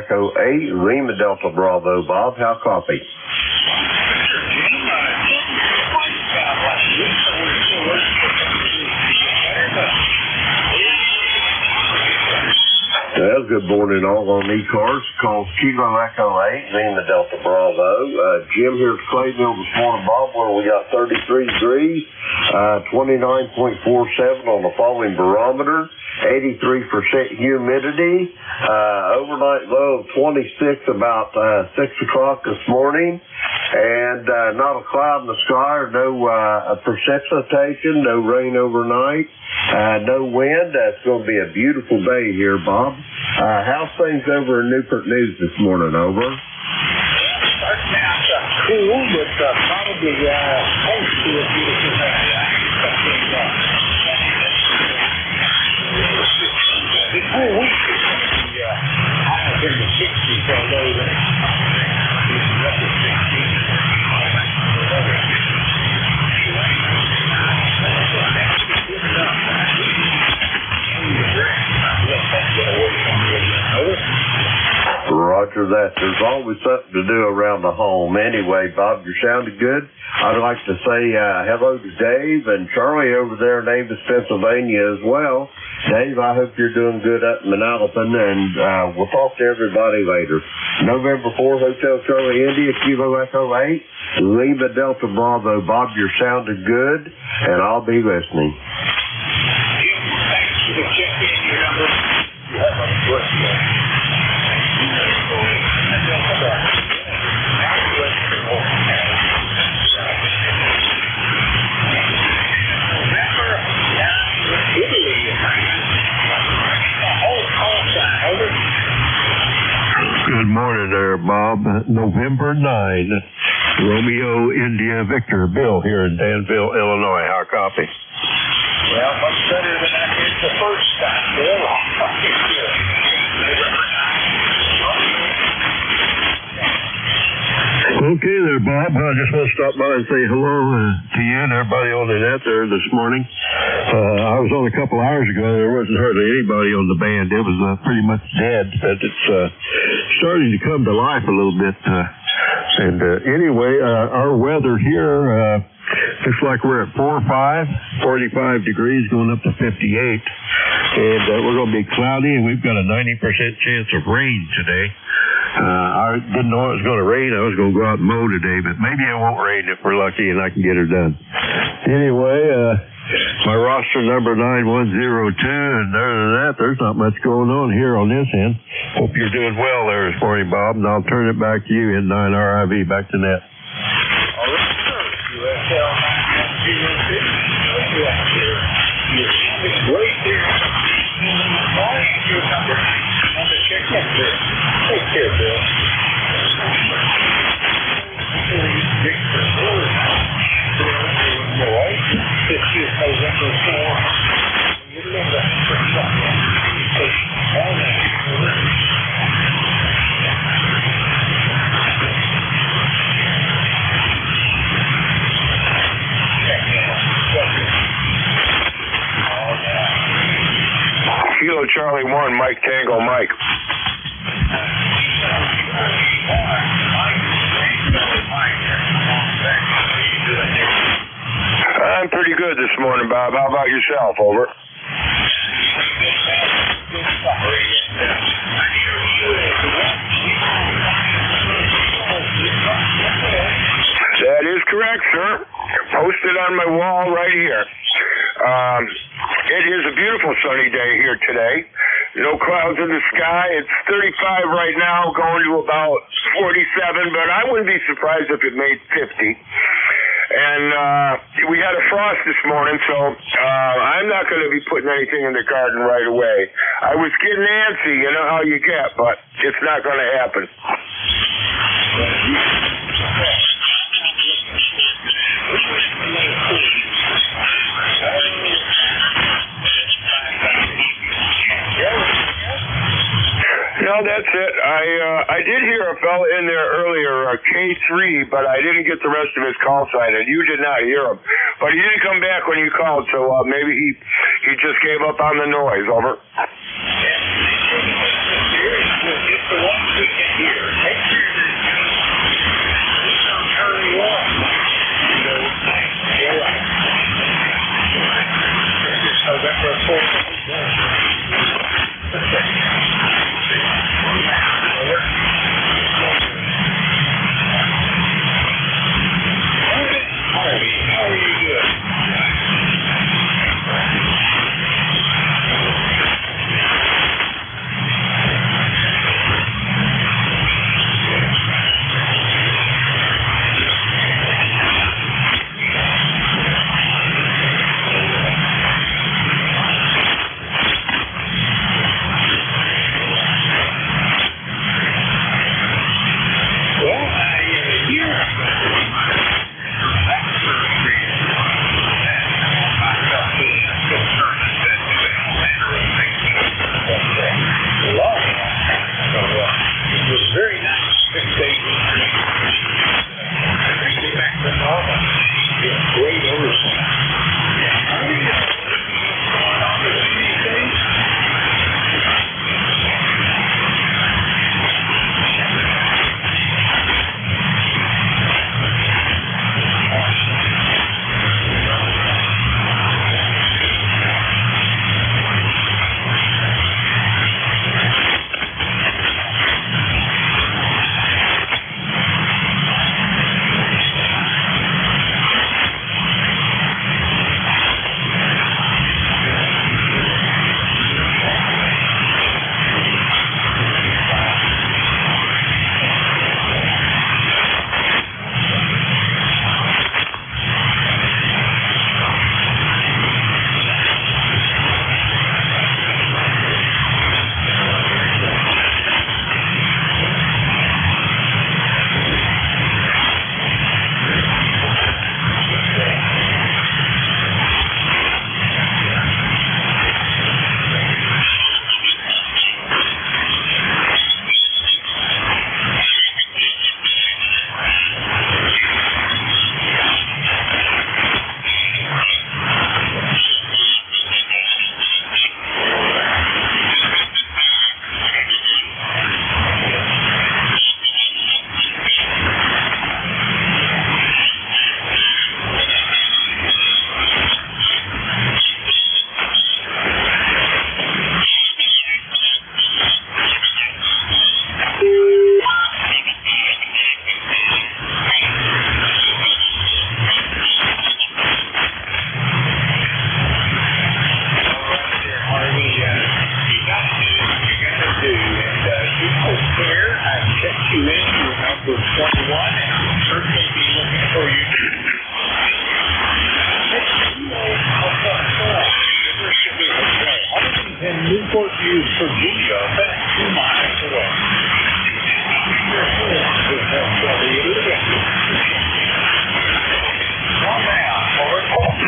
Echo 8, Lima Delta Bravo. Bob, how copy? Well, good morning all on ECARS. Call Kilo Echo 8, Lima Delta Bravo. Jim here at Clayville this morning, Bob, where we got 33 degrees, 29.47 on the falling barometer, 83% humidity, overnight low of 26 about 6 o'clock this morning, and not a cloud in the sky or no precipitation, no rain overnight, no wind. It's going to be a beautiful day here, Bob. How's things over in Newport News this morning? Over. Starting out cool, but probably close to a beautiful day. This whole week is going to be high in the 60s, although it's record 60s. Roger that. There's always something to do around the home. Anyway, Bob, you're sounding good. I'd like to say hello to Dave and Charlie over there in Avis, Pennsylvania as well. Dave, I hope you're doing good up in Manalapan, and we'll talk to everybody later. November 4, Hotel Charlie India, Kilo Echo 8, Lima Delta Bravo. Bob, you're sounding good, and I'll be listening. Jim, thanks for the check-in. Your number. You have a birthday. Good morning there, Bob. November 9, Romeo India Victor. Bill here in Danville, Illinois. How copy? Well, much better than I did the first time, Bill. Okay there, Bob. I just want to stop by and say hello to you and everybody on the net there this morning. I was on a couple hours ago. There wasn't hardly anybody on the band. It was pretty much dead, but it's starting to come to life a little bit. Anyway, our weather here looks like we're at 45 degrees going up to 58. And we're going to be cloudy, and we've got a 90% chance of rain today. I didn't know it was going to rain. I was going to go out and mow today, but maybe it won't rain if we're lucky and I can get her done. Anyway, my roster number 9102, and other than that, there's not much going on here on this end. Hope you're doing well there this morning, Bob, and I'll turn it back to you in 9RIV. Back to net. All right, sir. USL 9106. You're sounding great there. Your number check in there. Take care, Bill. Victor Bull. Boy, this is November 4. You remember that for something. All that. Kilo Charlie 1, Mike Tango Mike. I'm pretty good this morning, Bob. How about yourself? Over. That is correct, sir. Posted on my wall right here. It is a beautiful sunny day here today. No clouds in the sky. It's 35 right now, going to about 47, but I wouldn't be surprised if it made 50. And we had a frost this morning, so I'm not going to be putting anything in the garden right away. I was getting antsy, you know how you get, but it's not going to happen. No, that's it. I did hear a fella in there earlier, K3, but I didn't get the rest of his call sign, and you did not hear him. But he didn't come back when you called, so maybe he just gave up on the noise. Over. here. Take care of this. This don't turn you on. So, you're right. It's November 4th. How are you doing?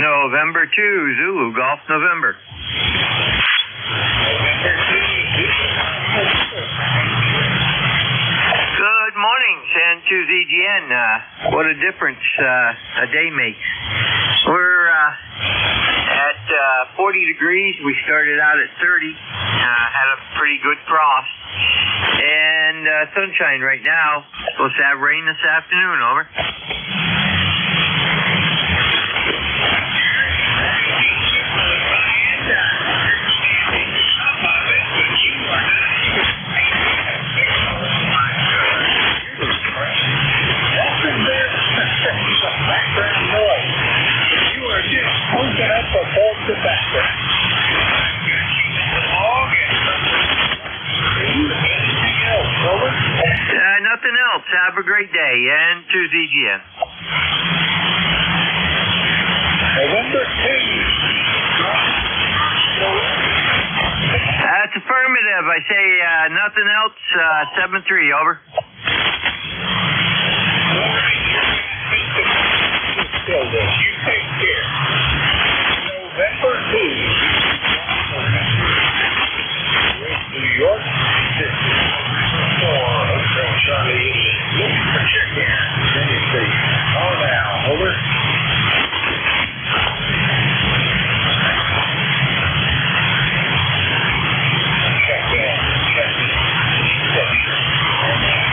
November 2, Zulu, Golf, November. Good morning, N2ZGN. What a difference a day makes. We're at 40 degrees. We started out at 30. Had a pretty good frost. And sunshine right now. Supposed to have rain this afternoon, over. Nothing else. Have a great day. N2ZGN. November 2. That's affirmative. I say nothing else. 7-3. Over. Still this. You take care. November 2. New York. Charlie, looking for check-in. Then you see. Call now. Over. Check-in. Check-in.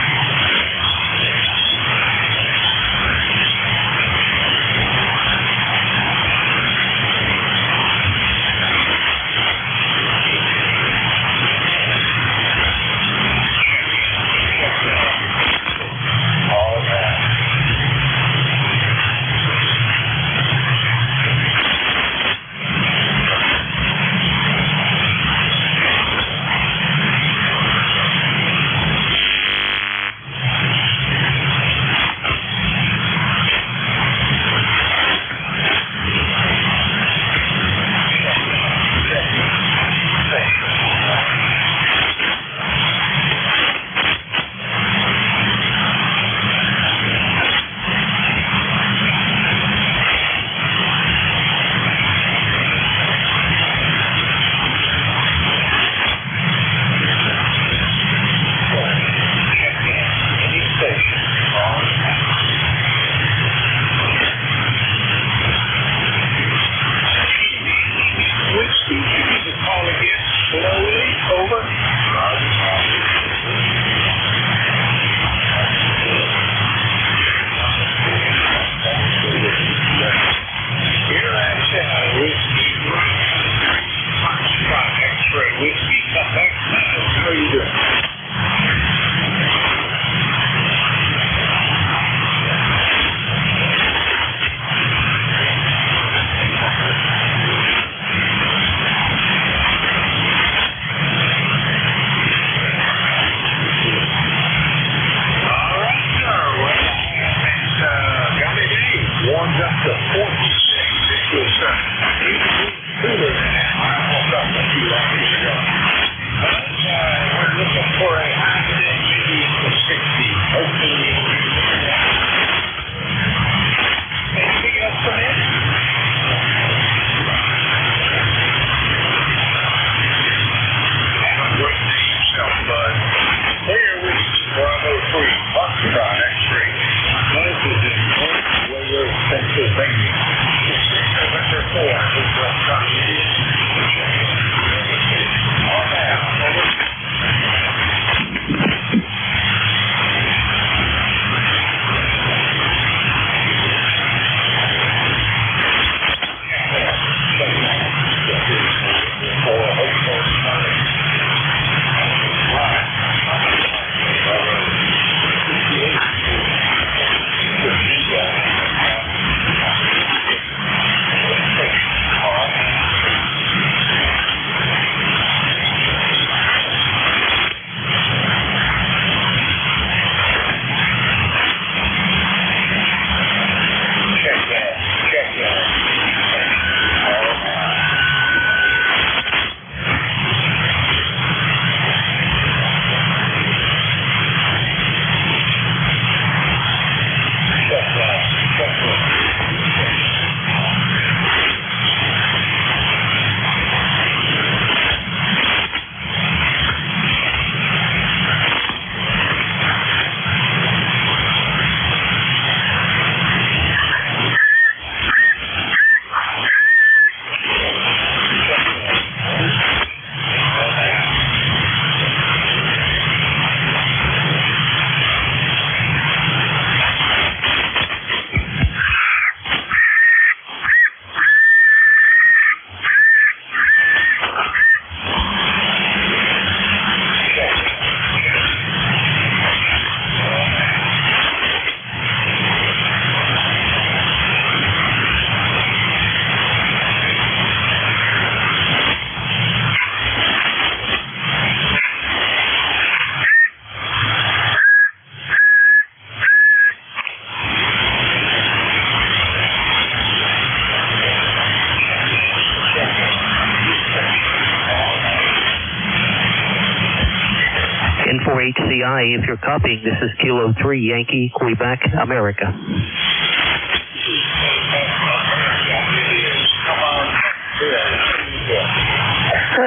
N4HCI, if you're copying, this is Kilo 3 Yankee, Quebec, America.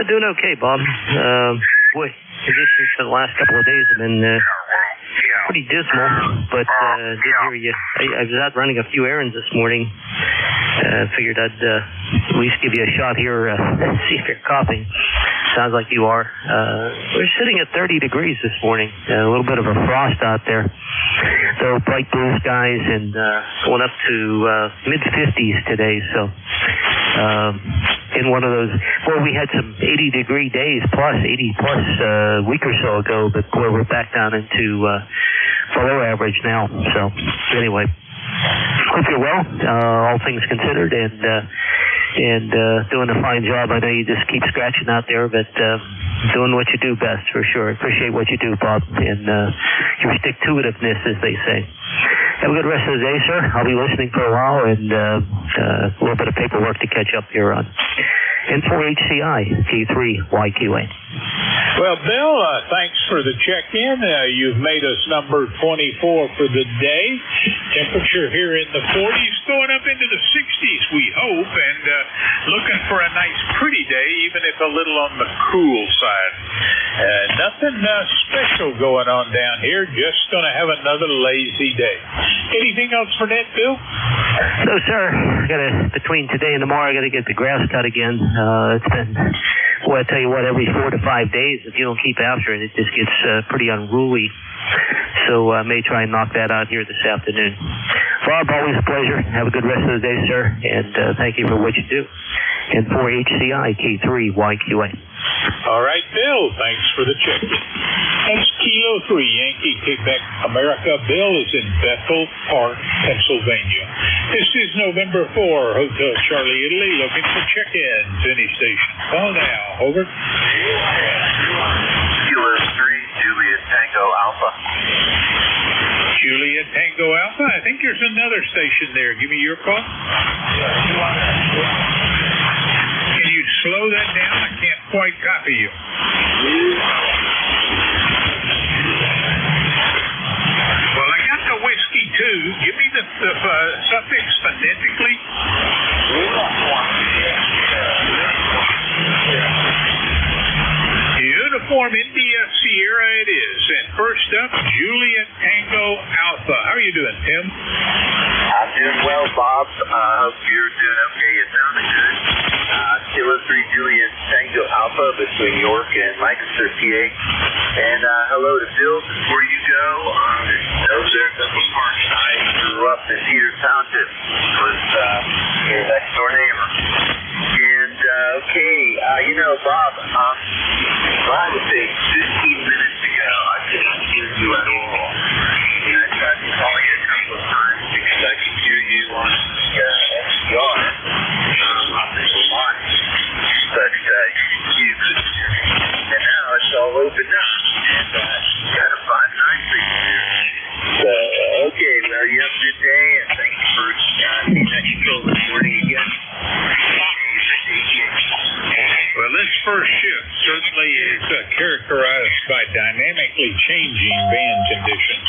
Doing okay, Bob. Boy, conditions for the last couple of days have been pretty dismal, but did hear you. I was out running a few errands this morning. Figured I'd at least give you a shot here, see if you're coughing. Sounds like you are. We're sitting at 30 degrees this morning. A little bit of a frost out there. So bright blue skies and going up to mid-50s today. So in one of those, well, we had some 80-degree days plus, 80 plus a week or so ago, but boy, we're back down into below average now. So anyway, hope you're well, all things considered, and doing a fine job. I know you just keep scratching out there, but doing what you do best, for sure. Appreciate what you do, Bob, and your stick-to-itiveness, as they say. Have a good rest of the day, sir. I'll be listening for a while, and a little bit of paperwork to catch up here on. N4HCI, K3YQA. Well, Bill, thanks for the check-in. You've made us number 24 for the day. Temperature here in the 40s, going up into the 60s, we hope, and looking for a nice, pretty day, even if a little on the cool side. Nothing special going on down here, just going to have another lazy day. Anything else for that, Bill? No, sir. Between today and tomorrow, I got to get the grass cut again. It's been, well, I tell you what, every 4 to 5 days, if you don't keep after it, it just gets pretty unruly. So I may try and knock that out here this afternoon. Bob, always a pleasure. Have a good rest of the day, sir, and thank you for what you do. And for HCI, K3YQA. All right, Bill, thanks for the check-in. That's Kilo 3, Yankee, Quebec, America. Bill is in Bethel Park, Pennsylvania. This is November 4, Hotel Charlie, Italy, looking for check-ins. Any station. Call now. Over. Kilo 3, Juliet Tango Alpha. Juliet Tango Alpha. I think there's another station there. Give me your call. Can you slow that down? I can't quite copy you. Well, I got the whiskey too. Give me the suffix phonetically. Uniform India Sierra it is. And first up, Juliet Tango Alpha. How are you doing, Tim? I'm doing well, Bob. Hope you're doing okay. It sounded good. Kilo 3 Juliet Tango Alpha between York and Lancaster, PA. And hello to Bill before you go. Over there at Bethel Park. I grew up in Peters Township. Was your next door neighbor. And okay, you know, Bob, I would say 15 minutes ago, I couldn't hear you at all. And I tried to call you a couple of times because I could hear you on the SDR optical line. But you couldn't hear me. And now it's all opened up. And got a fine, nice here. So, okay, well, you have a good day, and thank you for being extra this morning again. Well, this first shift certainly is characterized by dynamically changing band conditions.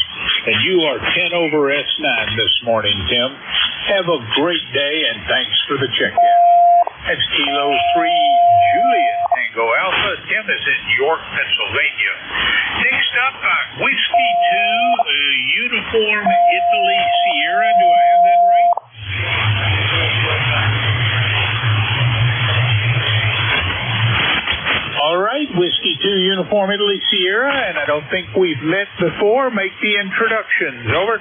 And you are 10 over S9 this morning, Tim. Have a great day, and thanks for the check-in. That's Kilo 3 Juliet Tango Alpha. Tim is in York, Pennsylvania. Next up, Whiskey 2, Uniform Italy Sierra. Do I have that right? All right, Whiskey 2, Uniform Italy Sierra, and I don't think we've met before. Make the introductions. Over.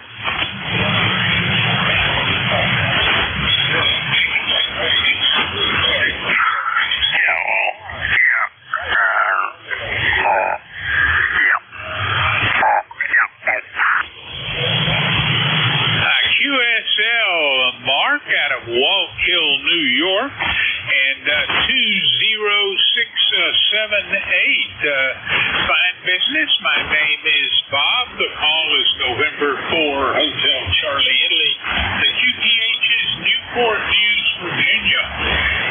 QSL Mark out of Walk Hill, New York, and 20678. Fine business. My name is Bob. The call is November 4, Hotel Charlie, Italy. The QPH is Newport News, Virginia.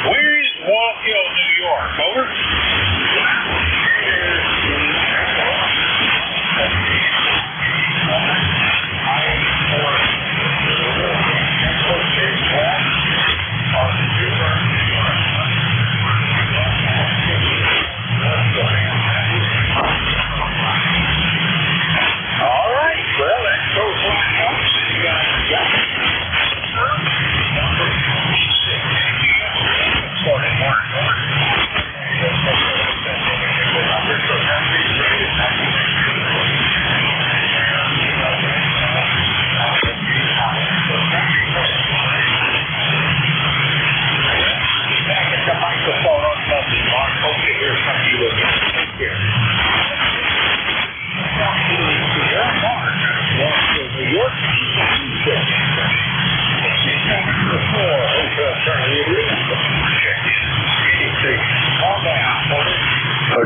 Where is Walk Hill, New York? Over.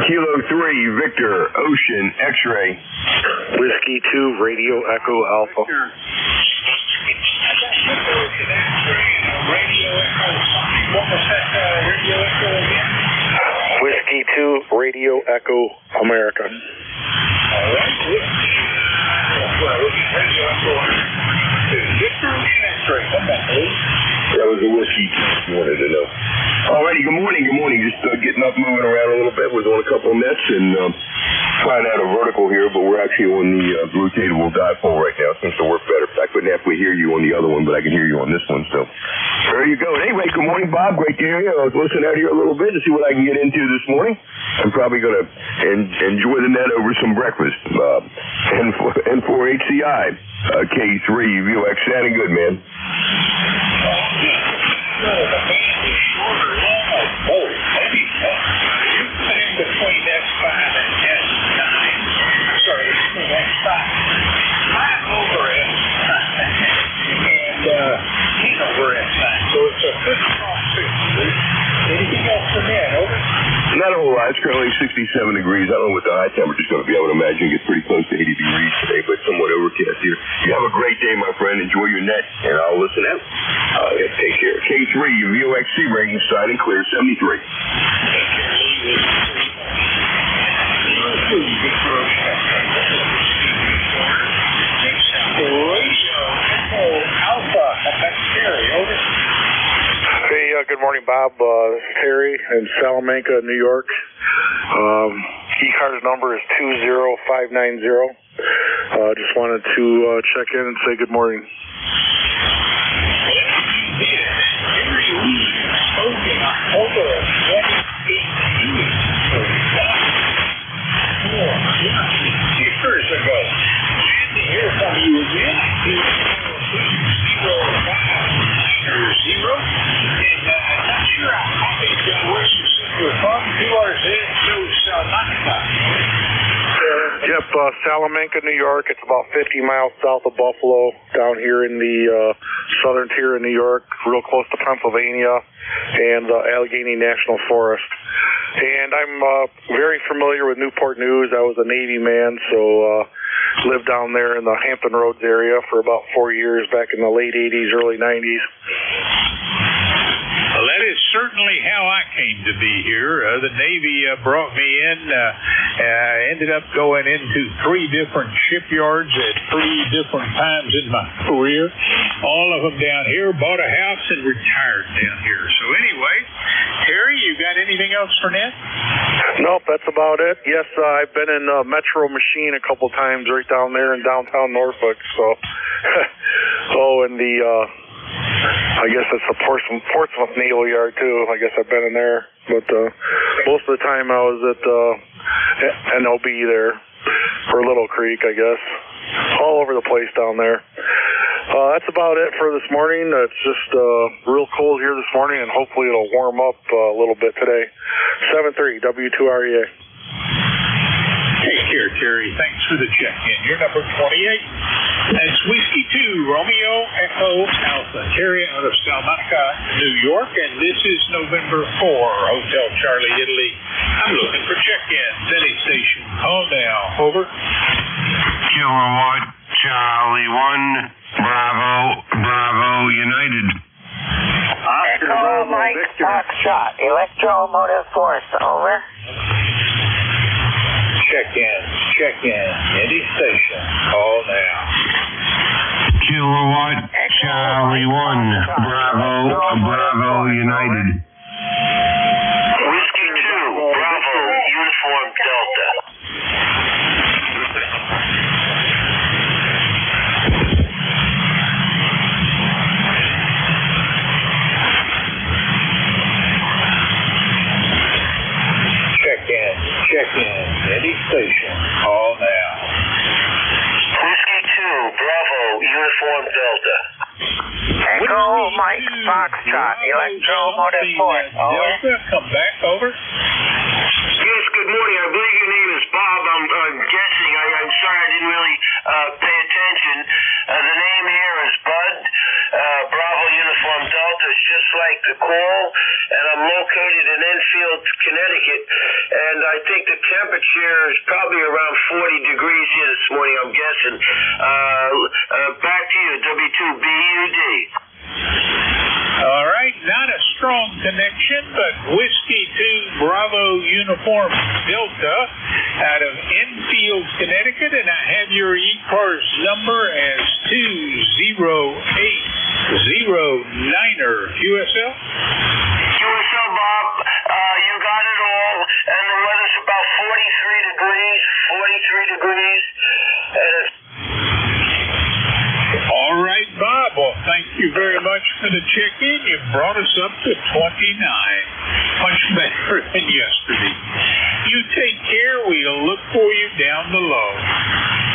Kilo 3, Victor, Ocean, X-Ray. Whiskey 2, Radio Echo Alpha. Whiskey 2, Radio Echo America. All right. That was a whiskey you wanted to know. Alrighty, good morning. Just getting up, moving around a little bit. Was on a couple of nets and trying out a vertical here, but we're actually on the rotatable dipole right now. Seems to work better. I couldn't halfway hear you on the other one, but I can hear you on this one. So there you go. Anyway, good morning, Bob. Great to hear you. I was listening out here a little bit to see what I can get into this morning. I'm probably going to enjoy the net over some breakfast. N4HCI, K3UX. Sounding good, man. Between S5 and S9. Sorry, between S5. I'm over S9. And he's over S9. So it's a good cross-fit. Anything else from that? Over? Not a whole lot. It's currently 67 degrees. I don't know what the high temperature's going to be. I would imagine it gets pretty close to 80 degrees today, but somewhat overcast here. You have a great day, my friend. Enjoy your net, and I'll listen out. Take care. K3, VOXC rating, signing clear, 73. Alpha, that's Terry. Over. Hey, good morning, Bob. This is Terry in Salamanca, New York. ECARS number is 20590. Just wanted to check in and say good morning. Years ago. Glad to hear from you again. 0. And not sure I think where you said you're from. You are Salamanca. Yep, Salamanca, New York. It's about 50 miles south of Buffalo, down here in the southern tier of New York, real close to Pennsylvania and Allegheny National Forest. And I'm very familiar with Newport News. I was a Navy man, so lived down there in the Hampton Roads area for about 4 years back in the late 80s, early 90s. Well, that is certainly how I came to be here. The Navy brought me in. Ended up going into 3 different shipyards at 3 different times in my career. All of them down here. Bought a house and retired down here. So anyway, Terry, you got anything else for Ned? Nope, that's about it. Yes, I've been in Metro Machine a couple times right down there in downtown Norfolk. So, and the... I guess it's the Portsmouth Naval Yard, too. I guess I've been in there. But most of the time I was at NOB there, or Little Creek, I guess. All over the place down there. That's about it for this morning. It's just real cold here this morning, and hopefully it'll warm up a little bit today. 7-3, W2REA. Take care, Terry. Thanks for the check-in. You're number 28. That's Whiskey 2, Romeo Echo Alpha. Terry out of Salamanca, New York, and this is November 4, Hotel Charlie, Italy. I'm looking for check-ins. Any station. Call now. Over. Kilowatt Charlie 1, Bravo United. Echo Mike Foxtrot, Electromotive Force, over. Check in. Any station. Call now. Kilowatt Charlie 1, Bravo United. Whiskey 2, Bravo Uniform Delta. Check in. Any station. Call now. Whiskey 2, Bravo Uniform Delta. Echo Mike Foxtrot, Electromotive Force, over. Delta, come back, over. Yes, good morning. I believe your name is Bob. I'm guessing. I'm sorry I didn't really pay attention. The name here is Bud, Bravo Uniform Delta is just like the call, and I'm located in Enfield, Connecticut, and I think the temperature is probably around 40 degrees here this morning, I'm guessing. Back to you, W2BUD. All right, not a strong connection, but Whiskey 2 Bravo Uniform Delta out of Enfield, Connecticut, and I have your ECARS number as 20809er QSL. QSL, Bob, you got it all, and the weather's about 43 degrees, and it's... All right, Bob. Well, thank you very much for the check-in. You brought us up to 29. Much better than yesterday. You take care. We'll look for you down below.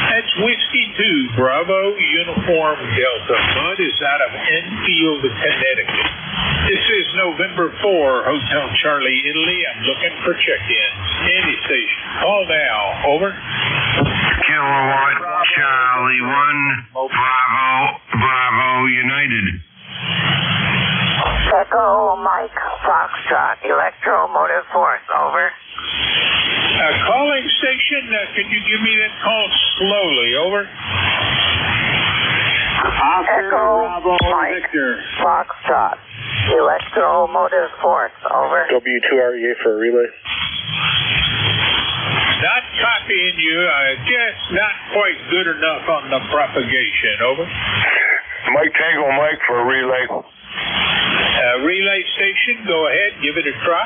That's Whiskey 2 Bravo Uniform Delta. Bud is out of Enfield, Connecticut. This is November 4, Hotel Charlie, Italy. I'm looking for check-ins. Any station. Call now. Over. Kilowatt Charlie 1 Bravo United. Echo Mike Foxtrot Electromotive Force, over. Calling station, can you give me that call slowly? Over. Echo Mike Foxtrot Electromotive Force, over. W2REA for a relay. Not copying you. Just not quite good enough on the propagation. Over. Mike Tango Mike for a relay. Relay station, go ahead. Give it a try.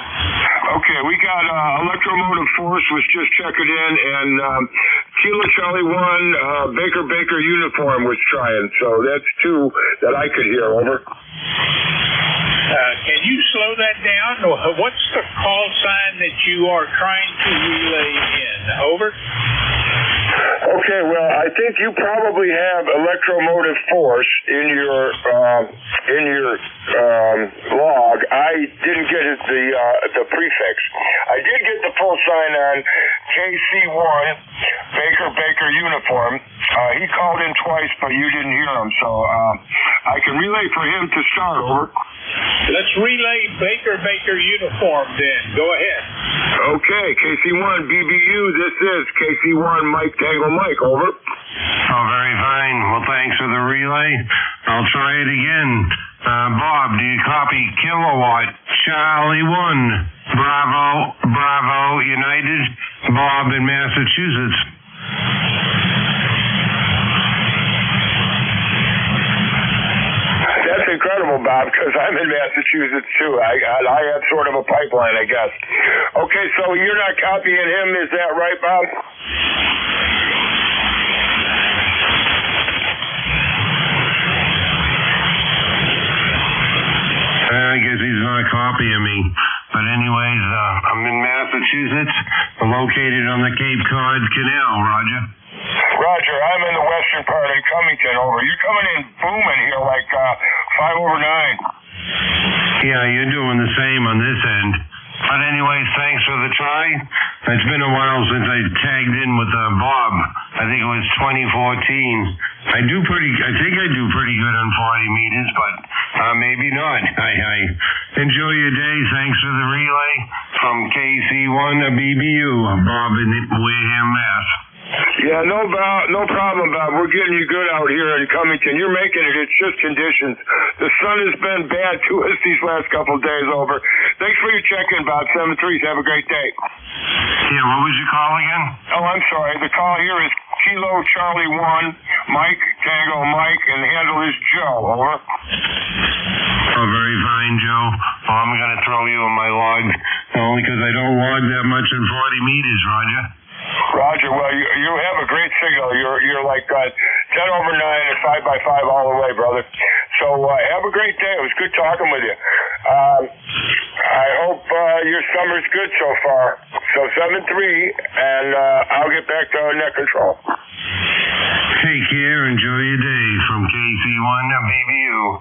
Okay, we got Electromotive Force was just checking in, and Kilo Charlie 1 Baker Uniform was trying. So that's two that I could hear. Over. Can you slow that down? What's the call sign that you are trying to relay in? Over. Okay, well, I think you probably have Electromotive Force in your log. I didn't get the prefix. I did get the full sign on KC1 Baker Uniform. He called in twice, but you didn't hear him, so I can relay for him to start. Over. Let's relay Baker Uniform then. Go ahead. Okay, KC1 BBU, this is KC1 Mike Tango Mike, over. Oh, very fine. Well, thanks for the relay. I'll try it again. Bob, do you copy Kilowatt Charlie 1 Bravo United? Bob in Massachusetts. That's incredible, Bob, because I'm in Massachusetts, too. I have sort of a pipeline, I guess. Okay, so you're not copying him, is that right, Bob? I guess he's not copying me. But anyways, I'm in Massachusetts, located on the Cape Cod Canal, Roger. Roger, I'm in the western part of Cummington, over. You're coming in booming here like 5/9. Yeah, you're doing the same on this end. But anyways, thanks for the try. It's been a while since I tagged in with Bob. I think it was 2014. I think I do pretty good on 40 meters, but maybe not. I enjoy your day. Thanks for the relay from KC1 BBU, Bob in Wareham, Mass. Yeah, no problem, Bob. We're getting you good out here in Cummington. You're making it. It's just conditions. The sun has been bad to us these last couple of days, over. Thanks for your check-in, Bob. 7-3. Have a great day. Yeah, what was your call again? Oh, I'm sorry. The call here is Kilo Charlie 1 Mike Tango Mike, and the handle is Joe, over. Oh, very fine, Joe. Well, I'm going to throw you on my log, only because I don't log that much in 40 meters, Roger. Roger, well, you have a great signal. You're like 10/9 and 5x5 all the way, brother. So have a great day. It was good talking with you. I hope your summer's good so far. So 7-3, and I'll get back to net control. Take care. Enjoy your day from KC1 BBU.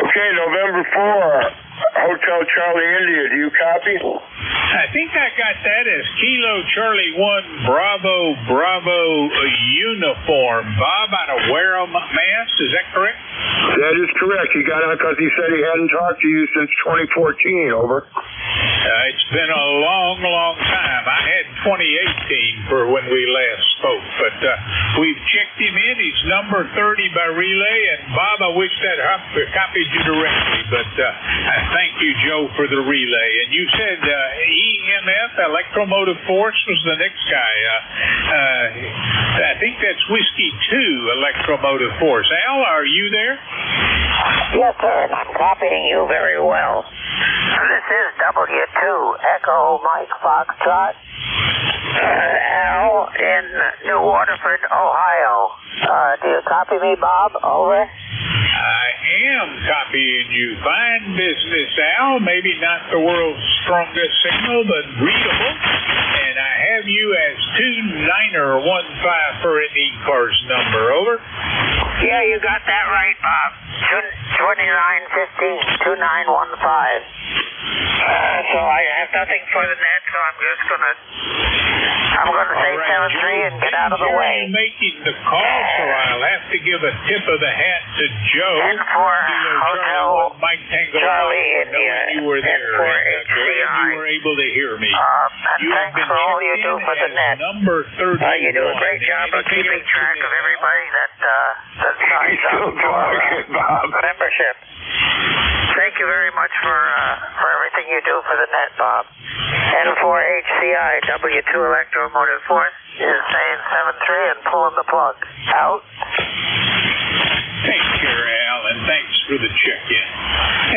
Okay, November 4, Hotel Charlie India. Do you copy? I think I got that as Kilo Charlie 1 Bravo uniform. Bob, out of Wareham, Mass. Is that correct? That is correct. He got out because he said he hadn't talked to you since 2014. Over. It's been a long, long time. I had 2018 for when we last spoke, but we've checked him in. He's number 30 by relay, and Bob, I wish that copied you directly, but I thank you, Joe, for the relay. And you said EMF, Electromotive Force, was the next guy. I think that's Whiskey 2, Electromotive Force. Al, are you there? Yes, sir, and I'm copying you very well. This is W2 Echo Mike Foxtrot. Al in New Waterford, Ohio. Do you copy me, Bob? Over. I am copying you. Fine business, Al. Maybe not the world's strongest signal, but readable. And I have you as 2915 for an ECARS number. Over. Yeah, you got that right, Bob. 2915, 2915. So I have nothing for the net, so I'm just gonna say 7-3 and get out of the way. You're making the call, so I'll have to give a tip of the hat to Joe. And for Hotel Mike Tango, Charlie India, you were there. and for HCI. You were able to hear me. And you thanks for all you do for the net. Number 30. You do a great job of keeping track of everybody that signs up for membership. Thank you very much for everything you do for the net, Bob. And for HCI, W2 Electromotive Force is saying 7-3 and pulling the plug. Out. Take care, Al, and thanks for the check-in.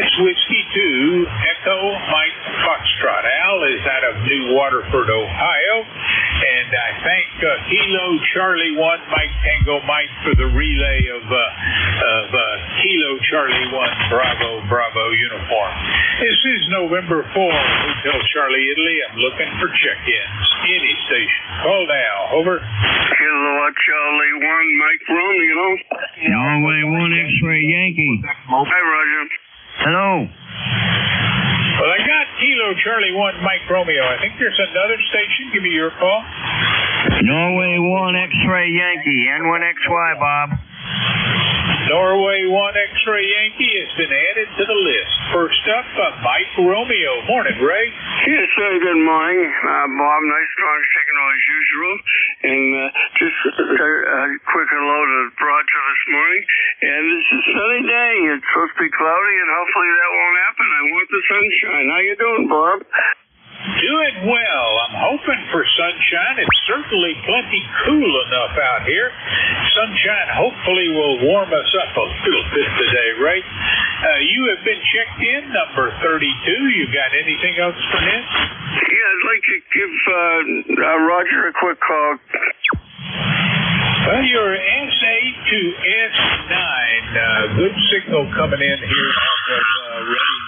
It's Whiskey 2, Echo Mike Foxtrot. Al is out of New Waterford, Ohio, and I thank Kilo Charlie 1 Mike Tango Mike for the relay of Kilo Charlie 1 Bravo uniform. This is November 4, Hotel Charlie, Italy. I'm looking for check-ins. Any station. Call now. Over. Kilo Charlie 1 Mike Romeo. Norway 1 X-ray Yankee. Hi, Roger. Hello. Well, I got Kilo Charlie 1 Mike Romeo. I think there's another station. Give me your call. Norway 1 X-ray Yankee. N1XY, Bob. Norway 1 X-ray Yankee has been added to the list. First up, Mike Romeo. Morning, Ray. Yes, sir. Good morning. Bob, nice strong signal as usual. And just a quick hello to Roger this morning. And it's a sunny day. It's supposed to be cloudy, and hopefully that won't happen. I want the sunshine. How you doing, Bob? Doing well. I'm hoping for sunshine. It's certainly plenty cool enough out here. Sunshine hopefully will warm us up a little bit today, right? You have been checked in, number 32. You got anything else for this? Yeah, I'd like to give Roger a quick call. Well, you're S8 to S9. Good signal coming in here out of Reading,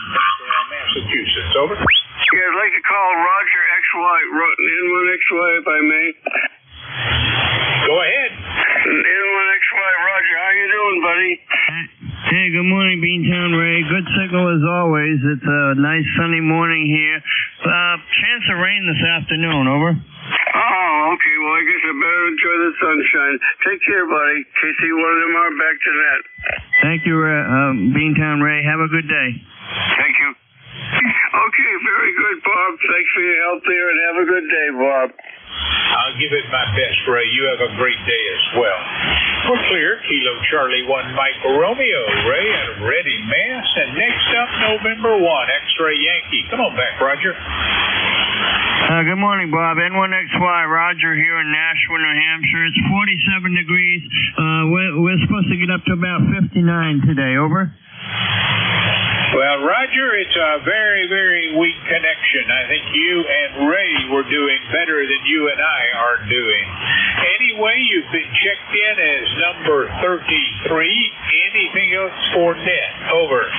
Massachusetts. Over. Yeah, I'd like to call Roger XY, N1XY, if I may. Go ahead. N1XY, Roger, how you doing, buddy? Hey, good morning, Beantown Ray. Good signal as always. It's a nice sunny morning here. Chance of rain this afternoon, over. Oh, okay. Well, I guess I better enjoy the sunshine. Take care, buddy. KC1MR, back to net. Thank you, Beantown Ray. Have a good day. Thank you. Okay, very good, Bob. Thanks for your help there, and have a good day, Bob. I'll give it my best, Ray. You have a great day as well. We're clear. Kilo Charlie 1 Mike Romeo, Ray, out of Reading, Mass. And next up, November 1, X-Ray Yankee. Come on back, Roger. Good morning, Bob. N1XY, Roger here in Nashua, New Hampshire. It's 47 degrees. We're supposed to get up to about 59 today. Over. Well, Roger, it's a very, very weak connection. I think you and Ray were doing better than you and I are doing. Anyway, you've been checked in as number 33. Anything else for net? Over.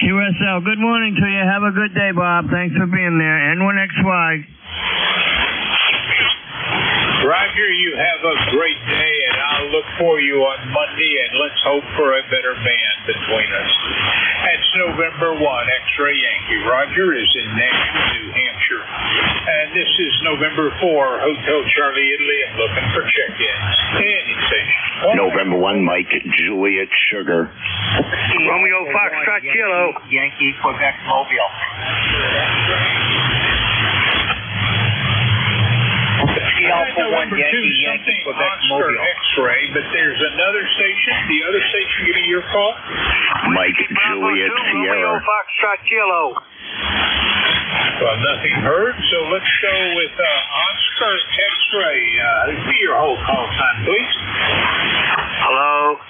QSL, good morning to you. Have a good day, Bob. Thanks for being there. N1XY. Roger, you have a great day, and I'll look for you on Monday, and let's hope for a better band between us. That's November 1, X-Ray Yankee. Roger is in Nashville, New Hampshire. And this is November 4, Hotel Charlie, Italy. I'm looking for check-ins. Any station. November 1, Mike, Juliet, Sugar. Romeo Foxtrot Kilo. Yankee, Quebec, Mobile. Alpha 1 Yankee, Yankee, Quebec, Mobile. X-ray, but there's another station. The other station giving your call? Mike, Juliet, Sierra. Romeo Foxtrot Kilo. Well, nothing heard, so let's go with Oscar X-ray. Be your whole call time, please. Hello.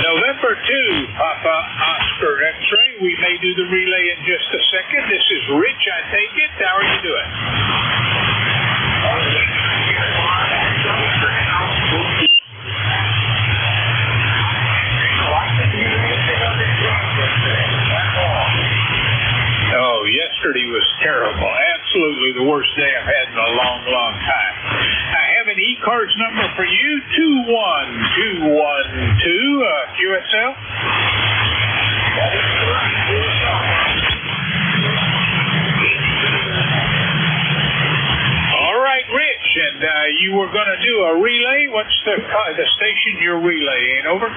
November 2, Papa Oscar X-ray. We may do the relay in just a second. This is Rich, I take it. How are you doing? Oh, yesterday was terrible. Absolutely the worst day I've had in a long, long time. I have an ECARS number for you, 21212, QSL. All right, Rich, and you were going to do a relay. What's the station you're relaying? Over.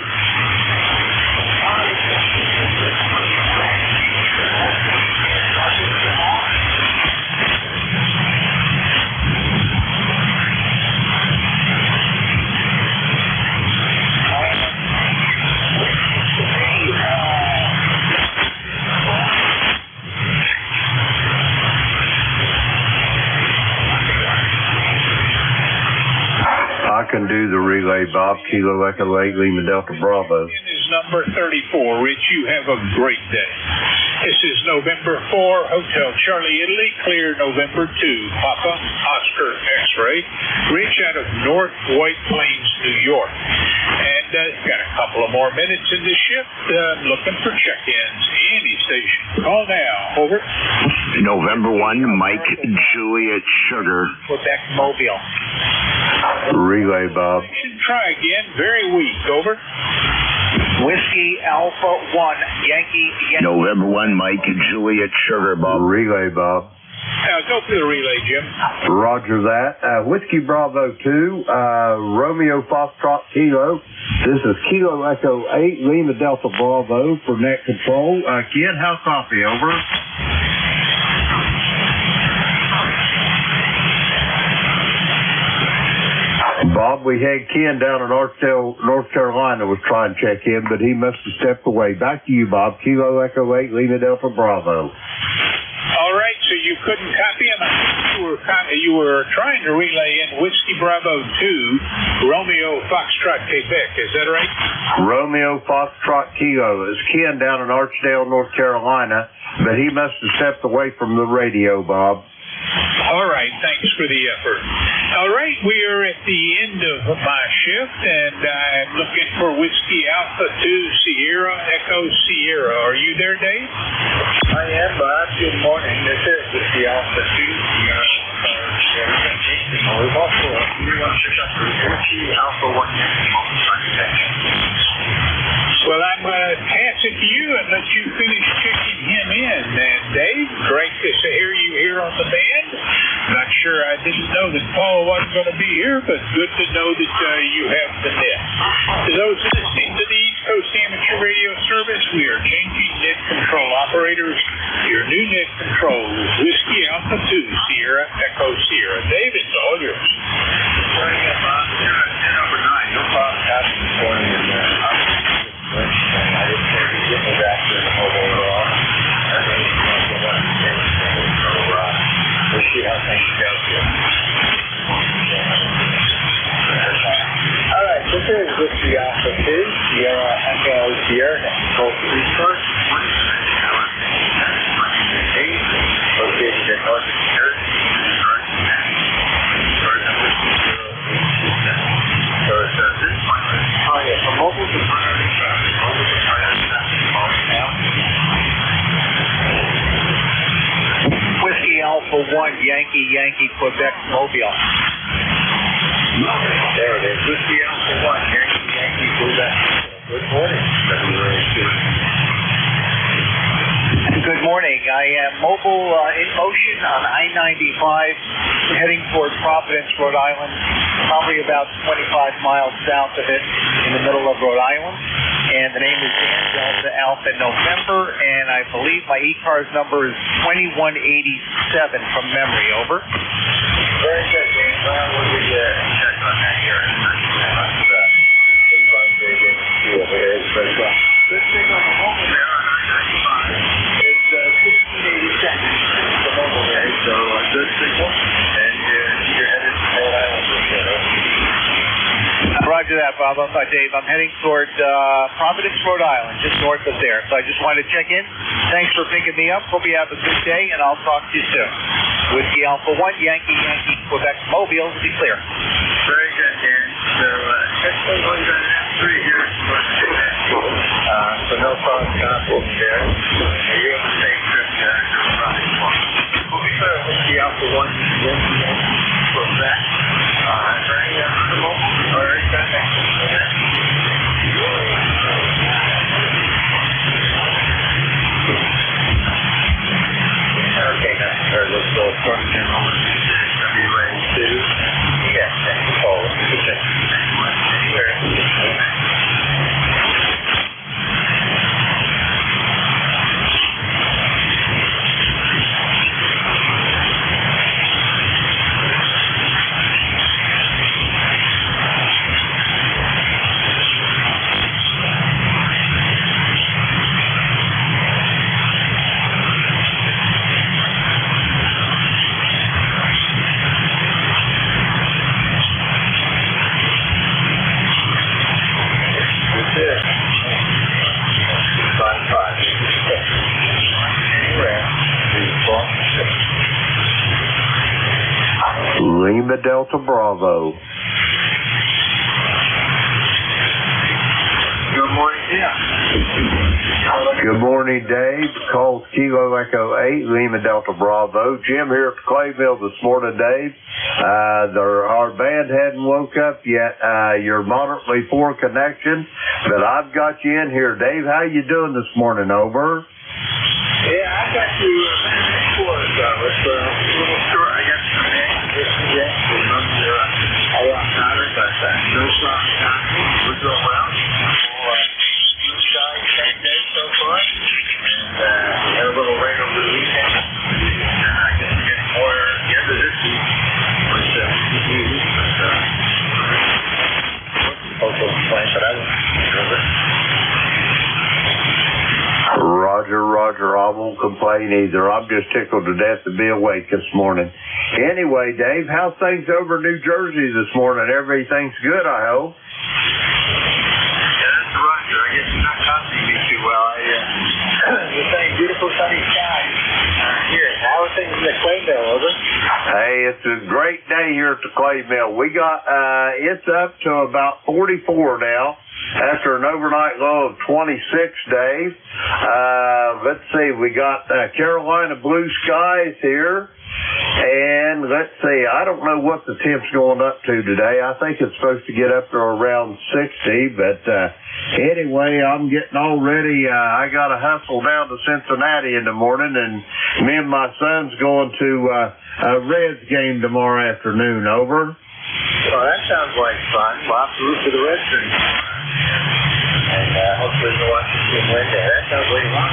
I can do the relay, Bob. Kilo Echo 8, Lima Delta Bravo. Is number 34. Rich, you have a great day. This is November 4, Hotel Charlie, Italy. Clear November 2, Papa Oscar X-ray. Rich out of North White Plains, New York. And got a couple of more minutes in the shift. Looking for check-ins. Any station. Call now. Over. November 1, Mike, Juliet, Sugar. Quebec, Mobile. Relay, Bob. Try again. Very weak. Over. Whiskey Alpha 1 Yankee. November 1, Mike, Juliet, Sugar, Bob. Relay, Bob. Go for the relay, Jim. Roger that. Whiskey Bravo 2, Romeo Foxtrot Kilo. This is Kilo Echo 8, Lima Delta Bravo for net control. Ken, how copy? Over. Bob, we had Ken down in Archdale, North Carolina, was trying to check in, but he must have stepped away. Back to you, Bob. Kilo Echo 8, Lima Delta Bravo. All right, so you couldn't copy him. You were trying to relay in Whiskey Bravo 2, Romeo Foxtrot, Quebec. Is that right? Romeo Foxtrot Kilo. It's Ken down in Archdale, North Carolina, but he must have stepped away from the radio, Bob. All right, thanks for the effort. All right, we are at the end of my shift, and I'm looking for Whiskey Alpha 2 Sierra Echo Sierra. Are you there, Dave? I am, Bob. Good morning. This is Whiskey Alpha 2 Sierra. We've also Whiskey Alpha 1 Well, I'm going to pass it to you and let you finish checking him in. And Dave, great to hear you here on the band. Not sure, I didn't know that Paul wasn't going to be here, but good to know that you have the net. To those listening to the East Coast Amateur Radio Service, we are changing net control operators. Your new net control is Whiskey Alpha 2 Sierra Echo Sierra. Dave, it's all yours. Number 9. No problem. This morning is I didn't think he'd get me back to the mobile at all. We'll see how things go here. All right, this is Whiskey Alpha 2, Sierra Echo Sierra, control 3 first. Located in North New Jersey. So it says this one. Oh yeah, from mobile to Whiskey Alpha 1 Yankee, Quebec, Mobile. There it is. Whiskey Alpha 1, Yankee, Quebec. Good morning, February 2. Good morning. I am mobile in motion on I-95 heading toward Providence, Rhode Island, probably about 25 miles south of it in the middle of Rhode Island. And the name is Dan Delta Alpha November, and I believe my ECARS number is 2187 from memory. Over. Very good, Dan. Well, we'll check on that here. Good thing on the mobile there on I-95 is 1687. The mobile there, so good signal, and you're headed to Rhode Island. Roger that, Bob. Dave. I'm heading toward Providence, Rhode Island, just north of there. So I just wanted to check in. Thanks for picking me up. Hope you have a good day, and I'll talk to you soon. Whiskey Alpha 1, Yankee, Quebec, Mobile, be clear. Very good, Dan. So, we're going to have 3 here. So no problem conflict there. You're on the same trip there. Whiskey Alpha 1, Yankee, Quebec. Is there any other mobile? Or is that next? Okay, let's go from General WA2. Yes, that's the call. Lima Delta Bravo. Good morning, yeah. Good morning, Dave. Call Kilo Echo 8, Lima Delta Bravo. Jim here at the Clay Mill this morning, Dave. Our band hadn't woke up yet. You're moderately poor connection, but I've got you in here. Dave, how you doing this morning? Over. Yeah, I got you it's a little short. I got some no soft concrete. We're going well. Blue sky, same day so far. And we had a little rain over the weekend. I guess we're getting more at the end of this week, which is easy. But also complain, but I won't remember. Roger. I won't complain either. I'm just tickled to death to be awake this morning. Anyway, Dave, how's things over in New Jersey this morning? Everything's good, I hope. Yeah, that's Roger. I guess you're not copying me too well. You're saying beautiful sunny skies here. How are things in the Clay Mill, over? Hey, it's a great day here at the Clay Mill. We got, it's up to about 44 now. After an overnight low of 26 days. Let's see, we got Carolina blue skies here. And let's see, I don't know what the temp's going up to today. I think it's supposed to get up to around 60. But anyway, I'm getting all ready. I got to hustle down to Cincinnati in the morning. And me and my son's going to a Reds game tomorrow afternoon. Over. Well, that sounds like fun. We'll have to root for the Reds. And hopefully we'll watch the team win there. That sounds like fun.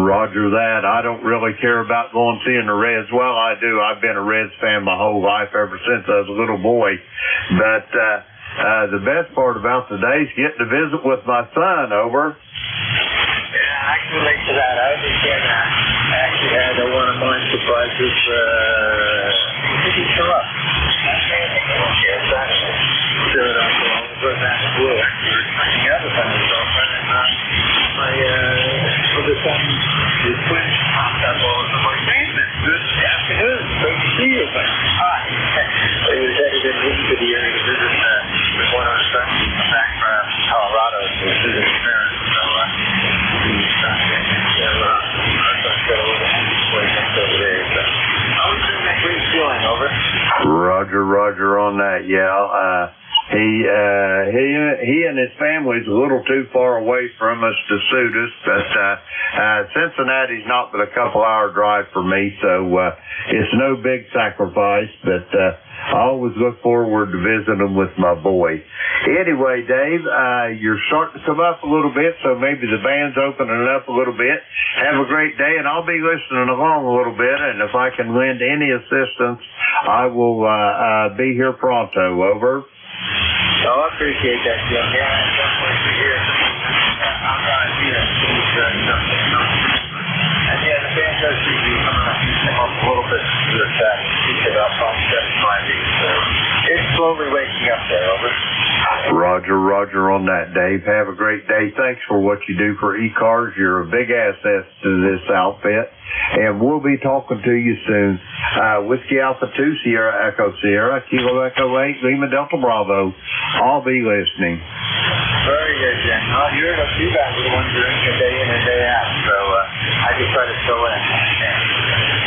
Roger that. I don't really care about going seeing the Reds. Well, I do. I've been a Reds fan my whole life ever since I was a little boy. But the best part about today is getting to visit with my son. Over. Yeah, I can relate to that. I understand that. I actually had one of mine surprises. I think he threw up. Saturday. Showed up along the first half of blue. The other son was girlfriend, and my other son, his twin, popped up all over my face. Good afternoon. Great to see you. Hi. He was headed into the area to visit with one of his friends who came back from Colorado to visit his parents. So he's trying to get our son's got a little handy place over there. So I was feeling that great feeling, over. Roger on that. Yeah. He and his family's a little too far away from us to suit us, but Cincinnati's not but a couple-hour drive for me, so it's no big sacrifice, but I always look forward to visiting with my boy. Anyway, Dave, you're starting to come up a little bit, so maybe the band's opening up a little bit. Have a great day, and I'll be listening along a little bit, and if I can lend any assistance, I will be here pronto. Over. Oh, I appreciate that, Jim. Yeah, I'm definitely here. I'm right here. And yeah, the band does seem to be coming up a little bit to the back. It's about 5:75. So it's slowly waking up there, over. Roger on that, Dave. Have a great day. Thanks for what you do for ECARS. You're a big asset to this outfit. And we'll be talking to you soon. Whiskey Alpha 2, Sierra Echo Sierra, Kilo Echo 8, Lima Delta Bravo. I'll be listening. Very good, Jim. Well, you guys are the ones drinking day in and day out, so I just try to fill in.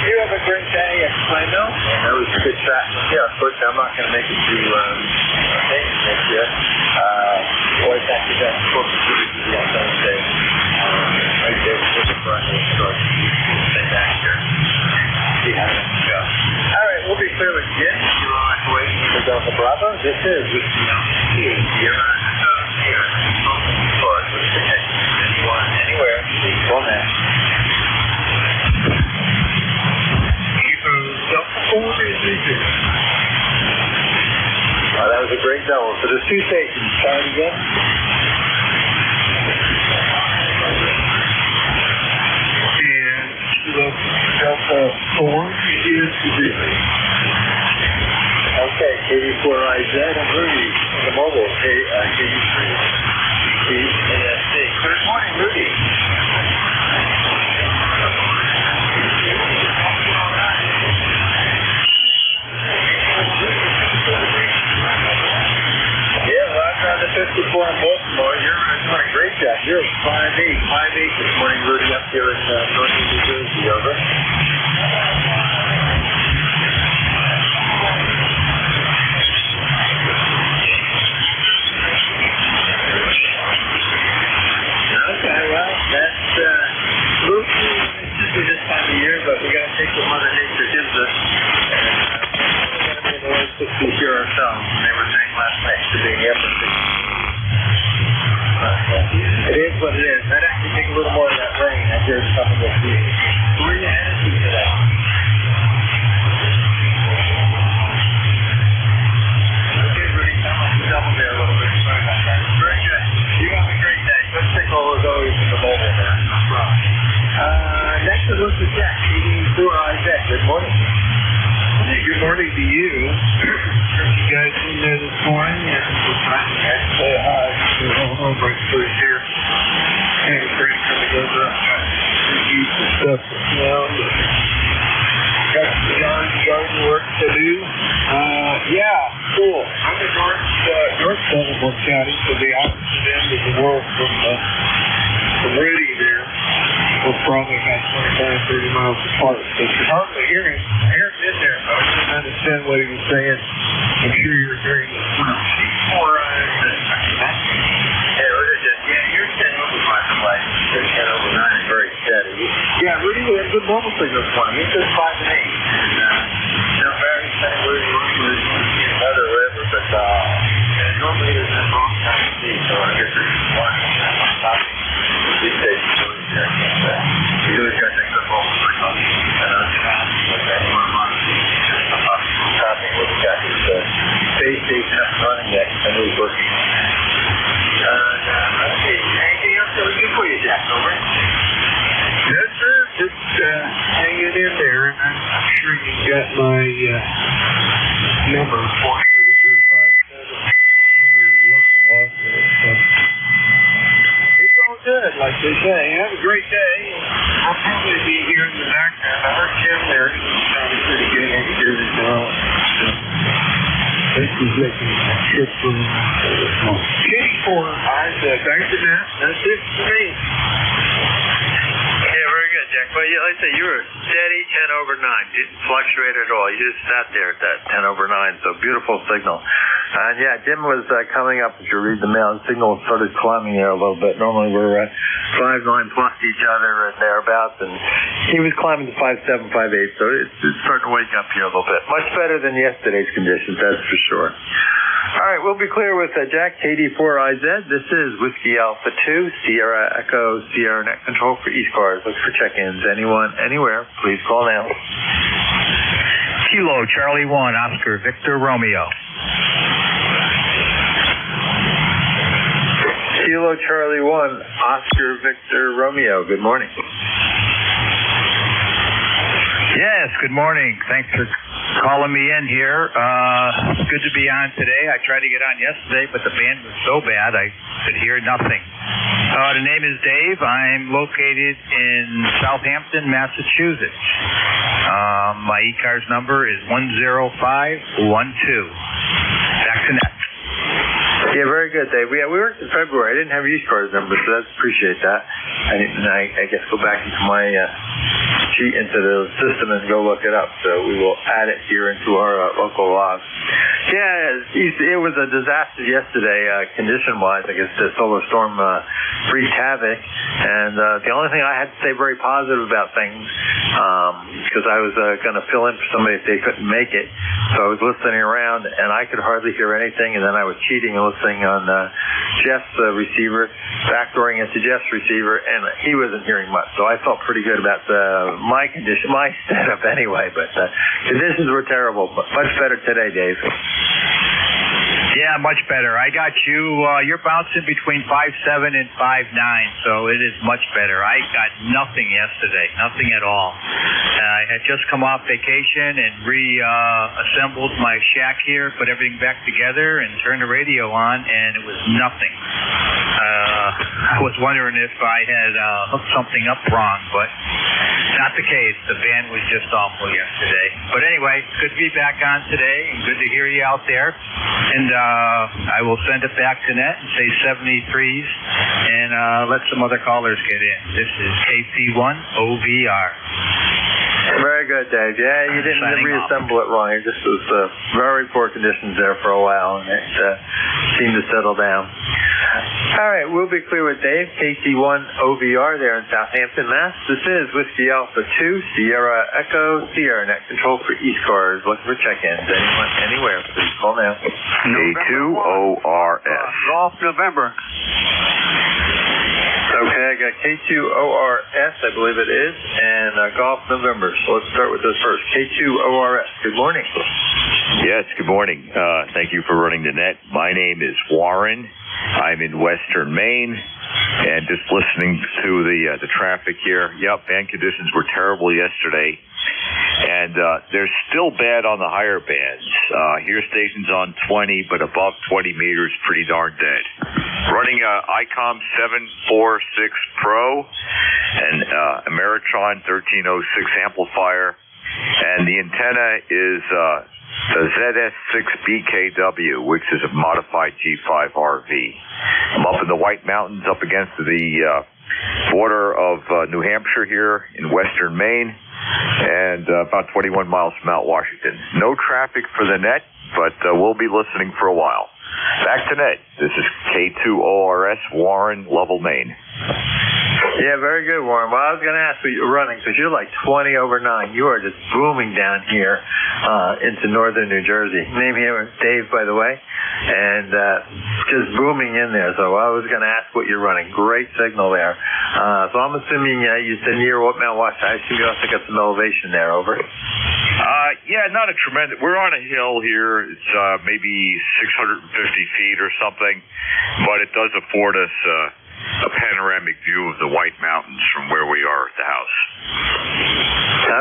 You have a great day, I know. And that was a good chat. Yeah, unfortunately, I'm not going to make it to Vegas next year. Boys have to go to on Thursday. Right there, for the front of the store. Stay back here. See how things go. All right, we'll be clear with Jim. You are on the way to Delta Bravo. This is Whiskey Alpha 2. You're on here. Anyone, anywhere, please go now. That was a great double. So there's two stations. Try it again. And Delta 4 is zero. Okay, KD4IZ and Rudy on the mobile. KD3. Good morning, Rudy. The 54 in Baltimore, you're doing a great job. You're 5'8" this morning, Rudy, up here in northeast New Jersey, over. Okay, well, that's mostly this time of year, but we got to take what Mother Nature gives us. And we're going to be in the 60s here ourselves. And they were saying last night to be in the upper 60s. It is what it is. I'd actually take a little more of that rain. I hear it's coming this week. Where are you headed to today? Okay, Rudy, I'm on the double there a little bit. Sorry about that. Very good. You have a great day. Good signal as always in the mobile there. No problem. Next is Mr. Jack, KD4IZ. Good morning. Hey, good morning to you. Heard you guys in there this morning, and we're trying to say hi. We're all break through here. And Frank kind of goes up, trying to use the stuff around. Got some garden work to do. Yeah, cool. I'm in North Baltimore County, so the opposite end of the world from Rudy there. We're probably about 25, 30 miles apart. So you can hardly hear him. I hear him in there, but I couldn't understand what he was saying. I'm sure you're hearing it. Yeah, you're 10 over my life. You're 10 over 9, very steady. Yeah, Rudy, we had good mobile signal this morning. He says 5 and 8. And Barry said we're another river, but normally there's that wrong time to see, so I guess there's one on top. These days, you really got to take the phone for a month. And okay, 1 month. Copying what we got here. The base station up and running yet. I know he's working on that. Let's see. Anything else that we do for you, Jack? Over? Yes, sir. Just hanging in there. And I'm sure you got my number 40057. Your local office. It's all good, like they say. Have a great day. I'll probably be here in the background. I heard Jim there. He's probably pretty good at it as well. This is making a trip from KD4IZ. Thanks for that. That's it for me. Yeah, very good, Jack. Well, like I say, you were steady 10 over 9. Didn't fluctuate at all. You just sat there at that 10 over 9. So beautiful signal. And yeah, Jim was coming up. If you read the mail, the signal started climbing there a little bit. Normally we're 5.9 plus each other and thereabouts, and he was climbing to 5.7, 5.8. So it's starting to wake up here a little bit. Much better than yesterday's conditions, that's for sure. All right, we'll be clear with Jack, KD4IZ. This is Whiskey Alpha 2, Sierra Echo, Sierra Net Control for ECARS. Look for check-ins. Anyone, anywhere, please call now. Kilo Charlie 1, Oscar Victor Romeo. Kilo Charlie 1, Oscar Victor Romeo. Good morning. Yes, good morning. Thanks for calling me in here. Good to be on today. I tried to get on yesterday, but the band was so bad I could hear nothing. The name is Dave. I'm located in Southampton, Massachusetts. My ECARS number is 10512. Back to net. Yeah, very good, Dave. We worked in February. I didn't have your ECARS number, so I appreciate that. I guess go back into my sheet into the system and go look it up. So we will add it here into our local logs. Yeah, it was a disaster yesterday, condition-wise. I guess the solar storm wreaked havoc. And the only thing I had to say very positive about things, because I was going to fill in for somebody if they couldn't make it. So I was listening around, and I could hardly hear anything. And then I was cheating and listening on Jeff's receiver, backdooring into Jeff's receiver, and he wasn't hearing much. So I felt pretty good about my condition, my setup anyway. But conditions were terrible. But much better today, Dave. Yeah, much better. I got you. You're bouncing between 5.7 and 5.9, so it is much better. I got nothing yesterday, nothing at all. I had just come off vacation and reassembled my shack here, put everything back together, and turned the radio on, and it was nothing. I was wondering if I had hooked something up wrong, but not the case. The band was just awful yesterday. But anyway, it's good to be back on today, and good to hear you out there. And I will send it back to net and say 73s, and let some other callers get in. This is KC1OVR. Very good, Dave. Yeah, you didn't reassemble it wrong. It just was very poor conditions there for a while, and it seemed to settle down. All right, we'll be clear with Dave, KC1OVR there in Southampton, Mass. This is Whiskey Alpha 2, Sierra Echo, Sierra Net Control for ECARS. Looking for check-ins. Anyone, anywhere, please call now. K2ORS. Golf November. Okay, I got K2ORS, I believe it is, and Golf November. So let's start with this first. K2ORS. Good morning. Yes, good morning. Thank you for running the net. My name is Warren. I'm in Western Maine, and just listening to the traffic here. Yep, band conditions were terrible yesterday, and they're still bad on the higher bands. Here stations on 20, but above 20 meters, pretty darn dead. Running ICOM 746 Pro and Ameritron 1306 amplifier, and the antenna is the ZS6BKW, which is a modified G5 RV. I'm up in the White Mountains, up against the border of New Hampshire here in Western Maine, and about 21 miles from Mount Washington. No traffic for the net, but we'll be listening for a while. Back to net. This is K2ORS, Warren, Lovell, Maine. Yeah, very good, Warren. Well, I was going to ask what you're running, because you're like 20 over 9. You are just booming down here into northern New Jersey. Name here is Dave, by the way, and just booming in there. So I was going to ask what you're running. Great signal there. So I'm assuming you said near Mount Washington. I assume you also got some elevation there, over. Yeah, not a tremendous. We're on a hill here. It's maybe 650 feet or something, but it does afford us a panoramic view of the White Mountains from where we are at the house.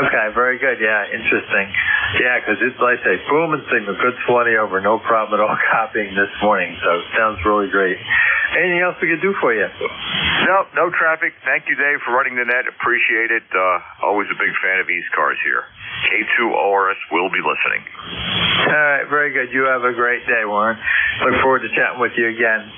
Okay, very good. Yeah, interesting. Yeah, because it's like I say, booming signal, good 20 over, no problem at all copying this morning. So it sounds really great. Anything else we could do for you? No traffic. Thank you, Dave, for running the net. Appreciate it. Always a big fan of ECARS here. K2ORS will be listening. All right, very good. You have a great day, Warren. Look forward to chatting with you again.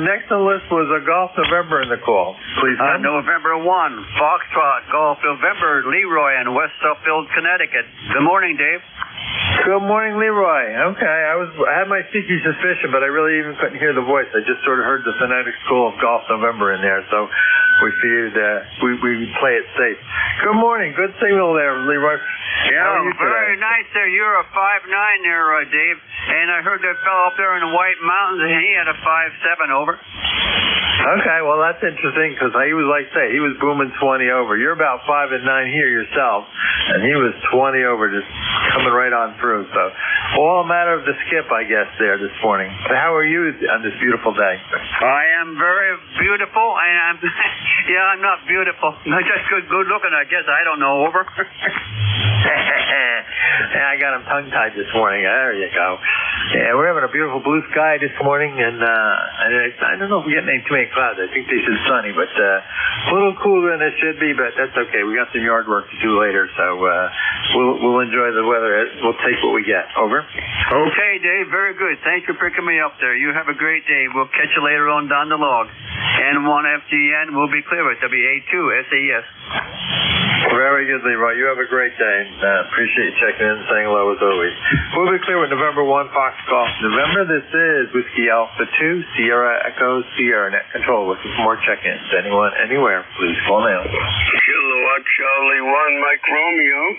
Next on the list was a Golf November in the call. Please. November 1, Foxtrot, Golf November, Leroy in West Suffield, Connecticut. Good morning, Dave. Good morning, Leroy. Okay, I had my sneaky suspicion, but I really even couldn't hear the voice. I just sort of heard the phonetic school of Golf November in there, so we figured we play it safe. Good morning. Good signal there, Leroy. Yeah, very nice there. You're a 5.9 there, Dave. And I heard that fellow up there in the White Mountains, and he had a 5.7 over. Okay, well, that's interesting because he was, like say, he was booming 20 over. You're about 5 and 9 here yourself, and he was 20 over, just coming right on through. So, all a matter of the skip, I guess, there this morning. So how are you on this beautiful day? I am very beautiful, and I'm, I'm not beautiful. I'm just good looking, I guess. I don't know, over. Yeah, I got him tongue-tied this morning. There you go. Yeah, we're having a beautiful blue sky this morning, and I don't know if we're getting too many clouds. I think they should sunny, but a little cooler than it should be, but that's okay. We got some yard work to do later, so we'll enjoy the weather. We'll take what we get. Over. Okay, Dave. Very good. Thanks for picking me up there. You have a great day. We'll catch you later on down the log. N1FGN will be clear at WA2SAS. Very good, Leroy. You have a great day. Appreciate you checking in and saying hello as always. We'll be clear with November 1 Fox Golf November. This is Whiskey Alpha 2, Sierra Echo, Sierra Net Control. Looking for more check-ins. Anyone, anywhere, please call now. Kilowatt Charlie 1, Mike Romeo.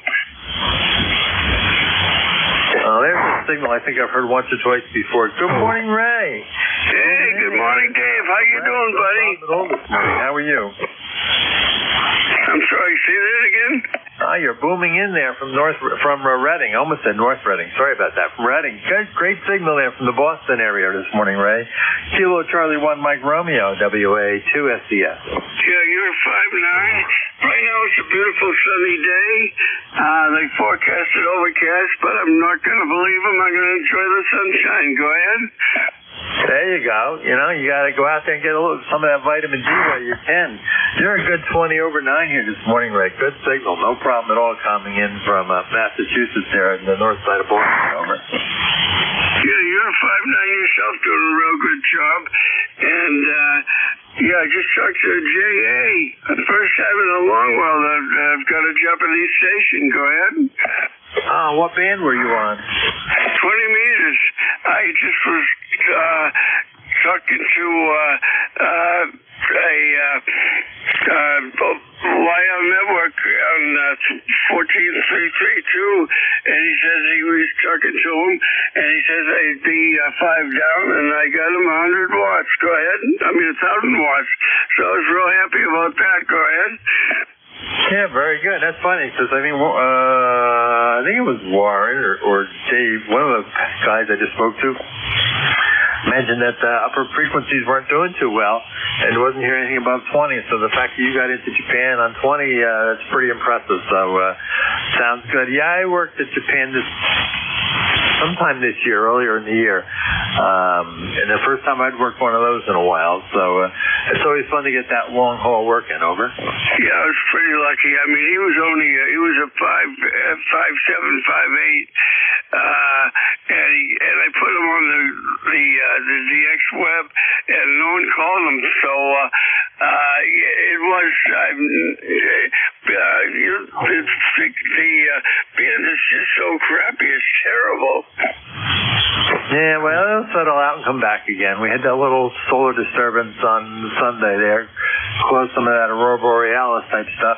There's a signal I think I've heard once or twice before. Good morning, Ray. Hey, good morning, Dave. How you doing, buddy? How are you? I'm sorry, say that again? You're booming in there from Reading. I almost said North Reading. Sorry about that. From Reading. Great signal there from the Boston area this morning, Ray. Kilo Charlie 1 Mike Romeo, WA2SAS. Yeah, you're 5'9". Right now it's a beautiful sunny day. They forecasted overcast, but I'm not going to believe them. I'm going to enjoy the sunshine. Go ahead. There you go. You know, you got to go out there and get some of that vitamin D while you can. You're a good 20 over 9 here this morning, Ray. Good signal. No problem at all coming in from Massachusetts there in the north side of Boston. Over. Yeah, you're 5'9" yourself, doing a real good job. And, I just talked to J.A. The first time in a long while that I've got a Japanese station. Go ahead. What band were you on? 20 meters. I just was talking to Lyle Network on 14332, and he says he was talking to him, and he says I'd be 5 down, and I got him 100 watts. Go ahead. 1,000 watts. So I was real happy about that. Go ahead. Yeah, very good. That's funny because I think it was Warren or Dave, one of the guys I just spoke to, mentioned that the upper frequencies weren't doing too well and wasn't hearing anything above 20. So the fact that you got into Japan on 20, that's pretty impressive. So sounds good. Yeah, I worked at Japan sometime this year, earlier in the year. And the first time I'd worked one of those in a while. So it's always fun to get that long haul working. Over. Yeah, I was pretty lucky. I mean, he was a 5'7", 5'8", and I put him on the DX web, and no one called him. So it was the band is just so crappy. It's terrible. Yeah, well, it'll settle out and come back again. We had that little solar disturbance on Sunday there. Closed some of that Aurora Borealis type stuff.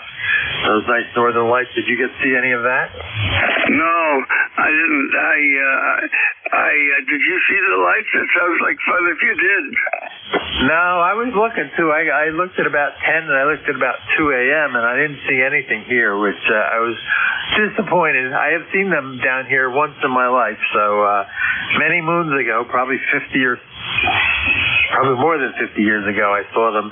Those nice northern lights. Did you get to see any of that? No, I didn't. Did you see the lights? That sounds like fun if you did. No, I was looking too. I looked at about 10 and I looked at about 2 a.m. and I didn't see anything here, which I was disappointed. I have seen them down here once in my life, so many moons ago, probably more than 50 years ago, I saw them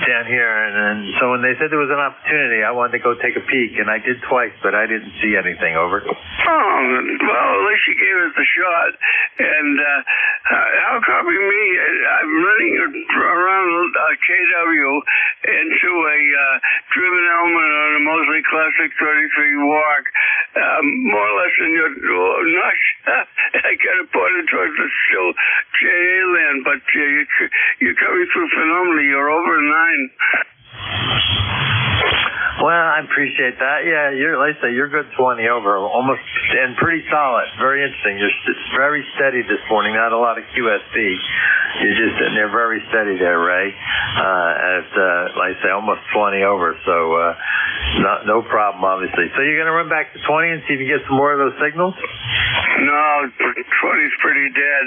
down here, and so when they said there was an opportunity, I wanted to go take a peek, and I did twice, but I didn't see anything. Over. Oh, well, at least you gave us a shot. And how copy me? I'm running around KW into a driven element on a mostly classic 33 walk, more or less in your notch. I got it pointed towards the still JA land, but you're coming through phenomenally. You're over 9. Well, I appreciate that. Yeah, like I say, you're good 20 over, almost, and pretty solid. Very interesting. You're very steady this morning. Not a lot of QSP. You're just sitting there very steady there, Ray. At like I say, almost 20 over. So no problem, obviously. So you're going to run back to 20 and see if you get some more of those signals? No, 20's pretty dead.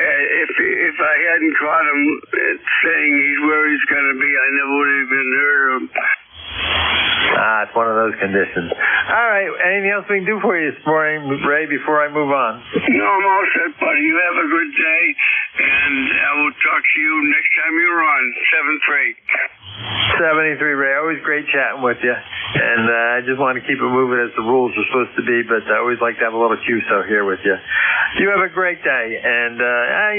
If I hadn't caught him saying he's where he's going to be, I never would have even heard of him. It's one of those conditions. All right. Anything else we can do for you this morning, Ray, before I move on? No, I'm all set, buddy. You have a good day, and I will talk to you next time you're on 73, Ray. Always great chatting with you. And I just want to keep it moving as the rules are supposed to be, but I always like to have a little QSO here with you. You have a great day, and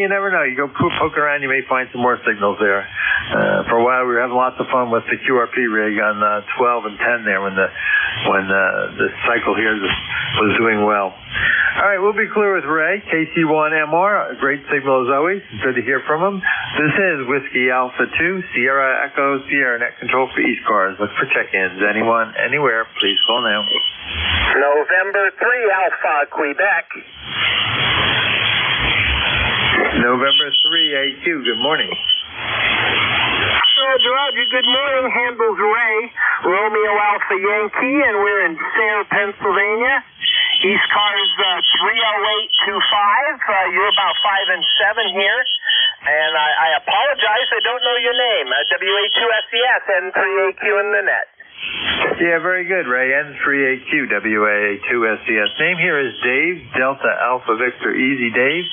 you never know. You go poke around, you may find some more signals there. For a while, we were having lots of fun with the QRP rig on 12 and 10 there when the cycle here was doing well. All right, we'll be clear with Ray, KC1MR. A great signal as always. Good to hear from him. This is Whiskey Alpha 2, Sierra Echo, Sierra Net Control for ECARS. Look for check-ins. Anyone, anywhere, please call now. November 3 Alpha, Quebec. November 3 AQ, good morning. Roger, good morning. Handles Ray, Romeo Alpha Yankee, and we're in Sayre, Pennsylvania. ECARS 30825. You're about 5 and 7 here. And I apologize, I don't know your name. WA2SES, N3AQ in the net. Yeah, very good, Ray. N3AQ, WA2SES. Name here is Dave, Delta Alpha Victor Easy Dave.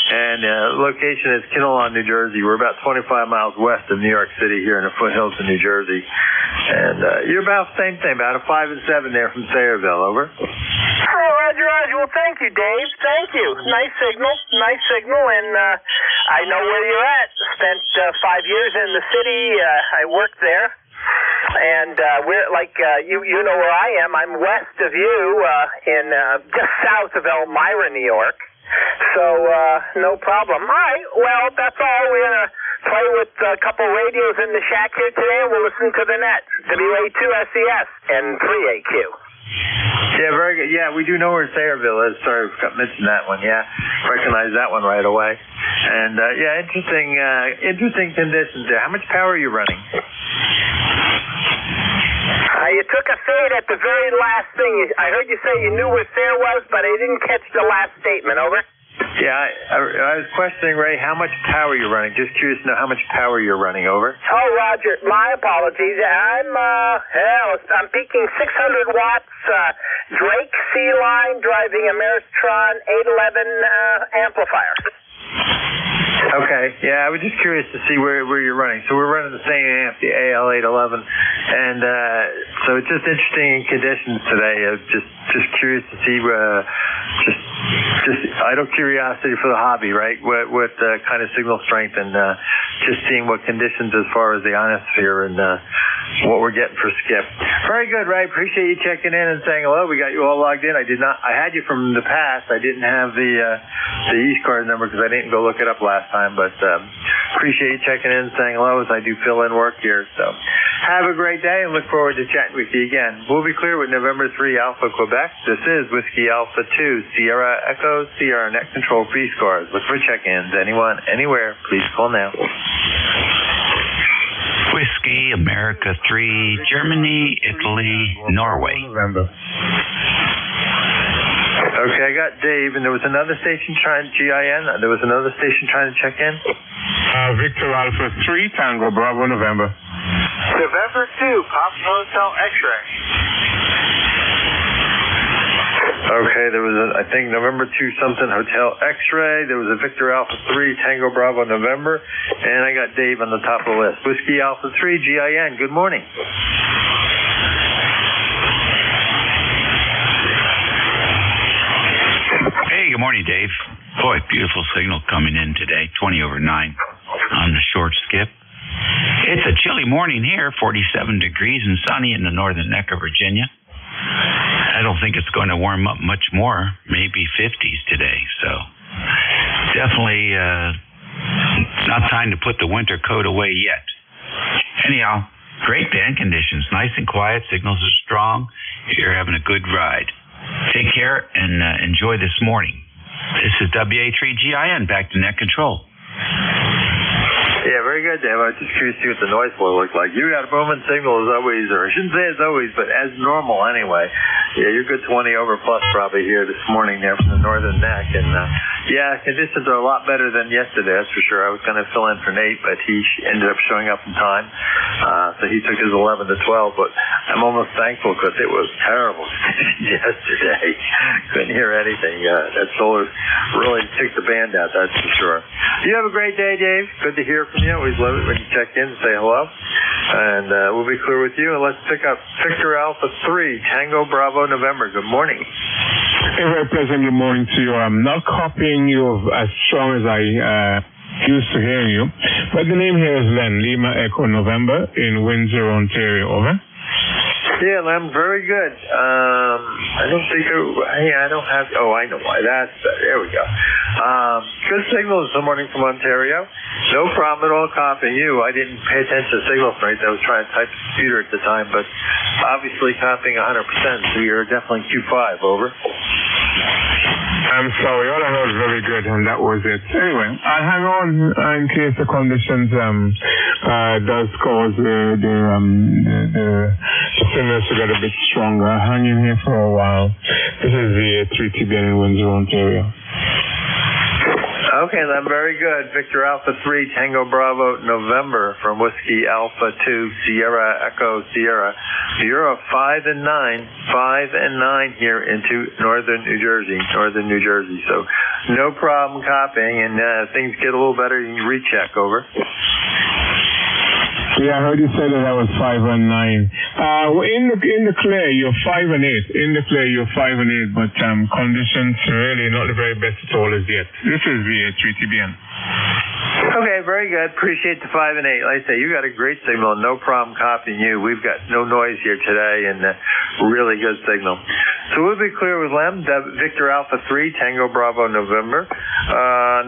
And location is Kinnelon, New Jersey. We're about 25 miles west of New York City here in the foothills of New Jersey. And you're about the same thing, about a 5 and 7 there from Sayreville. Over. Oh, Roger. Well, thank you, Dave. Thank you. Nice signal. And I know where you're at. Spent 5 years in the city. I worked there. And we're like you know where I am. I'm west of you, in just south of Elmira, New York. So no problem. All right. Well, that's all. We're gonna play with a couple radios in the shack here today, and we'll listen to the net. WA2SES and 3AQ. Yeah, very good. Yeah, we do know where Sayreville is. Sorry, I forgot to mention that one. Yeah, recognize that one right away. And yeah, interesting conditions there. How much power are you running? You took a fade at the very last thing. I heard you say you knew where Sayre was, but I didn't catch the last statement. Over. Yeah, I was questioning, Ray, how much power you're running. Just curious to know how much power you're running. Over. Oh, Roger, my apologies. I'm peaking 600 watts. Drake C-line driving a Meritron 811 amplifier. Okay, yeah, I was just curious to see where you're running. So we're running the same amp, the AL811, and so it's just interesting conditions today. Just curious to see, just idle curiosity for the hobby, right? What kind of signal strength, and just seeing what conditions as far as the ionosphere and what we're getting for skip. Very good, Ray. Appreciate you checking in and saying hello. We got you all logged in. I had you from the past. I didn't have the ECARS number because I didn't go look it up last time, but appreciate you checking in and saying hello as I do fill in work here. So have a great day and look forward to chatting with you again. We'll be clear with November 3 Alpha Quebec. This is Whiskey Alpha 2, Sierra Echo, Sierra Net Control for ECARS. Look for check-ins. Anyone, anywhere, please call now. Whiskey, America 3, Germany, Italy, Norway. Okay, I got Dave, and there was another station trying GIN. There was another station trying to check in. Victor Alpha 3, Tango Bravo, November. November 2, Pop Hotel X-Ray. Okay, there was I think November 2 something Hotel X-Ray. There was a Victor Alpha 3 Tango Bravo November, and I got Dave on the top of the list. Whiskey Alpha 3 GIN. Good morning. Hey, good morning, Dave. Boy, beautiful signal coming in today. 20 over 9 on the short skip. It's a chilly morning here, 47 degrees and sunny in the northern neck of Virginia. I don't think it's going to warm up much more, maybe 50s today. So definitely not time to put the winter coat away yet. Anyhow, great band conditions, nice and quiet, signals are strong. You're having a good ride. Take care and enjoy this morning. This is WA3GIN, back to net control. Yeah, very good, Dave. I was just curious to see what the noise flow looked like. You got a booming signal as always, or I shouldn't say as always, but as normal anyway. Yeah, you're good 20 over plus probably here this morning there from the northern neck. And, yeah, conditions are a lot better than yesterday, that's for sure. I was going to fill in for Nate, but he ended up showing up in time. So he took his 11 to 12, but I'm almost thankful because it was terrible yesterday. Couldn't hear anything. That solar really took the band out, that's for sure. You have a great day, Dave. Good to hear from you. Always love it when you check in and say hello. And we'll be clear with you. And let's pick up Victor Alpha 3, Tango Bravo November. Good morning. A very pleasant good morning to you. I'm not copying you as strong as I used to hearing you, but the name here is Len, Lima Echo November in Windsor, Ontario. Over. Yeah, Lem, very good. I don't think, I don't have, I know why. There we go. Good signals this morning from Ontario. No problem at all copying you. I didn't pay attention to signal strength. I was trying to type the computer at the time, but obviously copying 100%, so you're definitely Q5, over. I'm sorry, all I heard was very good, and that was it. Anyway, I'll hang on in case the conditions does cause the signals to get a bit stronger. Hang in here for a while. This is the 3TBN in Windsor, Ontario. Okay, then very good. Victor Alpha 3, Tango Bravo November from Whiskey Alpha 2, Sierra Echo Sierra. You're a 5 and 9 here into northern New Jersey. So no problem copying, and things get a little better, you can recheck, over. Yeah, I heard you say that I was 5 and 9. In the clear, you're 5 and 8. In the clear, you're 5 and 8, but conditions really not the very best at all as yet. This is the 3TBN. Okay, very good. Appreciate the 5 and 8. Like I say, you got a great signal. No problem copying you. We've got no noise here today, and really good signal. So we'll be clear with Lem, Victor Alpha 3, Tango Bravo November.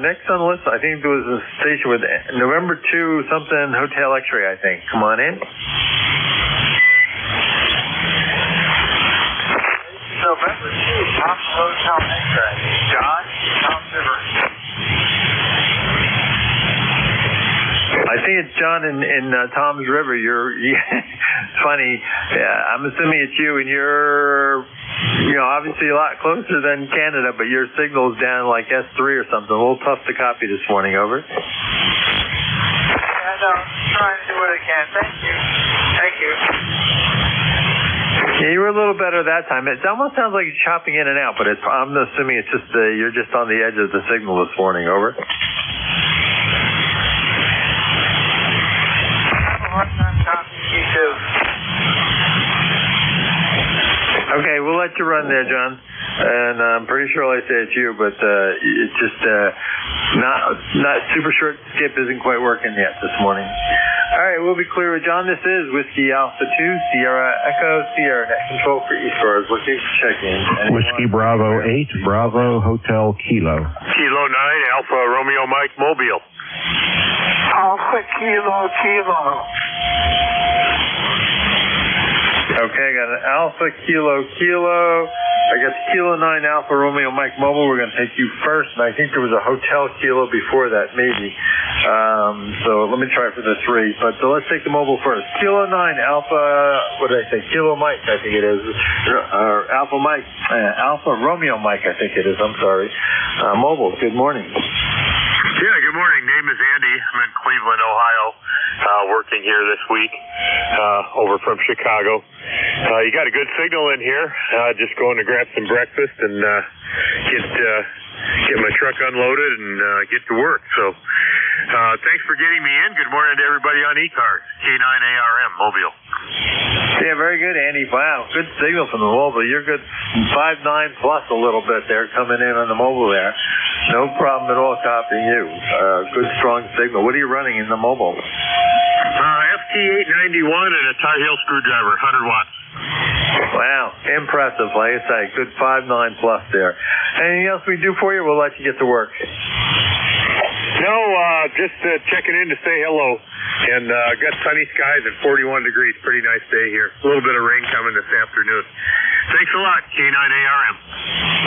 Next on the list, I think there was a station with November 2 something Hotel X-Ray, I think. Come on in. November 2, Tom's Hotel X-Ray. John, Tom's River. I think it's John in Tom's River. It's funny. Yeah, I'm assuming it's you, and you're, obviously a lot closer than Canada, but your signal's down like S3 or something. A little tough to copy this morning, over. Yeah, no, I'm trying to do what I can. Thank you. Yeah, you were a little better that time. It almost sounds like it's chopping in and out, but I'm assuming it's just you're just on the edge of the signal this morning, over. Okay, we'll let you run there, John. And I'm pretty sure I say it's you, but it's just not super short skip isn't quite working yet this morning. All right, we'll be clear with John. This is Whiskey Alpha 2, Sierra Echo Sierra, net control for ECARS. Looking to check in. Whiskey Bravo 8, Bravo Hotel Kilo. Kilo 9, Alpha Romeo Mike Mobile. Alpha Kilo. Okay, I got an Alpha Kilo. I got the Kilo 9 Alpha Romeo Mike Mobile. We're going to take you first, and I think there was a Hotel Kilo before that, maybe. So let me try for the 3. But let's take the mobile first. Kilo 9 Alpha, what did I say? Kilo Mike, I think it is. Or Alpha Mike, Alpha Romeo Mike, I think it is. I'm sorry. Mobile, good morning. Yeah, good morning. Name is Andy. I'm in Cleveland, Ohio. working here this week over from Chicago. You got a good signal in here. Just going to grab some breakfast and get my truck unloaded and get to work. So thanks for getting me in. Good morning to everybody on ECARS, K9ARM, Mobile. Yeah, very good, Andy. Wow, good signal from the mobile. You're good 5.9 plus a little bit there coming in on the mobile there. No problem at all copying you. Good, strong signal. What are you running in the mobile? FT891 and a tie heel screwdriver, 100 watts. Wow, impressive. Like I say, good 5.9 plus there. Anything else we do for you? We'll let you get to work. No, just checking in to say hello. And got sunny skies at 41 degrees. Pretty nice day here. A little bit of rain coming this afternoon. Thanks a lot, K9ARM.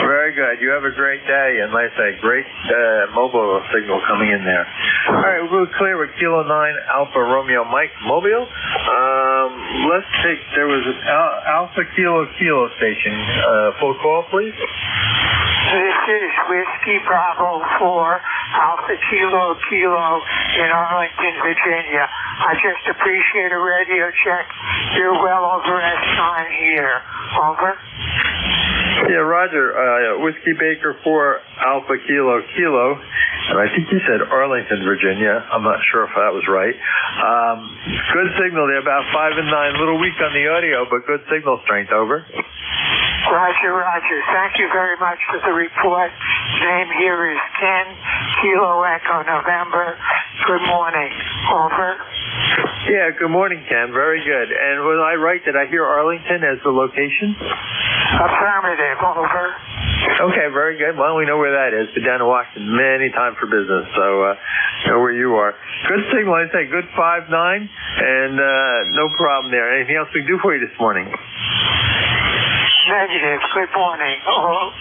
Very good. You have a great day. And like I say, great mobile signal coming in there. All right, we'll clear with Kilo 9 Alpha Romeo Mike Mobile. Let's take, there was an Alpha Kilo Kilo station. Full call, please. This is Whiskey Bravo 4 Alpha Kilo Kilo in Arlington, Virginia. I just appreciate a radio check. You're well over S9 here. Over. Yeah, Roger. Whiskey Baker 4 Alpha Kilo Kilo. And I think you said Arlington, Virginia. I'm not sure if that was right. Good signal there, about 5 and 9. A little weak on the audio, but good signal strength. Over. Roger, Roger. Thank you very much for the report. Name here is Ken, Kilo Echo November. Good morning. Over. Yeah, good morning, Ken. Very good. And was I right? Did I hear Arlington as the location? Affirmative. Over. Okay, very good. Well, we know where that is. Been down to Washington many times for business, so know where you are. Good signal. I say good 5.9, and no problem there. Anything else we can do for you this morning? Negative. Good morning. Out.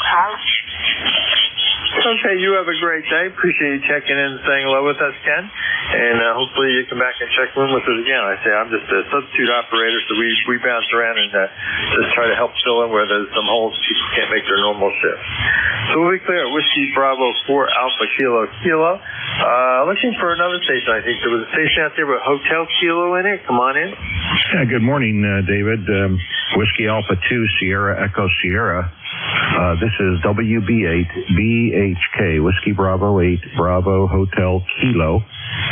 Okay, you have a great day. Appreciate you checking in and saying hello with us, Ken. And hopefully you come back and check in with us again. I say I'm just a substitute operator, so we bounce around and just try to help fill in where there's some holes people can't make their normal shift. So we'll be clear at Whiskey Bravo 4 Alpha Kilo Kilo. Looking for another station. I think there was a station out there with Hotel Kilo in it. Come on in. Yeah, good morning, David. Whiskey Alpha 2 Sierra Echo Sierra. This is WB8 BHK, Whiskey Bravo 8 Bravo Hotel Kilo.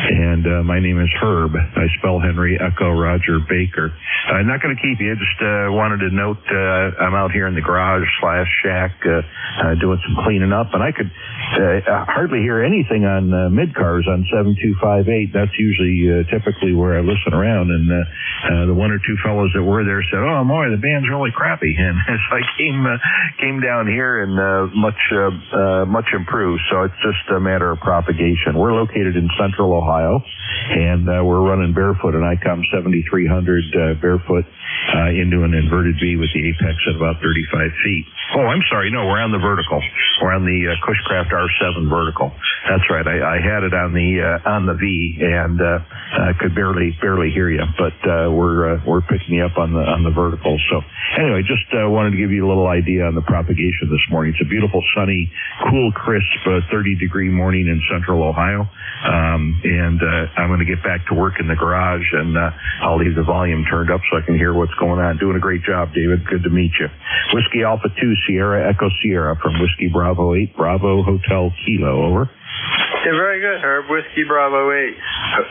And my name is Herb. I spell Henry Echo Roger Baker. I'm not going to keep you. Just wanted to note I'm out here in the garage / shack doing some cleaning up. And I could hardly hear anything on mid-cars on 7258. That's usually typically where I listen around. And the one or two fellows that were there said, oh, boy, the band's really crappy. And so I came down here and much improved. So it's just a matter of propagation. We're located in Central Ohio, and we're running barefoot an ICOM 7300 barefoot into an inverted V with the apex at about 35 feet. Oh, I'm sorry. No, we're on the vertical. We're on the Cushcraft R7 vertical. That's right. I had it on the V and could barely hear you, but we're picking you up on the vertical. So anyway, just wanted to give you a little idea on the propagation this morning. It's a beautiful, sunny, cool, crisp 30-degree morning in Central Ohio. And I'm going to get back to work in the garage, and I'll leave the volume turned up so I can hear what's going on. Doing a great job, David. Good to meet you. Whiskey Alpha 2 Sierra Echo Sierra from Whiskey Bravo 8 Bravo Hotel Kilo. Over. Yeah, very good, Herb. Whiskey Bravo 8.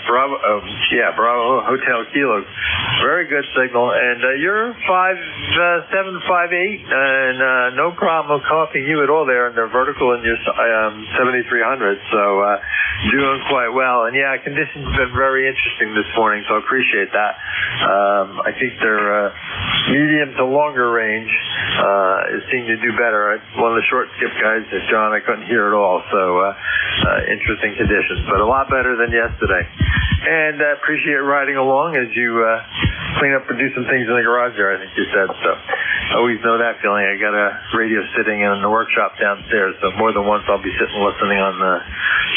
Bravo Hotel Kilo. Very good signal. And you're 5758, and no problem copying you at all there in the vertical in your 7300. So doing quite well. And yeah, conditions have been very interesting this morning, so I appreciate that. I think they're medium to longer range is seeming to do better. One of the short skip guys, John, I couldn't hear at all. So interesting conditions, but a lot better than yesterday. And appreciate riding along as you clean up and do some things in the garage there, I think you said. So I always know that feeling. I got a radio sitting in the workshop downstairs, so more than once I'll be sitting listening on the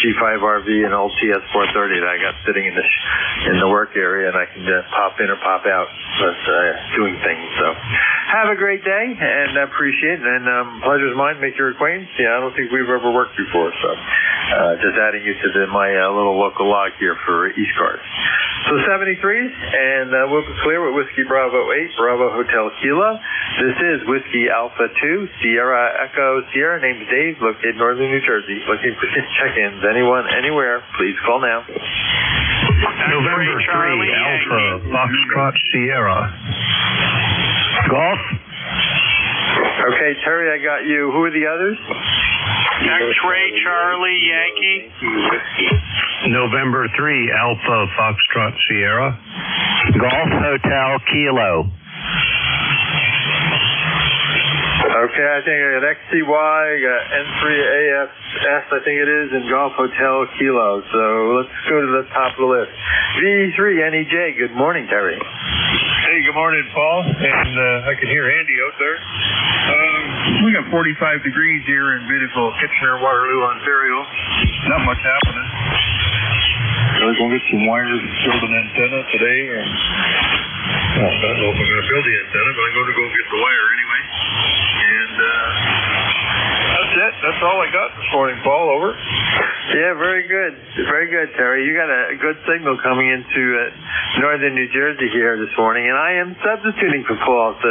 G5RV and old TS430 that I got sitting in the work area, and I can pop in or pop out doing things. So Have a great day, and I appreciate it. And pleasure's mine. Make your acquaintance. Yeah, I don't think we've ever worked before, so just adding you to my little local log here for ECARS. So 73s, and we'll be clear with Whiskey Bravo 8, Bravo Hotel Kilo. This is Whiskey Alpha 2, Sierra Echo Sierra. Name's Dave, located in northern New Jersey. Looking for check-ins. Anyone, anywhere, please call now. November 3, Alpha, Foxtrot, Sierra. Golf? Okay, Terry, I got you. Who are the others? X-Ray Charlie Yankee. November 3, Alpha, Foxtrot, Sierra. Golf Hotel, Kilo. Okay, I think I got XCY, got N3AFS, I think it is, and Golf Hotel Kilo. So let's go to the top of the list. V3NEJ, good morning, Terry. Hey, good morning, Paul. And I can hear Andy out there. We got 45 degrees here in beautiful Kitchener-Waterloo, Ontario. Not much happening. We're going to get some wires, build an antenna today. And I don't know if I'm going to build the antenna, but I'm going to go get the wire anyway. And that's it. That's all I got this morning, Paul. Over. Yeah, very good. Very good, Terry. You got a good signal coming into northern New Jersey here this morning, and I am substituting for Paul, so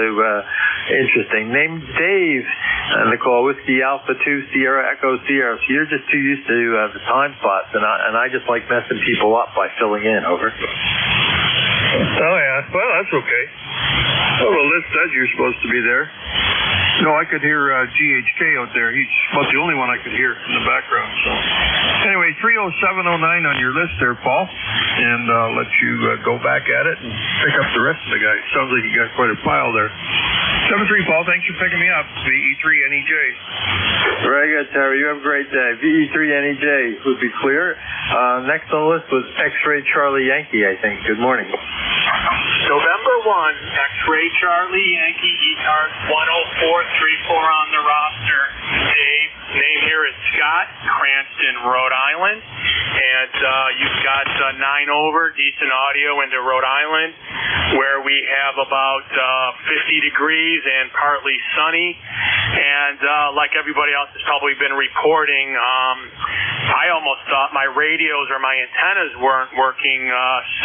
interesting. Name's Dave on the call, Whiskey Alpha 2, Sierra Echo Sierra. So you're just too used to the time slots, and I just like messing people up by filling in. Over. Oh, yeah. Well, that's okay. Oh, the list says you're supposed to be there. No, I could hear GHK out there. He's about the only one I could hear in the background. So, anyway, 30709 on your list there, Paul. And I'll let you go back at it and pick up the rest of the guys. Sounds like you got quite a pile there. 7-3, Paul. Thanks for picking me up. VE3NEJ. Very good, Terry. You have a great day. VE3NEJ would be clear. Next on the list was X-Ray Charlie Yankee, I think. Good morning. November 1, X-Ray Charlie Yankee, ECARS 10434 on the roster. Dave, name here is Scott, Cranston, Rhode Island. And you've got 9 over, decent audio into Rhode Island, where we have about 50 degrees and partly sunny. And like everybody else has probably been reporting, I almost thought my radios or my antennas weren't working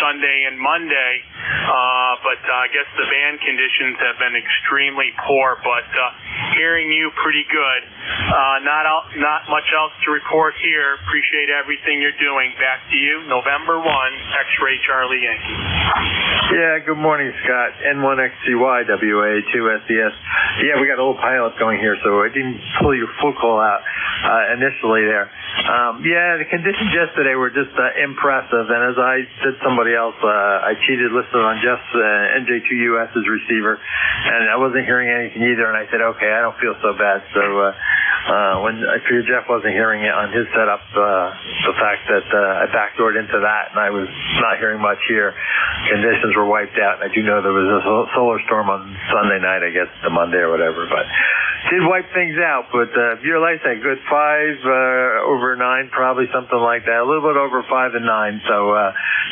Sunday and Monday. But I guess the band conditions have been extremely poor, but hearing you pretty good. Not much else to report here. Appreciate everything you're doing. Back to you, November 1, X-Ray Charlie Yankee. Yeah, good morning, Scott. N1XCY, WA2SES. Yeah, we got a little pilot going here, so I didn't pull your full call out initially there. Yeah, the conditions yesterday were just impressive, and as I said to somebody else, I cheated listening on Jeff's NJ2US's receiver, and I wasn't hearing anything either, and I said, okay, I don't feel so bad. So when I figured Jeff wasn't hearing it on his setup, the fact that I backdoored into that and I was not hearing much here, conditions were wiped out, and I do know there was a solar storm on Sunday night, I guess, the Monday or whatever, but did wipe things out. But your lights had good 5 over 9, probably something like that, a little bit over 5 and 9, so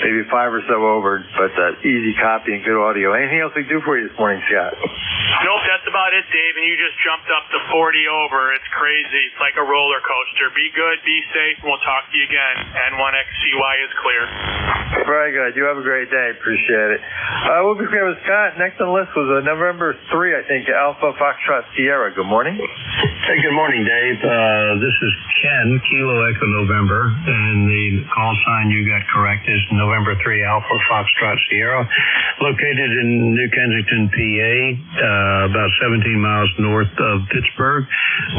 maybe 5 or so over, but easy copy and good audio. Anything else we can do for you this morning, Scott? Nope, that's about it, Dave, and you just jumped up to 40 over. It's crazy. It's like a roller coaster. Be good, be safe, and we'll talk to you again. N1XCY is clear. Very good. You have a great day. Appreciate it. We'll be clear with Scott. Next on the list was November 3, I think, Alpha Foxtrot Sierra. Good morning. Hey, good morning, Dave. This is Ken, Kilo Echo November, and the call sign you got correct is November 3 Alpha Foxtrot Sierra, located in New Kensington, PA, about 17 miles north of Pittsburgh,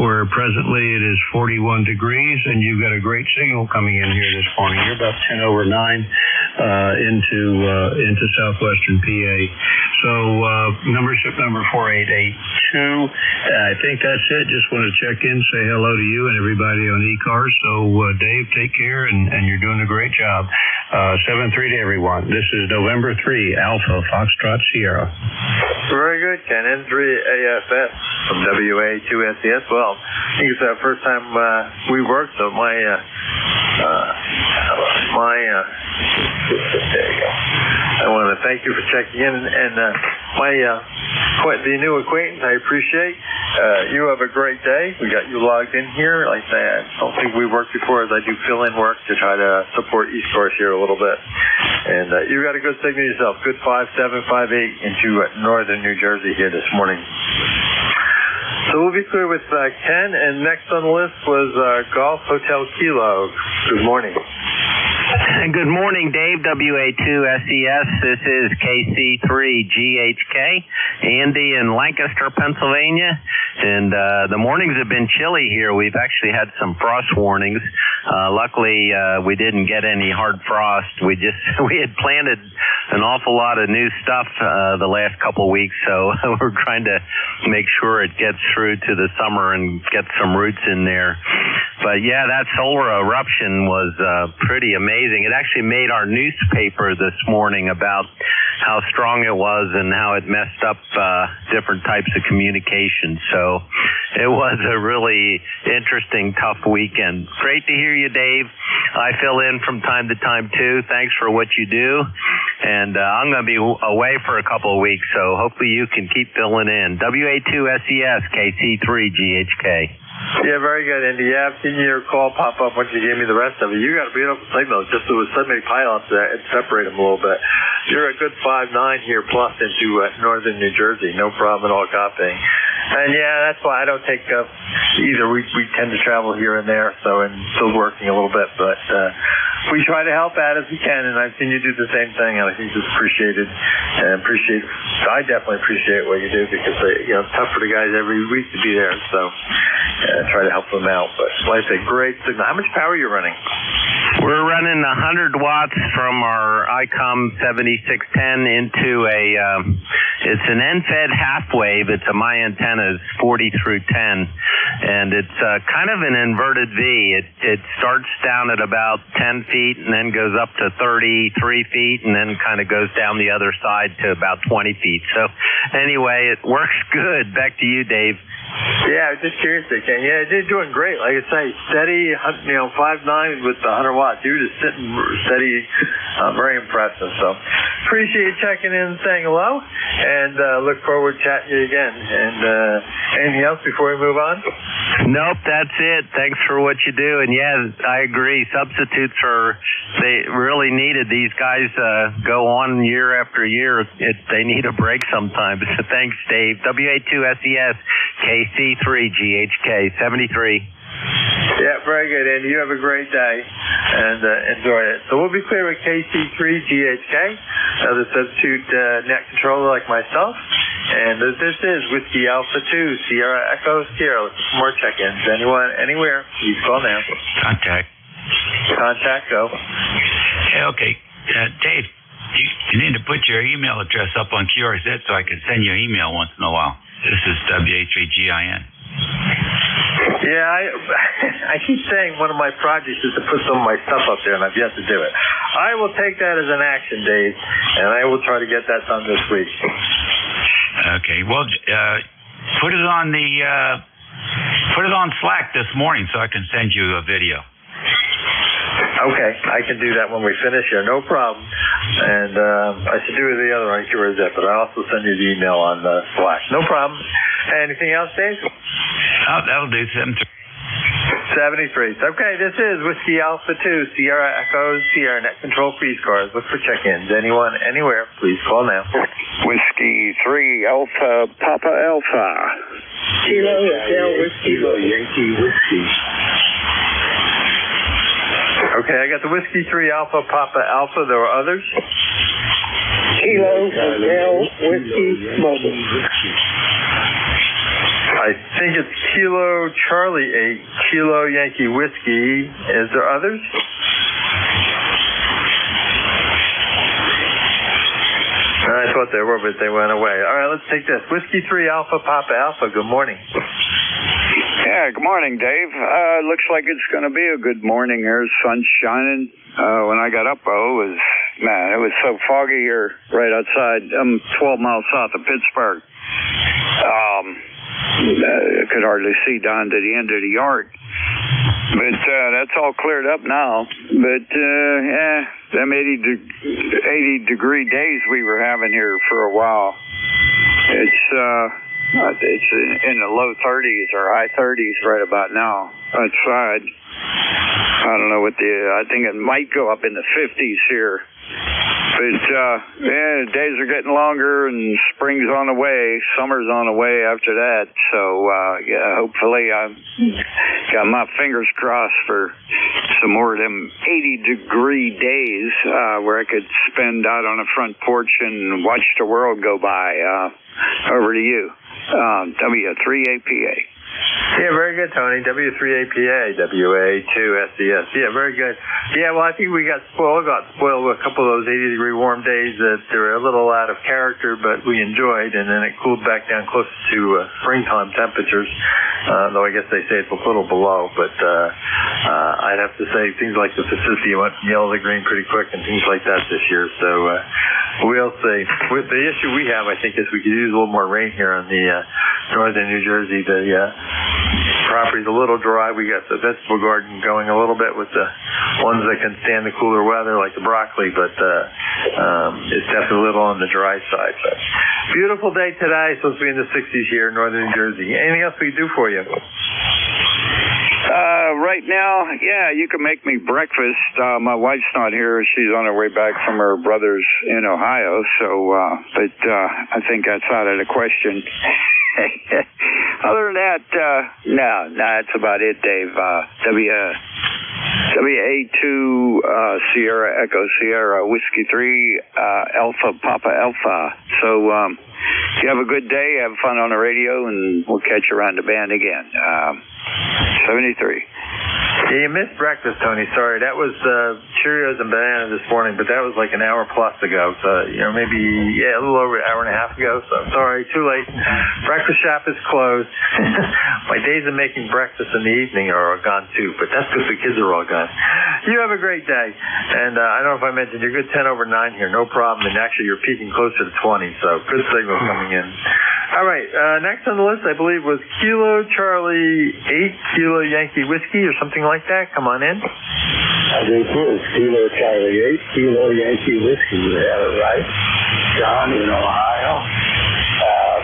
where presently it is 41 degrees, and you've got a great signal coming in here this morning. You're about 10 over 9 into southwestern PA. So membership number 4882. I think that's it. Just want to check in, say hello to you and everybody on ECARS. So Dave, take care, and you're doing a great job. 7-3 to everyone. This is November 3 Alpha Foxtrot Sierra. Very good, Ken. N3AFS from WA2SES. Well, I think it's the first time we worked, so there you go. I want to thank you for checking in, and the new acquaintance, I appreciate. You have a great day. We got you logged in here. Like I say, I don't think we worked before, as I do fill-in work to try to support ECARS here a little bit. And you got a good signal yourself. Good 5758 into northern New Jersey here this morning. So we'll be clear with Ken, and next on the list was Golf Hotel Kilo. Good morning. Good morning, Dave, WA2SES. This is KC3GHK, Andy in Lancaster, Pennsylvania. And the mornings have been chilly here. We've actually had some frost warnings. Luckily, we didn't get any hard frost. We had planted an awful lot of new stuff the last couple weeks, so we're trying to make sure it gets through to the summer and get some roots in there. But yeah, that solar eruption was pretty amazing. It actually made our newspaper this morning about how strong it was and how it messed up different types of communication. So it was a really interesting, tough weekend. Great to hear you, Dave. I fill in from time to time, too. Thanks for what you do. And I'm going to be away for a couple of weeks, so hopefully you can keep filling in. WA2SES, KC3GHK. Yeah, very good, Andy. Yeah, I've seen your call pop up once you gave me the rest of it. You got a beautiful signal. Just there was so many pilots that it separated them a little bit. You're a good 5'9" here plus into northern New Jersey. No problem at all copying. And yeah, that's why I don't take either. We tend to travel here and there, so and still working a little bit, but we try to help out as we can, and I've seen you do the same thing, and I think it's appreciated. And I definitely appreciate what you do because it's tough for the guys every week to be there, so try to help them out. But like I say, great signal. How much power are you running? We're running 100 watts from our ICOM 7610 into it's an end-fed half wave. It's a my antenna is 40 through 10, and it's kind of an inverted V. It starts down at about 10 feet and then goes up to 33 feet and then kind of goes down the other side to about 20 feet. So anyway, it works good. Back to you, Dave. Yeah, I was just curious, Ken. Yeah, they're doing great. Like I say, steady, 5'9" with 100 watts. You're just sitting steady. Very impressive. So appreciate you checking in and saying hello, and look forward to chatting to you again. And anything else before we move on? Nope, that's it. Thanks for what you do. And yeah, I agree. Substitutes they really needed. These guys go on year after year. They need a break sometimes. So thanks, Dave. WA2SES, KC3GHK 73. Yeah, very good, Andy. You have a great day, and enjoy it. So we'll be clear with KC3GHK, the substitute net controller like myself. And this is Whiskey Alpha 2, Sierra Echo Sierra. Looking for more check-ins. Anyone, anywhere, please call now. Contact, go. Hey, okay. Dave, you need to put your email address up on QRZ so I can send you an email once in a while. This is WA3GIN. Yeah, I keep saying one of my projects is to put some of my stuff up there, and I've yet to do it. I will take that as an action, Dave, and I will try to get that done this week. Okay, well, put it on Slack this morning so I can send you a video. Okay, I can do that when we finish here, no problem. And I should do the other on QRZ, but I'll also send you the email on Slack. No problem. Anything else, Dave? Oh, that'll do. 73. Okay, this is Whiskey Alpha 2, Sierra Echo Sierra Net Control for ECARS. Look for check-ins. Anyone, anywhere, please call now. Whiskey 3 Alpha Papa Alpha. Kilo Hotel Whiskey. Kilo Yankee Whiskey. Okay, I got the Whiskey 3 Alpha Papa Alpha. There were others? Kilo Hotel Whiskey Mobile. I think it's Kilo Charlie 8, Kilo Yankee Whiskey. Is there others? I thought there were, but they went away. All right, let's take this. Whiskey 3 Alpha Papa Alpha. Good morning. Yeah, good morning, Dave. Looks like it's going to be a good morning here. Sun's shining. When I got up, it was so foggy here right outside. I'm 12 miles south of Pittsburgh. I could hardly see down to the end of the yard. But that's all cleared up now. But, them 80-degree days we were having here for a while It's in the low 30s or high 30s right about now outside. I don't know I think it might go up in the 50s here. But, the days are getting longer and spring's on the way. Summer's on the way after that. So, hopefully I've got my fingers crossed for some more of them 80-degree days, where I could spend out on the front porch and watch the world go by. Over to you. W3APA. Yeah, very good, Tony. W3APA, WA2SES. Yeah, very good. Yeah, well, I think we got spoiled with a couple of those 80-degree warm days that they're a little out of character, but we enjoyed, and then it cooled back down close to springtime temperatures, though I guess they say it's a little below, but I'd have to say things like the Pacific went from yellow to green pretty quick and things like that this year, so we'll see. With the issue we have, I think, is we could use a little more rain here on the northern New Jersey. The property's a little dry. We got the vegetable garden going a little bit with the ones that can stand the cooler weather, like the broccoli, but it's definitely a little on the dry side. But beautiful day today. Supposed to be in the 60s here in northern New Jersey. Anything else we can do for you? Right now, yeah, you can make me breakfast. My wife's not here. She's on her way back from her brother's in Ohio, so, but I think that's out of the question. Other than that, no, that's about it, Dave. WA2 Sierra Echo Sierra Whiskey 3 Alpha Papa Alpha. So you have a good day, have fun on the radio, and we'll catch you around the band again. 73. Yeah, you missed breakfast, Tony. Sorry. That was Cheerios and banana this morning, but that was like an hour plus ago. So, maybe, a little over an hour and a half ago. So, I'm sorry. Too late. Breakfast shop is closed. My days of making breakfast in the evening are gone, too, but that's because the kids are all gone. You have a great day. And I don't know if I mentioned, you're good 10 over 9 here. No problem. And actually, you're peaking closer to 20, so good signal coming in. All right. Next on the list, I believe, was Kilo Charlie 8 Kilo Yankee Whiskey or something like that. Come on in. I think it was Kilo Charlie 8 Kilo Yankee Whiskey. You have it right. John in Ohio.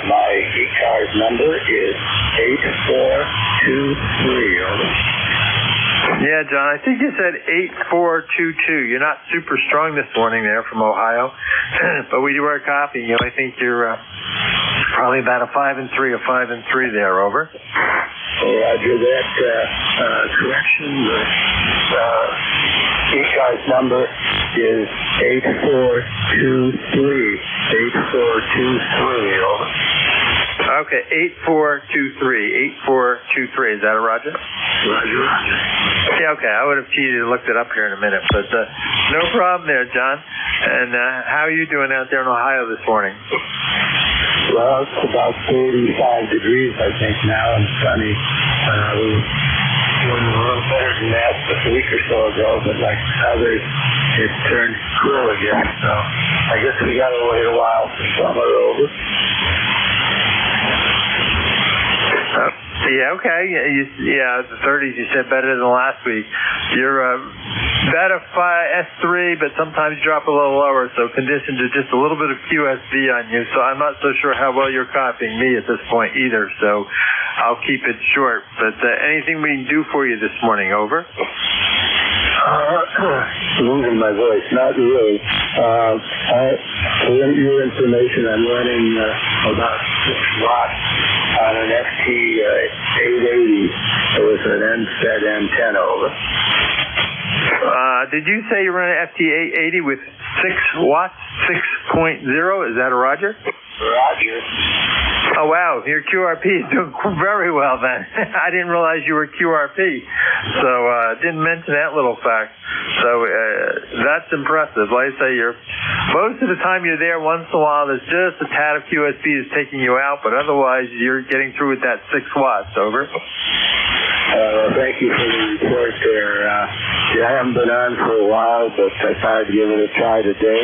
My ECARS number is 8423. Over. Yeah, John, I think you said 8422. You're not super strong this morning there from Ohio, but we do our copy. I think you're probably about a 5 and 3, a 5 and 3 there. Over. Roger that. Correction. The ECARS number is 8423. 8423. Over. Okay, 8423. 8423. Is that a Roger? Roger. Yeah, okay. I would have cheated and looked it up here in a minute, but no problem there, John. And how are you doing out there in Ohio this morning? Well, it's about 35 degrees, I think, now, and sunny. We were a little better than that just a week or so ago, but like others, it turned cool again. So I guess we got to wait a while for summer over. Yeah, okay. The 30s you said better than last week. You're about a S3, but sometimes you drop a little lower, so conditions are just a little bit of QSV on you, so I'm not so sure how well you're copying me at this point either, so I'll keep it short. But anything we can do for you this morning? Over. Losing my voice, not really. For your information, I'm running about 6 watts on an FT 880 with an NFET antenna. Over. Did you say you run an FT 880 with 6 watts, 6.0? Is that a Roger? Roger. Oh, wow. Your QRP is doing very well, then. I didn't realize you were QRP, so didn't mention that little fact. So that's impressive. Like I say, most of the time you're there. Once in a while, there's just a tad of QSP is taking you out, but otherwise you're getting through with that 6 watts. Over. Thank you for the report there. I haven't been on for a while, but I tried to give it a try today,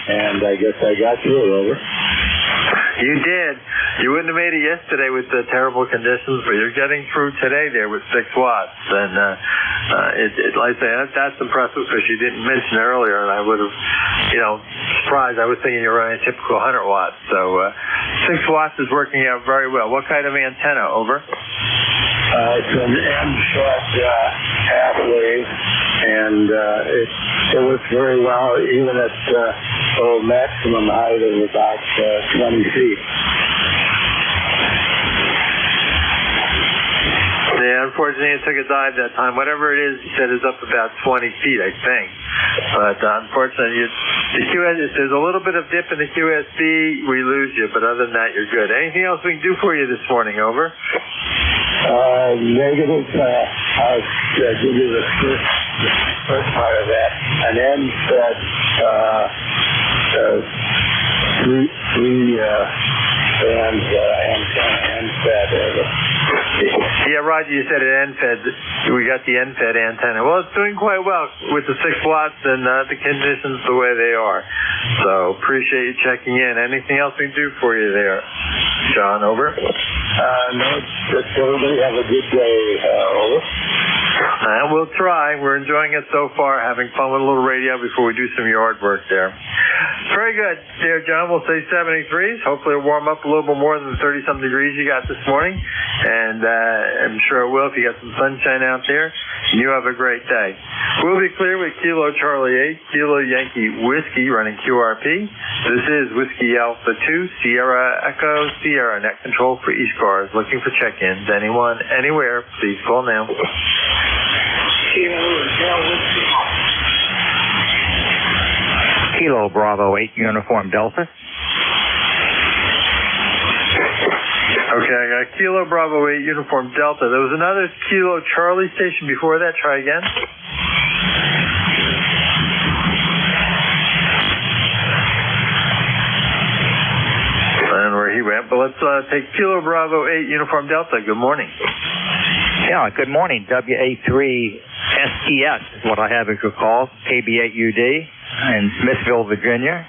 and I guess I got through. Over. You did. You wouldn't have made it yesterday with the terrible conditions, but you're getting through today there with 6 watts. And like I say, that's impressive because you didn't mention earlier, and I would have, surprised. I was thinking you were running a typical 100 watts. So 6 watts is working out very well. What kind of antenna? Over. It's an M-short half-wave, and it works very well even at maximum height of about 20 feet. Yeah, unfortunately, it took a dive that time. Whatever it is, he said is up about 20 feet, I think. But unfortunately, the QS, if there's a little bit of dip in the QSB, we lose you. But other than that, you're good. Anything else we can do for you this morning? Over. Negative. I'll give you the first part of that. An NFED, three bands, NFED. Yeah, Roger, you said an NFED. We got the NFED antenna. Well, it's doing quite well with the 6 watts and the conditions the way they are. So appreciate you checking in. Anything else we can do for you there, John? Over. No, just everybody have a good day. Over. We'll try. We're enjoying it so far, having fun with a little radio before we do some yard work there. Very good. There, John, we'll say 73s. Hopefully it'll warm up a little bit more than the 30-some degrees you got this morning. And I'm sure it will if you got some sunshine out there. And you have a great day. We'll be clear with Kilo Charlie 8, Kilo Yankee Whiskey running QRP. This is Whiskey Alpha 2, Sierra Echo Sierra, net control for ECARS. Looking for check-ins. Anyone, anywhere, please call now. Kilo Bravo 8 Uniform Delta. Okay, I got Kilo Bravo 8 Uniform Delta. There was another Kilo Charlie station before that. Try again. And where he went. But let's take Kilo Bravo 8 Uniform Delta. Good morning. Yeah, good morning. WA3SES is what I have as your call. KB8UD in Smithville, Virginia.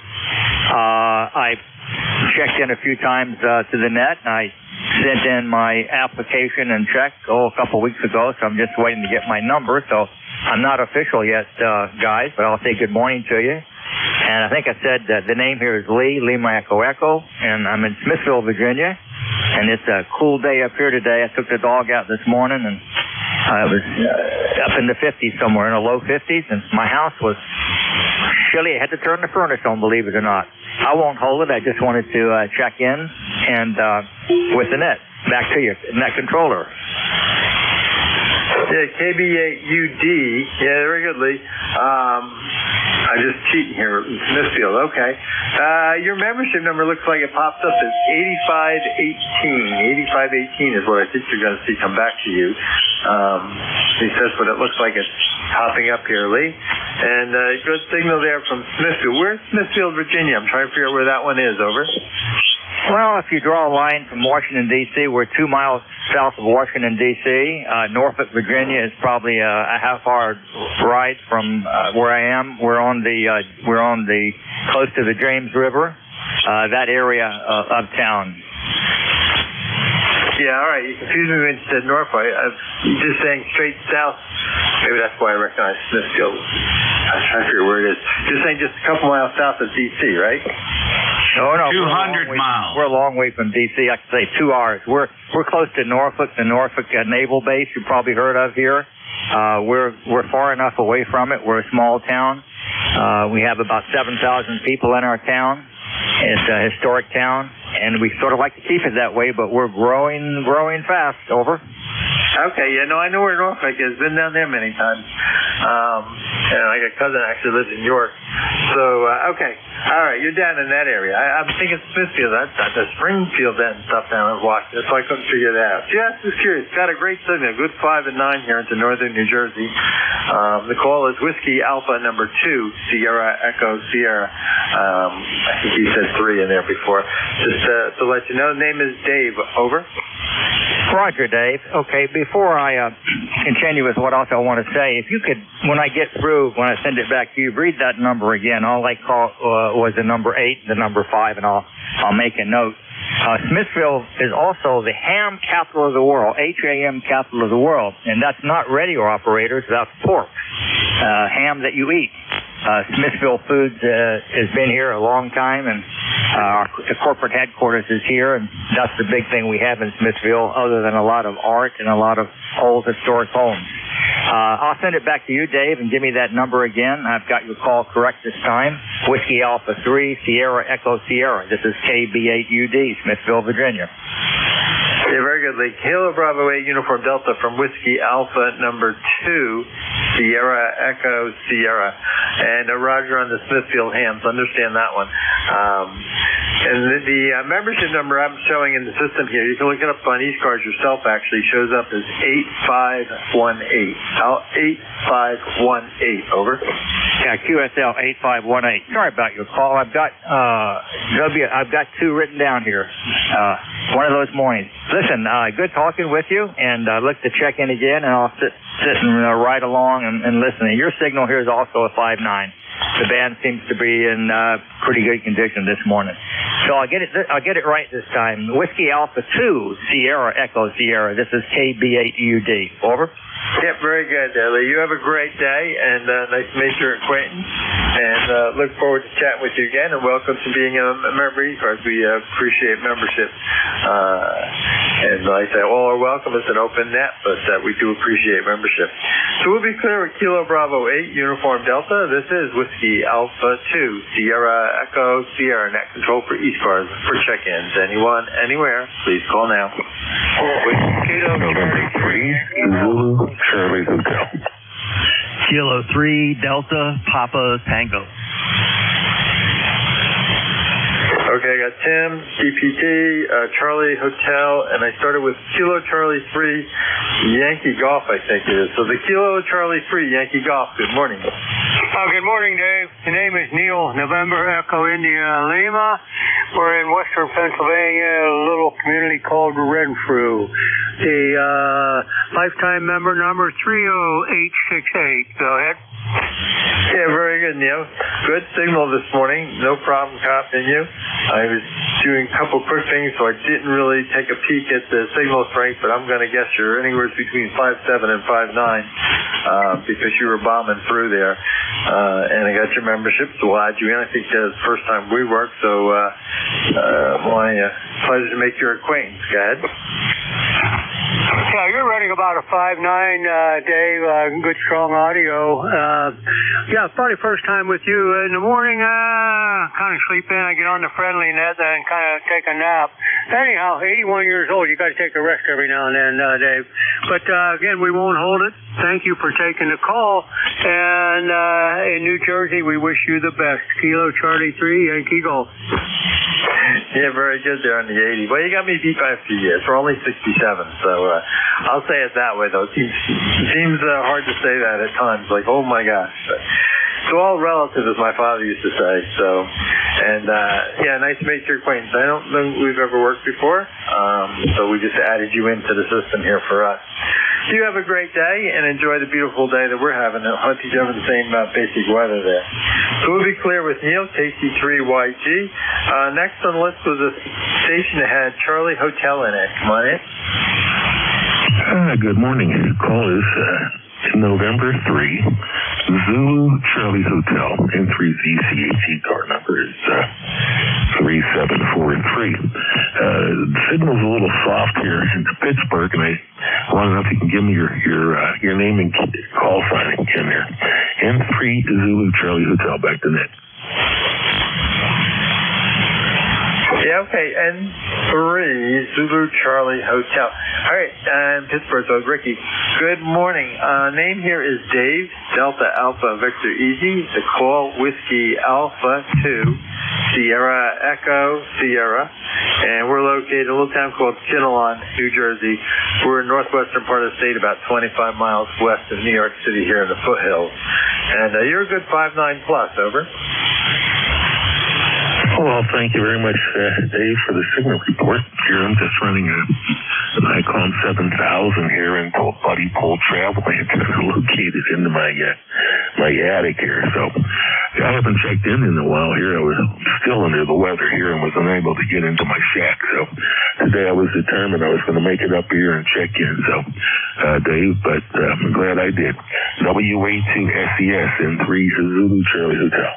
I checked in a few times to the net, and I sent in my application and check a couple weeks ago, so I'm just waiting to get my number. So I'm not official yet, guys, but I'll say good morning to you. And I think I said that the name here is Lima Echo Echo, and I'm in Smithville, Virginia. And it's a cool day up here today. I took the dog out this morning, and it was up in the 50s somewhere, in the low 50s, and my house was chilly. I had to turn the furnace on, believe it or not. I won't hold it. I just wanted to check in and with the net. Back to you, net controller. Yeah, KB8UD. Yeah, very good, Lee. I'm just cheating here. Smithfield, okay. Your membership number looks like it pops up as 8518. 8518 is what I think you're going to see come back to you. He says what it looks like it's popping up here, Lee. And good signal there from Smithfield. Where's Smithfield, Virginia? I'm trying to figure out where that one is. Over. Well, if you draw a line from Washington, D.C., we're 2 miles south of Washington, D.C. Norfolk, Virginia is probably a half-hour ride from where I am. We're on the close to the James River, that area of town. Yeah, all right. You confused me when you said Norfolk. You're just saying straight south. Maybe that's why I recognize Smithfield. I was trying to figure where it is. You're saying just a couple miles south of D.C., right? No, 200 miles. We're a long way from D.C. I could say 2 hours. We're close to Norfolk, the Norfolk Naval Base you probably heard of here. We're far enough away from it. We're a small town. We have about 7,000 people in our town. It's a historic town, and we sort of like to keep it that way, but we're growing fast. Over. Okay, yeah, no, I know where Norfolk is. Been down there many times. And I got a cousin actually lives in York. So, okay. All right, you're down in that area. I'm thinking Smithfield. That's the Springfield and stuff down in Washington. So I couldn't figure that out. Yeah, just curious. Got a great signal. Good 5 and 9 here into northern New Jersey. The call is Whiskey Alpha number 2, Sierra Echo Sierra. I think he said 3 in there before. Just to let you know, the name is Dave. Over. Roger, Dave. Okay, before I continue with what else I want to say, if you could, when I get through, when I send it back to you, read that number again. All I call was the number 8, the number 5, and I'll make a note. Smithville is also the ham capital of the world, HAM capital of the world, and that's not radio operators, that's pork, ham that you eat. Smithville Foods has been here a long time, and the corporate headquarters is here, and that's the big thing we have in Smithville, other than a lot of art and a lot of old historic homes. I'll send it back to you, Dave, and give me that number again. I've got your call correct this time. Whiskey Alpha 3, Sierra Echo Sierra. This is KB8UD, Smithville, Virginia. Yeah, very good, Lee. Kilo Bravo 8 Uniform Delta from Whiskey Alpha number 2, Sierra Echo Sierra. And Roger on the Smithfield hams. Understand that one. And the membership number I'm showing in the system here, you can look it up on ECARS yourself, actually, shows up as 8518. 8518, over. Yeah, QSL 8518. Sorry about your call. I've got two written down here. One of those mornings. Listen, good talking with you, and I look to check in again, and I'll sit and ride along and listen. Your signal here is also a 5.9. The band seems to be in pretty good condition this morning. So I'll get it right this time. Whiskey Alpha 2, Sierra Echo Sierra. This is KB8UD. Over. Yep, very good, Lee. You have a great day, and nice to make your acquaintance. And look forward to chatting with you again, and welcome to being a member of ECARS. We appreciate membership. And like I say, all are welcome. It's an open net, but we do appreciate membership. So we'll be clear with Kilo Bravo 8, Uniform Delta. This is Whiskey Alpha 2, Sierra Echo Sierra, net control for ECARS for check-ins. Anyone, anywhere, please call now. Kilo November 3, Zulu, Charlie Hotel. Kilo 3, Delta, Papa Tango. Okay, I got Tim, DPT, Charlie Hotel, and I started with Kilo Charlie 3, Yankee Golf, I think it is. So the Kilo Charlie 3, Yankee Golf, good morning. Good morning, Dave. The name is Neil, November Echo India Lima. We're in western Pennsylvania, a little community called Renfrew. The lifetime member number 30868. Go ahead. Yeah, very good, Neil. Good signal this morning. No problem copying you. I was doing a couple quick things, so I didn't really take a peek at the signal strength, but I'm going to guess you're anywhere between 5.7 and 5.9 because you were bombing through there. And I got your membership, so we'll add you in. I think that's the first time we work, so my pleasure to make your acquaintance. Go ahead. Yeah, you're running about a 5.9, Dave. Good, strong audio. Yeah, probably first time with you in the morning. Kind of sleep in. I get on the friendly net and kind of take a nap. Anyhow, 81 years old. You got to take a rest every now and then, Dave. But again, we won't hold it. Thank you for taking the call. And in New Jersey, we wish you the best. Kilo Charlie 3, Yankee Golf. Yeah, very good there on the 80. Well, you got me beat by a few years. We're only 67, so I'll say it that way, though. It seems hard to say that at times, like, oh my gosh. It's all relative, as my father used to say. So, and yeah, nice to make your acquaintance. I don't know we've ever worked before, so we just added you into the system here for us. You have a great day and enjoy the beautiful day that we're having. I hope you're having the same basic weather there. So we'll be clear with Neil, KC3YG. Next on the list was a station that had Charlie Hotel in it. Come on in. Good morning. Call is November 3, Zulu Charlie Hotel, N3's ECAC car number is 374 and 3. The signal's a little soft here in Pittsburgh, and I want to know if you can give me your name and call sign again there. N3 Zulu Charlie Hotel, back to net. Yeah, okay, N3 Zulu Charlie Hotel. All right, Pittsburgh, so Ricky. Good morning. Name here is Dave, Delta Alpha Victor Easy. The call, Whiskey Alpha 2, Sierra Echo Sierra. And we're located in a little town called Kinnelon, New Jersey. We're in northwestern part of the state, about 25 miles west of New York City here in the foothills. And you're a good 5.9 plus, over. Well, thank you very much, Dave, for the signal report. Here I'm just running an Icon 7000 here and told Buddy Pull Travel. I had to locate it into my attic here. So I haven't checked in a while here. I was still under the weather here and was unable to get into my shack. So today I was determined I was going to make it up here and check in. So, Dave, but I'm glad I did. WA2SES in 3 Zulu Charlie Hotel.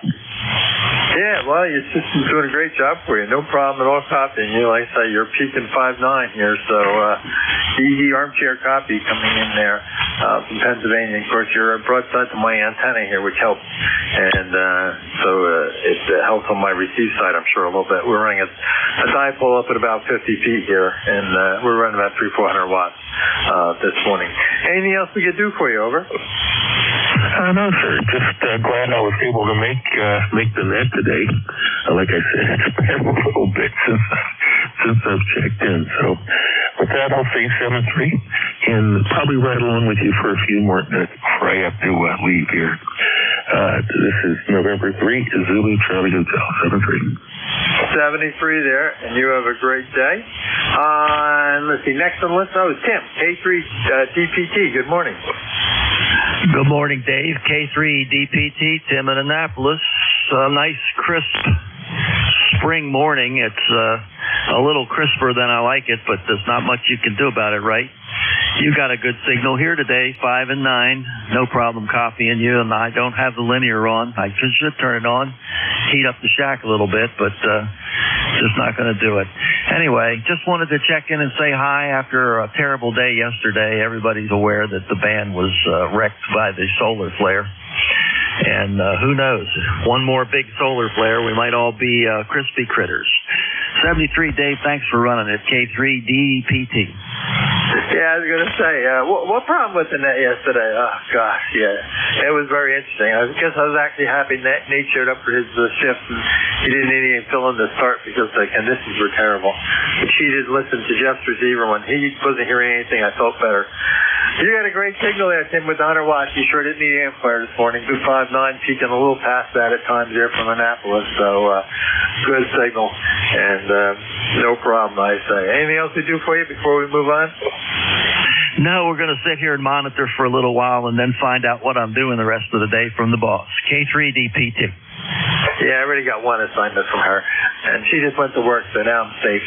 Yeah, well, your system's doing a great job for you. No problem at all copying you. Like I say, you're peaking 5.9 here, so easy armchair copy coming in there from Pennsylvania. Of course, you're broadside to my antenna here, which helps. And so it helps on my receive side, I'm sure, a little bit. We're running a dipole up at about 50 feet here, and we're running about 300-400 watts this morning. Anything else we could do for you, over? No, sir. Just glad I was able to make the net today. Like I said, it's been a little bit since I've checked in. So with that, I'll say 7-3 and probably ride along with you for a few more minutes before I have to leave here. This is November 3, Zulu Charlie Hotel, 7-3. 73 there, and you have a great day. And let's see, next on the list, is Tim, K3 DPT. Good morning. Good morning, Dave. K3 DPT, Tim in Annapolis. A nice, crisp spring morning. It's a little crisper than I like it, but there's not much you can do about it, right? You got a good signal here today, 5 and 9. No problem copying you, and I don't have the linear on. I should turn it on, heat up the shack a little bit, but just not going to do it. Anyway, just wanted to check in and say hi after a terrible day yesterday. Everybody's aware that the band was wrecked by the solar flare. And who knows, one more big solar flare, we might all be crispy critters. 73, Dave, thanks for running it. K3 DPT. Yeah, I was going to say, what problem with the net yesterday? Oh, gosh, yeah. It was very interesting. I guess I was actually happy Nate showed up for his shift, and he didn't need any fill in to start because the conditions were terrible. But she didn't listen to Jeff's receiver. When he wasn't hearing anything, I felt better. You got a great signal there, Tim, with 100 watts. You sure didn't need amplifier this morning. Good 5.9, peaking a little past that at times there from Annapolis. So, good signal. And no problem, I say. Anything else to do for you before we move on? No, we're going to sit here and monitor for a little while and then find out what I'm doing the rest of the day from the boss. K3 DPT. Yeah, I already got one assignment from her, and she just went to work, so now I'm safe,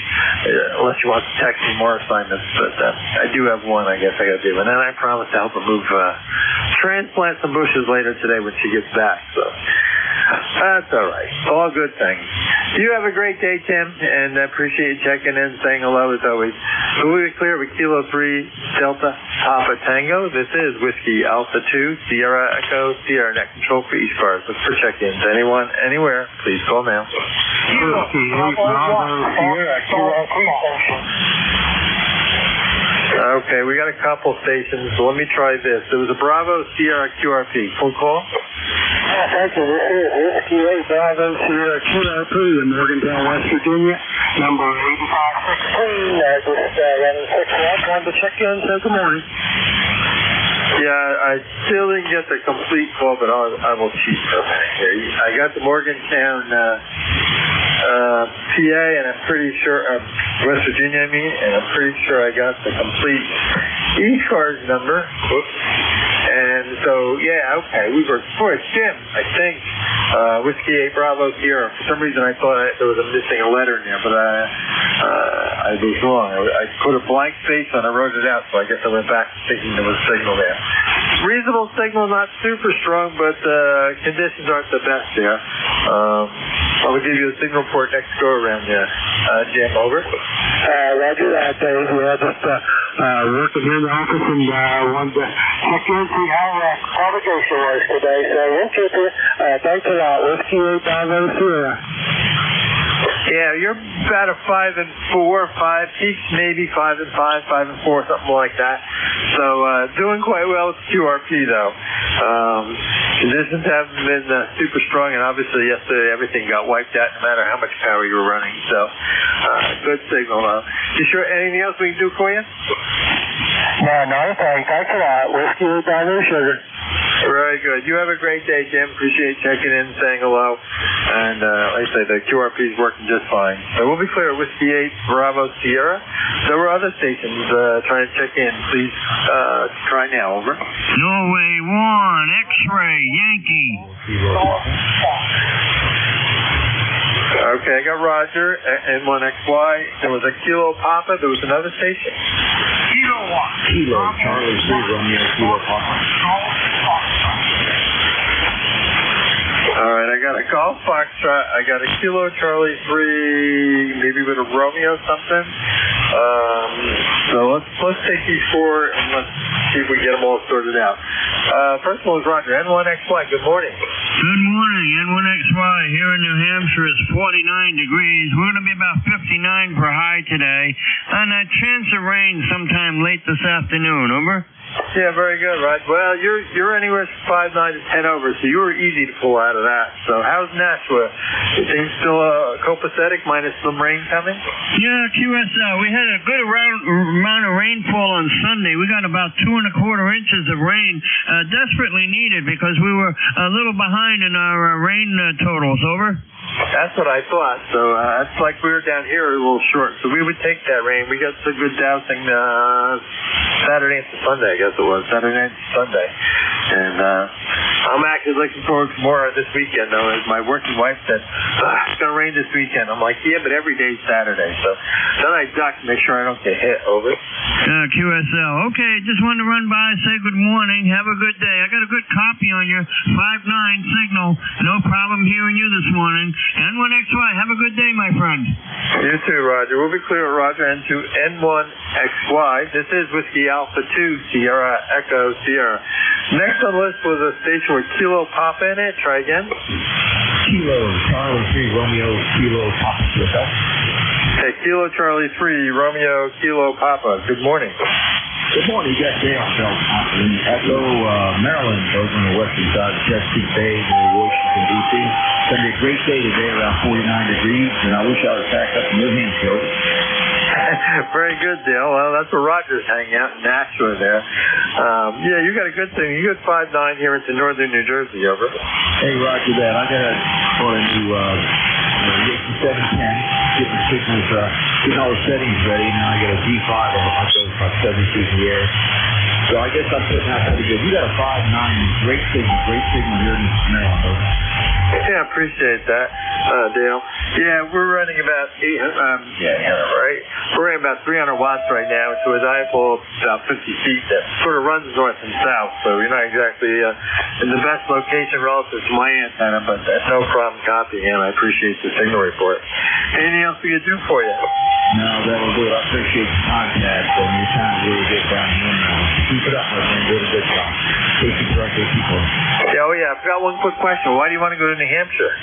unless she wants to text me more assignments, but I do have one I guess I got to do, and then I promised to help her move, transplant some bushes later today when she gets back, so that's all right. All good things. You have a great day, Tim, and I appreciate you checking in, saying hello as always. So we'll be clear with Kilo 3 Delta Papa Tango. This is Whiskey Alpha 2 Sierra Echo Sierra Net Control for ECARS. Look for check-ins. Anyone, anywhere, please call now. Okay, we got a couple stations, so let me try this. It was a Bravo Sierra QRP. Full call? Thank you. This is Whiskey 8 Bravo Sierra QRP in Morgantown, West Virginia, number 8516. Just running 6 watts. Wanted to check in, say good morning. Yeah, I still didn't get the complete call, but I will cheat for a minute here. I got the Morgantown PA, and I'm pretty sure, West Virginia, and I'm pretty sure I got the complete ECARS number. Whoops. And so, yeah, okay, we were, boy, Jim, I think, Whiskey 8 Bravo Sierra. For some reason I thought there was missing a letter in there, but I was wrong. I put a blank space and I wrote it out, so I guess I went back thinking there was a signal there. Reasonable signal, not super strong, but conditions aren't the best there. I will give you a signal report next go around, Jim, over. Roger that, Dave. We're just working here in the office and wanted to check in, see how propagation was today. So we'll keep you. Thanks a lot. Whiskey 8 Bravo Sierra. Yeah, you're about a 5 and 4, 5 peaks, maybe 5 and 5, 5 and 4, something like that. So doing quite well with QRP though. Conditions haven't been super strong, and obviously yesterday everything got wiped out no matter how much power you were running. So good signal though. You sure anything else we can do for you? No, not a thing. Thanks a lot. Whiskey 8 Bravo Sugar. Very good. You have a great day, Jim. Appreciate checking in, saying hello. And like I say, the QRP is working just fine. So we'll be clear. Whiskey 8 Bravo Sierra. There were other stations trying to check in. Please try now. Over. Norway 1 X-ray Yankee. Okay, I got Roger, N1XY. There was a Kilo Papa. There was another station. Kilo, Charlie 3, Romeo, Kilo Papa. All right, I got a Golf Foxtrot. I got a Kilo Charlie 3, maybe with a Romeo something. So let's take these four and let's see if we get them all sorted out. First of all is Roger, N1XY. Good morning. Good morning, N1XY. Here in New Hampshire, it's 49 degrees. We're going to be about 59 for high today, and a chance of rain sometime late this afternoon. Over. Yeah, very good, Rod. Well, you're anywhere from 5-9 to 10 over, so you were easy to pull out of that. So how's Nashua? Is things still copacetic minus some rain coming? Yeah, QSL. We had a good amount of rainfall on Sunday. We got about 2¼ inches of rain, desperately needed because we were a little behind in our rain totals. Over. That's what I thought. So it's like we were down here a little short. So we would take that rain. We got some good dousing Saturday into Sunday, I guess it was. Saturday into Sunday. And I'm actually looking forward to more this weekend, though. As my working wife said, it's going to rain this weekend. I'm like, yeah, but every day's Saturday. So then I duck to make sure I don't get hit. Over. QSL. Okay, just wanted to run by, say good morning. Have a good day. I got a good copy on your 5-9 signal. No problem hearing you this morning. N1XY, have a good day, my friend. You too, Roger. We'll be clear with Roger N1XY. This is Whiskey Alpha 2, Sierra Echo Sierra. Next on the list was a station with Kilo Papa in it. Try again. Kilo, Charlie 3, Romeo, Kilo Papa. Okay, Kilo Charlie 3, Romeo, Kilo Papa. Good morning. Good morning. You got Dale in Echo, Maryland, over on the western side of Chesapeake Bay near Washington, D.C. It's going to be a great day today, around 49 degrees, and I wish I was back up in New Hampshire. Very good, Dale. Well, that's where Roger's hanging out in Nashua there. Yeah, you got a good thing. You got 5-9 here into northern New Jersey, over. Hey, Roger that. I got a new Yankee 710. Getting signals, getting all the settings ready. Now I got a D5. I'll go about 70 feet in the air. So I guess I'm putting out pretty good. You got a 5-9. Great signal here in Maryland. Yeah, I appreciate that, Dale. Yeah, we're running about 800, right? We're running about 300 watts right now, so as I pull about 50 feet, that sort of runs north and south, so you're not exactly in the best location relative to my antenna, but that's no problem copying in. I appreciate the signal report. Anything else we could do for you? No, that'll do it. I appreciate the contact, and your time really good down here now. Keep it up, my friend. Doing a good job. Take it correctly, people. Yeah, I forgot one quick question. Why do you want to go to New Hampshire?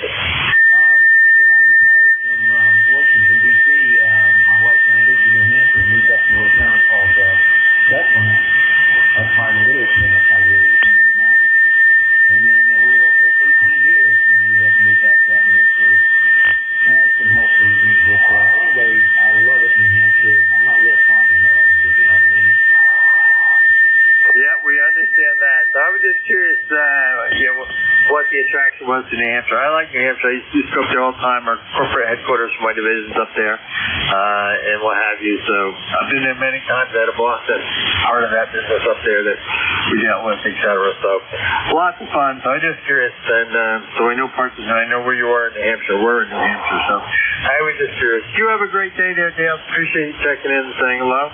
When I retired from Washington, D.C., my wife and I lived in New Hampshire and moved up to a little town called Bethlehem, up by the Littleton, up by the mountain. And then we were up there 18 years, and then we had to move back down here for some health reasons. But anyway, I love it, New Hampshire. I'm not real fond of Maryland, if you know what I mean. Yeah, we understand that. So I was just curious, what the attraction was to New Hampshire. I like New Hampshire. I used to go up there all the time. Our corporate headquarters for my division's up there, and what have you. So I've been there many times. I had a boss that part of that business up there that we dealt with, et cetera. So lots of fun. So I'm just curious, and so I know parts of it. I know where you are in New Hampshire. We're in New Hampshire, so I was just curious. You have a great day there, Dale. Appreciate you checking in and saying hello.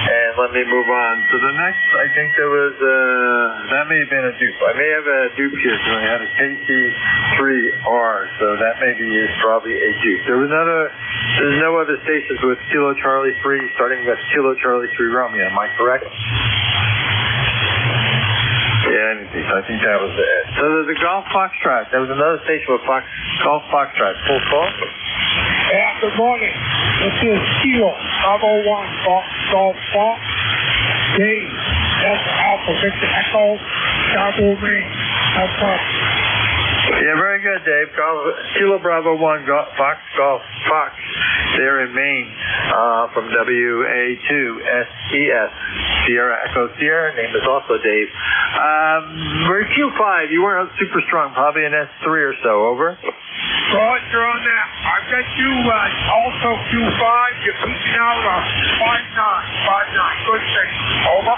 And let me move on. So the next, I think there was, that may have been a dupe. I may have a dupe here, so I had a KC3R, so that maybe is probably a dupe. There's no other stations with Kilo Charlie 3, starting with Kilo Charlie 3 Romeo. Am I correct? Yeah, I think that was it. So there's a Golf Foxtrot. There was another station with Golf Foxtrot. Full call? Yeah, good morning. This is Kilo 501 Golf Fox. Dave, that's Alpha Victor Echo, Bravo Maine. That's up. Yeah, very good, Dave. Kilo Bravo 1 Fox Golf Fox there in Maine from WA2SES Sierra Echo Sierra. Name is also Dave. We're Q5. You weren't super strong. Probably an S3 or so. Over. Roger on that. I've get you also Q5. You're peaking out 59. Good thing. Over.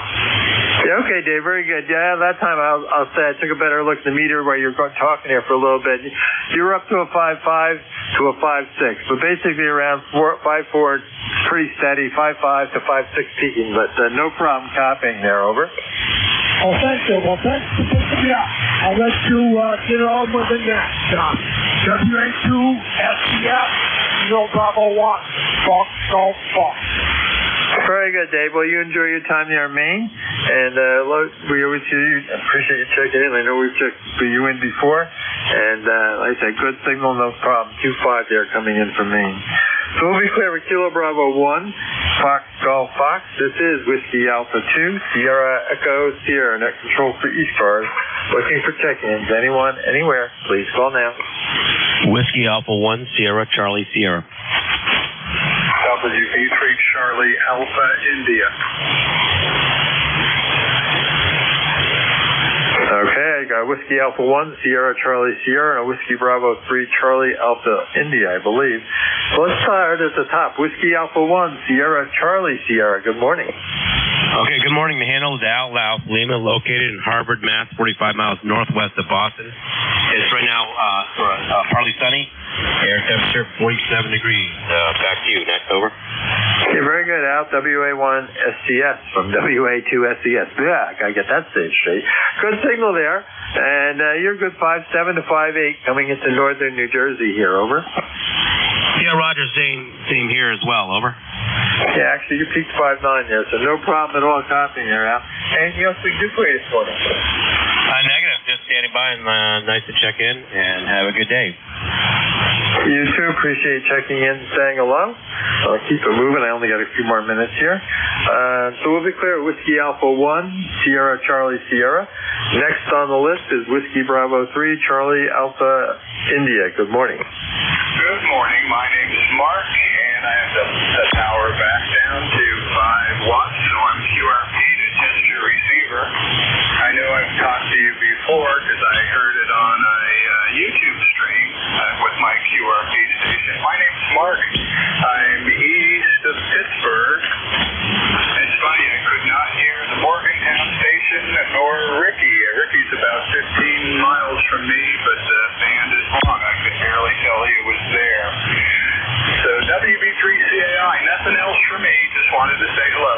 Yeah, okay, Dave, very good. Yeah, that time I'll say I took a better look at the meter while you were talking there for a little bit. You were up to a 5.5 to a 5.6, but basically around 5.4, pretty steady, 5.5 to 5.6 peaking, but no problem copying there, over. Oh, thank you. Well, thanks for picking me up. I'll let you get on with the next. WA2SCS, Bravo 1, Fox, Golf, Fox. Very good, Dave. Well, you enjoy your time there in Maine, and we always appreciate you checking in. I know we've checked for you in before, and like I said, good signal, no problem. 2.5 there coming in from Maine. So we'll be clear with Kilo Bravo 1, Fox Golf Fox. This is Whiskey Alpha 2, Sierra Echo Sierra, net control for ECARS. Looking for check-ins. Anyone, anywhere, please call now. Whiskey Alpha 1, Sierra Charlie Sierra. WB3 Charlie Alpha India. Okay, I got Whiskey Alpha 1, Sierra Charlie Sierra, and a Whiskey Bravo 3, Charlie Alpha India, I believe. So let's start at the top. Whiskey Alpha 1, Sierra Charlie Sierra. Good morning. Okay, good morning. The handle is Al Lima, located in Harvard, Mass., 45 miles northwest of Boston. It's right now partly sunny. Air temperature 47 degrees. Back to you. Next, over. Okay, very good, Al. WA1 SCS from WA2SCS. Yeah, gotta get that stage straight. Good signal there. And you're good 5.7 to 5.8 coming into northern New Jersey here, over. Yeah, Roger, same here as well, over. Yeah, actually, you peaked 5.9 there, so no problem at all copying there, Al. Anything else we can do for you this morning? Negative. Just standing by and nice to check in, and have a good day. You too. Appreciate checking in and saying hello. I'll keep it moving. I only got a few more minutes here. So we'll be clear. Whiskey Alpha 1, Sierra Charlie Sierra. Next on the list is Whiskey Bravo 3, Charlie Alpha India. Good morning. Good morning. My name is Mark, and I have the power back down to 5 watts, so I'm QRP to test your receiver. I know I've talked to you before because I heard it on a YouTube stream with my QRP station. My name's Mark. I'm east of Pittsburgh. It's funny, I could not hear the Morgantown station nor Ricky. Ricky's about 15 miles from me, but the band is wrong. I could barely tell he was there. So WB3CAI, nothing else for me. Just wanted to say hello.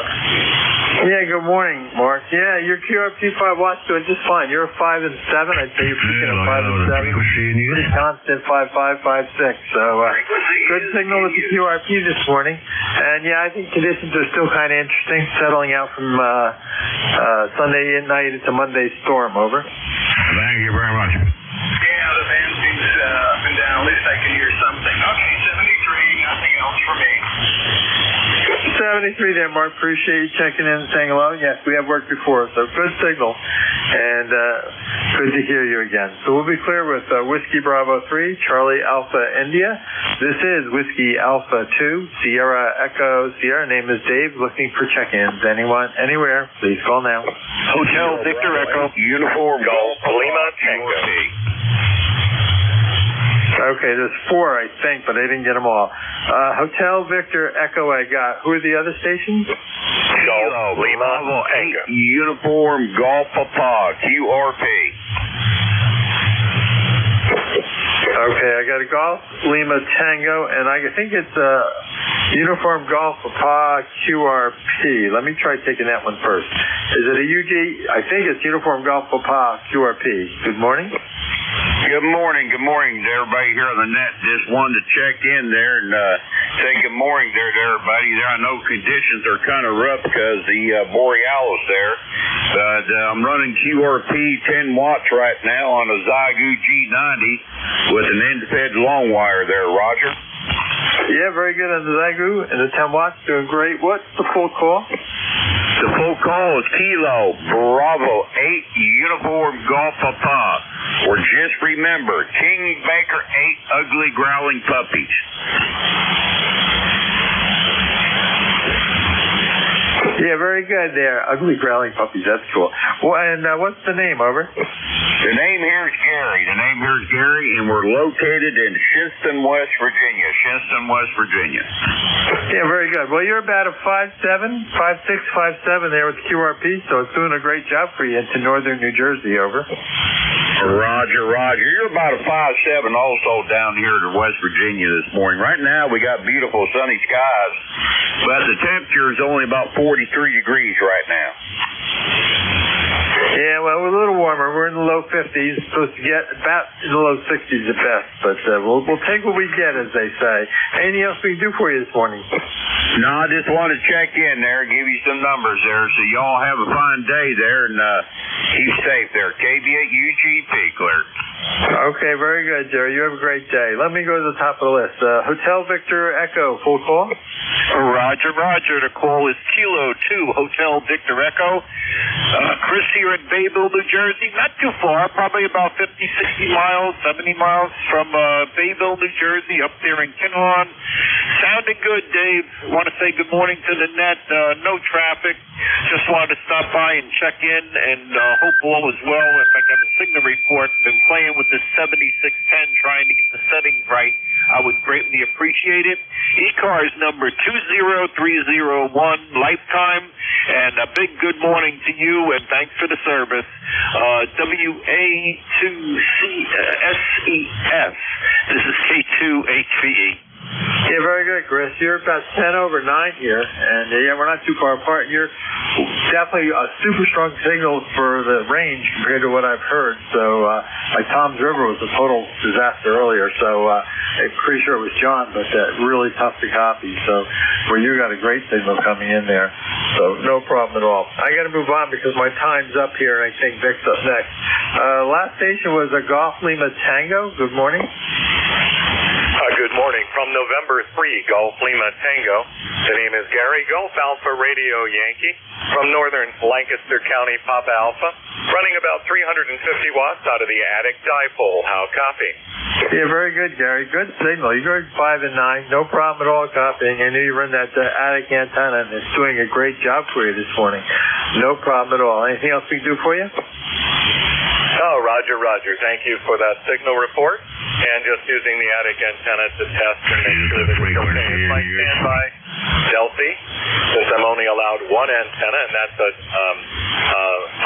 Yeah, good morning, Mark. Yeah, your QRP 5 watts doing just fine. You're a 5 and 7. I'd say you're peaking at 5 and 7. Pretty constant 5.5, 5.6. So good signal with the QRP this morning. And yeah, I think conditions are still kind of interesting, settling out from Sunday night into Monday storm. Over. Thank you very much. Yeah, the band seems up and down. At least I can hear something. Okay, 73. Nothing else for me. 73 there, Mark. Appreciate you checking in and saying hello. Yes, we have worked before, so good signal. And good to hear you again. So we'll be clear with Whiskey Bravo 3, Charlie Alpha India. This is Whiskey Alpha 2, Sierra Echo Sierra. Name is Dave. Looking for check-ins. Anyone, anywhere, please call now. Hotel Victor Echo, Uniform Golf Lima Tango. Okay, there's 4, I think, but I didn't get them all. Hotel Victor Echo I got. Who are the other stations? Golf Lima Tango. Uniform Golf Papa, QRP. Okay, I got a Golf Lima Tango, and I think it's Uniform Golf Papa QRP. Let me try taking that one first. Is it a UG? I think it's Uniform Golf Papa QRP. Good morning. Good morning to everybody here on the net. Just wanted to check in there and say good morning there to everybody there. I know conditions are kind of rough because the Borealis there, but I'm running QRP 10 watts right now on a Zygu G90 with an end-fed long wire there, Roger. Yeah, very good on the Zygu and the 10 watts, doing great. What's the full call? The full call is Kilo Bravo 8 Uniform Golf Papa. Or just remember, King Baker 8 Ugly Growling Puppies. Yeah, very good there. Ugly growling puppies. That's cool. Well, and what's the name? Over. The name here is Gary. And we're located in Shinston, West Virginia. Yeah, very good. Well, you're about a 5'7", 5'6", 5'7" there with QRP, so it's doing a great job for you into northern New Jersey. Over. Roger. You're about a 5'7" also down here to West Virginia this morning. Right now we got beautiful sunny skies, but the temperature is only about 43 degrees right now. Yeah, well, we're a little warmer. We're in the low 50s. Supposed to get about in the low 60s at best, but we'll take what we get, as they say. Anything else we can do for you this morning? No, I just want to check in there, give you some numbers there, so y'all have a fine day there, and keep safe there. KB8UGP, clear. Okay, very good, Jerry. You have a great day. Let me go to the top of the list. Hotel Victor Echo, full call. Roger. The call is Kilo 2, Hotel Victor Echo. Chris here in Bayville, New Jersey. Not too far, probably about 50, 60 miles, 70 miles from Bayville, New Jersey, up there in Kinhorn. Sounding good, Dave. Want to say good morning to the net. No traffic. Just wanted to stop by and check in and hope all is well. In fact, I have a signal report. Been playing with the 7610, trying to get the settings right. I would greatly appreciate it. ECARS number 20301, lifetime. And a big good morning to you, and thanks for the service. WA2CSES. This is K2HVE. Yeah, very good, Chris. You're about 10 over 9 here, and yeah, we're not too far apart. You're definitely a super strong signal for the range compared to what I've heard. So, like Tom's River was a total disaster earlier, so I'm pretty sure it was John, but really tough to copy. So, where you got a great signal coming in there, so no problem at all. I got to move on because my time's up here, and I think Vic's up next. Last station was a Golf Lima Tango. Good morning. Good morning. From November 3, Golf Lima Tango. The name is Gary, Golf Alpha Radio Yankee. From northern Lancaster County, Papa Alpha. Running about 350 watts out of the attic dipole. How copy? Yeah, very good, Gary. Good signal. You're going 5 and 9. No problem at all copying. I knew you run that attic antenna, and it's doing a great job for you this morning. No problem at all. Anything else we can do for you? Oh, Roger. Thank you for that signal report. And just using the attic antenna to test and make sure that it's okay. It's my standby Delphi, since I'm only allowed one antenna, and that's a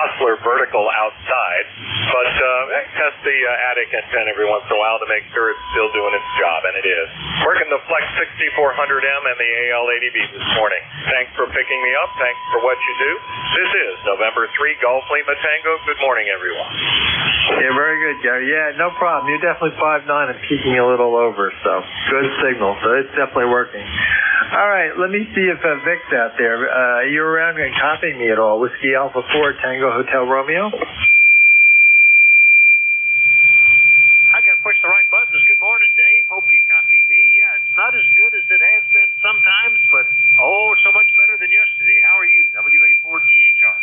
Hustler vertical outside. But I test the attic antenna every once in a while to make sure it's still doing its job, and it is. Working the Flex 6400M and the AL80B this morning. Thanks for picking me up. Thanks for what you do. This is November 3 Golf Lima Tango. Good morning, everyone. Yeah, very good, Gary. Yeah, no problem. You're definitely 5'9" and peaking a little over, so good signal. So it's definitely working. All right, let me see if Vic's out there. You're around and copying me at all. Whiskey Alpha 4 Tango Hotel Romeo. I got to push the right buttons. Good morning, Dave. Hope you copy me. Yeah, it's not as good as it has been sometimes, but so much better than yesterday. How are you? WA4THR.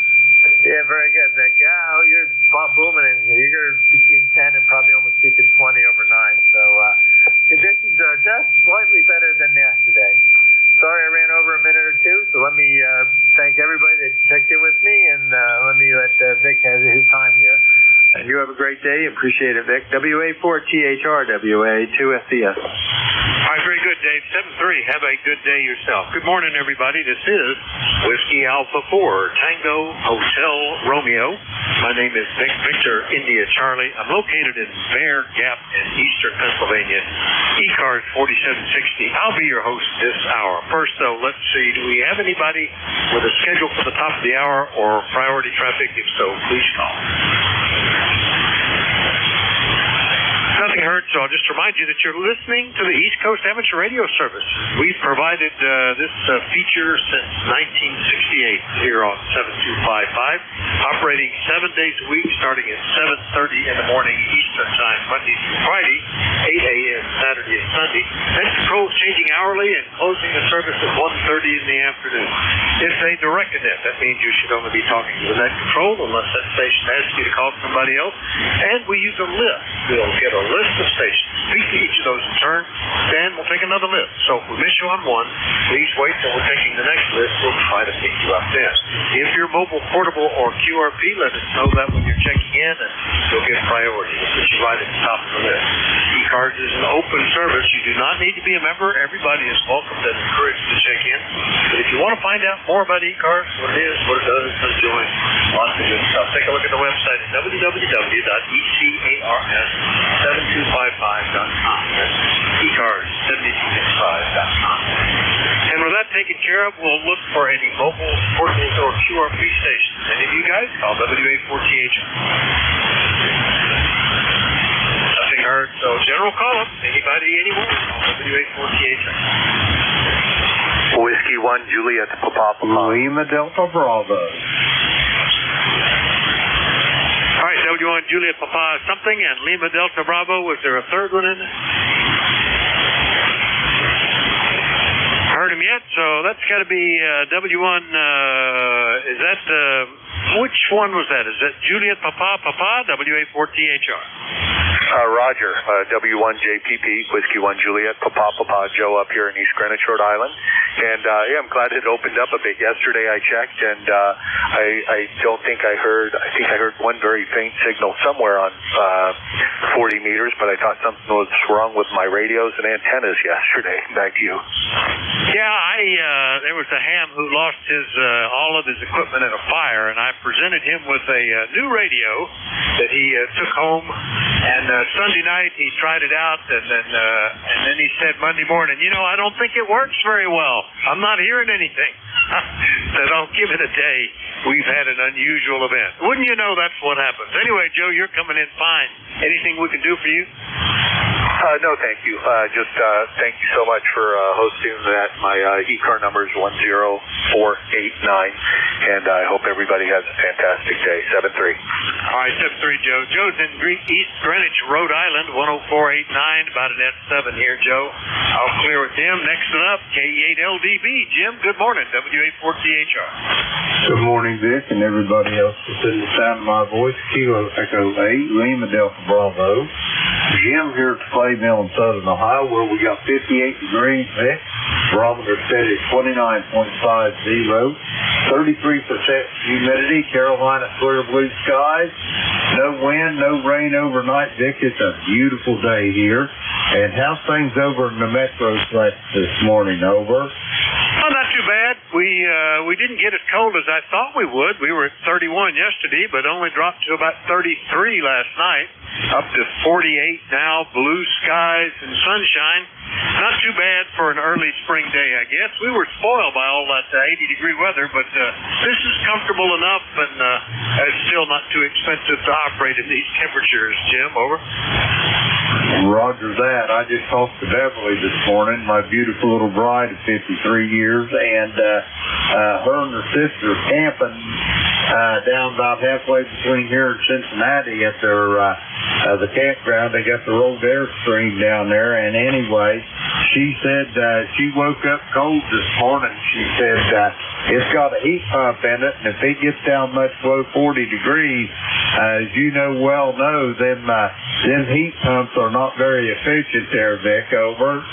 Yeah, very good, Vic. Yeah, you're booming in here. You're between 10 and probably almost peaking 20 over 9. So conditions are just slightly better than yesterday. Sorry I ran over a minute or two, so let me thank everybody that checked in with me, and let me let Vic have his time here. And you have a great day. Appreciate it, Vic. WA4THR, WA2SES. All right, very good, Dave. 7-3. Have a good day yourself. Good morning, everybody. This is Whiskey Alpha 4, Tango Hotel Romeo. My name is Victor India Charlie. I'm located in Bear Gap in eastern Pennsylvania. ECARS 4760. I'll be your host this hour. First, though, let's see. Do we have anybody with a schedule for the top of the hour or priority traffic? If so, please call. Nothing heard, so I'll just remind you that you're listening to the East Coast Amateur Radio Service. We've provided this feature since 1968 here on 7255, operating 7 days a week, starting at 7:30 in the morning Eastern Time, Monday through Friday, 8 a.m. Saturday and Sunday. Then controls changing hourly and closing the service at 1:30 in the afternoon. It's a direct net. That means you should only be talking to the net control unless that station asks you to call somebody else. And we use a list. We'll get a list of stations. Speak to each of those in turn, then we'll take another list. So if we miss you on one, please wait till we're taking the next list. We'll try to pick you up then. If you're mobile, portable, or QRP, let us know that when you're checking in, and you'll get priority. We'll put you right at the top of the list. ECARS is an open service. You do not need to be a member. Everybody is welcome and encouraged to check in. But if you want to find out more about ECARS, what it is, what it does, how to join, lots of good stuff. Take a look at the website at www.ECARS7255.com. That's ECARS7255.com. And with that taken care of, we'll look for any mobile, portable, or QRP stations. Any of you guys, call WA4TH. Nothing heard, so general call-up. Anybody, anywhere, call WA4TH. Whiskey 1, Juliet, Papa, Lima Delta Bravo. All right, W1 Juliet Papa something, and Lima Delta Bravo. Was there a third one in there? Heard him yet? So that's got to be W1. Is that which one was that? Is that Juliet Papa WA4THR? Roger, W1JPP, Whiskey 1 Juliet, Papa, Joe up here in East Greenwich, Rhode Island. And yeah, I'm glad it opened up a bit yesterday. I checked, and I don't think I heard one very faint signal somewhere on 40 meters, but I thought something was wrong with my radios and antennas yesterday. Back to you. Yeah, there was a ham who lost all of his equipment in a fire, and I presented him with a new radio that he took home. And Sunday night he tried it out, and then he said Monday morning, I don't think it works very well. I'm not hearing anything. Said, I'll give it a day. We've had an unusual event. Wouldn't you know that's what happens? Anyway, Joe, you're coming in fine. Anything we can do for you? No, thank you. Just thank you so much for hosting that. My ECAR number is 10489, and I hope everybody has a fantastic day. 73. All right, 73, Joe. Joe's in East Greenwich, Rhode Island, 10489, about an F7 here, Joe. I'll clear with Jim. Next one up, K8LDB. Jim, good morning, WA4THR. Good morning, Vic, and everybody else that's in the sound of my voice. Kilo Echo 8, Lima Delta Bravo. Jim here at the Clay Mill in Southern Ohio, where we got 58 degrees, Vic. Barometer set at 29.50. 33% humidity. Carolina clear blue skies. No wind, no rain overnight, Vic. It's a beautiful day here. And how's things over in the metro this morning? Over? Oh, not too bad. We didn't get as cold as I thought we would. We were at 31 yesterday, but only dropped to about 33 last night. Up to 48 now, blue skies and sunshine. Not too bad for an early spring day, I guess. We were spoiled by all that 80-degree weather, but this is comfortable enough, and it's still not too expensive to operate in these temperatures. Jim, over. Roger that. I just talked to Beverly this morning, my beautiful little bride of 53 years, and her and her sister are camping down about halfway between here and Cincinnati at the campground. They got the rolled air stream down there, and anyway, she said she woke up cold this morning. She said it's got a heat pump in it, and if it gets down much below 40 degrees, as you know, them heat pumps are not very efficient there, Vic. Over.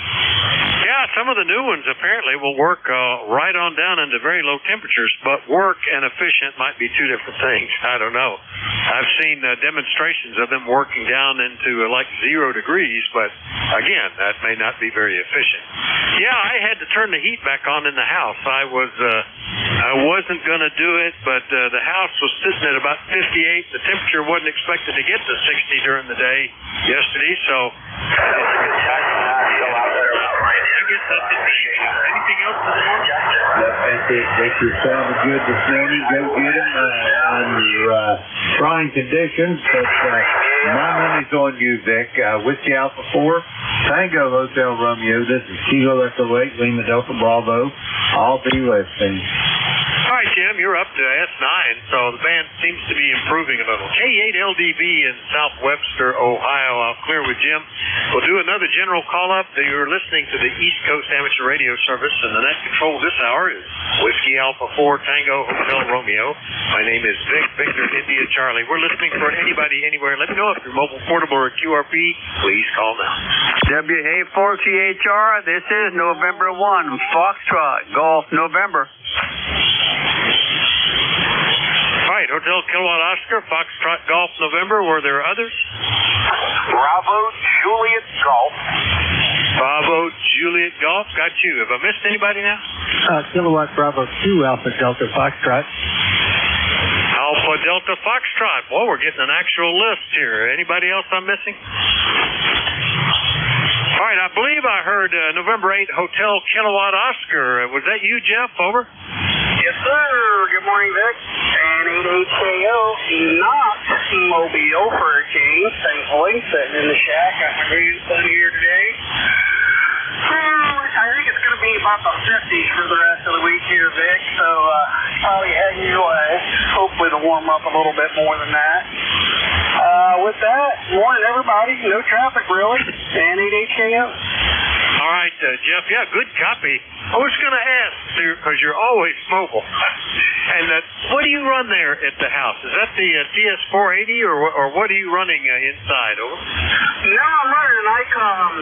Yeah, some of the new ones apparently will work right on down into very low temperatures, but work and efficient might be two different things. I don't know. I've seen demonstrations of them working down into like 0 degrees, but again, that may not be very efficient. Yeah, I had to turn the heat back on in the house. I wasn't going to do it, but the house was sitting at about 58. The temperature wasn't expected to get to 60 during the day yesterday, so anything else this morning? That's it, Vic. You're sounding good this morning. Go get him under trying conditions, but my money's on you, Vic. Whiskey Alpha 4, Tango Hotel Romeo. This is Kilo Echo 8, Lima Delta Bravo. I'll be listening. All right, Jim, you're up to S9, so the band seems to be improving a little. K8LDB in South Webster, Ohio. I'll clear with Jim. We'll do another general call-up. You're listening to the East Coast Amateur Radio Service, and the net control this hour is Whiskey Alpha 4, Tango Hotel Romeo. My name is Vic, Victor, India, Charlie. We're listening for anybody, anywhere. Let me know if you're mobile, portable, or QRP. Please call now. WA4THR, this is November 1, Foxtrot, Golf, November. Hotel Kilowatt Oscar, Foxtrot Golf November. Were there others? Bravo Juliet Golf. Bravo Juliet Golf. Got you. Have I missed anybody now? Kilowatt Bravo 2 Alpha Delta Foxtrot. Alpha Delta Foxtrot. Well, we're getting an actual list here. Anybody else I'm missing? All right, I believe I heard November 8 Hotel Kilowatt Oscar. Was that you, Jeff? Over? Yes, sir. Good morning, Vic. And 88KO, not Mobile for a change. Thankfully, sitting in the shack. Got my grandson here today. I think it's going to be about the 50s for the rest of the week here, Vic. So probably heading your way. Hopefully to warm up a little bit more than that. With that, morning everybody. No traffic really. And 88KO. All right, Jeff. Yeah, good copy. I was going to ask, because you're always mobile. And what do you run there at the house? Is that the TS480 or what are you running inside? Over? No, I'm running an ICOM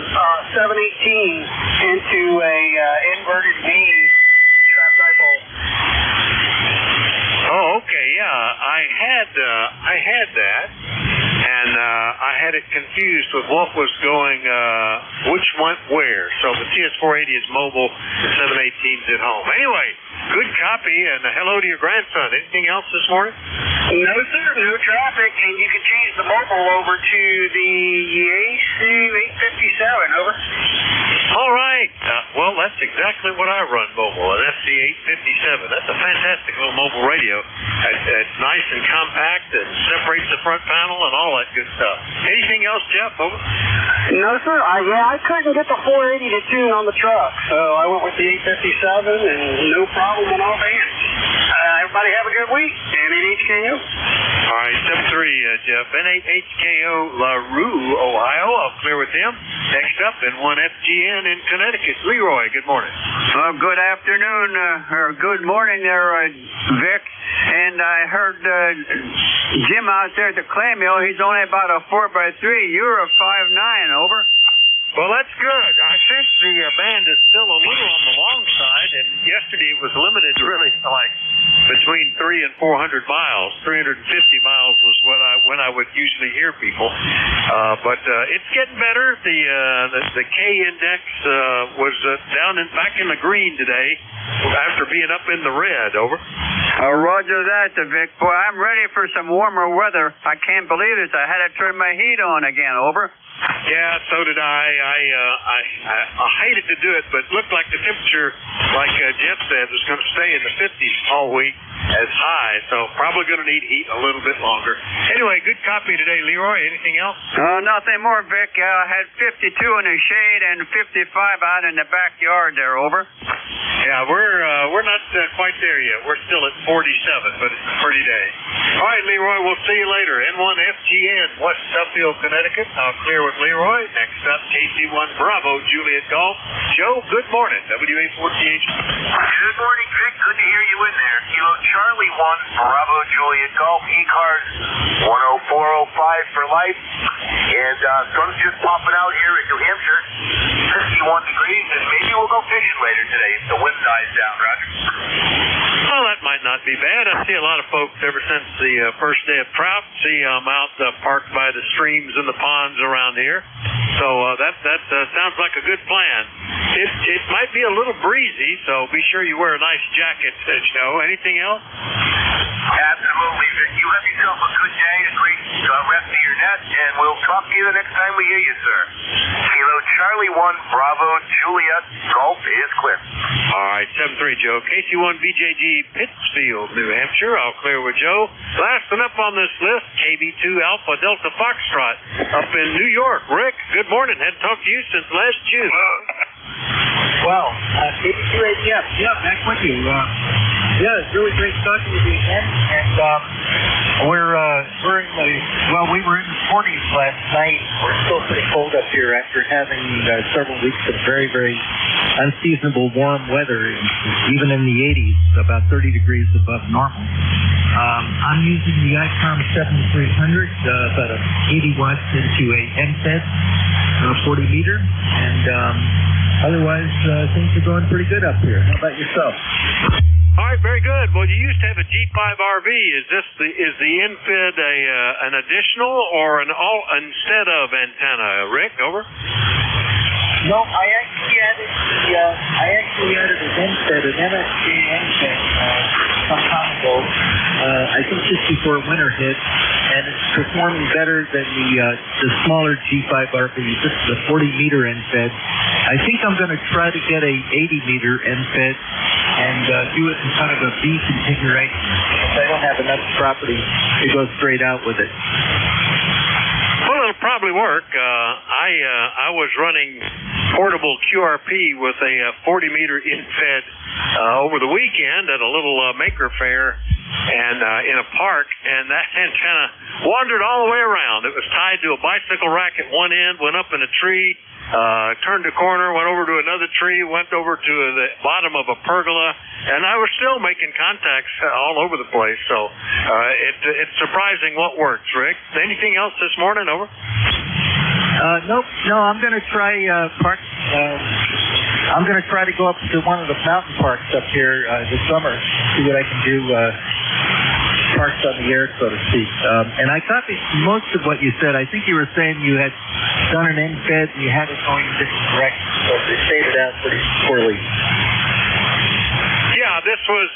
718 into a inverted V trap dipole. Oh, okay, yeah. I had that, and I had it confused with what was going, which went where. So the TS480 is mobile, the 718's at home. Anyway, good copy, and hello to your grandson. Anything else this morning? No, sir. No traffic, and you can change the mobile over to the AC857. Over. All right. Well, that's exactly what I run mobile, an FC857. That's a fantastic little mobile radio. It's nice and compact and separates the front panel and all that good stuff. Anything else, Jeff? Over? No, sir. I couldn't get the 480 to tune on the truck, so I went with the 857, and no problem on all bands. Everybody have a good week. N8HKO. All right, 7-3, Jeff. N8HKO LaRue, Ohio. I'll clear with him. Next up, N1FGN in Connecticut. Leroy, good morning. Good afternoon, or good morning there, Vic. And I heard Jim out there at the clay mill. He's only about a 4x3. You're a 5'9", over. Well, that's good. I think the band is still a little on the long side, and yesterday it was limited really to like between 300 and 400 miles. 350 miles was when I would usually hear people. But it's getting better. The K index was back in the green today after being up in the red. Over. Roger that, Vic. Boy, I'm ready for some warmer weather. I can't believe this. I had to turn my heat on again. Over. Yeah, so did I. I hated to do it, but it looked like the temperature, like Jeff said, was going to stay in the 50s all week as high, so probably going to need heat a little bit longer. Anyway, good copy today, Leroy. Anything else? Nothing more, Vic. I had 52 in the shade and 55 out in the backyard there. Over. Yeah, we're not quite there yet. We're still at 47, but it's a pretty day. All right, Leroy, we'll see you later. N1FGN, West Duffield, Connecticut. I'll clear with Leroy. Next up, KC1 Bravo, Juliet Golf. Joe, good morning. WA4TH. Good morning, Vic. Good to hear you in there. Kilo Charlie 1, Bravo, Juliet Golf. ECARS 10405 for life. And sun's just popping out here in New Hampshire. 51 degrees, and maybe we'll go fishing later today if the wind dies down, Roger. Well, that might not be bad. I see a lot of folks ever since the first day of trout. See them out parked by the streams and the ponds around here. So that sounds like a good plan. It might be a little breezy, so be sure you wear a nice jacket, Joe. Anything else? Absolutely. You have yourself a good day, a great rest of your net, and we'll talk to you the next time we hear you, sir. Kilo Charlie 1, Bravo, Juliet, Golf is clear. All right, 7-3, Joe. KC1 BJG, Pittsfield, New Hampshire. I'll clear with Joe. Last one up on this list, KB2 Alpha Delta Foxtrot up in New York. Rick, good morning. Hadn't talked to you since last June. Well, KB2 ATF, yeah, back with you. Yeah, it's really great talking with you again. And we were in the 40s last night. We're still pretty cold up here after having several weeks of very, very unseasonable warm weather, even in the 80s, about 30 degrees above normal. I'm using the ICOM 7300, about a 80 watts into a MFET, 40 meter, and otherwise things are going pretty good up here. How about yourself? All right, very good. Well, you used to have a G5 RV. Is the infed an additional or an all instead of antenna? Rick, over. No, I actually added an infed, an MSG infed some time ago. I think just before winter hit, and it's performing better than the smaller G5 RV. This is a 40-meter infed. I think I'm going to try to get a 80-meter infed and do it in kind of a B configuration. I don't have enough property to go straight out with it. Well, it'll probably work. I was running portable QRP with a 40-meter infed over the weekend at a little maker fair and in a park, and that antenna wandered all the way around. It was tied to a bicycle rack at one end, went up in a tree, turned a corner, went over to another tree, went over to the bottom of a pergola, and I was still making contacts all over the place. So it's surprising what works, Rick. Anything else this morning, over? Nope. No, I'm going to try I'm going to try to go up to one of the mountain parks up here this summer, see what I can do. Parks on the air, so to speak. And I copied most of what you said. I think you were saying you had done an infed and you had it going in different directions, so they faded out pretty poorly. Yeah, this was,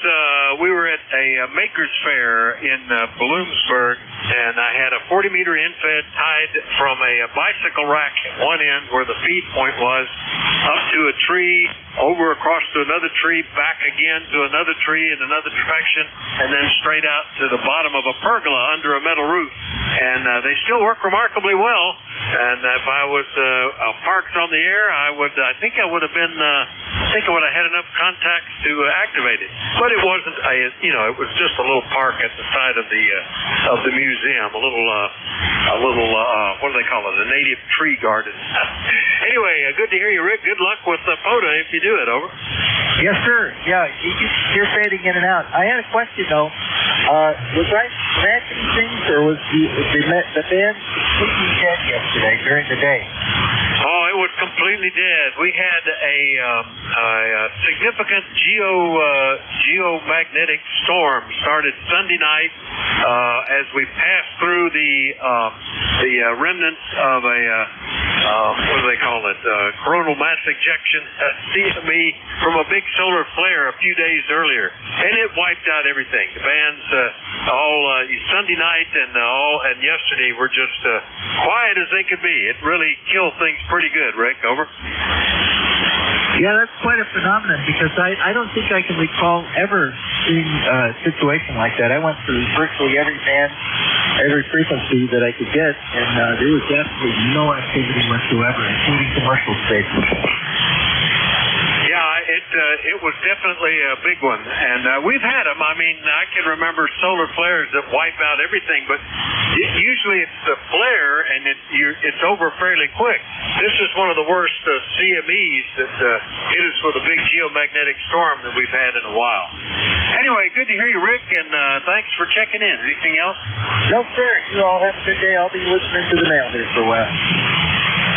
we were at a maker's fair in Bloomsburg, and I had a 40-meter infed tied from a bicycle rack at one end where the feed point was, up to a tree, over across to another tree, back again to another tree in another direction, and then straight out to the bottom of a pergola under a metal roof. And they still work remarkably well. And if I was parked on the air, I think I would have had enough contacts to activate it. But it wasn't it was just a little park at the side of the museum, a little what do they call it, a native tree garden. Anyway, good to hear you, Rick. Good luck with POTA if you do it, over. Yes, sir. Yeah, you're fading in and out. I had a question, though. Was I imagining things, or was the band completely dead yesterday during the day? Oh, it was completely dead. We had a significant geomagnetic storm started Sunday night as we passed through the remnants of a what do they call it? Coronal mass ejection, CME, from a big solar flare a few days earlier, and it wiped out everything. The bands Sunday night and yesterday were just quiet as they could be. It really killed things pretty good, Rick, over. Yeah, that's quite a phenomenon, because I don't think I can recall ever seeing a situation like that. I went through virtually every band, every frequency that I could get, and there was definitely no activity whatsoever, including commercial stations. Yeah, it was definitely a big one, and we've had them. I mean, I can remember solar flares that wipe out everything, but usually it's the flare, and it's over fairly quick. This is one of the worst CMEs that hit us with a big geomagnetic storm that we've had in a while. Anyway, good to hear you, Rick, and thanks for checking in. Anything else? No, sir. You all have a good day. I'll be listening to the mail here for a while.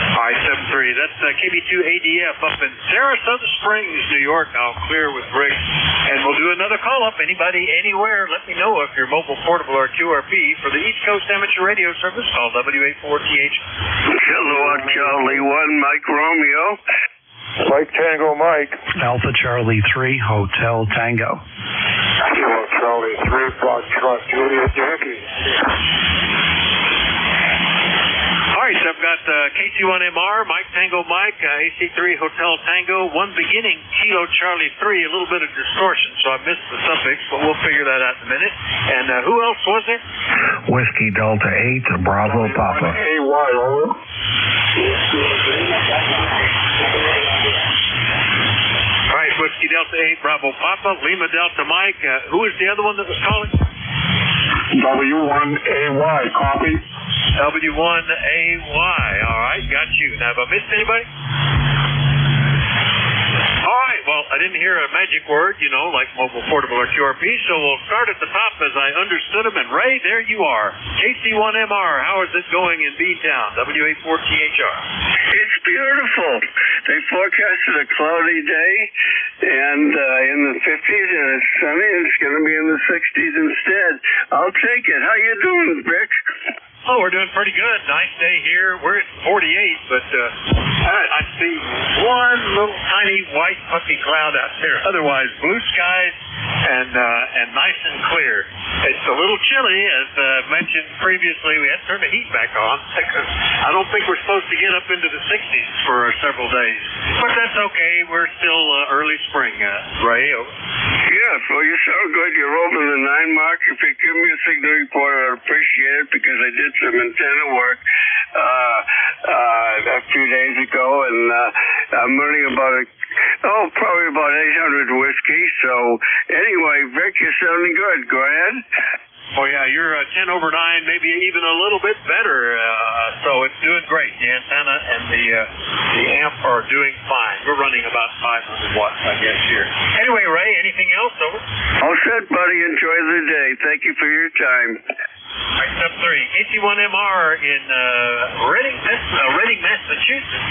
All right, 7-3. That's KB2 ADF up in Sarasota Springs, New York. I'll clear with Rick, and we'll do another call-up. Anybody, anywhere, let me know if you're mobile, portable, or QRP for the East Coast Amateur Radio Service. Call W84TH. Hello, Charlie 1, Mike Romeo. Mike Tango Mike. Alpha Charlie 3, Hotel Tango. Hello, Charlie 3, Foxtrot Juliet Yankee. All right, so I've got KC1MR, Mike Tango Mike, AC3 Hotel Tango, one beginning, Kilo Charlie 3, a little bit of distortion, so I missed the suffix, but we'll figure that out in a minute. And who else was there? Whiskey Delta 8, Bravo Papa. AY, over. All right, Whiskey Delta 8, Bravo Papa, Lima Delta Mike. Who was the other one that was calling? W1AY, copy. W1AY. All right, got you. Now, have I missed anybody? All right, well, a I didn't hear a magic word, like mobile, portable, or QRP, so we'll start at the top as I understood them. And Ray, there you are. KC1MR, how is it going in Beantown? WA4THR. It's beautiful. They forecasted a cloudy day and in the 50s, and it's sunny, and it's going to be in the 60s instead. I'll take it. How you doing, Vic? Oh, we're doing pretty good. Nice day here. We're at 48, but I see one little tiny white puffy cloud out there. Otherwise, blue skies and nice and clear. It's a little chilly, as mentioned previously. We had to turn the heat back on because I don't think we're supposed to get up into the 60s for several days. But that's okay. We're still early spring, Ray. Yes, well, you sound good. You're over the 9 mark. If you give me a signal report, I'd appreciate it because I did some antenna work a few days ago, and I'm running probably about 800 whiskey. So anyway, Vic, you're sounding good. Go ahead. Oh, yeah, you're 10 over 9, maybe even a little bit better. So it's doing great. The antenna and the amp are doing fine. We're running about 500 watts, I guess, here. Anyway, Ray, anything else? Over. All set, buddy. Enjoy the day. Thank you for your time. All right, step 3. KC1MR in Reading, Massachusetts.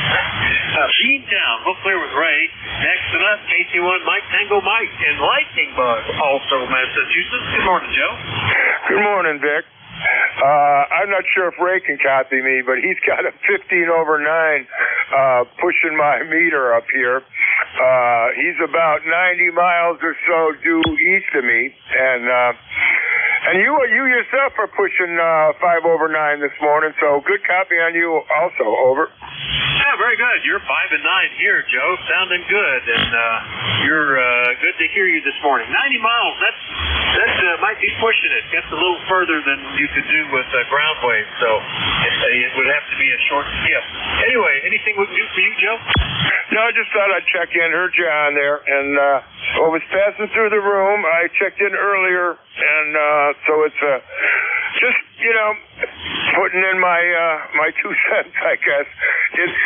Beantown. We'll clear with Ray. Next up, KC1 Mike Tango Mike in Lightning Bug, also Massachusetts. Good morning, Joe. Good morning, Vic. I'm not sure if Ray can copy me, but he's got a 15 over 9 pushing my meter up here. He's about 90 miles or so due east of me, and you yourself are pushing 5 over 9 this morning, so good copy on you also. Over. Yeah, very good. You're 5 and 9 here, Joe. Sounding good, and you're good to hear you this morning. 90 miles. That might be pushing it. Gets a little further than you could do with ground waves, so it would have to be a short skip. Anyway, anything we can do for you, Joe? No, I just thought I'd check in. Heard you on there, and I was passing through the room. I checked in earlier, and so it's just putting in my 2 cents, I guess. It's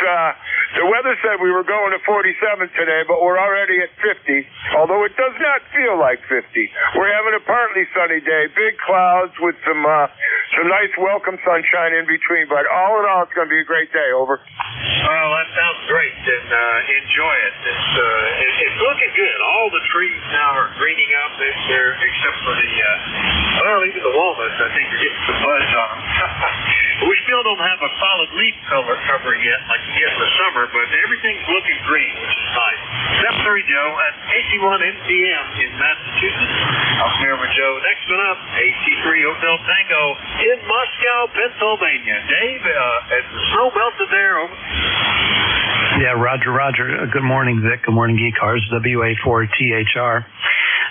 the weather said we were going to 47 today, but we're already at 50. Although it does not feel like 50. We're having a partly sunny day, big clouds with some nice welcome sunshine in between. But all in all, it's going to be a great day. Over. Well, that sounds great, and enjoy it. It's looking good. All the trees now are greening up there, except for even the walnuts. I think you're getting some buds on them. We still don't have a solid leaf cover yet, like you get in the summer, but everything's looking green, which is nice. Step 3, Joe, at AC1MCM in Massachusetts. I'll clear with Joe. Next one up, AC3 Hotel Tango in Moscow, Pennsylvania. Dave, has the snow melted there? Over. Yeah, Roger. Good morning, Vic. Good morning, ECARS. WA4THR.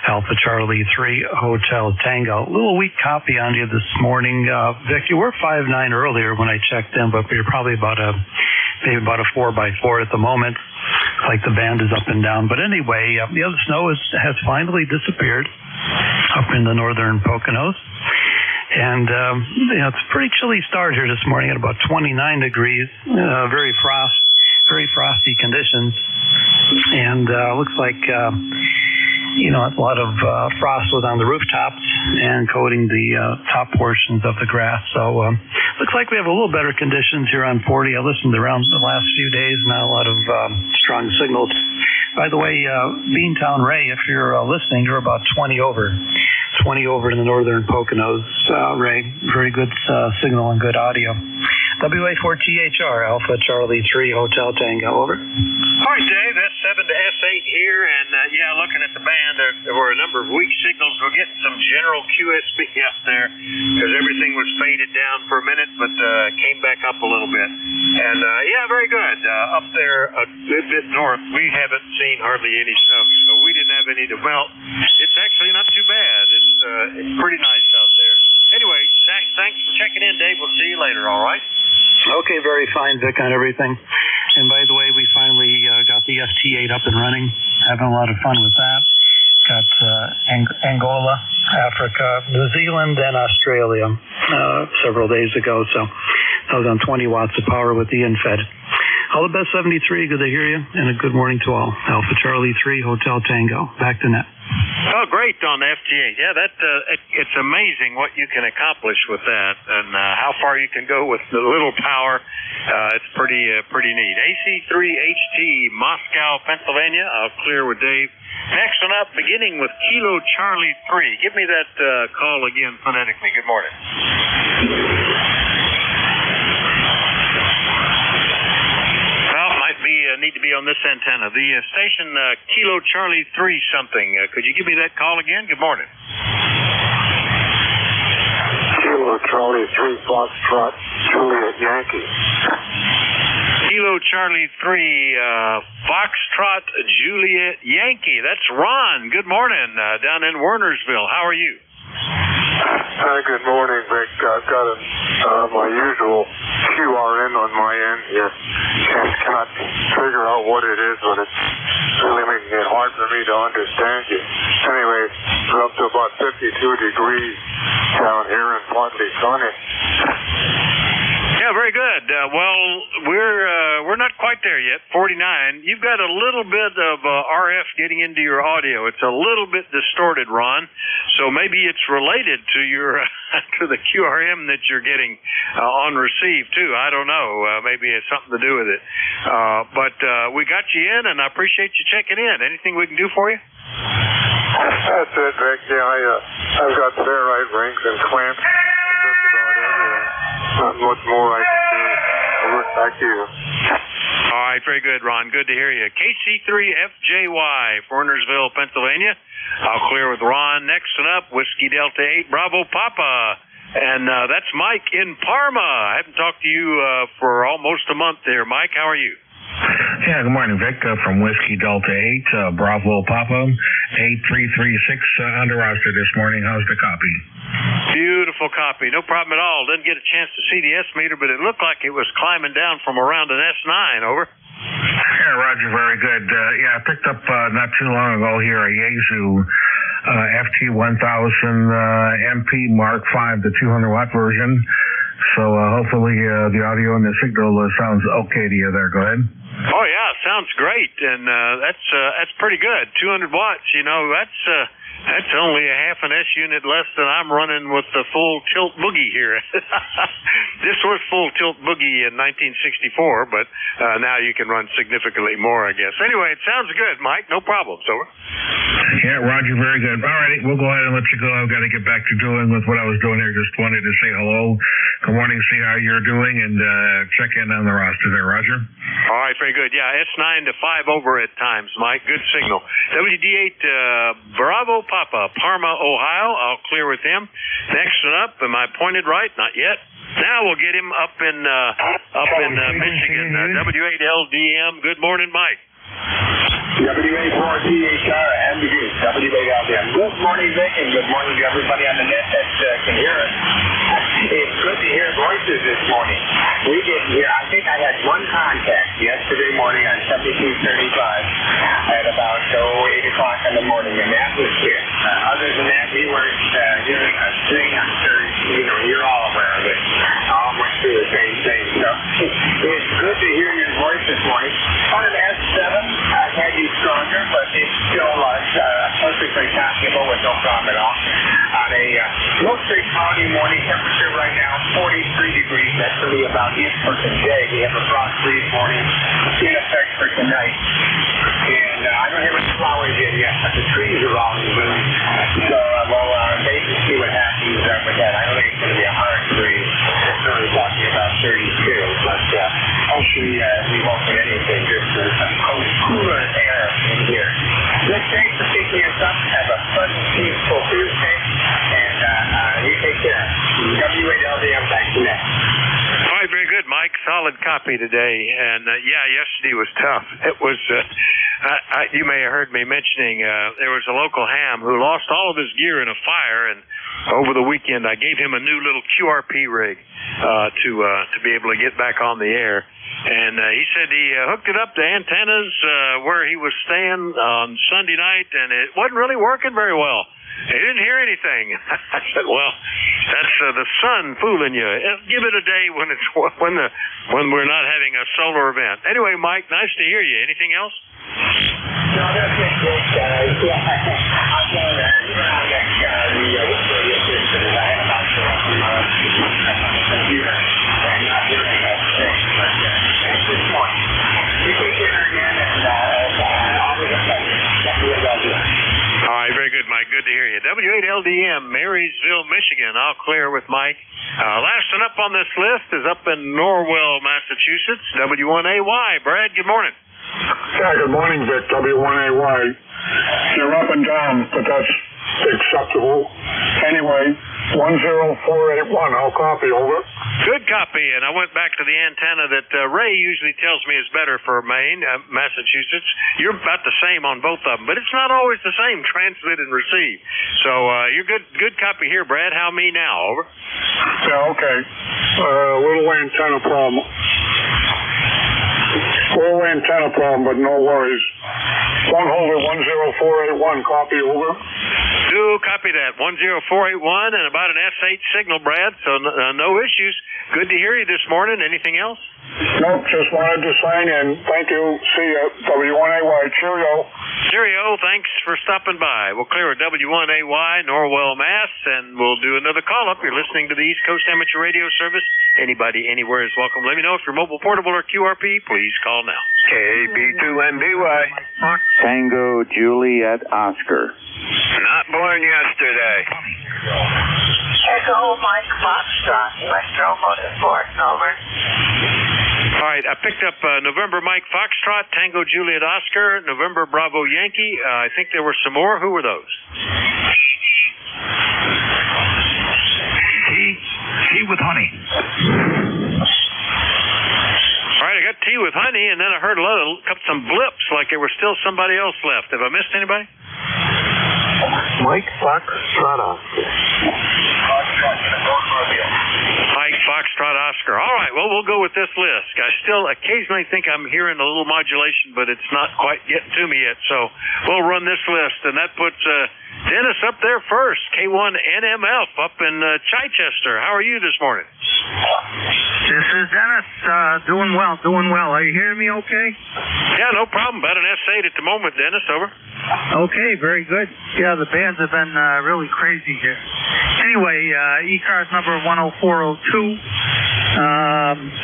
Alpha Charlie 3 Hotel Tango. A little weak copy on you this morning. Vic, you were 5.9 earlier when I checked in, but you're probably maybe about a 4x4 at the moment. It's like the band is up and down. But anyway, the other snow has finally disappeared up in the northern Poconos. And, it's a pretty chilly start here this morning at about 29 degrees. Very frosty conditions. And looks like a lot of frost was on the rooftops and coating the top portions of the grass. So looks like we have a little better conditions here on 40. I listened around the last few days, not a lot of strong signals. By the way, Beantown Ray, if you're listening, you're about 20 over in the northern Poconos, Ray. Very good signal and good audio. WA4THR, Alpha Charlie 3 Hotel Tango, over. All right, Dave, S7 to S8 here, and looking at the band, there were a number of weak signals. We're getting some general QSB up there because everything was faded down for a minute, but came back up a little bit. And very good. Up there a good bit north, we haven't seen hardly any snow, so we didn't have any to melt. It's actually not too bad. It's pretty nice out there. Anyway, thanks for checking in, Dave. We'll see you later, all right? Okay, very fine, Vic, on everything. And by the way, we finally got the FT8 up and running. Having a lot of fun with that. Got Angola, Africa, New Zealand, and Australia several days ago. So I was on 20 watts of power with the InFed. All the best, 73. Good to hear you, and a good morning to all. Alpha Charlie 3, Hotel Tango. Back to net. Oh, great on the FT8. Yeah, it's amazing what you can accomplish with that, and how far you can go with the little power. It's pretty neat. AC3HT, Moscow, Pennsylvania. I'll clear with Dave. Next one up, beginning with Kilo Charlie 3. Give me that call again phonetically. Good morning. Need to be on this antenna. The station Kilo Charlie 3 something. Could you give me that call again? Good morning. Kilo Charlie 3 Foxtrot Juliet Yankee. Kilo Charlie 3 Foxtrot Juliet Yankee. That's Ron. Good morning. Down in Wernersville. How are you? Hi, good morning, Vic. I've got my usual QRM on my end here. Cannot figure out what it is, but it's really making it hard for me to understand you. Anyway, we're up to about 52 degrees down here and partly sunny. Yeah, very good. Well, we're not quite there yet. 49. You've got a little bit of RF getting into your audio. It's a little bit distorted, Ron. So maybe it's related to your to the QRM that you're getting on receive too. I don't know. Maybe it's something to do with it. But we got you in, and I appreciate you checking in. Anything we can do for you? That's it, Vic. Yeah, I've got ferrite rings and clamps. Just about everything. Not much more I can do. I'll look back to you. All right, very good, Ron. Good to hear you. KC3FJY, Wernersville, Pennsylvania. I'll clear with Ron. Next one up, Whiskey Delta 8, Bravo Papa. And that's Mike in Parma. I haven't talked to you for almost a month there. Mike, how are you? Yeah, good morning, Vic, from Whiskey Delta 8, Bravo Papa, 8336 under roster this morning. How's the copy? Beautiful copy. No problem at all. Didn't get a chance to see the S meter, but it looked like it was climbing down from around an S9. Over. Yeah, Roger, very good. Yeah, I picked up not too long ago here a Yaesu FT1000 MP Mark V, the 200-watt version. So hopefully the audio and the signal sounds okay to you there. Go ahead. Oh yeah, sounds great, and that's pretty good. 200 watts, you know, that's only a half an S unit less than I'm running with the full tilt boogie here. This was full tilt boogie in 1964, but now you can run significantly more, I guess. Anyway, it sounds good, Mike. No problem. So. Yeah, Roger, very good. All right, we'll go ahead and let you go. I've got to get back to doing with what I was doing here. Just wanted to say hello. Good morning, see how you're doing, and check in on the roster there, Roger. All right, very good. Yeah, S9 to 5 over at times, Mike. Good signal. WD8 Bravo Papa, Parma, Ohio. I'll clear with him. Next one up, am I pointed right? Not yet. Now we'll get him up in Michigan. W8LDM. Good morning, Mike. W84THR and the Goose. W8LDM. Good morning, Vic, and good morning to everybody on the net that can hear us. It's good to hear voices this morning. We didn't hear. I think I had one contact yesterday morning on 7235 at about 8 o'clock in the morning, and that was it. Other than that, we weren't hearing a thing. I'm sure you're all aware of it. All went through the same thing. So it's good to hear your voice this morning. On an S7, I've had you stronger, but it's still perfectly copyable with no problem at all. On a mostly cloudy morning, temperature right now 43 degrees. That's going to be about it for today. We have a frost freeze warning in effect for tonight. And I don't have any flowers in yet, but the trees are all in bloom. So we'll wait and see what happens with that. I don't think it's going to be a hard freeze. We're really talking about 32, but hopefully we won't get anything. Just some cooler air in here. Good, thanks for picking us up. Have a pleasant, peaceful Tuesday, and you take care. W8LDM back to next. All right, very good, Mike. Solid copy today. And yeah, yesterday was tough. It was. You may have heard me mentioning there was a local ham who lost all of his gear in a fire, and over the weekend I gave him a new little QRP rig to be able to get back on the air. And he said he hooked it up to antennas where he was staying on Sunday night, and it wasn't really working very well. He didn't hear anything. I said, well, that's the sun fooling you. Give it a day when we're not having a solar event. Anyway, Mike, nice to hear you. Anything else? No, that's it, great, guys. Yeah, I'm going to I'm not sure if I'm on the computer and not hearing that thing, but at this point, you can hear again, and I'll be in touch. All right, very good, Mike. Good to hear you. W8LDM, Marysville, Michigan. I'll clear with Mike. Last one up on this list is up in Norwell, Massachusetts. W1AY. Brad, good morning. Yeah, good morning, Vic. W1AY. You're up and down, but that's acceptable. Anyway, 10481. I'll copy, over. Good copy, and I went back to the antenna that Ray usually tells me is better for Maine, Massachusetts. You're about the same on both of them, but it's not always the same, transmit and receive. So you're good copy here, Brad. How me now, over? Yeah, okay. Little antenna problem. Little antenna problem, but no worries. One holder 10481, copy, over. Do copy that. 10481 and about an S8 signal, Brad, so no issues. Good to hear you this morning. Anything else? Nope, just wanted to sign in. Thank you. See you. W1AY. Cheerio. Cheerio. Thanks for stopping by. We'll clear a W1AY, Norwell, Mass, and we'll do another call-up. You're listening to the East Coast Amateur Radio Service. Anybody, anywhere is welcome. Let me know if you're mobile, portable, or QRP. Please call now. KB2MBY. Tango Juliet Oscar. Not born yesterday. Echo Mike Foxtrot, Western Motorsport, over. All right, I picked up November Mike Foxtrot, Tango Juliet Oscar, November Bravo Yankee. I think there were some more. Who were those? Tea with honey. All right, I got tea with honey, and then I heard some blips, like there was still somebody else left. Have I missed anybody? Mike Foxtrot Oscar. Mike Foxtrot Oscar. All right, well, we'll go with this list. I still occasionally think I'm hearing a little modulation, but it's not quite getting to me yet. So we'll run this list, and that puts Dennis up there first. K1NMF up in Chichester. How are you this morning? This is Dennis. Doing well. Are you hearing me okay? Yeah, no problem. About an S8 at the moment, Dennis. Over. Okay, very good. Yeah, the bands have been really crazy here. Anyway, ECARS number 10402.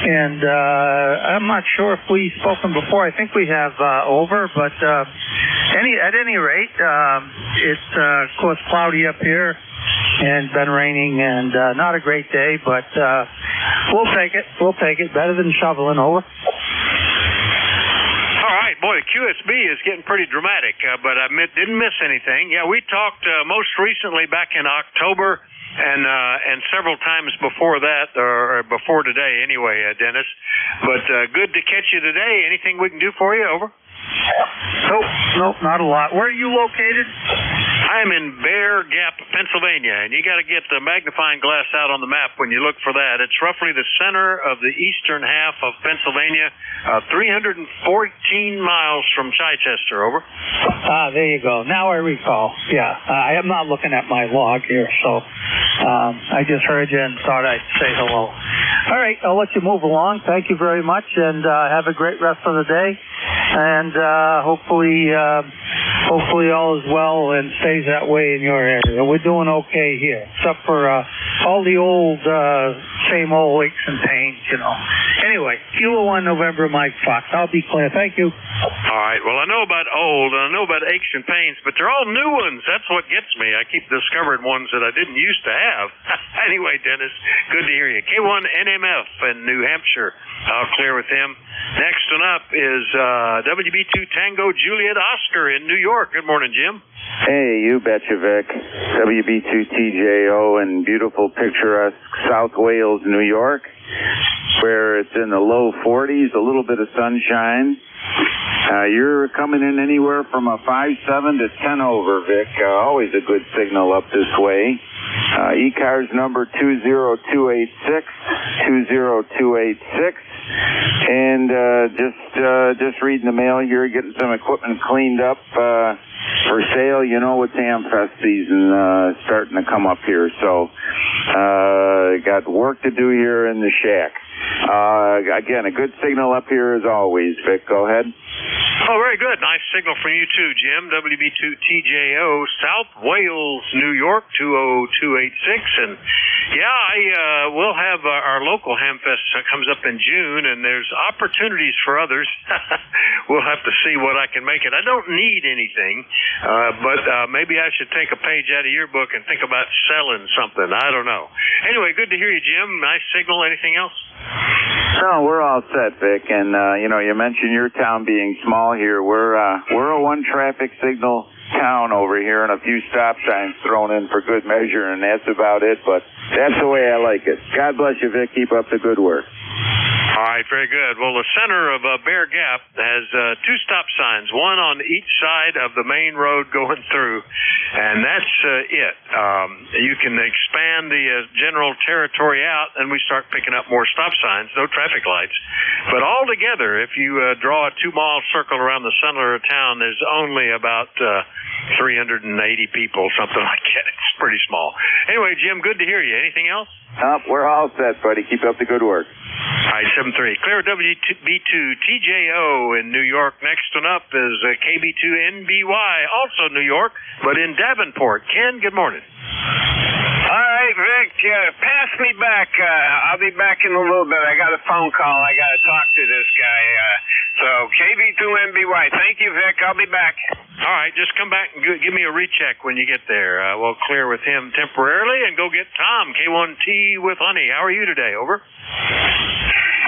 And I'm not sure if we've spoken before. I think we have over, but at any rate, it's of course cloudy up here and been raining, and not a great day, but we'll take it. Better than shoveling, over. All right, boy, the QSB is getting pretty dramatic, but I didn't miss anything. Yeah, we talked most recently back in October, and several times before that, or before today anyway, Dennis. But good to catch you today. Anything we can do for you, over? Nope, not a lot. Where are you located? I'm in Bear Gap, Pennsylvania, and you got to get the magnifying glass out on the map when you look for that. It's roughly the center of the eastern half of Pennsylvania, 314 miles from Chichester, over. There you go. Now I recall. Yeah, I am not looking at my log here, so I just heard you and thought I'd say hello. All right, I'll let you move along. Thank you very much, and have a great rest of the day. And hopefully all is well and stays that way in your area. We're doing okay here, except for all the old, same old aches and pains, you know. Anyway, Kilo 1 November, Mike Fox. I'll be clear. Thank you. All right. Well, I know about old, and I know about aches and pains, but they're all new ones. That's what gets me. I keep discovering ones that I didn't used to have. Anyway, Dennis, good to hear you. K1NMF in New Hampshire. I'll clear with him. Next one up is WB2 Tango Juliet Oscar in New York. Good morning, Jim. Hey, you betcha, Vic. WB2TJO in beautiful, picturesque South Wales, New York, where it's in the low 40s, a little bit of sunshine. You're coming in anywhere from a 5.7 to 10 over, Vic. Always a good signal up this way. ECARS number 20286, 20286. And just reading the mail here, getting some equipment cleaned up for sale. You know, with Hamfest season starting to come up here, so got work to do here in the shack. Again, a good signal up here as always. Vic, go ahead. Oh, very good. Nice signal from you too, Jim. WB2TJO, South Wales, New York, 20286. And yeah, we'll have our local Hamfest comes up in June, and there's opportunities for others. We'll have to see what I can make it. I don't need anything, but maybe I should take a page out of your book and think about selling something. I don't know. Anyway, good to hear you, Jim. Nice signal. Anything else? No, we're all set, Vic. And you mentioned your town being small here. We're a one traffic signal town over here, and a few stop signs thrown in for good measure, and that's about it. But that's the way I like it. God bless you, Vic. Keep up the good work. All right, very good. Well, the center of Bear Gap has two stop signs, one on each side of the main road going through, and that's it. You can expand the general territory out, and we start picking up more stop signs, no traffic lights. But altogether, if you draw a 2-mile circle around the center of town, there's only about 380 people, something like that. It's pretty small. Anyway, Jim, good to hear you. Anything else? We're all set, buddy. Keep up the good work. All right, 7-3. Clear WB2TJO in New York. Next one up is KB2NBY, also New York, but in Davenport. Ken, good morning. All right, Vic, pass me back. I'll be back in a little bit. I got a phone call. I got to talk to this guy. So KB2NBY. Thank you, Vic. I'll be back. All right, just come back and give me a recheck when you get there. We'll clear with him temporarily and go get Tom, K1T with Honey. How are you today? Over.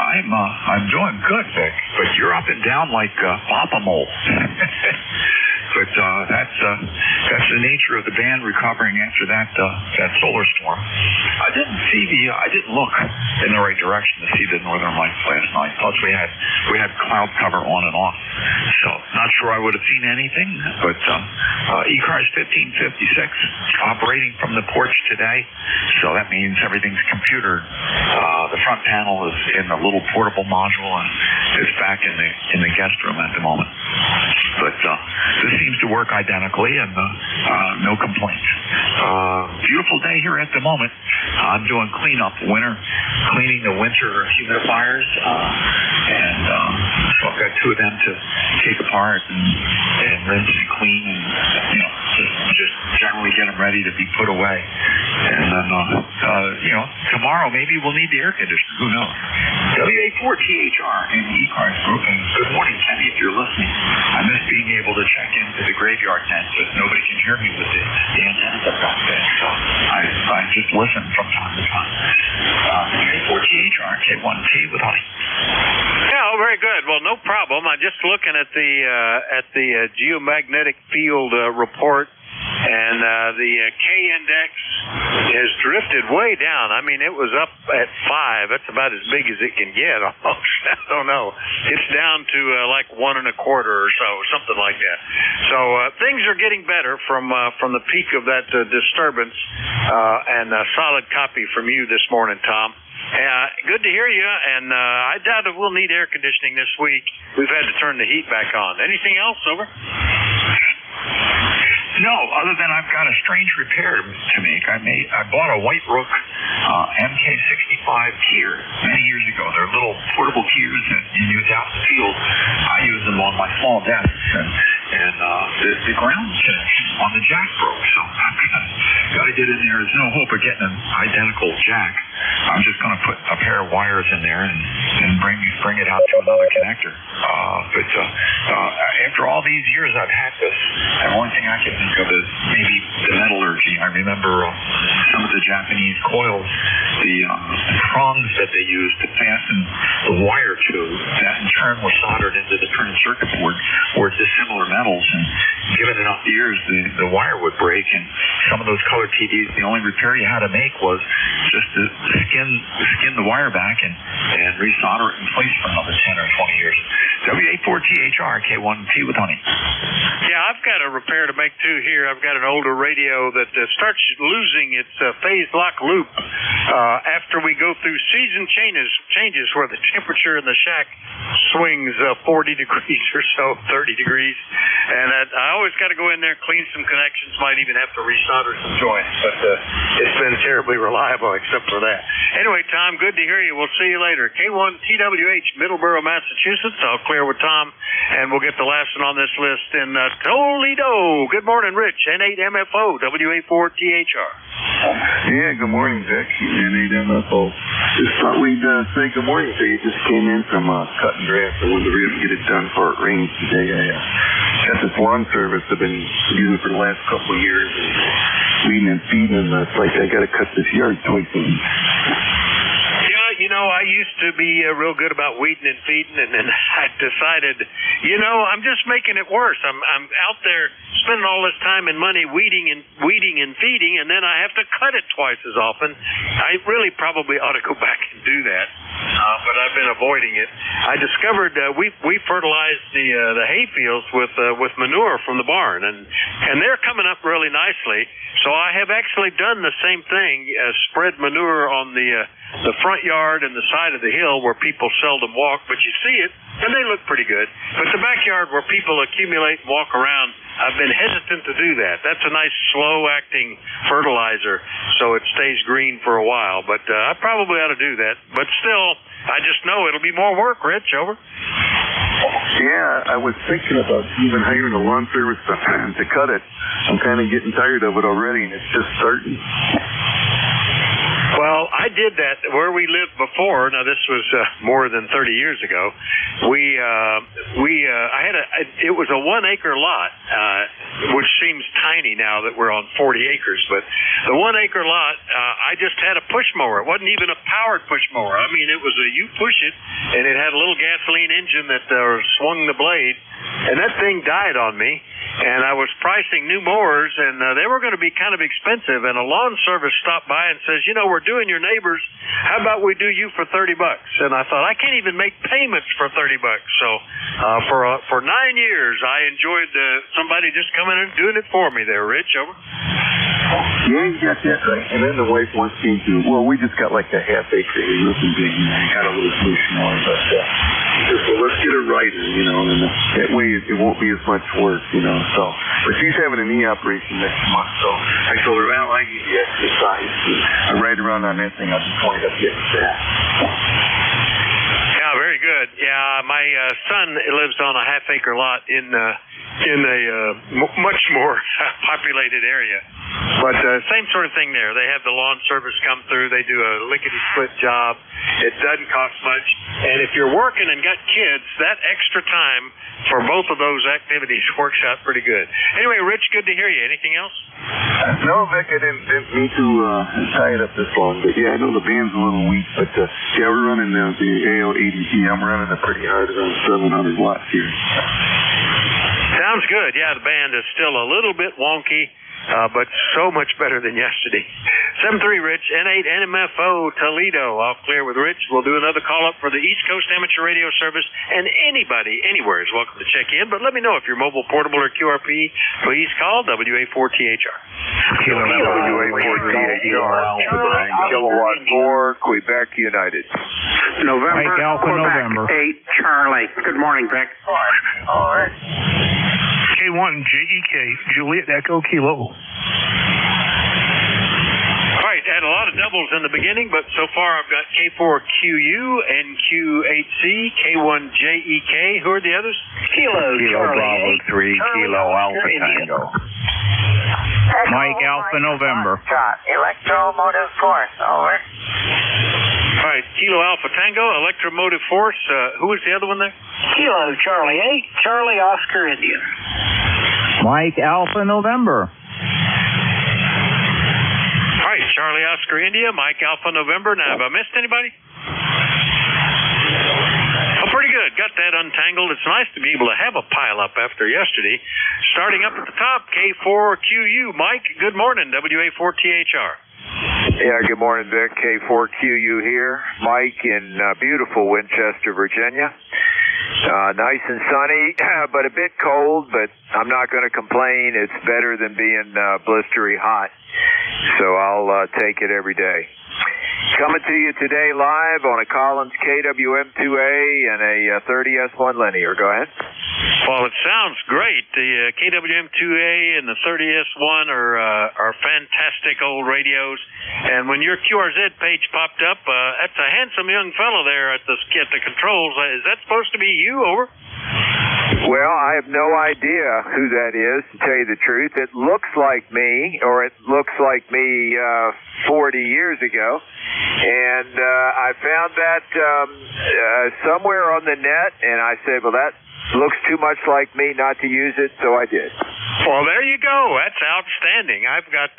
I'm doing good, Vic, but you're up and down like Papa Mole. But that's the nature of the band recovering after that solar storm. I didn't look in the right direction to see the northern lights last night. Plus we had cloud cover on and off, so not sure I would have seen anything. But ECARS 1556 operating from the porch today, so that means everything's computered. The front panel is in the little portable module and it's back in the guest room at the moment. But this seems to work identically, and no complaints. Beautiful day here at the moment. I'm doing cleaning the winter humidifiers, and so I've got 2 of them to take apart and rinse and clean, and just generally get them ready to be put away. And then tomorrow maybe we'll need the air conditioner. Who knows? WA4THR and ECARS Group, and good morning, Kenny, if you're listening. I miss being able to check into the graveyard net, but nobody can hear me with the antennas I've got there, so I just listen from time to time. WA4THR, K1T with Honey. Yeah, very good. Well, no problem. I'm just looking at the geomagnetic field report, and the K index has drifted way down. I mean, it was up at 5. That's about as big as it can get almost. I don't know. It's down to like 1 1/4 or so, something like that. So things are getting better from the peak of that disturbance, and a solid copy from you this morning, Tom. Good to hear you, and I doubt if we'll need air conditioning this week. We've had to turn the heat back on. Anything else? Over? No, other than I've got a strange repair to make. I bought a White Rook MK65 Kier many years ago. They're little portable Kiers that you use out in the field. I use them on my small desks, and the ground connection on the jack broke, so I've got to get in there. There's no hope of getting an identical jack. I'm just going to put a pair of wires in there and bring it out to another connector. But after all these years I've had this, the only thing I can think of is maybe the metallurgy. I remember some of the Japanese coils, the prongs that they used to fasten the wire to, that in turn were soldered into the printed circuit board, were dissimilar metals, and given enough years, the wire would break, and some of those color TVs, the only repair you had to make was just to skin the wire back and resolder it in place for another 10 or 20 years. W84THR, K1T with honey. Yeah, I've got a repair to make too here. I've got an older radio that starts losing its phase lock loop after we go through season changes where the temperature in the shack swings 40 degrees or so, 30 degrees. And I always got to go in there, clean some connections, might even have to resolder some joints. But it's been terribly reliable except for that. Anyway, Tom, good to hear you. We'll see you later. K1TWH, Middleborough, Massachusetts. I'll clear with Tom, and we'll get the last one on this list in Toledo. Good morning, Rich. N8MFO, W84THR. Yeah, good morning, Vic. N8MFO. Just thought we'd say good morning to you. Just came in from cut and draft. I wanted to really get it done before it rains today. I got this lawn service I've been using for the last couple of years. Weeding and feeding, and it's like I got to cut this yard twice a week. You know, I used to be real good about weeding and feeding, and then I decided, I'm just making it worse. I'm out there spending all this time and money weeding and feeding, and then I have to cut it twice as often. I really probably ought to go back and do that, but I've been avoiding it. I discovered we fertilized the hay fields with manure from the barn, and they're coming up really nicely. So I have actually done the same thing, spread manure on the front yard and the side of the hill where people seldom walk, but you see it, and they look pretty good. But the backyard where people accumulate and walk around, I've been hesitant to do that. That's a nice slow-acting fertilizer, so it stays green for a while. But I probably ought to do that. But still, I just know it'll be more work, Rich. Over. Yeah, I was thinking about even hiring a lawn service to cut it. I'm kind of getting tired of it already, and it's just starting. Well, I did that where we lived before. Now, this was more than 30 years ago. It was a 1 acre lot, which seems tiny now that we're on 40 acres. But the 1 acre lot, I just had a push mower. It wasn't even a powered push mower. I mean, it was you push it, and it had a little gasoline engine that swung the blade, and that thing died on me. And I was pricing new mowers, and they were going to be kind of expensive. And a lawn service stopped by and says, we're doing your neighbors. How about we do you for $30? And I thought, I can't even make payments for $30. So for 9 years, I enjoyed somebody just coming in and doing it for me there. Rich, over. Yeah, you got that right. And then the wife wants me to, we just got like a half acre, nothing big, got a little push more, but let's get it right, and that way it won't be as much work, so. But she's having a knee operation next month, so I told her, well, I need the exercise. I ride around on that thing, I just wanted to get that. Yeah, very good. Yeah, my son lives on a half acre lot in a much more populated area. But same sort of thing there. They have the lawn service come through. They do a lickety-split job. It doesn't cost much. And if you're working and got kids, that extra time for both of those activities works out pretty good. Anyway, Rich, good to hear you. Anything else? No, Vic, I didn't mean to tie it up this long. But, yeah, I know the band's a little weak. But, we're running the AL80T. I'm running it pretty hard, around 700 watts here. Sounds good. Yeah, the band is still a little bit wonky, but so much better than yesterday. 7-3, Rich, N8MFO, Toledo. I'll clear with Rich. We'll do another call-up for the East Coast Amateur Radio Service, and anybody, anywhere is welcome to check in, but let me know if you're mobile, portable, or QRP. Please call WA4THR. WA4THR, Kilowatt 4, Quebec United. November, Mike Alpha, Quebec, November. 8, Charlie. Good morning, Vic. All right. K1JEK, Juliet Echo Kilo. All right, had a lot of doubles in the beginning, but so far I've got K4QU and Q8C, K1JEK. Who are the others? Kilo Charlie. Bravo 3, Kilo Alpha Tango. Mike Alpha November. Electromotive Force, over. All right, Kilo Alpha Tango, Electromotive Force. Who was the other one there? Kilo Charlie 8, Charlie Oscar Indian. Mike Alpha November. All right, Charlie Oscar India, Mike Alpha November. Now, have I missed anybody? Oh, pretty good. Got that untangled. It's nice to be able to have a pile up after yesterday. Starting up at the top, K4QU. Mike, good morning, WA4THR. Yeah, good morning, Vic. K4QU here. Mike in beautiful Winchester, Virginia. Nice and sunny, but a bit cold, but I'm not going to complain. It's better than being blistery hot, so I'll take it every day. Coming to you today live on a Collins KWM2A and a 30S1 linear. Go ahead. Well, it sounds great. The KWM2A and the 30S1 are fantastic old radios. And when your QRZ page popped up, that's a handsome young fellow there at the controls. Is that supposed to be you? Over. Well, I have no idea who that is, to tell you the truth. It looks like me, or it looks like me 40 years ago. And I found that somewhere on the net, and I said, well, that looks too much like me not to use it, so I did. Well, there you go. That's outstanding. I've got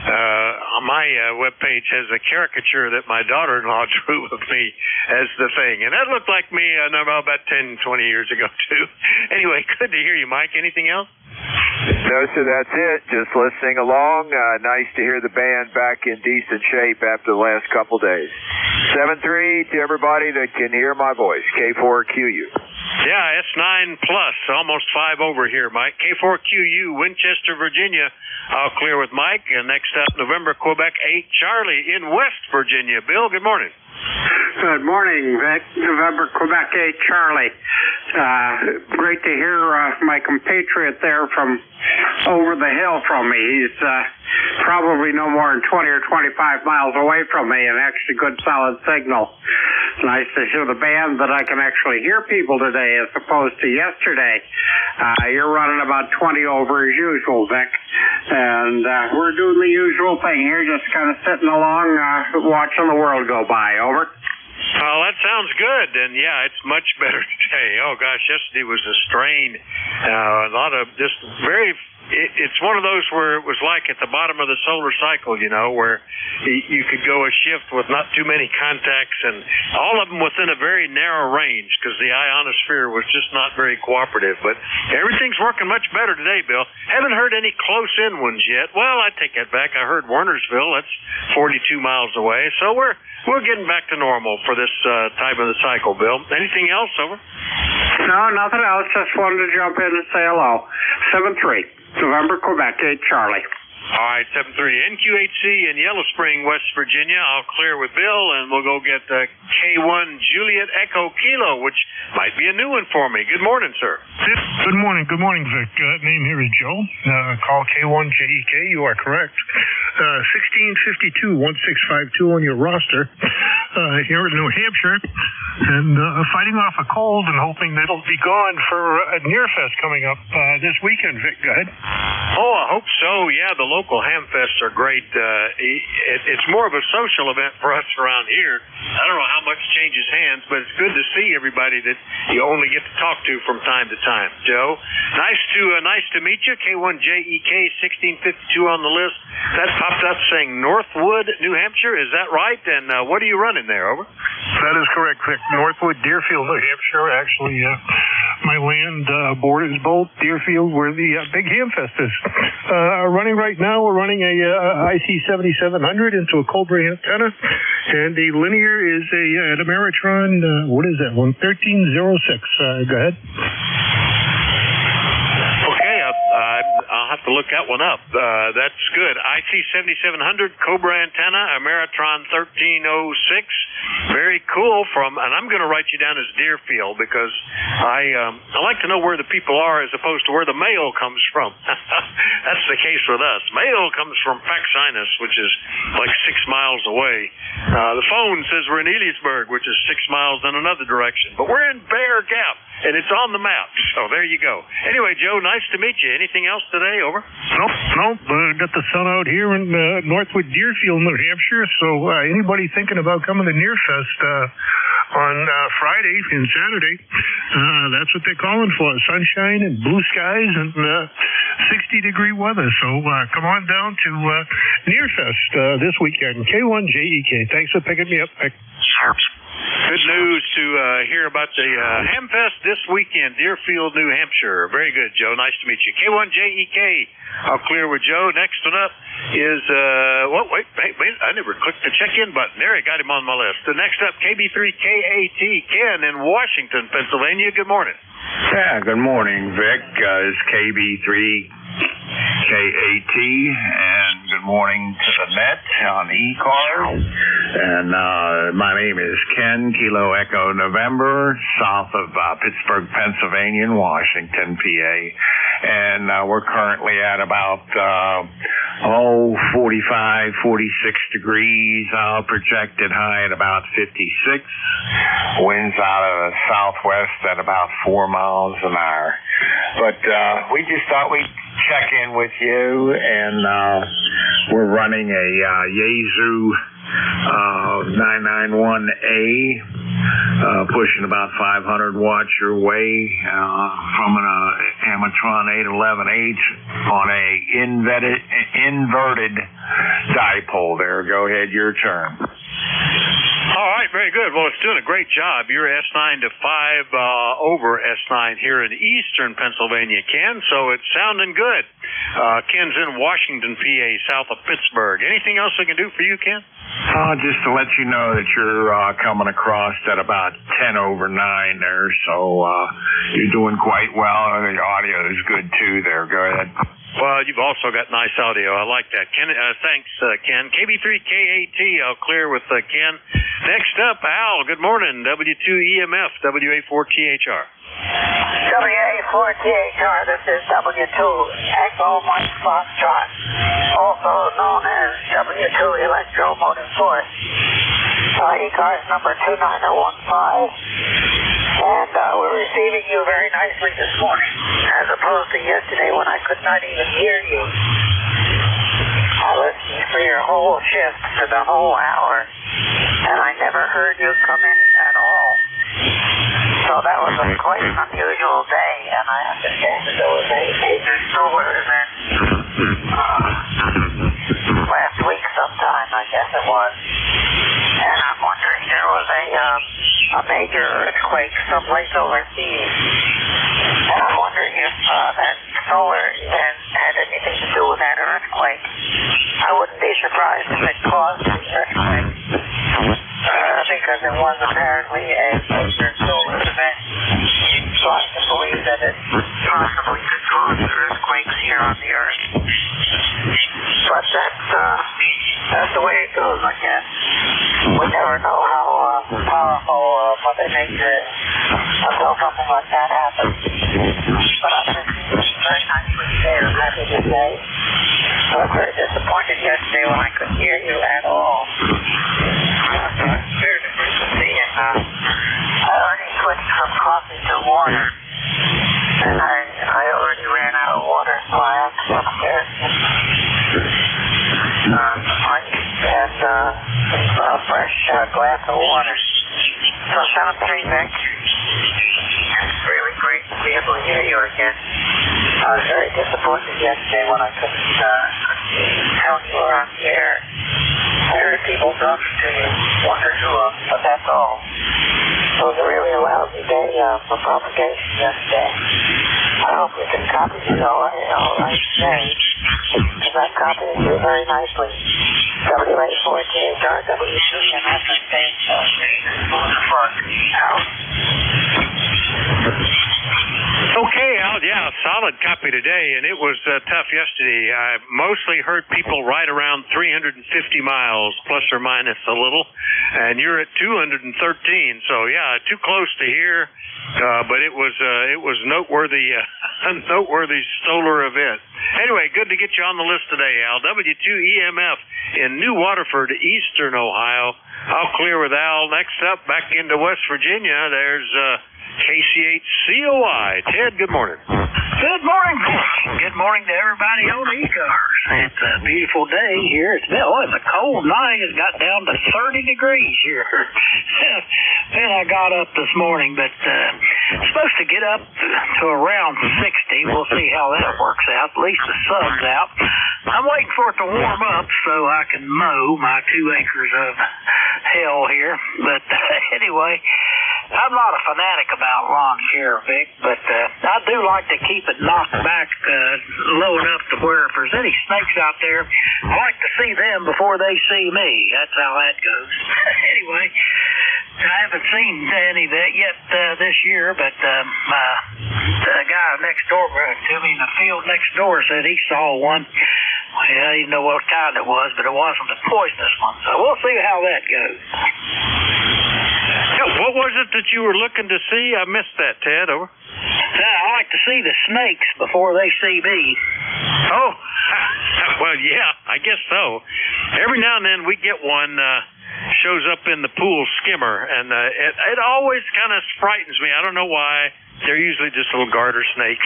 on my webpage has a caricature that my daughter-in-law drew of me as the thing. And that looked like me about 10, 20 years ago, too. Anyway, good to hear you, Mike. Anything else? No, sir, that's it. Just listening along. Nice to hear the band back in decent shape after the last couple days. 7-3 to everybody that can hear my voice. K4QU. Yeah, S9 plus, almost 5 over here, Mike. K4QU, Winchester, Virginia. I'll clear with Mike. And next up, November, Quebec 8, Charlie in West Virginia. Bill, good morning. Good morning, Vic. November, Quebec 8, Charlie. Great to hear my compatriot there from over the hill from me. He's probably no more than 20 or 25 miles away from me, and actually good solid signal. Nice to hear the band that I can actually hear people today as opposed to yesterday. You're running about 20 over as usual, Vic. And we're doing the usual thing here, just kind of sitting along, watching the world go by. Over. Well, that sounds good, and yeah, it's much better today. Oh gosh, yesterday was a strain. A lot of just very. It's one of those where it was like at the bottom of the solar cycle, you know, where you could go a shift with not too many contacts, and all of them within a very narrow range because the ionosphere was just not very cooperative. But everything's working much better today, Bill. Haven't heard any close-in ones yet. Well, I take that back. I heard Wernersville. That's 42 miles away. So we're getting back to normal for this time of the cycle, Bill. Anything else, over? No, nothing else. Just wanted to jump in and say hello. 7-3. November, Quebec 8, Charlie. All right, 7-3. NQHC in Yellow Spring, West Virginia. I'll clear with Bill, and we'll go get K1 Juliet Echo Kilo, which might be a new one for me. Good morning, sir. Good morning. Good morning, Vic. Name here is Joe. Call K1JEK. You are correct. 1652-1652 on your roster here in New Hampshire. And fighting off a cold and hoping that it'll be gone for a Nearfest coming up this weekend, Vic. Go ahead. Oh, I hope so. Yeah, the local Hamfests are great. It's more of a social event for us around here. I don't know how much changes hands, but it's good to see everybody that you only get to talk to from time to time. Joe, nice to meet you. K1JEK 1652 on the list. That popped up saying Northwood, New Hampshire. Is that right? And what are you running there? Over. That is correct, Vic. Northwood, Deerfield, New Hampshire. Actually, my land borders both Deerfield, where the big Hamfest is. Running right now, we're running a IC7700 into a Cobra antenna, and the linear is an Ameritron. What is that one? 1306. Go ahead. Okay, I'll have to look that one up. That's good. IC7700 Cobra antenna, Ameritron 1306. Very cool. And I'm going to write you down as Deerfield because I like to know where the people are as opposed to where the mail comes from. That's the case with us. Mail comes from Faxinus, which is like 6 miles away. The phone says we're in Eliasburg, which is 6 miles in another direction. But we're in Bear Gap, and it's on the map. So there you go. Anyway, Joe, nice to meet you. Anything else today? Over. Nope. Got the sun out here in Northwood, Deerfield, New Hampshire. So anybody thinking about coming to Nearfest, on Friday and Saturday. That's what they're calling for, sunshine and blue skies and 60-degree weather. So come on down to Nearfest this weekend. K1JEK. Thanks for picking me up, Vic. Good news to hear about the Hamfest this weekend, Deerfield, New Hampshire. Very good, Joe. Nice to meet you. K1JEK. I'll clear with Joe. Next one up is, wait, I never clicked the check-in button. There, I got him on my list. The next up, KB3KAT, Ken in Washington, Pennsylvania. Good morning. Yeah, good morning, Vic. It's KB3KAT, and good morning to the net on ECARS. And my name is Ken, Kilo Echo November, south of Pittsburgh, Pennsylvania, and Washington, PA. And we're currently at about 45, 46 degrees. Projected high at about 56. Winds out of the southwest at about 4 miles an hour. But we just thought we'd check in with you, and we're running a Yaesu 991A, pushing about 500 watts your way from an Amatron 811H on a inverted dipole there. Go ahead, your turn. All right, very good. Well, it's doing a great job. You're S9 to 5 over S9 here in eastern Pennsylvania, Ken, so it's sounding good. Ken's in Washington, PA, south of Pittsburgh. Anything else we can do for you, Ken? Just to let you know that you're coming across at about 10 over 9 there, so you're doing quite well. The audio is good, too, there. Go ahead. Well, you've also got nice audio. I like that. Ken, thanks, Ken. KB3KAT, I'll clear with Ken. Next up, Al, good morning. W2EMF, WA4THR. WA4THR, this is W2 Echo Mike Foxtrot, also known as W2 Electro Motorsport. ECARS number 29015. And we're receiving you very nicely this morning, as opposed to yesterday when I could not even hear you. I listened for your whole shift for the whole hour, and I never heard you come in at all. So that was quite an unusual day, and I understand that there was a major solar event last week sometime, I guess it was. And I'm wondering, there was a major earthquake someplace overseas. And I'm wondering if that solar event had anything to do with that earthquake. I wouldn't be surprised if it caused the earthquake. Because it was apparently a major solar event. So I can believe that it possibly could cause earthquakes here on the Earth. But that's the way it goes, I guess. We never know how powerful Mother Nature is until something like that happens. But I'm very nicely today. I'm happy to say. I was very disappointed yesterday when I couldn't hear you at all. Very deficiency, and I already switched from coffee to water, and I already ran out of water, so I have to go upstairs and a fresh glass of water. So sound 3, Vic. It's really great to be able to hear you again. I was very disappointed yesterday when I couldn't tell you were on the air. I heard people talking to you, one or two of them, but that's all. It was a really lousy day for propagation yesterday. I hope you can copy it all right today, because I copied you very nicely. WA4THR, W2EMF, and thanks. Out. Okay, Al, yeah, solid copy today, and it was tough yesterday. I mostly heard people right around 350 miles, plus or minus a little, and you're at 213, so yeah, too close to hear, but it was noteworthy, a noteworthy solar event. Anyway, good to get you on the list today, Al. W2EMF in New Waterford, eastern Ohio. I'll clear with Al. Next up, back into West Virginia, there's KC8COI. Ted, good morning. Good morning, Vic. Good morning to everybody on ECARS. It's a beautiful day here. It's a cold night. It got down to 30 degrees here. Then I got up this morning, but supposed to get up to around 60. We'll see how that works out. At least the sun's out. I'm waiting for it to warm up so I can mow my 2 acres of hell here. But anyway, I'm not a fanatic about lawn care, Vic, but I do like to keep it knocked back low enough to where if there's any snakes out there, I like to see them before they see me. That's how that goes. Anyway, I haven't seen any of that yet this year, but the guy next door to me in the field next door said he saw one. Well, I didn't know what kind it was, but it wasn't a poisonous one, so we'll see how that goes. What was it that you were looking to see? I missed that, Ted. Over. I like to see the snakes before they see me. Oh, well, yeah, I guess so. Every now and then we get one shows up in the pool skimmer, and it always kind of frightens me. I don't know why. They're usually just little garter snakes.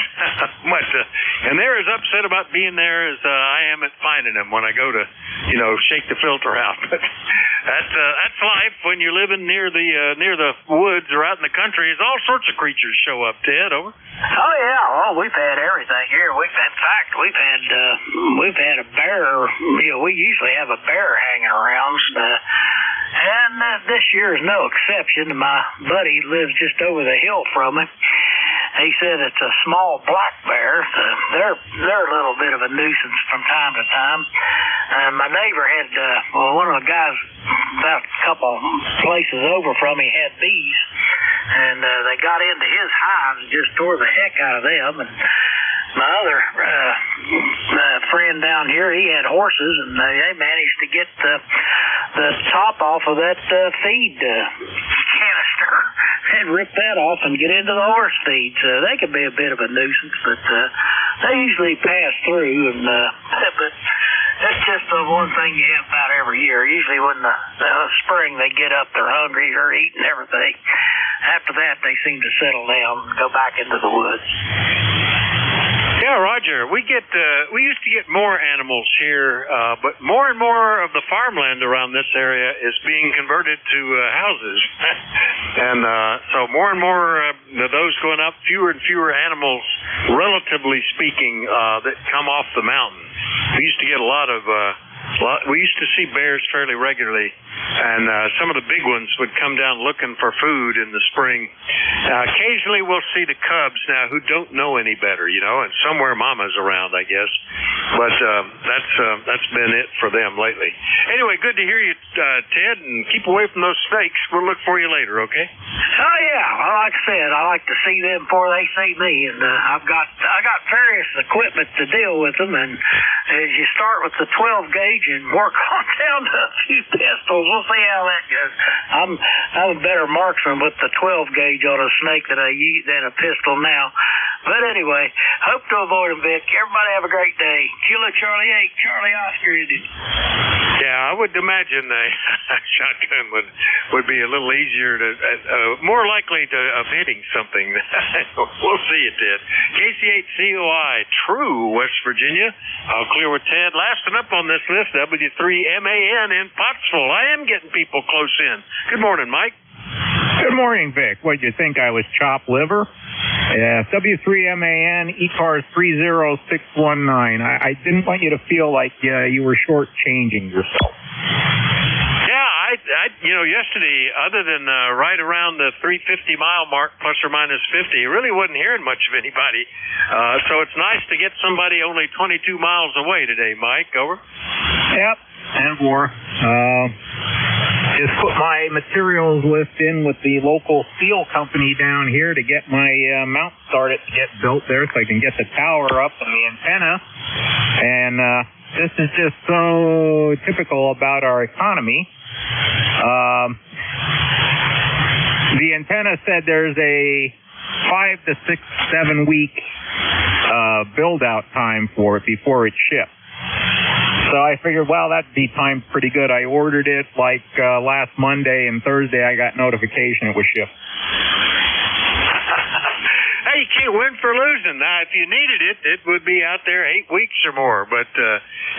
And they're as upset about being there as I am at finding them when I go to, shake the filter out. But that's life when you're living near the woods or out in the country. There's all sorts of creatures show up, Ted. Over. Oh yeah, well we've had everything here. We've had a bear. We usually have a bear hanging around. And this year is no exception. My buddy lives just over the hill from me. He said it's a small black bear. They're a little bit of a nuisance from time to time. My neighbor had, one of the guys about a couple places over from me had bees, and they got into his hives and just tore the heck out of them. And my other friend down here, he had horses, and they managed to get the top off of that feed canister and rip that off and get into the horse feed. So they could be a bit of a nuisance, but they usually pass through. And but that's just the one thing you have about every year. Usually when the spring they get up, they're hungry, they're eating everything. After that, they seem to settle down and go back into the woods. Yeah, Roger. We used to get more animals here, but more and more of the farmland around this area is being converted to houses, and so more and more of those going up. Fewer and fewer animals, relatively speaking, that come off the mountain. We used to get we used to see bears fairly regularly, and some of the big ones would come down looking for food in the spring. Occasionally we'll see the cubs now who don't know any better, and somewhere mama's around, I guess. But that's been it for them lately. Anyway, good to hear you, Ted, and keep away from those snakes. We'll look for you later, okay? Oh yeah, well, like I said, I like to see them before they see me, and I got various equipment to deal with them. And as you start with the 12 gauge and work on down to a few pistols, we'll see how that goes. I'm a better marksman with the 12 gauge on a snake than a pistol now. But anyway, hope to avoid them, Vic. Everybody have a great day. Kilo Charlie 8, Charlie Oscar ended. Yeah, I would imagine a shotgun would be a little easier to, more likely of hitting something. We'll see it, Ted. KC8COI, True, West Virginia. I'll clear with Ted. Last up on this list, W3MAN in Pottsville. I am getting people close in. Good morning, Mike. Good morning, Vic. What, did you think I was chopped liver? W3MAN, ECARS 30619. I didn't want you to feel like you were shortchanging yourself. Yeah, I yesterday, other than right around the 350-mile mark, plus or minus 50, I really wasn't hearing much of anybody. So it's nice to get somebody only 22 miles away today, Mike. Over. Yep, and more. Just put my materials list in with the local steel company down here to get my mount started to get built there so I can get the tower up and the antenna. And this is just so typical about our economy. The antenna said there's a 5 to 6, 7 week build-out time for it before it ships. So I figured, well, that'd be timed pretty good. I ordered it last Monday, and Thursday I got notification it was shipped. you can't win for losing. Now, if you needed it, it would be out there 8 weeks or more. But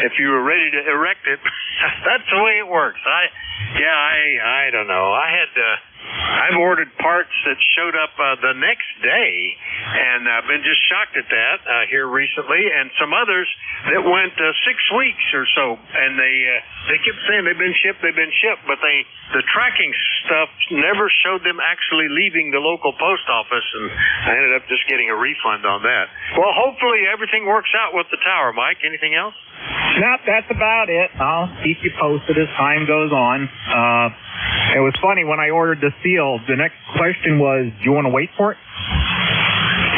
if you were ready to erect it, that's the way it works. I don't know. I've ordered parts that showed up the next day, and I've been just shocked at that here recently, and some others that went 6 weeks or so, and they kept saying they've been shipped, but the tracking stuff never showed them actually leaving the local post office, and I ended up just getting a refund on that. Well, hopefully everything works out with the tower, Mike. Anything else? Nope, that's about it. I'll keep you posted as time goes on. It was funny when I ordered the seal. The next question was, do you want to wait for it?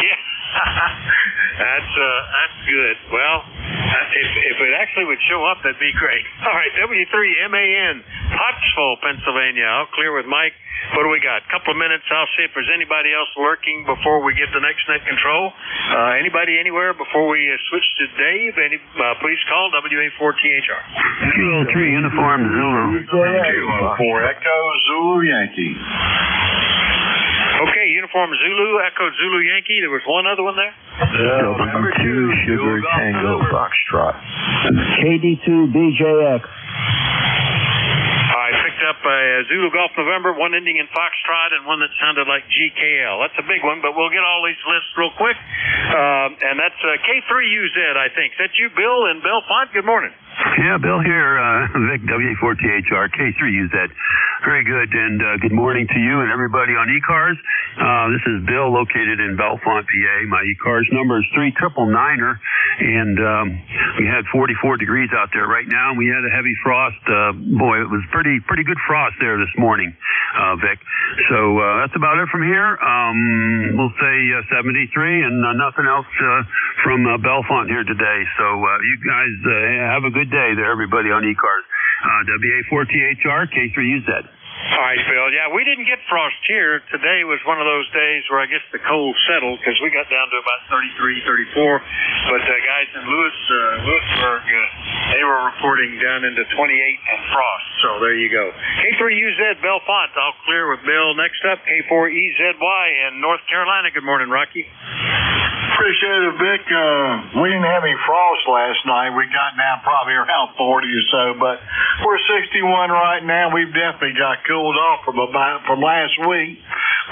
Yeah, that's good. Well, if it actually would show up, that'd be great. All right, W3MAN, Pottsville, Pennsylvania. I'll clear with Mike. What do we got? A couple of minutes. I'll see if there's anybody else lurking before we get to next net control. Anybody anywhere before we switch to Dave? Please call WA4THR. Kilo 3 Uniform Zulu. Kilo 4 Echo Zulu Yankee. Okay, Uniform Zulu, Echo Zulu Yankee. There was one other one there? Number 2 Sugar Tango Foxtrot. KD2BJX. I picked up a Zulu Golf November, one ending in Foxtrot, and one that sounded like GKL. That's a big one, but we'll get all these lists real quick. And that's K3UZ, I think. Is that you, Bill, in Bellefonte? Good morning. Yeah, Bill here, Vic, WA4THR, K3UZ. Very good, and good morning to you and everybody on ECARS. This is Bill, located in Bellefonte, PA. My ECARS number is 3999er, and we had 44 degrees out there right now. We had a heavy frost. Boy, it was pretty good frost there this morning, Vic. So that's about it from here. We'll say 73, and nothing else from Bellefonte here today. So you guys have a good day there, everybody on ECARS. WA4THR, K3UZ. All right, Phil. Yeah, we didn't get frost here. Today was one of those days where I guess the cold settled because we got down to about 33, 34. But guys in Lewisburg, they were reporting down into 28 and frost. So there you go. K3UZ, Bellefonte. I'll clear with Bill. Next up, K4EZY in North Carolina. Good morning, Rocky. Appreciate it, Vic. We didn't have any frost last night. We got down probably around 40 or so, but we're 61 right now. We've definitely got cooled off from last week.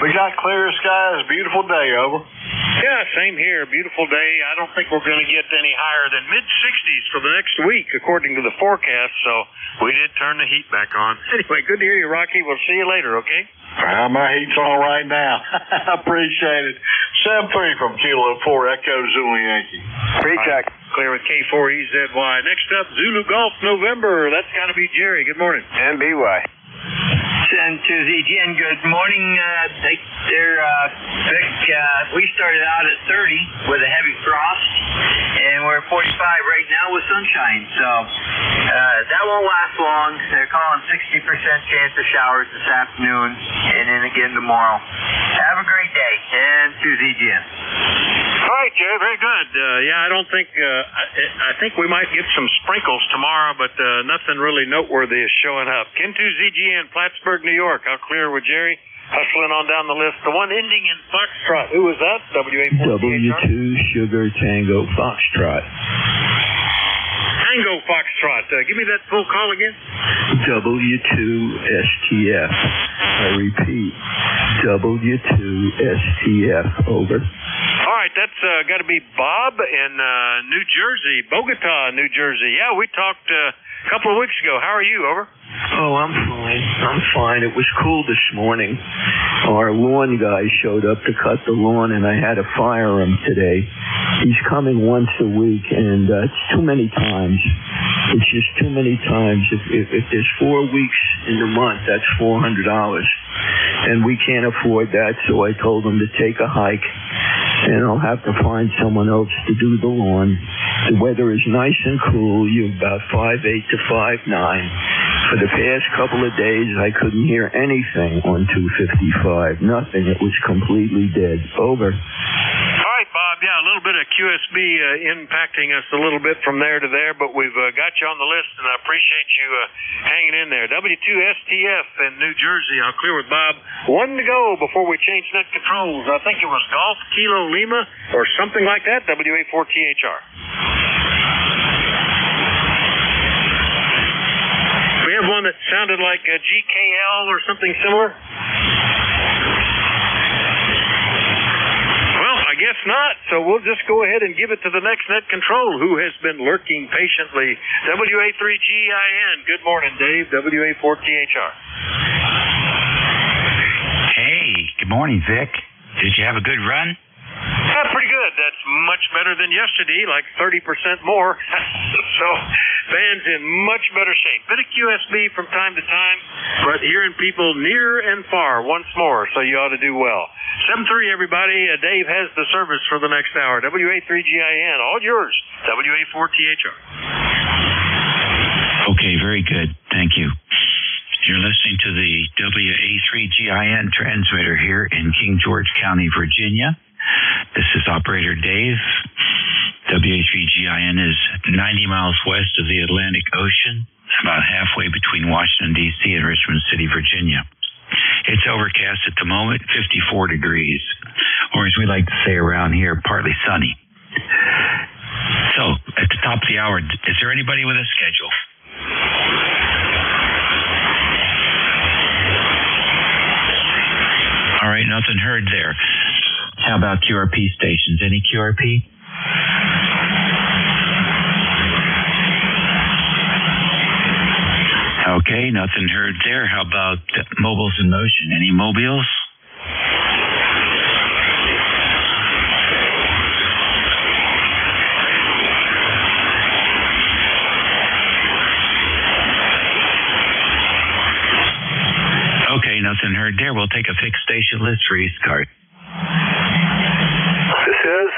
We got clear skies, beautiful day, over. Yeah, same here. Beautiful day. I don't think we're going to get any higher than mid-60s for the next week, according to the forecast, so we did turn the heat back on. Anyway, good to hear you, Rocky. We'll see you later, okay? My heat's on right now. I appreciate it. 7-3 from Kilo 4 Echo Zulu Yankee. Pre-check. Clear with K4EZY. Next up, Zulu Golf November. That's got to be Jerry. Good morning. MBY. And to the again, good morning. Vic, we started out at 30 with a heavy frost, and we're at 45 right now with sunshine. So that won't last long. They're calling 60% chance of showers this afternoon, and then again tomorrow. Have a great day, and to the again. All right, Jerry, very good. I don't think, I think we might get some sprinkles tomorrow, but nothing really noteworthy is showing up. Ken2ZGN, Plattsburgh, New York. I'll clear with Jerry. Hustling on down the list. The one ending in Foxtrot. Who was that? W2 Sugar Tango Foxtrot. Tango Foxtrot. Give me that full call again. W2STF. I repeat, W2STF. Over. All right, that's got to be Bob in New Jersey, Bogota, New Jersey. Yeah, we talked a couple of weeks ago. How are you? Over. Oh, I'm fine. It was cool this morning. Our lawn guy showed up to cut the lawn, and I had to fire him today. He's coming once a week, and it's too many times. It's just too many times. If there's 4 weeks in the month, that's $400. And we can't afford that, so I told him to take a hike, and I'll have to find someone else to do the lawn. The weather is nice and cool. You're about 5'8" to 5'9". For the past couple of days, I couldn't hear anything on 255. Nothing. It was completely dead. Over. All right, Bob. Yeah, a little bit of WQSB impacting us a little bit from there to there, but we've got you on the list, and I appreciate you hanging in there. W2STF in New Jersey. I'll clear with Bob. 1 to go before we change net controls. I think it was Golf Kilo Lima or something like that. WA4THR. We have one that sounded like a GKL or something similar. I guess not, so we'll just go ahead and give it to the next net control, who has been lurking patiently. WA3GIN. Good morning, Dave. WA4THR. Hey, good morning, Vic. Did you have a good run? Pretty good. That's much better than yesterday, like 30% more. So, band's in much better shape. Bit of QSB from time to time, but hearing people near and far once more, so you ought to do well. 7-3, everybody. Dave has the service for the next hour. WA3GIN. All yours. WA4THR. Okay, very good. Thank you. You're listening to the WA3GIN transmitter here in King George County, Virginia. This is Operator Dave. WA3GIN is 90 miles west of the Atlantic Ocean, about halfway between Washington, D.C. and Richmond City, Virginia. It's overcast at the moment, 54 degrees, or as we like to say around here, partly sunny. So, at the top of the hour, is there anybody with a schedule? All right, nothing heard there. How about QRP stations? Any QRP? Okay, nothing heard there. How about mobiles in motion? Any mobiles? Okay, nothing heard there. We'll take a fixed station list for ECARS. This is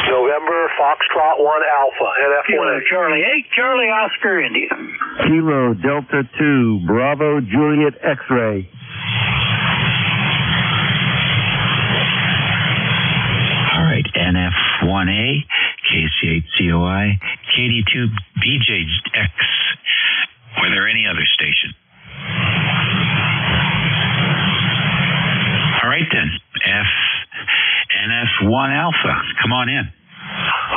November Foxtrot 1 Alpha, NF1A. Kilo Charlie 8, Charlie Oscar India. Kilo Delta 2, Bravo Juliet X-Ray. All right, NF1A, KC8COI, KD2BJX. Were there any other station? All right then, NF1 Alpha, come on in.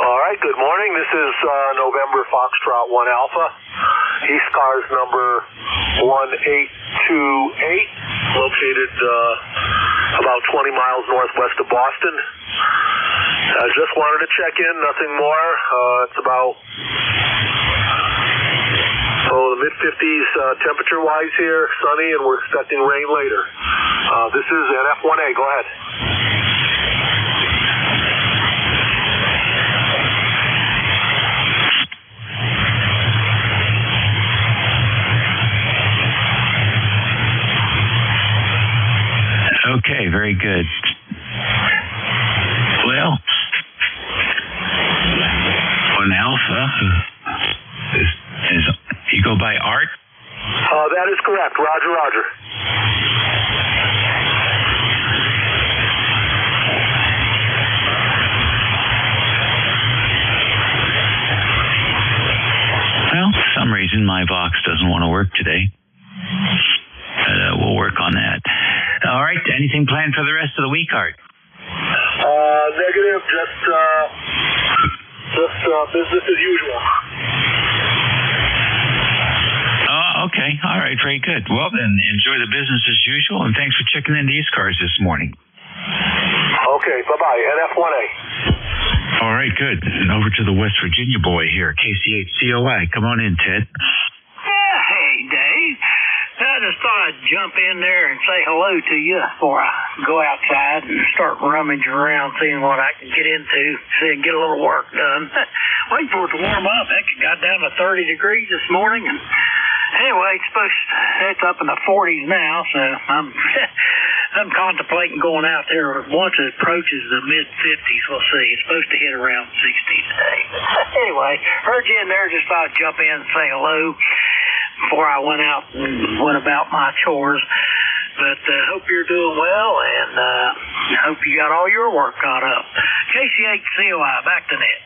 All right, good morning. This is November Foxtrot 1 Alpha. ECARS number 1828, located about 20 miles northwest of Boston. I just wanted to check in, nothing more. It's about the mid-50s temperature-wise here, sunny, and we're expecting rain later. This is NF1A. Go ahead. Okay, very good. Well, an Alpha is you go by Art? That is correct. Roger, roger. Well, for some reason my Vox doesn't want to work today. We'll work on that. All right, anything planned for the rest of the week, Art? Negative, just business as usual. Oh, okay. All right, very good. Well, then, enjoy the business as usual, and thanks for checking in the ECARS this morning. Okay, bye-bye. NF1A. All right, good. And over to the West Virginia boy here, KC8COI. Come on in, Ted. Hey, Dave. I just thought I'd jump in there and say hello to you before I go outside and start rummaging around, seeing what I can get into, see and get a little work done. Waiting for it to warm up. Heck, it got down to 30 degrees this morning, and anyway, it's up in the 40s now, so I'm contemplating going out there once it approaches the mid-50s. We'll see. It's supposed to hit around 60 today. But anyway, heard you in there, just thought I'd jump in and say hello before I went out and went about my chores. But hope you're doing well, and hope you got all your work caught up. KC8COI, back to net.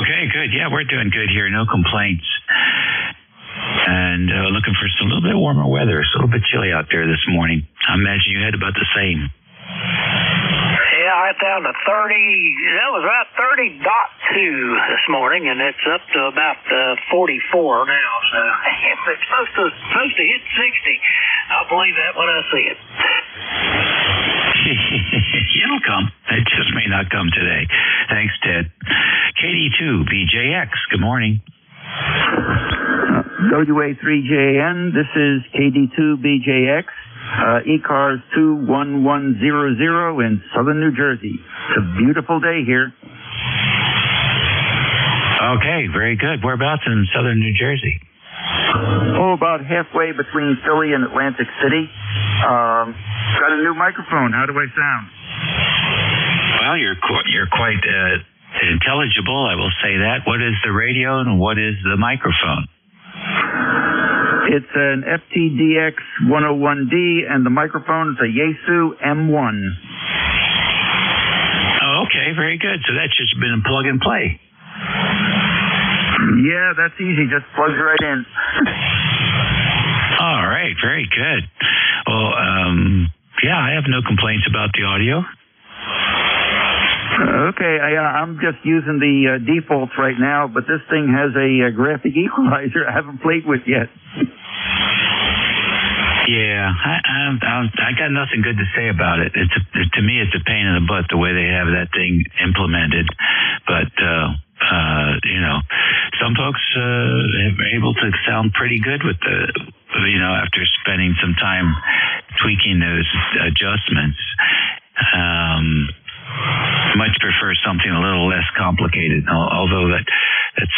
Okay, good. Yeah, we're doing good here. No complaints. And looking for a little bit warmer weather. It's a little bit chilly out there this morning. I imagine you had about the same. Yeah, I got down to 30. That was about 30.2 this morning, and it's up to about 44 now. So it's supposed to hit 60. I'll believe that when I see it. It'll come. It just may not come today. Thanks, Ted. KD2BJX, good morning. WA3JN, this is KD2BJX, ECARS 21100 in southern New Jersey. It's a beautiful day here. Okay, very good. Whereabouts in southern New Jersey? Oh, about halfway between Philly and Atlantic City. Got a new microphone. How do I sound? Well, you're quite intelligible, I will say that. What is the radio and what is the microphone? It's an FTDX 101D, and the microphone is a Yaesu M1. Oh, okay, very good. So that's just been a plug and play. Yeah, that's easy. Just plugs right in. All right, very good. Well, yeah, I have no complaints about the audio. Okay, I'm just using the defaults right now, but this thing has a graphic equalizer I haven't played with yet. Yeah, I got nothing good to say about it. To me, it's a pain in the butt the way they have that thing implemented. But some folks are able to sound pretty good with after spending some time tweaking those adjustments. Much prefer something a little less complicated, although that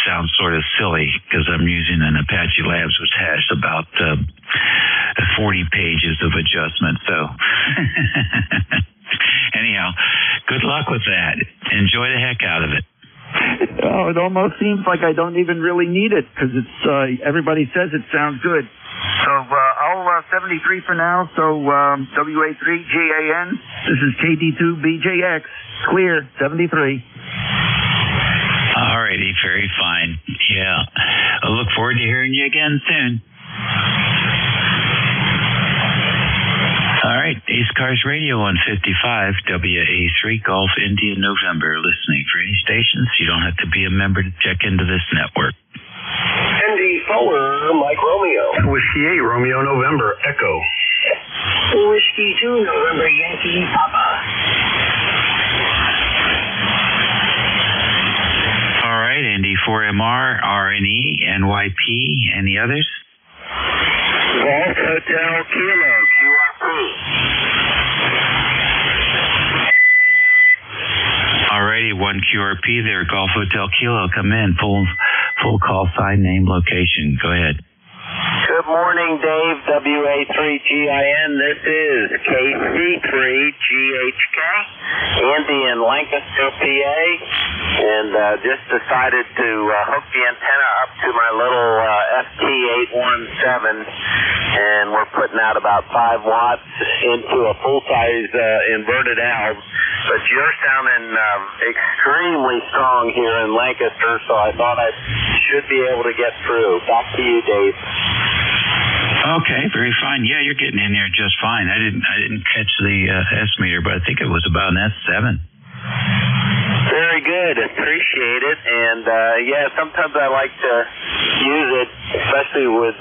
sounds sort of silly because I'm using an Apache Labs which has about 40 pages of adjustment. So anyhow, good luck with that. Enjoy the heck out of it. Oh, it almost seems like I don't even really need it because it's everybody says it sounds good. So I'll 73 for now. So WA3GAN. This is KD2BJX. Clear 73. All righty, very fine. Yeah, I look forward to hearing you again soon. All right, ECARS Radio 155, WA3 Golf India November. Listening for any stations. You don't have to be a member to check into this network. NJ4, Mike Romeo. Whiskey 8, Romeo November, Echo. Whiskey 2, November, Yankee Papa. All right, ND4MR, RNE, NYP, any others? Golf Hotel Kilo, QRP. All righty, 1 QRP there, Golf Hotel Kilo, come in, full call sign, name, location. Go ahead. Good morning, Dave, WA3GIN. This is KC3GHK, Andy in Lancaster, PA, and just decided to hook the antenna up to my little FT817, and we're putting out about 5 watts into a full-size inverted alb. But you're sounding extremely strong here in Lancaster, so I thought I should be able to get through. Back to you, Dave. Okay, very fine. Yeah, you're getting in there just fine. I didn't catch the S meter, but I think it was about an S7. Very good. Appreciate it. And yeah, sometimes I like to use it, especially with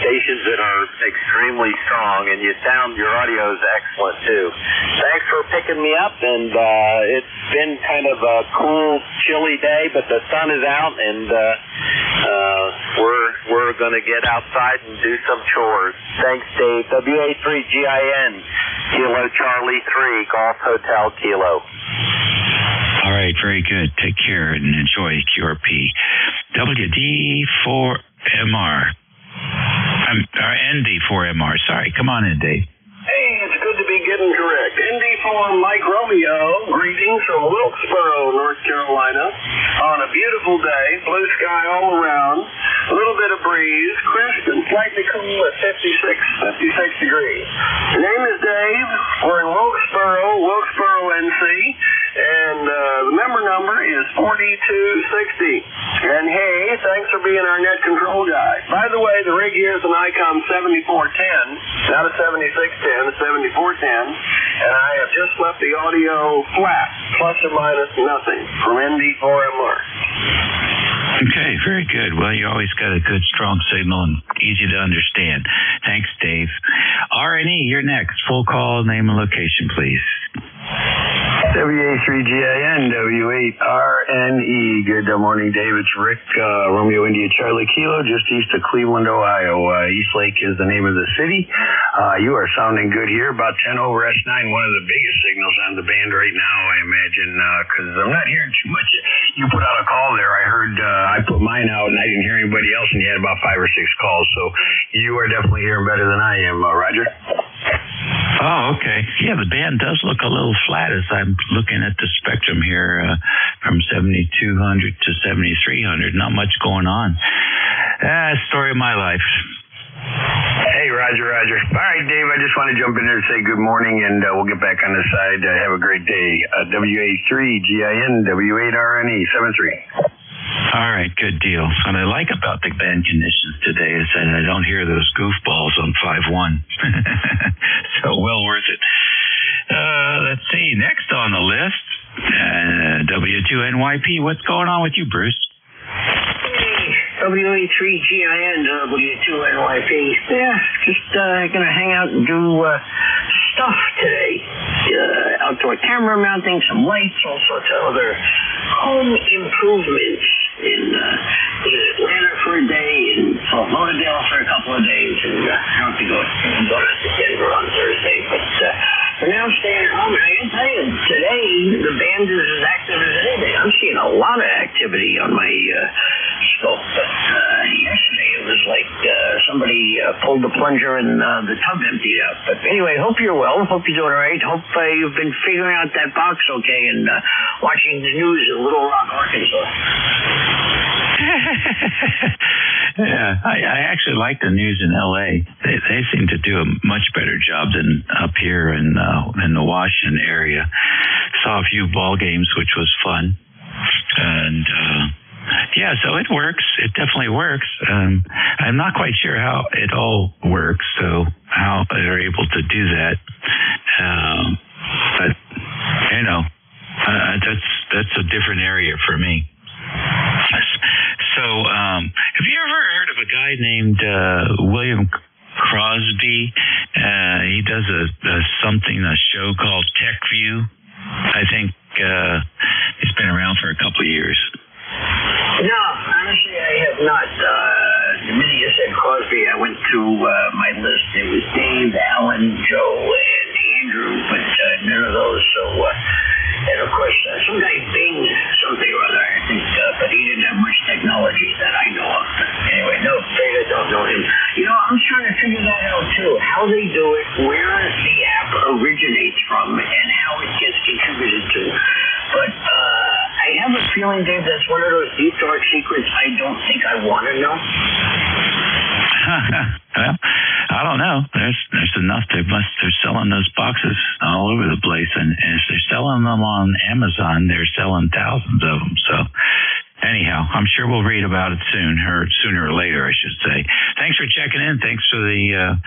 stations that are extremely strong, and your audio is excellent too. Thanks for picking me up, and it's been kind of a cool, chilly day, but the sun is out, and we're going to get outside and do some chores. Thanks, Dave. WA3GIN, Kilo Charlie 3, Golf Hotel Kilo. All right, very good. Take care and enjoy QRP. WD4MR. ND4MR. Sorry, come on in, Dave. Hey, it's good to be getting correct. ND4 Uniform Mike Romeo, greetings from Wilkesboro, North Carolina, on a beautiful day, blue sky all around, a little bit of breeze, crisp and slightly cool at 56 degrees. The name is Dave. We're in Wilkesboro, NC, and the member number is 4260. And hey, thanks for being our net control guy. By the way, the rig here is an ICOM 7410, not a 7610, a 7410, and I have just left the audio flat, plus or minus nothing, from ND4MR. Okay, very good. Well, you always got a good, strong signal and easy to understand. Thanks, Dave. RNE, you're next. Full call, name and location, please. WA3GIN, W8RNE. Good morning, Dave. It's Rick, Romeo India Charlie Kilo, just east of Cleveland, Ohio. East Lake is the name of the city. You are sounding good here, about 10 over S9, one of the biggest signals on the band right now, I imagine, because I'm not hearing too much. You put out a call there. I heard, I put mine out, and I didn't hear anybody else, and you had about 5 or 6 calls, so you are definitely hearing better than I am, Roger. Oh, okay. Yeah, the band does look a little flat as I'm looking at the spectrum here from 7200 to 7300. Not much going on. Story of my life. Hey, Roger. All right, Dave, I just want to jump in there and say good morning, and we'll get back on the side. Have a great day. WA3GIN, W8RNE, 73. All right, good deal. What I like about the band conditions today is that I don't hear those goofballs on 5-1. So well worth it. Let's see. Next on the list, W2NYP. What's going on with you, Bruce? WA3GIN, W2NYP. Yeah, just gonna hang out and do stuff today. Outdoor camera mounting, some lights, all sorts of other home improvements in Atlanta for a day, in Fort Lauderdale for a couple of days, and I have to go to Denver on Thursday. But for now, staying at home. And I can tell you, today the band is as active as anything. I'm seeing a lot of activity on my scope. But yesterday it was like somebody pulled the plunger and the tub emptied out. But anyway, hope you're well. Hope you're doing all right. Hope you've been figuring out that box okay and watching the news in Little Rock, Arkansas. Yeah, I actually like the news in L.A. They seem to do a much better job than up here in the Washington area. Saw a few ball games, which was fun, and yeah, so it works. It definitely works. I'm not quite sure how it all works, so how they're able to do that. But you know, that's a different area for me. So, have you ever heard of a guy named William Crosby? He does a show called Tech View. I think he's been around for a couple of years. No, honestly, I have not. The minute you said Crosby, I went to my list. It was Dave, Alan, Joe, and Andrew, but none of those. So, and of course, some guy Bing something or other, I think, but he didn't have much technology that I know of. But anyway, no, afraid I don't know him. You know, I'm trying to figure that out too. How they do it, where the app originates from, and how it gets contributed to. But I have a feeling, Dave, that's one of those deep dark secrets I don't think I want to know. Well, I don't know. There's enough. They're selling those boxes all over the place, and if they're selling them on Amazon, they're selling thousands of them. So anyhow, I'm sure we'll read about it soon, or sooner or later, I should say. Thanks for checking in. Thanks for the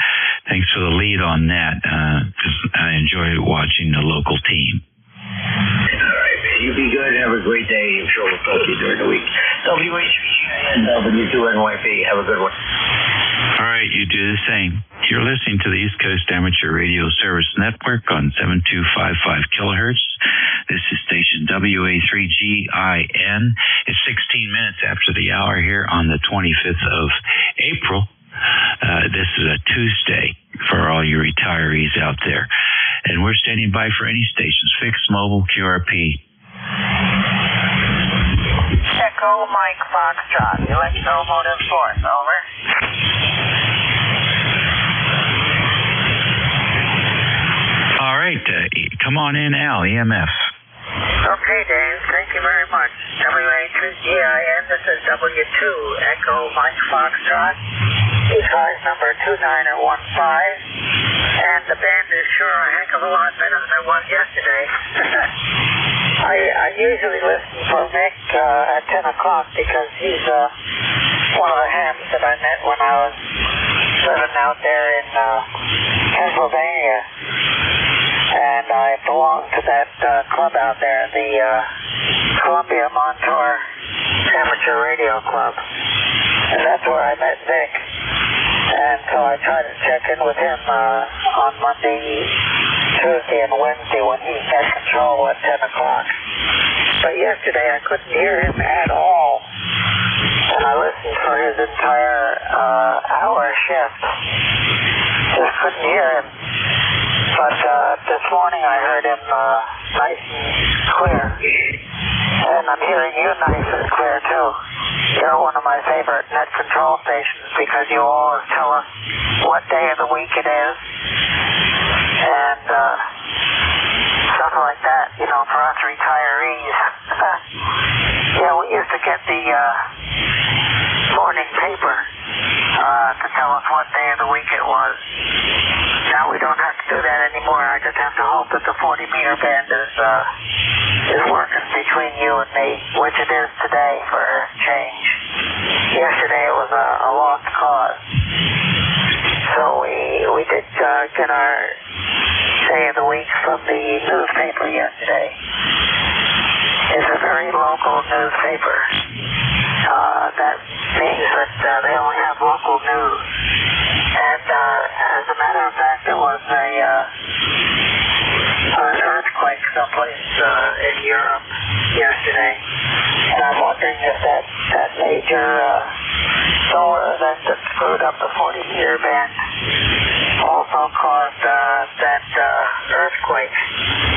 lead on that. Because I enjoy watching the local team. All right, man. You be good. Have a great day. I'm sure we'll talk to you during the week. WH3GIN, W2NYP. Have a good one. All right, you do the same. You're listening to the East Coast Amateur Radio Service Network on 7255 kilohertz. This is station WA3GIN. It's 16 minutes after the hour here on the 25th of April. This is a Tuesday for all you retirees out there. And we're standing by for any stations, fixed, mobile, QRP. Echo Mike Foxtrot, electromotive force, over. All right, Come on in, Al, EMF. Okay, Dave. Thank you very much. WA2GIN, this is W2 Echo Mike Foxtrot. ECARS number 2915. And the band is sure a heck of a lot better than it was yesterday. I usually listen for Vic at 10 o'clock because he's one of the hams that I met when I was living out there in Pennsylvania. And I belong to that club out there, the Columbia Montour Amateur Radio Club. And that's where I met Vic. And so I try to check in with him on Monday, Tuesday, and Wednesday when he's got control at 10 o'clock. But yesterday I couldn't hear him at all. And I listened for his entire hour shift. Just couldn't hear him. But this morning I heard him nice and clear. And I'm hearing you nice and clear too. You're one of my favorite net control stations because you always tell us what day of the week it is. And stuff like that, you know, for us retirees. Yeah, we used to get the morning paper to tell us what day of the week it was. Now we don't have to do that anymore. I just have to hope that the 40-meter band is working between you and me, which it is today for change. Yesterday it was a lost cause. So we did get our day of the week from the newspaper yesterday. It's a very local newspaper. That means that they only have local news. And as a matter of fact, there was an earthquake someplace in Europe yesterday. And I'm wondering if that major solar event that screwed up the 40-meter band also caused that earthquake.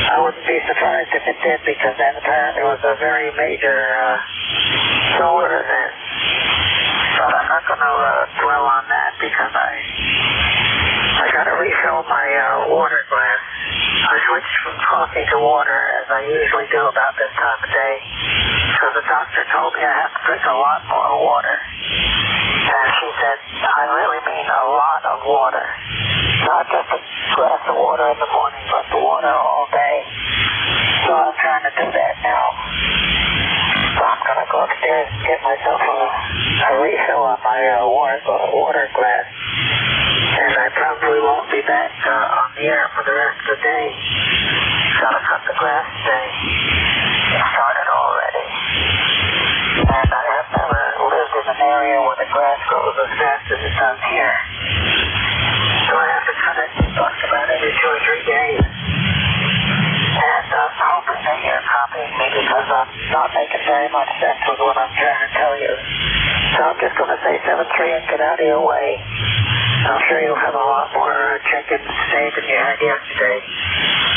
I wouldn't be surprised if it did because then apparently it was a very major solar event. But I'm not going to dwell on that because I got to refill my water glass. I switched from coffee to water as I usually do about this time of day because the doctor told me I have to drink a lot more water. And she said, I really mean a lot of water. Not just a glass of water in the morning, but the water all day. So I'm trying to do that now. So I'm going to go upstairs and get myself a refill on my water glass. And I probably won't be back on the air for the rest of the day. Gotta cut the grass today. It started already. And I have never lived in an area where the grass grows as fast as it does here. So I have to cut it just about every 2 or 3 days. And I'm hoping that you're copying me because I'm not making very much sense with what I'm trying to tell you. So I'm just going to say 7-3 and get out of your way. I'm sure you'll have a lot more check-ins today than you had yesterday.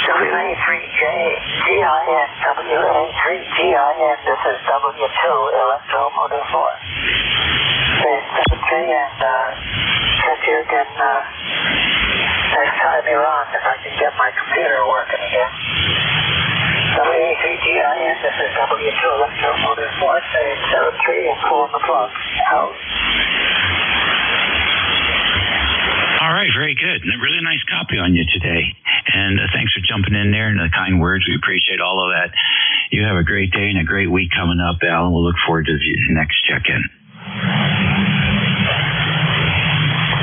WA3GIN, WA3GIN, this is W2 Electromotive 4. Say 7-3 and catch you again next time you're on if I can get my computer working again. WA3GIN, this is W2 Electromotive 4. Say 7-3 and pull the plug out. All right, very good. A really nice copy on you today. And thanks for jumping in there and the kind words. We appreciate all of that. You have a great day and a great week coming up, Al, and we'll look forward to the next check-in.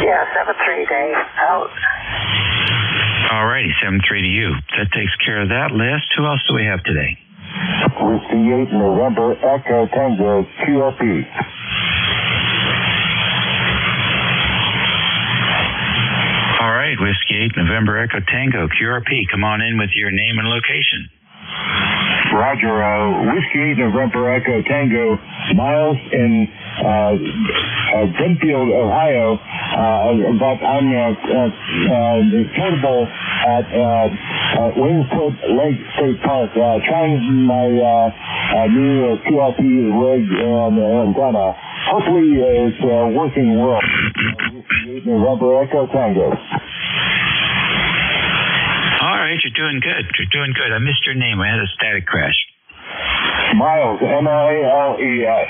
Yeah, 7-3, Dave. Out. All righty, 7-3 to you. That takes care of that list. Who else do we have today? Whiskey 8 November Echo Tango QRP. All right, Whiskey 8 November Echo Tango QRP. Come on in with your name and location. Roger. Whiskey 8 November Echo Tango. Miles in Brimfield, Ohio. But I'm portable at Wingfoot Lake State Park. Trying my new QRP rig and hopefully it's working well. Whiskey 8 November Echo Tango. All right. right. You're doing good. You're doing good. I missed your name. I had a static crash. Miles, M-I-L-E-S.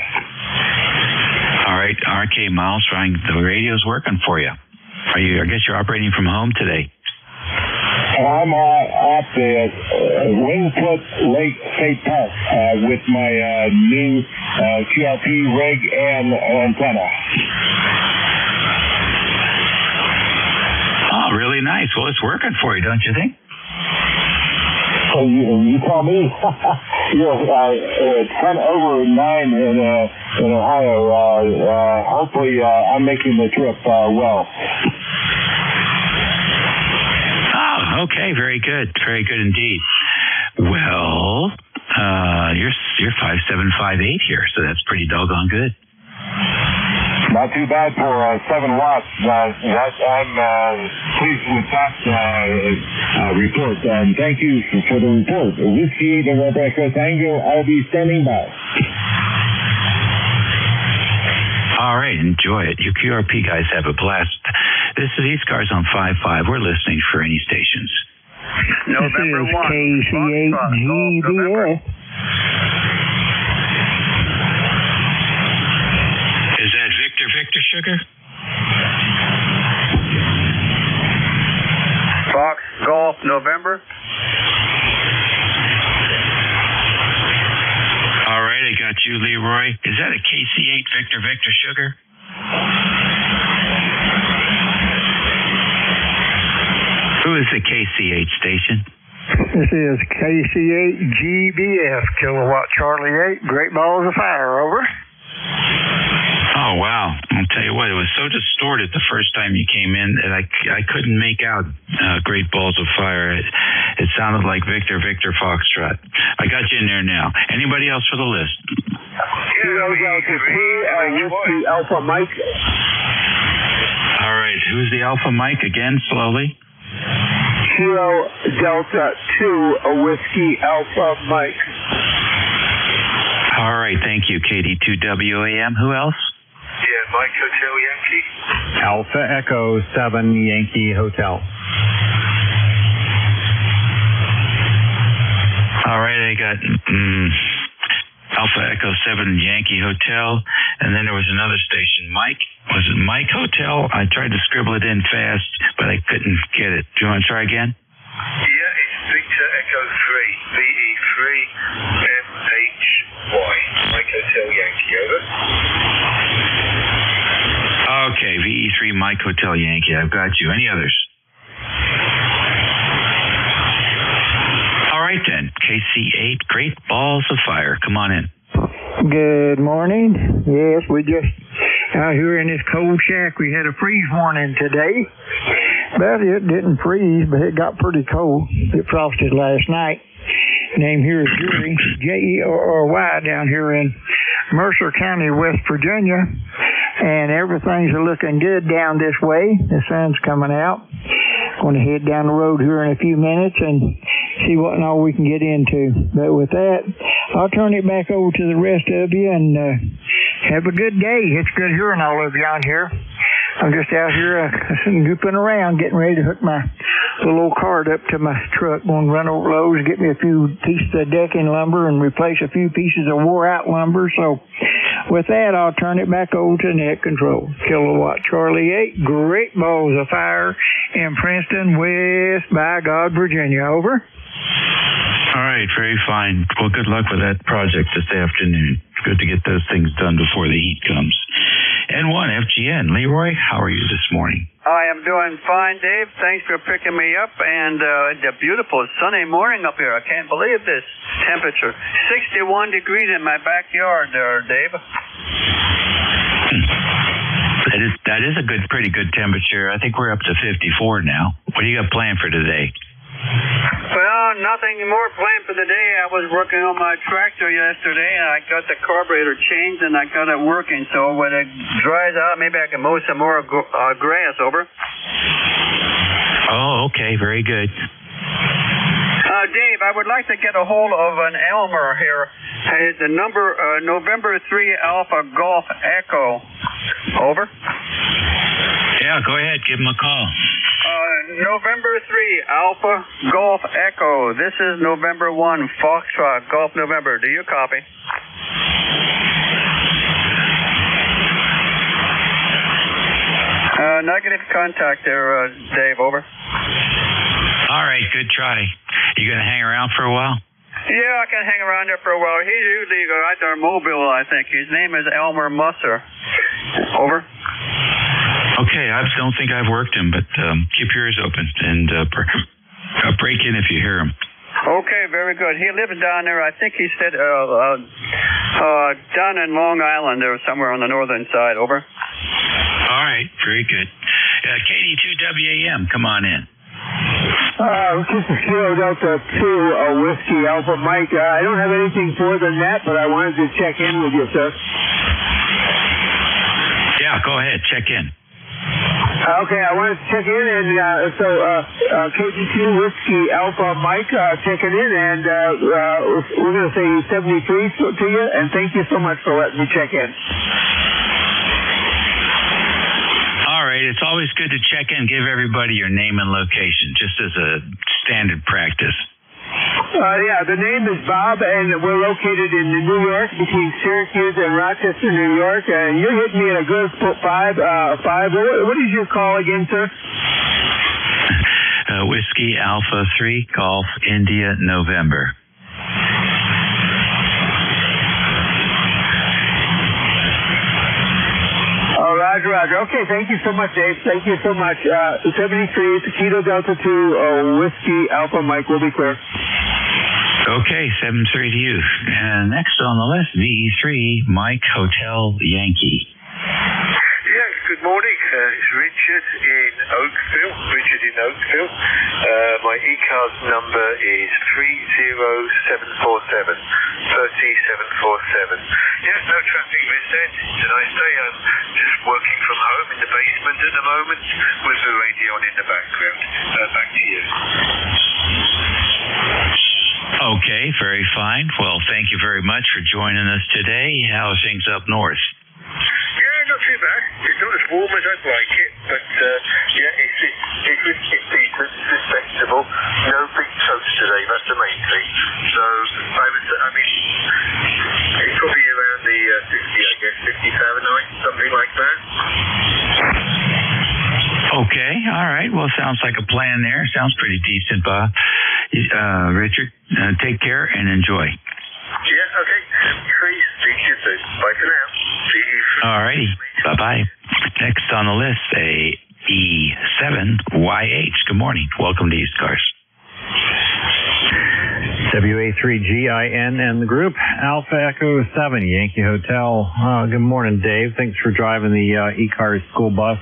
All right, RK Miles, the radio's working for you. I guess you're operating from home today. I'm at the Wingfoot Lake State Park with my new QRP rig and antenna. Oh, really nice. Well, it's working for you, don't you think? So you tell me. It's 10 over 9 in Ohio. Hopefully, I'm making the trip well. Oh, okay. Very good. Very good indeed. Well, you're 5758 here, so that's pretty doggone good. Not too bad for 7 watts. I'm pleased with that report. Thank you for the report. Whiskey November Echo Tango, I'll be standing by. All right, enjoy it. You QRP guys have a blast. This is ECARS on 5.5. We're listening for any stations. November 1. KC8GBS. Is that Victor Sugar? Fox Golf November. All right, I got you, Leroy. Is that a KC8 Victor Sugar? Who is the KC8 station? This is KC8GBF, Kilowatt Charlie 8, Great Balls of Fire, over. Oh, wow. I'll tell you what, it was so distorted the first time you came in that I couldn't make out Great Balls of Fire. It sounded like Victor Foxtrot. I got you in there now. Anybody else for the list? Whiskey Alpha Mike. All right, who's the Alpha Mike again, slowly? Kilo Delta 2, Whiskey Alpha Mike. All right, thank you, KD2WAM. Who else? Yeah, Mike Hotel Yankee. Alpha Echo 7 Yankee Hotel. All right, I got Alpha Echo 7 Yankee Hotel, and then there was another station. Mike, was it Mike Hotel? I tried to scribble it in fast, but I couldn't get it. Do you want to try again? Yeah, it's Victor Echo 3, VE3, MHY. Mike Hotel Yankee, over. Okay, VE3 Mike Hotel Yankee. I've got you. Any others? All right, then. KC8, Great Balls of Fire. Come on in. Good morning. Yes, we just out here in this cold shack. We had a freeze warning today. But it didn't freeze, but it got pretty cold. It frosted last night. Name here is Jerry, J-E-R-R-Y, down here in Mercer County, West Virginia. And everything's looking good down this way. The sun's coming out. Going to head down the road here in a few minutes and see what and all we can get into. But with that, I'll turn it back over to the rest of you and have a good day. It's good hearing all of you on here. I'm just out here gooping around, getting ready to hook my little old cart up to my truck. Going to run over Lowe's, get me a few pieces of decking lumber and replace a few pieces of wore-out lumber. So with that, I'll turn it back over to net control. Kilowatt Charlie 8, Great Balls of Fire in Princeton, West by God, Virginia. Over. All right, very fine. Well, good luck with that project this afternoon. It's good to get those things done before the heat comes. N1 FGN. Leroy, how are you this morning? I am doing fine, Dave. Thanks for picking me up. And it's a beautiful sunny morning up here. I can't believe this temperature. 61 degrees in my backyard there, Dave. That is a pretty good temperature. I think we're up to 54 now. What do you got planned for today? Well, nothing more planned for the day. I was working on my tractor yesterday, and I got the carburetor changed, and I got it working. So when it dries out, maybe I can mow some more grass, over. Oh, okay. Very good. Dave, I would like to get a hold of an Elmer here. The number, November 3 Alpha Golf Echo. Over. Yeah, go ahead. Give him a call. November 3, Alpha Golf Echo. This is November 1, Foxtrot Golf November. Do you copy? Negative contact there, Dave. Over. All right, good try. You going to hang around for a while? Yeah, I can hang around there for a while. He's usually right there in Mobile, I think. His name is Elmer Musser. Over. Okay, I don't think I've worked him, but keep your ears open and break in if you hear him. Okay, very good. He lives down there, I think he said, down in Long Island or somewhere on the northern side. Over. All right, very good. KD2WAM, come on in. This is Kilo Delta 2 Whiskey Alpha Mike. I don't have anything more than that, but I wanted to check in with you, sir. Yeah, go ahead, check in. Okay, I wanted to check in, and KD2 Whiskey Alpha Mike checking in, and we're going to say 73 to you, and thank you so much for letting me check in. All right, it's always good to check in, give everybody your name and location, just as a standard practice. Yeah, the name is Bob, and we're located in New York, between Syracuse and Rochester, New York, and you're hitting me in a good 5. What is your call again, sir? Whiskey Alpha 3, Golf India, November. Roger. Okay, thank you so much, Dave. Thank you so much. 73, Kilo Delta 2, Whiskey Alpha Mike. We'll be clear. Okay, 7-3 to you. And next on the list, VE3, Mike Hotel Yankee. Yes, good morning. It's Richard in Oakville. My ECARS number is 30747. 3747. Yeah, no traffic this end. It's a nice day. I'm just working from home in the basement at the moment with the radio on in the background. Back to you. Okay, very fine. Well, thank you very much for joining us today. How are things up north? Yeah, not too bad. It's not as warm as I'd like it, but yeah, it's decent, it's respectable. No big toast today, that's the main thing. So, I mean, it's probably around the 50, I guess, 50 Fahrenheit, something like that. Okay, all right. Well, sounds like a plan there. Sounds pretty decent, Bob. Richard, take care and enjoy. Yeah, okay. Please, speak to you soon. Bye for now. See you. All righty. Bye-bye. Next on the list, a E7YH. Good morning. Welcome to ECARS. WA3GIN and the group, Alpha Echo 7, Yankee Hotel. Good morning, Dave. Thanks for driving the ECARS school bus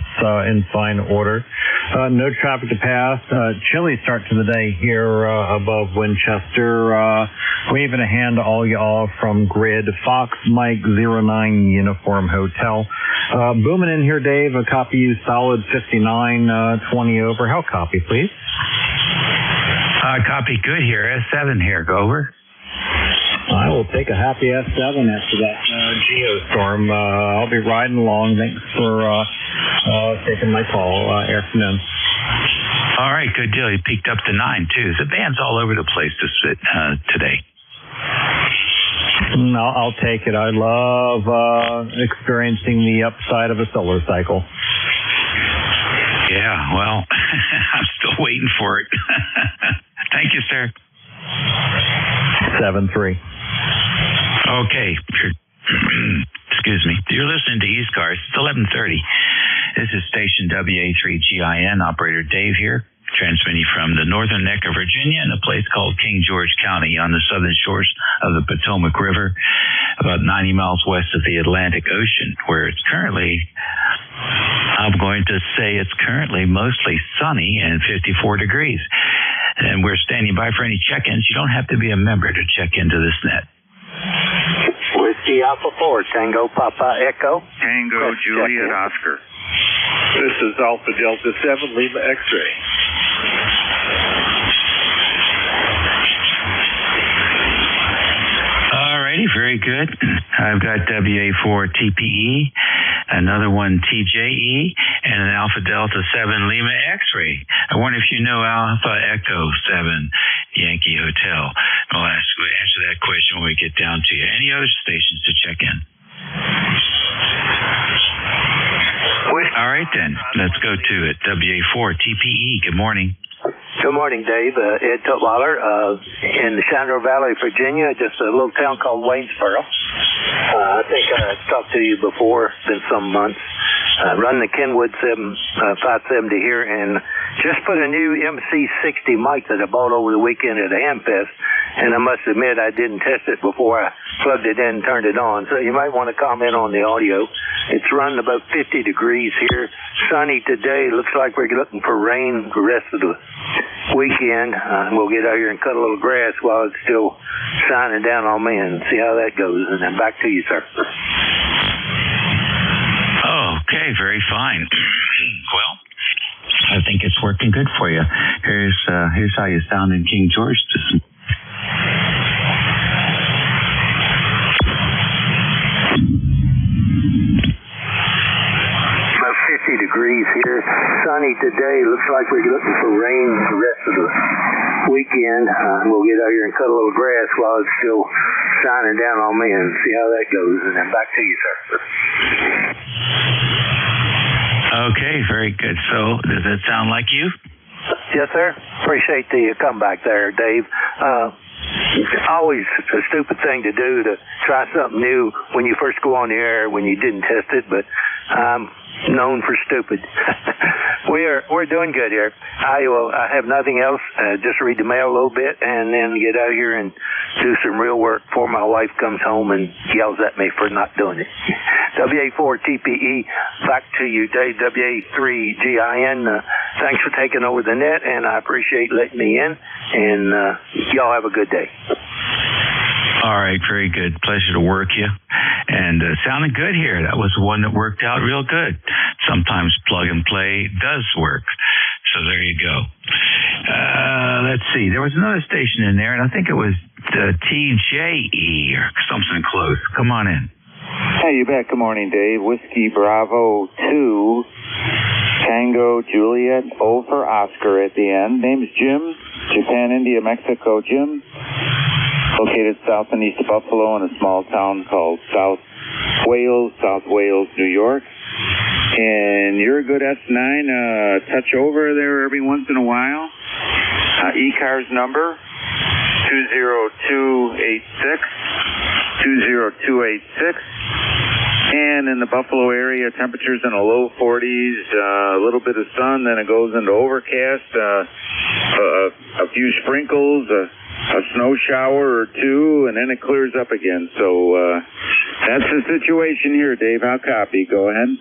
in fine order. No traffic to pass. Chilly start to the day here above Winchester. Waving a hand to all y'all from Grid, Fox Mike 09 Uniform Hotel. Booming in here, Dave. A copy you solid 59, 20 over. How copy, please? Copy good here. S7 here. Go over. I will take a happy S7 after that geostorm. I'll be riding along. Thanks for taking my call. Afternoon. All right, good deal. You peaked up to 9 too. The band's all over the place today. No, I'll take it. I love experiencing the upside of a solar cycle. Yeah, well, I'm still waiting for it. Thank you, sir. 7-3. Okay. Excuse me. You're listening to ECARS. It's 11:30. This is station WA3GIN. Operator Dave here, transmitting from the northern neck of Virginia in a place called King George County on the southern shores of the Potomac River, about 90 miles west of the Atlantic Ocean, where it's currently, I'm going to say it's currently mostly sunny and 54 degrees. And we're standing by for any check-ins. You don't have to be a member to check into this net. Whiskey Alpha 4, Tango Papa Echo. Tango Juliet Oscar. This is Alpha Delta 7, Lima X-ray. Alrighty, very good. I've got WA4 TPE, another one TJE, and an Alpha Delta 7 Lima X-ray. I wonder if you know Alpha Echo 7 Yankee Hotel. We'll answer that question when we get down to you. Any other stations to check in? All right, then. Let's go to it. WA4 TPE. Good morning. Good morning, Dave. Ed Tutwiler in the Shenandoah Valley, Virginia, just a little town called Waynesboro. I think I talked to you before, it's been some months. Run the Kenwood 570 here and just put a new MC60 mic that I bought over the weekend at Amfest, and I must admit I didn't test it before I plugged it in and turned it on, so you might want to comment on the audio. It's running about 50 degrees here, sunny today, looks like we're looking for rain the rest of the weekend. We'll get out here and cut a little grass while it's still shining down on me and see how that goes, and then back to you, sir. Okay, very fine. Well, I think it's working good for you. Here's how you sound in King George. About 50 degrees here, sunny today. Looks like we're looking for rain the rest of the weekend. We'll get out here and cut a little grass while it's still shining down on me and see how that goes, and then back to you, sir. Okay, very good. So, does that sound like you? Yes, sir. Appreciate the comeback there, Dave. Always a stupid thing to do to try something new when you first go on the air when you didn't test it, but I'm known for stupid. We're doing good here. I have nothing else. Just read the mail a little bit and then get out here and do some real work before my wife comes home and yells at me for not doing it. WA4 TPE, back to you, Dave. WA3GIN. Thanks for taking over the net, and I appreciate letting me in. And y'all have a good day. All right, very good. Pleasure to work you. And sounded good here. That was one that worked out real good. Sometimes plug and play does work. So there you go. Let's see. There was another station in there, and I think it was TJE or something close. Come on in. Hey, you bet. Good morning, Dave. Whiskey Bravo 2, Tango Juliet, O for Oscar at the end. Name's Jim, Japan, India, Mexico. Jim, located south and east of Buffalo in a small town called South Wales, New York. And you're a good S9, touch over there every once in a while. ECARS number 20286. 20286. And in the Buffalo area, temperatures in the low 40s, a little bit of sun, then it goes into overcast, a few sprinkles, a snow shower or two, and then it clears up again. So that's the situation here, Dave. I'll copy. Go ahead.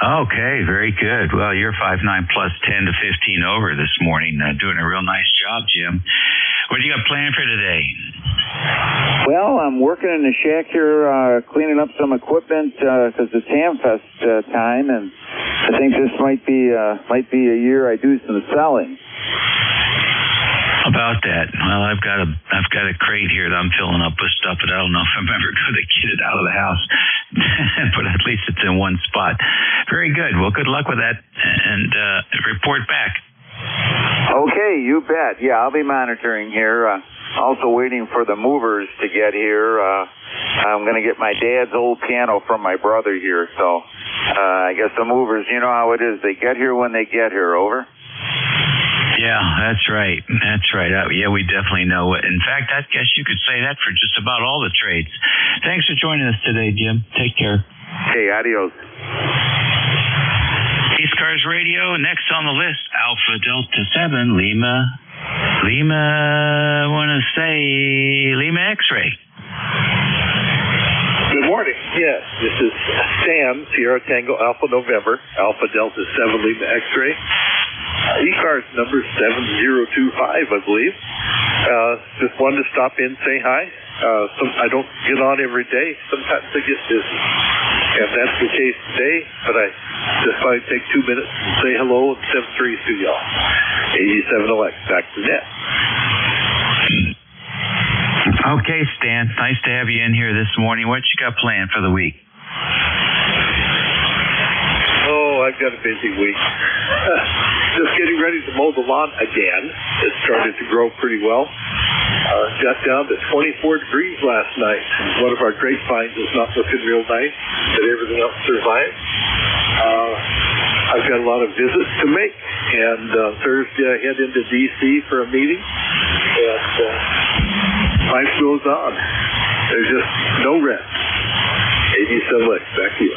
Okay, very good. Well, you're 5'9 plus 10 to 15 over this morning. Doing a real nice job, Jim. What do you got planned for today? Well, I'm working in the shack here, cleaning up some equipment because it's Hamfest time, and I think this might be a year I do some selling. About that. Well, I've got a crate here that I'm filling up with stuff, but I don't know if I'm ever going to get it out of the house. But at least it's in one spot. Very good. Well, good luck with that, and report back. Okay, you bet. Yeah, I'll be monitoring here. Also waiting for the movers to get here. I'm going to get my dad's old piano from my brother here. So I guess the movers, you know how it is. They get here when they get here. Over. Yeah, that's right. That's right. Yeah, we definitely know it. In fact, I guess you could say that for just about all the trades. Thanks for joining us today, Jim. Take care. Hey, adios. ECARS Radio. Next on the list, Alpha Delta 7, Lima, I want to say Lima X-ray. Good morning. Yes, this is Sam, Sierra Tango Alpha November, Alpha Delta 7 Lima X-ray. ECARS number 7025, I believe. Just wanted to stop in, say hi. I don't get on every day. Sometimes I get busy. And that's the case today, but I just thought I'd take 2 minutes and say hello and 7-3 to y'all. 87LX, back to net. Okay, Stan. Nice to have you in here this morning. What you got planned for the week? got a busy week. Just getting ready to mow the lawn again. It started to grow pretty well. Got down to 24 degrees last night. One of our grapevines is not looking real nice, but everything else survived. I've got a lot of visits to make, and Thursday I head into D.C. for a meeting, and life goes on. There's just no rest. 87 Lex, back to you.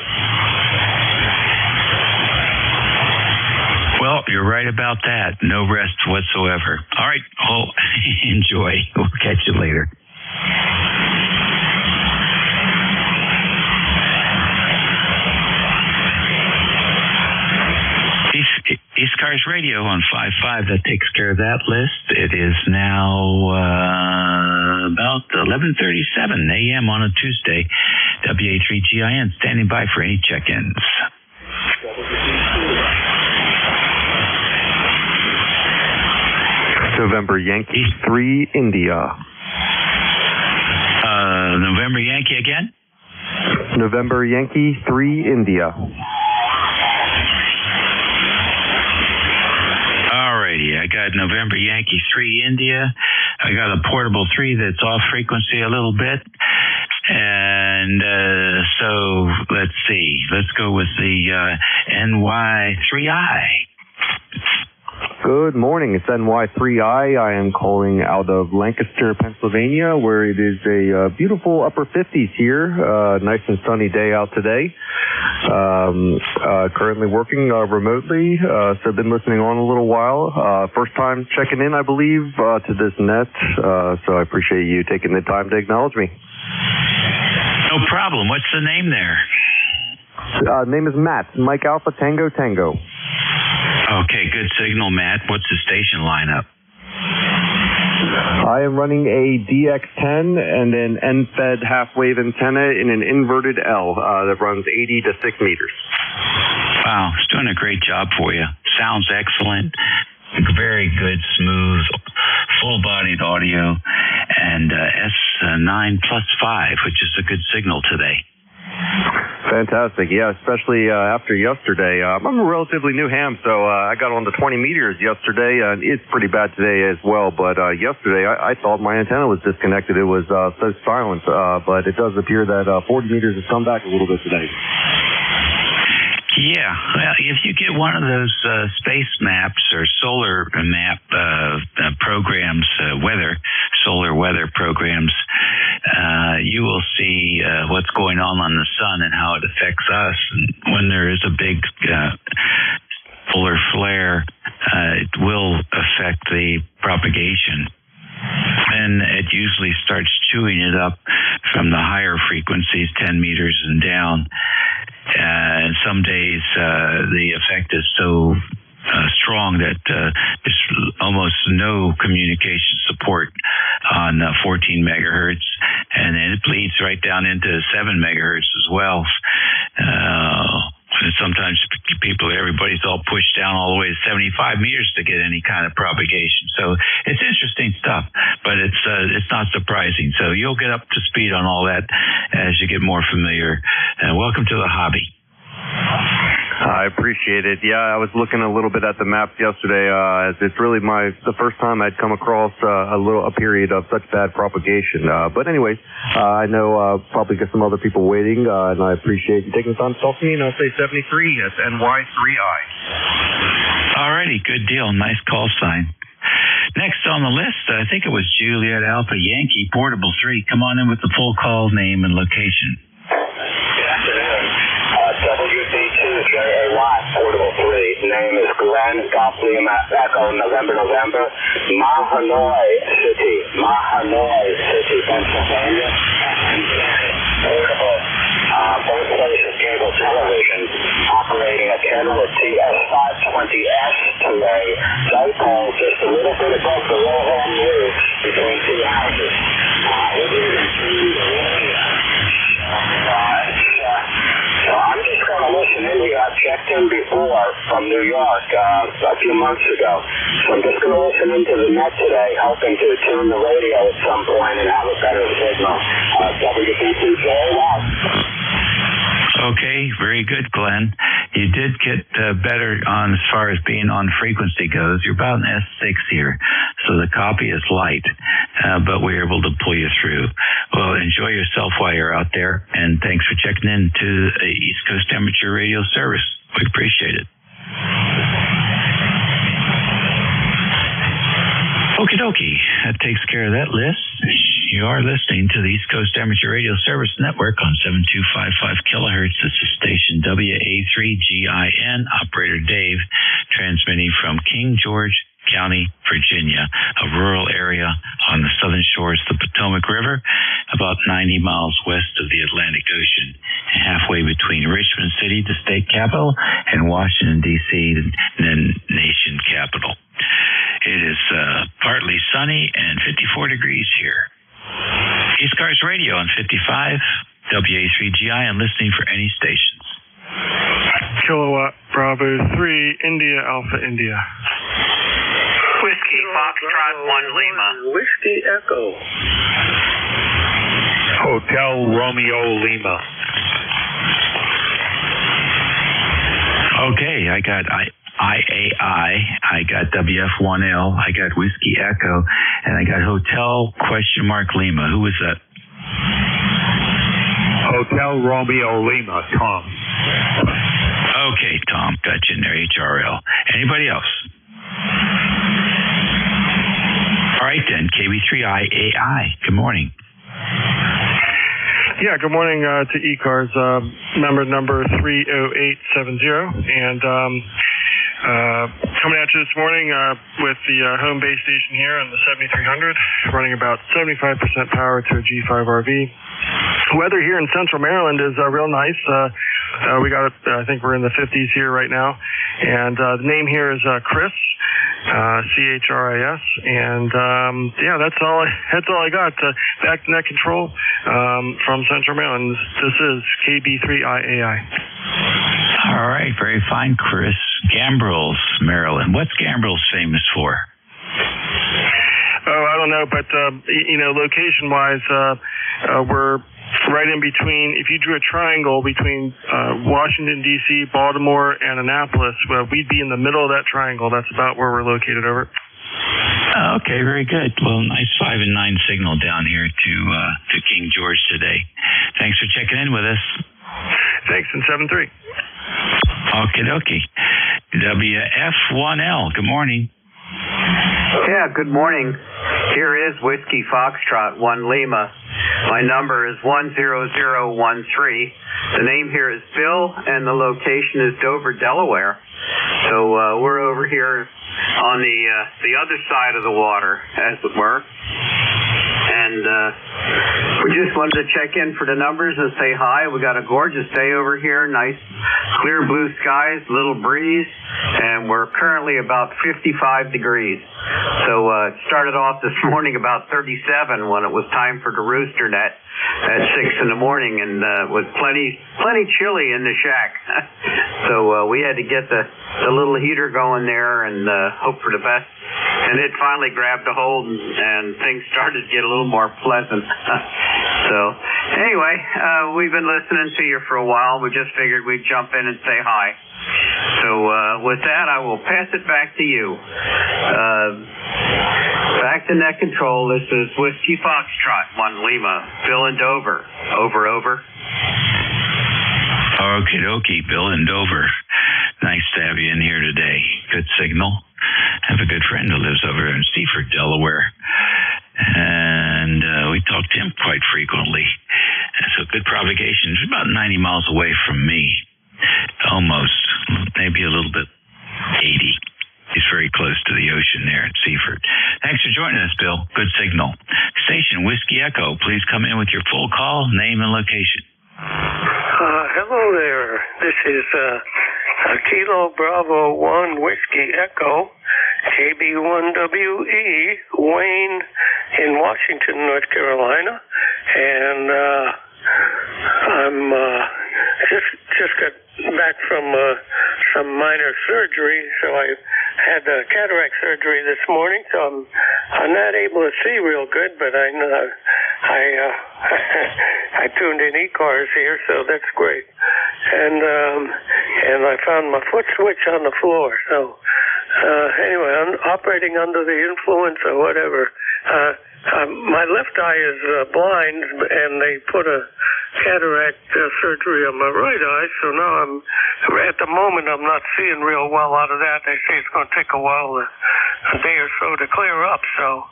Well, you're right about that. No rest whatsoever. All right. Well, enjoy. We'll catch you later. ECARS Radio on 5.5, that takes care of that list. It is now about 11:37 a.m. on a Tuesday. WA3GIN standing by for any check-ins. November Yankee 3 India. November Yankee again? November Yankee 3 India. Alrighty, I got November Yankee 3 India. I got a portable 3 that's off frequency a little bit. And so let's see. Let's go with the NY3I. Good morning. It's NY3I. I am calling out of Lancaster, Pennsylvania, where it is a beautiful upper 50s here. Nice and sunny day out today. Currently working remotely, so I've been listening on a little while. First time checking in, I believe, to this net. So I appreciate you taking the time to acknowledge me. No problem. What's the name there? Name is Matt. Mike Alpha Tango Tango. Okay, good signal, Matt. What's the station lineup? I am running a DX10 and an NFED half-wave antenna in an inverted L that runs 80 to 6 meters. Wow, it's doing a great job for you. Sounds excellent. Very good, smooth, full-bodied audio, and S9+5, which is a good signal today. Fantastic. Yeah, especially after yesterday. I'm a relatively new ham, so I got on to 20 meters yesterday, and it's pretty bad today as well. But yesterday, I thought my antenna was disconnected. It was so silent, but it does appear that 40 meters has come back a little bit today. Yeah, well, if you get one of those space maps or solar map programs, solar weather programs, you will see what's going on the sun and how it affects us. And when there is a big solar flare, it will affect the propagation. And it usually starts chewing it up from the higher frequencies, 10 meters and down. And some days the effect is so strong that there's almost no communication support on 14 megahertz, and then it bleeds right down into 7 megahertz as well. And sometimes everybody's all pushed down all the way to 75 meters to get any kind of propagation. So it's interesting stuff, but it's not surprising. So you'll get up to speed on all that as you get more familiar. Welcome to the hobby. I appreciate it. Yeah, I was looking a little bit at the maps yesterday, as it's really the first time I'd come across a period of such bad propagation. But anyways, I know probably got some other people waiting, and I appreciate you taking the time to talk to me, and I'll say 73. That's NY3I. Alrighty, good deal. Nice call sign. Next on the list, I think it was Juliet Alpha Yankee, Portable 3. Come on in with the full call name and location. WD2JAY, Portable 3. Name is Glenn, Golf Lima, Echo, November, Mahanoy City, Pennsylvania. Portable. Both places cable television, operating a Kenwood TS520S today. Dipole just a little bit above the roll-home roof between two houses. So I'm just going to listen in here. I checked in before from New York a few months ago. So I'm just going to listen into the net today, hoping to tune the radio at some point and have a better signal. WD2JAY. Okay, very good, Glenn. You did get better on as far as being on frequency goes. You're about an S6 here, so the copy is light, but we're able to pull you through. Well, enjoy yourself while you're out there, and thanks for checking in to East Coast Amateur Radio Service. We appreciate it. Okie dokie, that takes care of that list. You are listening to the East Coast Amateur Radio Service Network on 7255 kilohertz. This is station WA3GIN, operator Dave, transmitting from King George County, Virginia, a rural area on the southern shores of the Potomac River, about 90 miles west of the Atlantic Ocean, halfway between Richmond City, the state capital, and Washington, D.C., the nation capital. It is partly sunny and 54 degrees here. ECARS Radio on 55, WA3GI, and listening for any stations. Kilowatt Bravo 3, India Alpha India. Whiskey Foxtrot 1 Lima. Whiskey Echo. Hotel Romeo Lima. Okay, I got IAI, I got WF1L, I got Whiskey Echo, and I got Hotel Lima. Who was that? Hotel Romeo Lima, Tom. Okay, Tom, got you in there, HRL. Anybody else? All right, then, KB3IAI, good morning. Yeah, good morning to ECARS, member number 30870, and coming at you this morning with the home base station here on the 7300, running about 75% power to a G5 RV. Weather here in central Maryland is real nice. We got, I think we're in the 50s here right now, and the name here is Chris, CHRIS, and yeah, that's all I got. Back to net control from central Maryland. This is KB3IAI. All right, very fine, Chris. Gambrels, Maryland. What's Gambrels famous for? Oh, I don't know, but location-wise, we're right in between. If you drew a triangle between Washington, D.C., Baltimore, and Annapolis, we'd be in the middle of that triangle. That's about where we're located. Over. Okay, very good. Well, nice 5 and 9 signal down here to King George today. Thanks for checking in with us. Thanks, and 7-3. Okie dokie. WF1L, good morning. Yeah, good morning. Here is Whiskey Foxtrot 1 Lima. My number is 10013. The name here is Bill, and the location is Dover, Delaware. So we're over here on the other side of the water, as it were. And we just wanted to check in for the numbers and say hi. We got a gorgeous day over here, nice clear blue skies, little breeze, and we're currently about 55 degrees. So it started off this morning about 37 when it was time for the rooster net at 6 in the morning, and it was plenty chilly in the shack. So we had to get the little heater going there and hope for the best. And it finally grabbed a hold, and things started to get a little more pleasant. So anyway, we've been listening to you for a while. We just figured we'd jump in and say hi. So with that, I will pass it back to you. Back to net control. This is Whiskey Foxtrot 1 Lima. Bill in Dover. Over. Okie dokie, Bill in Dover. Nice to have you in here today. Good signal. I have a good friend who lives over in Seaford, Delaware. And we talk to him quite frequently. And so good propagation. It's about 90 miles away from me. Almost. Maybe a little bit 80. He's very close to the ocean there at Seaford. Thanks for joining us, Bill. Good signal. Station Whiskey Echo, please come in with your full call, name, and location. Hello there. This is Kilo Bravo 1 Whiskey Echo, KB1WE, Wayne in Washington, North Carolina. And I'm just got back from some minor surgery, so I had cataract surgery this morning, so I'm not able to see real good, but I tuned in ECARS here, so that's great. and I found my foot switch on the floor. So anyway, I'm operating under the influence or whatever. My left eye is blind, and they put a cataract surgery on my right eye, so now at the moment I'm not seeing real well out of that. They say it's going to take a while, a day or so to clear up. So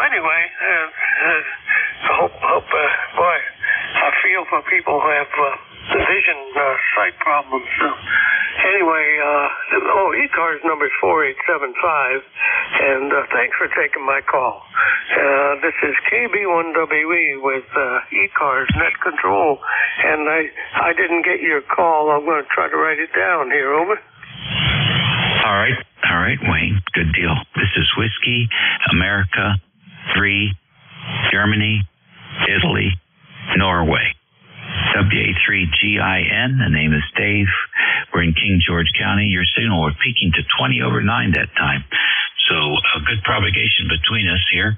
anyway, I hope boy, I feel for people who have vision sight problems. So anyway, ECARS number is 4875, and thanks for taking my call. This is KB1WE with ECARS Net Control, and I didn't get your call. I'm going to try to write it down here. Over. All right, Wayne. Good deal. This is Whiskey America 3, Germany, Italy, Norway. WA3GIN. The name is Dave. We're in King George County. Your signal was peaking to 20 over 9 that time. So a good propagation between us here.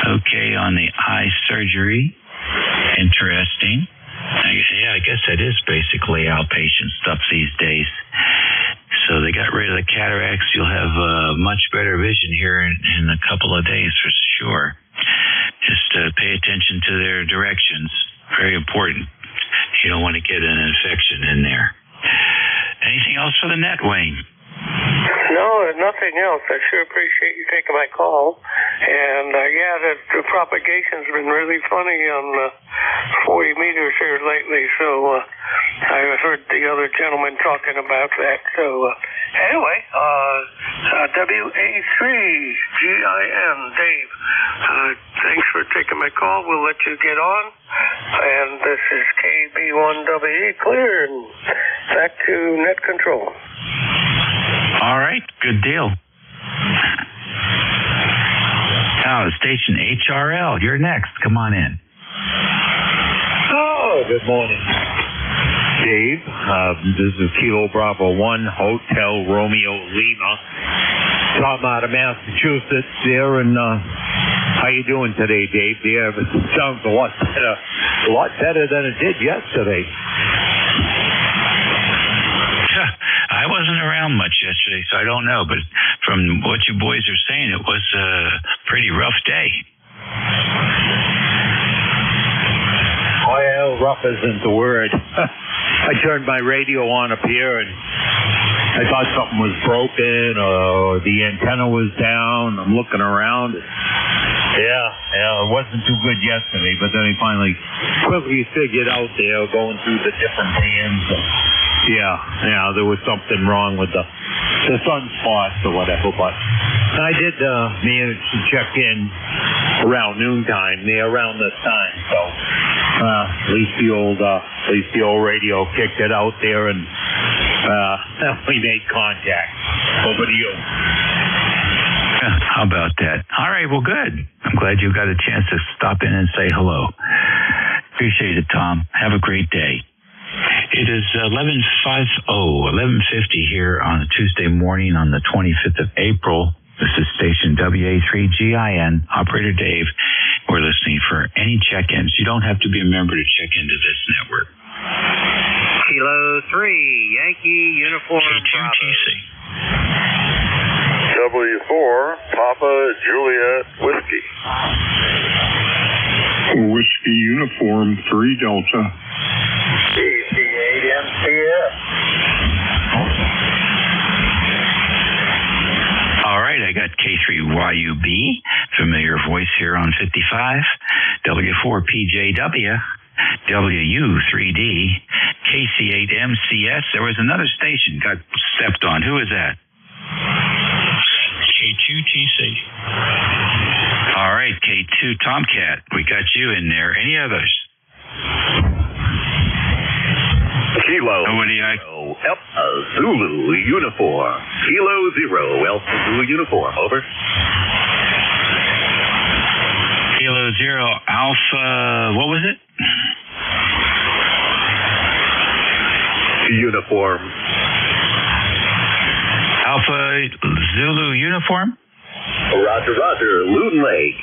Okay, on the eye surgery. Interesting. Yeah, I guess that is basically outpatient stuff these days. So they got rid of the cataracts. You'll have much better vision here in a couple of days for sure. Just pay attention to their directions. Very important. You don't want to get an infection in there. Anything else for the net, Wayne? No, nothing else. I sure appreciate you taking my call. And the propagation's been really funny on 40 meters here lately. So I heard the other gentleman talking about that. So anyway, WA3GIN, Dave. Thanks for taking my call. We'll let you get on. And this is KB1WE clear, and back to net control. All right, good deal. Now, station HRL, you're next. Come on in. Oh, good morning, Dave. This is Kilo Bravo 1, Hotel Romeo Lima. Talking out of Massachusetts there, and how you doing today, Dave? Yeah, it sounds a lot better than it did yesterday. I wasn't around much yesterday, so I don't know. But from what you boys are saying, it was a pretty rough day. Well, rough isn't the word. I turned my radio on up here, and I thought something was broken or the antenna was down. I'm looking around. Yeah, it wasn't too good yesterday, but then I finally quickly figured out there going through the different bands. Yeah, there was something wrong with the sunspots or whatever, but I did manage to check in around noontime, around this time, so at least the old radio kicked it out there, and we made contact. Over to you. How about that? All right, well, good. I'm glad you got a chance to stop in and say hello. Appreciate it, Tom. Have a great day. It is 11:50 here on a Tuesday morning on the 25th of April. This is station WA3GIN, Operator Dave. We're listening for any check-ins. You don't have to be a member to check into this network. Kilo 3, Yankee Uniform K2TC. W4, Papa Juliet Whiskey. Whiskey Uniform 3 Delta. DC8MCS. All right, I got K3YUB, familiar voice here on 55, W4PJW, WU3D, KC8MCS. There was another station got stepped on. Who is that? K2TC. All right, K2 Tomcat. We got you in there. Any others? Kilo Alpha Zulu Uniform. Kilo 0 Alpha Zulu Uniform. Over. Kilo 0 Alpha, what was it? Uniform. Alpha Zulu Uniform? Roger, Roger. Loon Lake.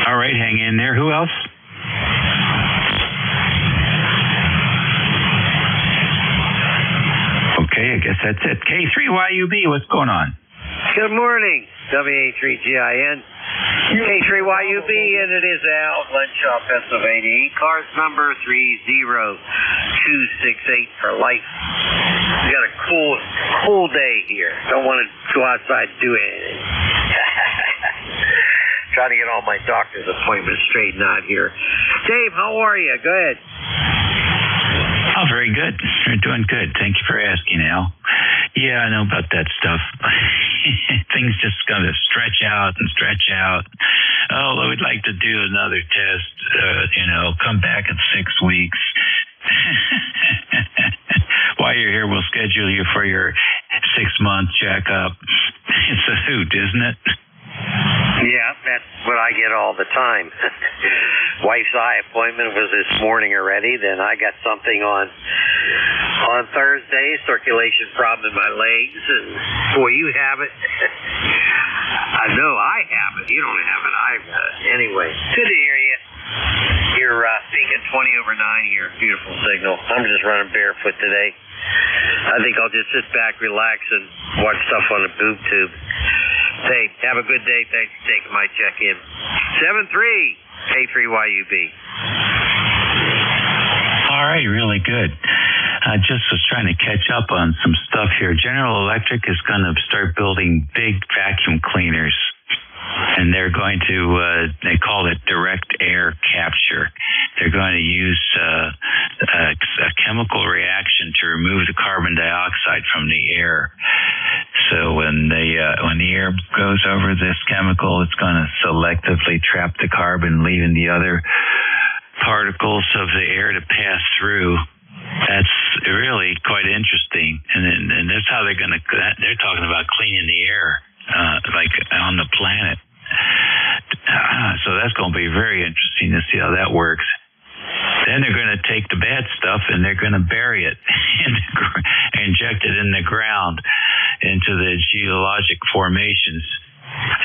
All right, hang in there. Who else? Okay, I guess that's it. K3YUB, what's going on? Good morning, WA3GIN. K3YUB, and it is Al, Glenshaw, Pennsylvania. ECARS number 30268 for life. We got a cool day here. Don't want to go outside and do anything. Trying to get all my doctor's appointments straightened out here. Dave, how are you? Go ahead. Oh, very good. You're doing good. Thank you for asking, Al. Yeah, I know about that stuff. Things just going to stretch out and stretch out. Oh, we'd like to do another test, come back in 6 weeks. While you're here, we'll schedule you for your 6-month checkup. It's a hoot, isn't it? Yeah, that's what I get all the time. Wife's eye appointment was this morning already. Then I got something on Thursday, circulation problem in my legs, and boy, you have it. I know I have it. You don't have it. I've got it. Anyway, good to hear you. You're speaking 20/9 here. Beautiful signal. I'm just running barefoot today. I think I'll just sit back, relax, and watch stuff on the boob tube. Hey, have a good day. Thanks for taking my check-in. 73 K3YUB. All right, really good. I just was trying to catch up on some stuff here. General Electric is going to start building big vacuum cleaners, and they're going to, they call it direct air capture. They're going to use a chemical reaction to remove the carbon dioxide from the air. So when the air goes over this chemical, it's going to selectively trap the carbon, leaving the other particles of the air to pass through. That's really quite interesting. And that's how they're talking about cleaning the air, like on the planet. So that's going to be very interesting to see how that works. Then they're going to take the bad stuff and they're going to bury it, inject it in the ground into the geologic formations,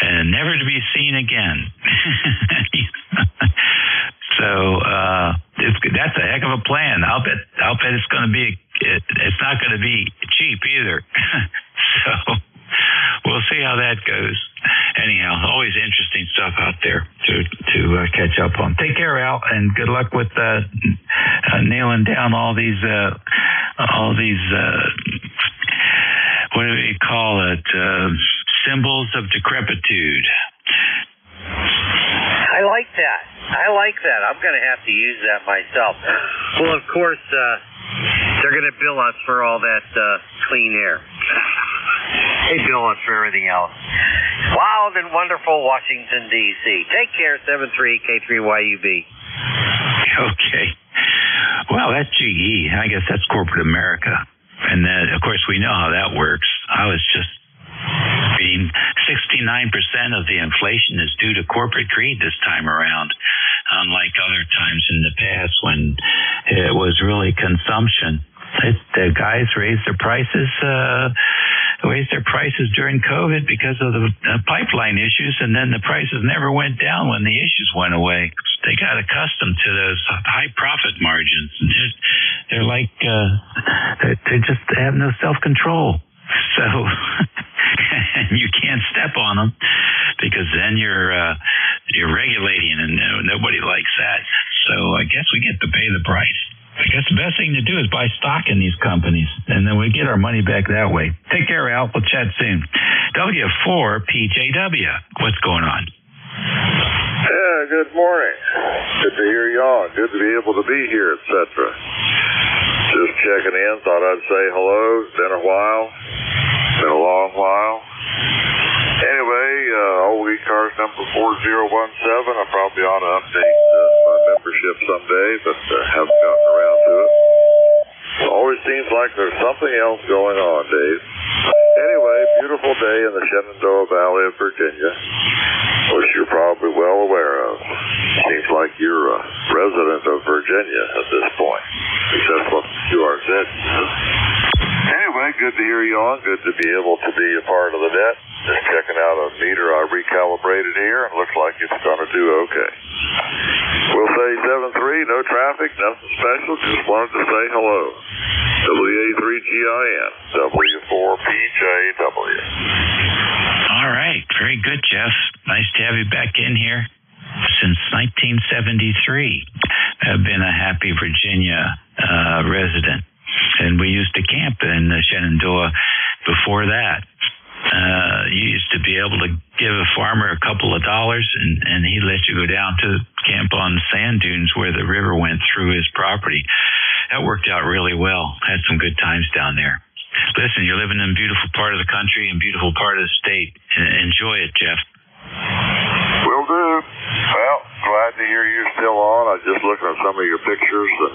and never to be seen again. So that's a heck of a plan. I'll bet it's going to be. It's not going to be cheap either. So we'll see how that goes. Anyhow, always interesting stuff out there to catch up on. Take care, Al, and good luck with nailing down all these what do we call it? Symbols of decrepitude. I like that. I'm going to have to use that myself. Well, of course, they're going to bill us for all that clean air. They bill us for everything else. Wild and wonderful Washington, D.C. Take care, 73 K3YUB. Okay. Well, that's GE. I guess that's corporate America. And then, of course, we know how that works. I was just reading 69% of the inflation is due to corporate greed this time around, unlike other times in the past when it was really consumption. The guys raised their prices during COVID because of the pipeline issues, and then the prices never went down when the issues went away. They got accustomed to those high profit margins. They're like they just have no self-control. So you can't step on them because then you're regulating, and nobody likes that. So I guess we get to pay the price. I guess the best thing to do is buy stock in these companies, and then we get our money back that way. Take care, Al. We'll chat soon. W4PJW. What's going on? Yeah, good morning. Good to hear you on. Good to be able to be here, etc. Just checking in. Thought I'd say hello. It's been a while. Been a long while. Anyway, old ECARS number 4017. I probably ought to update my membership someday, but haven't gotten around to it. It always seems like there's something else going on, Dave. Anyway, beautiful day in the Shenandoah Valley of Virginia, which you're probably well aware of. Seems like you're a resident of Virginia at this point. At least that's what QRZ says. Anyway, good to hear you on. Good to be able to be a part of the net. Just checking out a meter I recalibrated here, and looks like it's going to do okay. We'll say 7-3, no traffic, nothing special. Just wanted to say hello. WA3GIN, W4PJW. All right. Very good, Jeff. Nice to have you back in here. Since 1973, I've been a Happy Virginia resident. And we used to camp in Shenandoah before that. You used to be able to give a farmer a couple of dollars, and he'd let you go down to camp on the sand dunes where the river went through his property. That worked out really well. Had some good times down there. Listen, you're living in a beautiful part of the country and beautiful part of the state. Enjoy it, Jeff. Will do. Well, glad to hear you're still on. I was just looking at some of your pictures, and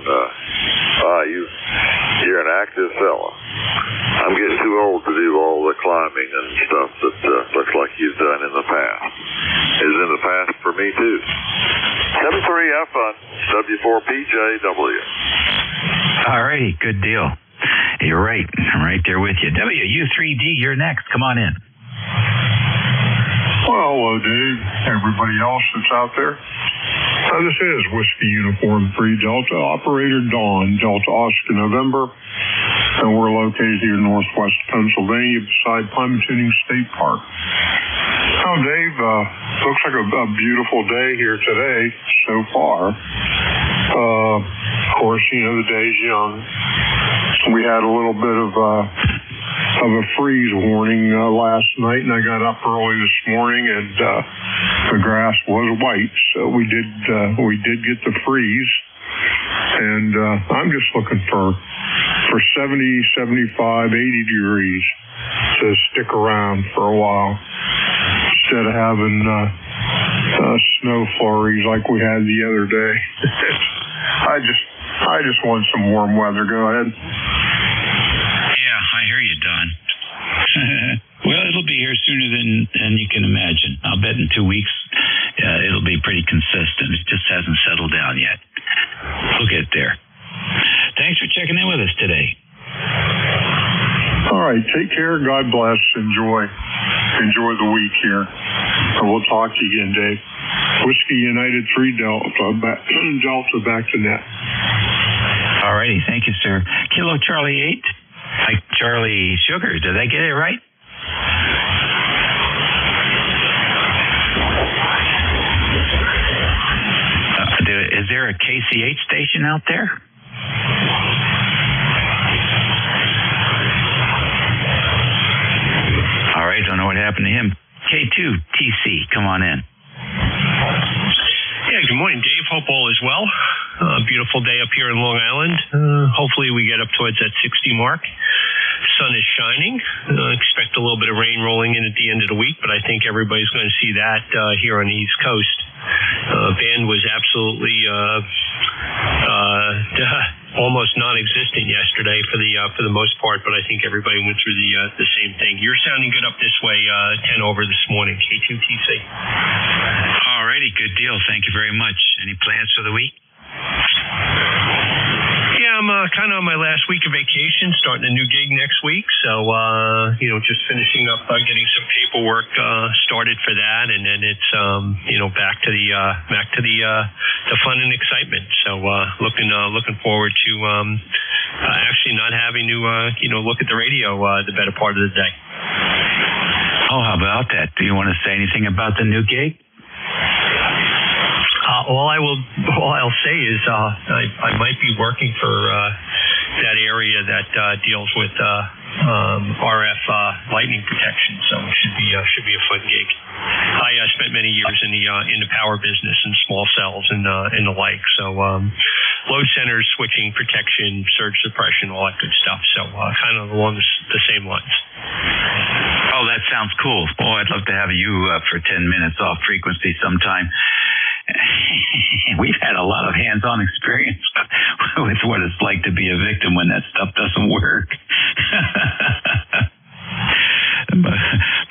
you're an active fella. I'm getting too old to do all the climbing and stuff that looks like you've done in the past. Is in the past for me, too. 73, have fun. W4PJW. All righty, good deal. You're right. I'm right there with you. WU3D, you're next. Come on in. Well, hello, Dave. Everybody else that's out there. This is Whiskey Uniform 3 Delta, Operator Dawn, Delta Oscar November, and we're located here in northwest Pennsylvania beside Pymatuning State Park. Now, Dave, looks like a beautiful day here today so far. Of course, the day's young. We had a little bit of a freeze warning last night, and I got up early this morning, and the grass was white, so we did get the freeze. And I'm just looking for 70, 75, 80 degrees to stick around for a while instead of having snow flurries like we had the other day. I just want some warm weather. Go ahead. Yeah, I hear you, Don. Well, it'll be here sooner than you can imagine. I'll bet in 2 weeks it'll be pretty consistent. It just hasn't settled down yet. We'll get there. Thanks for checking in with us today. All right, take care. God bless. Enjoy the week here. And we'll talk to you again, Dave. Whiskey United 3 Delta back to net. All righty. Thank you, sir. Kilo Charlie 8. Like Charlie Sugar. Did I get it right? Is there a KCH station out there? All right, don't know what happened to him. K2TC, come on in. Yeah, good morning, Dave. Hope all is well. Beautiful day up here in Long Island. Hopefully we get up towards that 60 mark. Sun is shining. Expect a little bit of rain rolling in at the end of the week, but I think everybody's going to see that here on the East Coast. Band was absolutely almost non-existent yesterday for the most part, but I think everybody went through the same thing. You're sounding good up this way, 10 over this morning, K2TC. All righty, good deal. Thank you very much. Any plans for the week? Yeah, I'm kind of on my last week of vacation, starting a new gig next week. So, just finishing up getting some paperwork started for that, and then it's back to the fun and excitement. So, looking forward to actually not having to look at the radio the better part of the day. Oh, how about that? Do you want to say anything about the new gig? All I'll say is I might be working for that area that deals with RF lightning protection, so it should be a fun gig. I spent many years in the power business and small cells and the like, so load centers, switching, protection, surge suppression, all that good stuff. So kind of along the same lines. Oh, that sounds cool. Boy, I'd love to have you for 10 minutes off frequency sometime. We've had a lot of hands-on experience with what it's like to be a victim when that stuff doesn't work.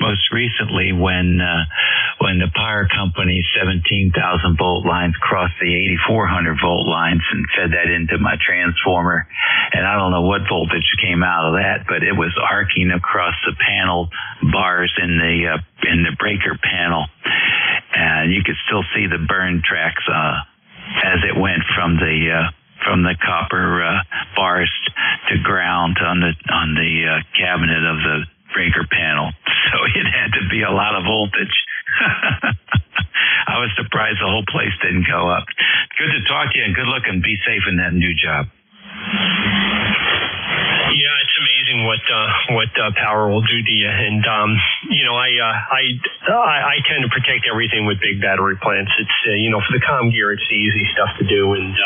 Most recently, when the power company's 17,000 volt lines crossed the 8,400 volt lines and fed that into my transformer, and I don't know what voltage came out of that, but it was arcing across the panel bars in the breaker panel, and you could still see the burn tracks as it went from the from the copper bars to ground on the cabinet of the breaker panel. So it had to be a lot of voltage. I was surprised the whole place didn't go up. Good to talk to you, and good luck, and be safe in that new job. Yeah, it's amazing what power will do to you. And I tend to protect everything with big battery plants. It's for the comm gear, it's the easy stuff to do, and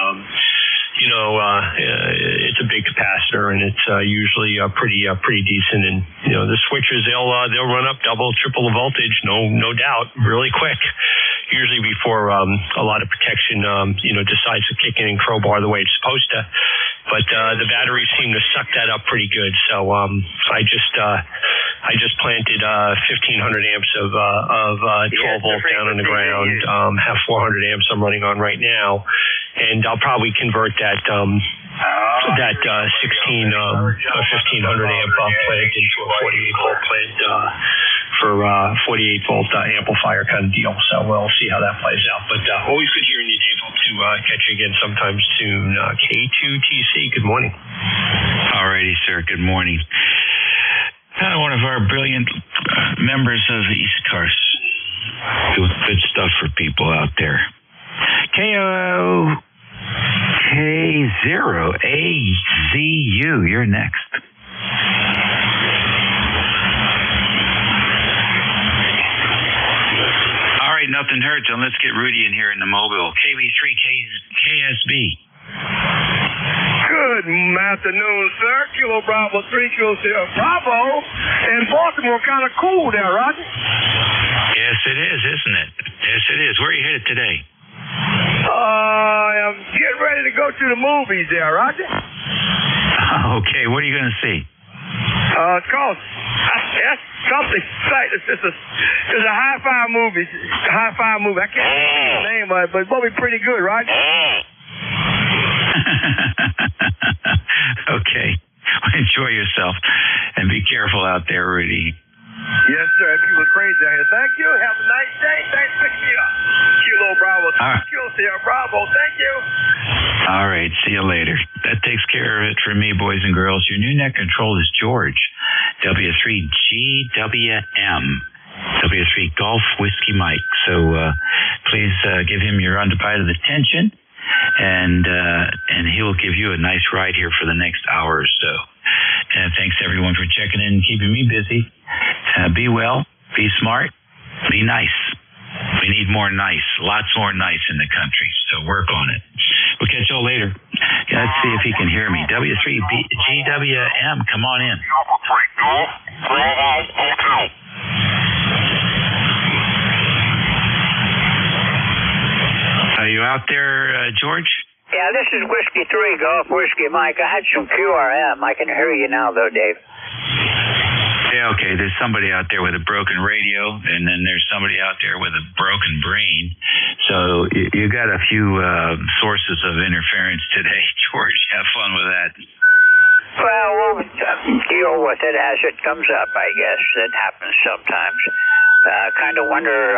it's a big capacitor, and it's usually pretty decent. And the switches, they'll run up double, triple the voltage, no doubt, really quick. Usually before a lot of protection decides to kick in and crowbar the way it's supposed to. But the batteries seem to suck that up pretty good. So I just planted 1,500 amps of 12 volt down on the ground. Have 400 amps I'm running on right now, and I'll probably convert that 1500 amp plant into a 48 volt plant for 48 volt amplifier kind of deal. So we'll see how that plays out. But always good hearing you, Dave. Hope to catch you again sometime soon. K2TC, good morning. All righty, sir. Good morning. One of our brilliant members of ECARS, doing good stuff for people out there. K0AZU, you're next. All right, nothing hurts. And let's get Rudy in here in the mobile. KB3KSB. Good afternoon, sir. Kilo Bravo 3, Kilo Sierra Bravo. In Baltimore, kind of cool there, Roger. Yes, it is, isn't it? Yes, it is. Where are you headed today? I'm getting ready to go to the movies there, Roger. Okay, what are you going to see? It's called something. It's a hi-fi movie. Hi-fi movie. I can't remember the name of it, but it's going to be pretty good, Roger. Okay. Well, enjoy yourself and be careful out there, Rudy. Yes, sir. People are crazy out here. Thank you. Have a nice day. Thanks for picking me up. Kilo Bravo. Kilo Sierra Bravo. Thank you. All right. See you later. That takes care of it for me, boys and girls. Your new net control is George. W3GWM. W3 Golf Whiskey Mike. So please give him your undivided attention. And he will give you a nice ride here for the next hour or so. And thanks everyone for checking in and keeping me busy. Be well, be smart, be nice. We need more nice, lots more nice in the country. So work on it. We'll catch you all later. Let's see if he can hear me. W3GWM, come on in. Are you out there, George? Yeah, this is Whiskey 3, Golf Whiskey Mike. I had some QRM. I can hear you now, though, Dave. Yeah, okay. There's somebody out there with a broken radio, and then there's somebody out there with a broken brain. So you got a few sources of interference today, George. Have fun with that. Well, we'll deal with it as it comes up, I guess. It happens sometimes. Kind of wonder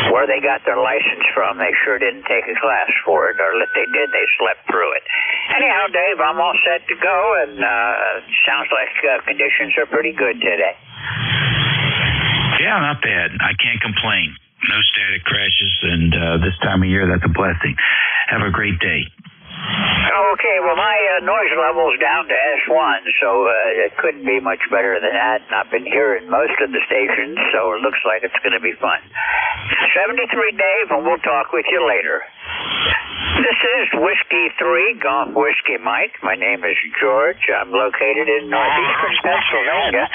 where they got their license from. They sure didn't take a class for it, or if they did, they slept through it. Anyhow, Dave, I'm all set to go, and sounds like conditions are pretty good today. Yeah, not bad. I can't complain. No static crashes, and this time of year, that's a blessing. Have a great day. Okay, well, my noise level's down to S1, so it couldn't be much better than that. And I've been hearing most of the stations, so it looks like it's going to be fun. 73 Dave, and we'll talk with you later. This is Whiskey 3, Golf Whiskey Mike. My name is George. I'm located in northeastern Pennsylvania,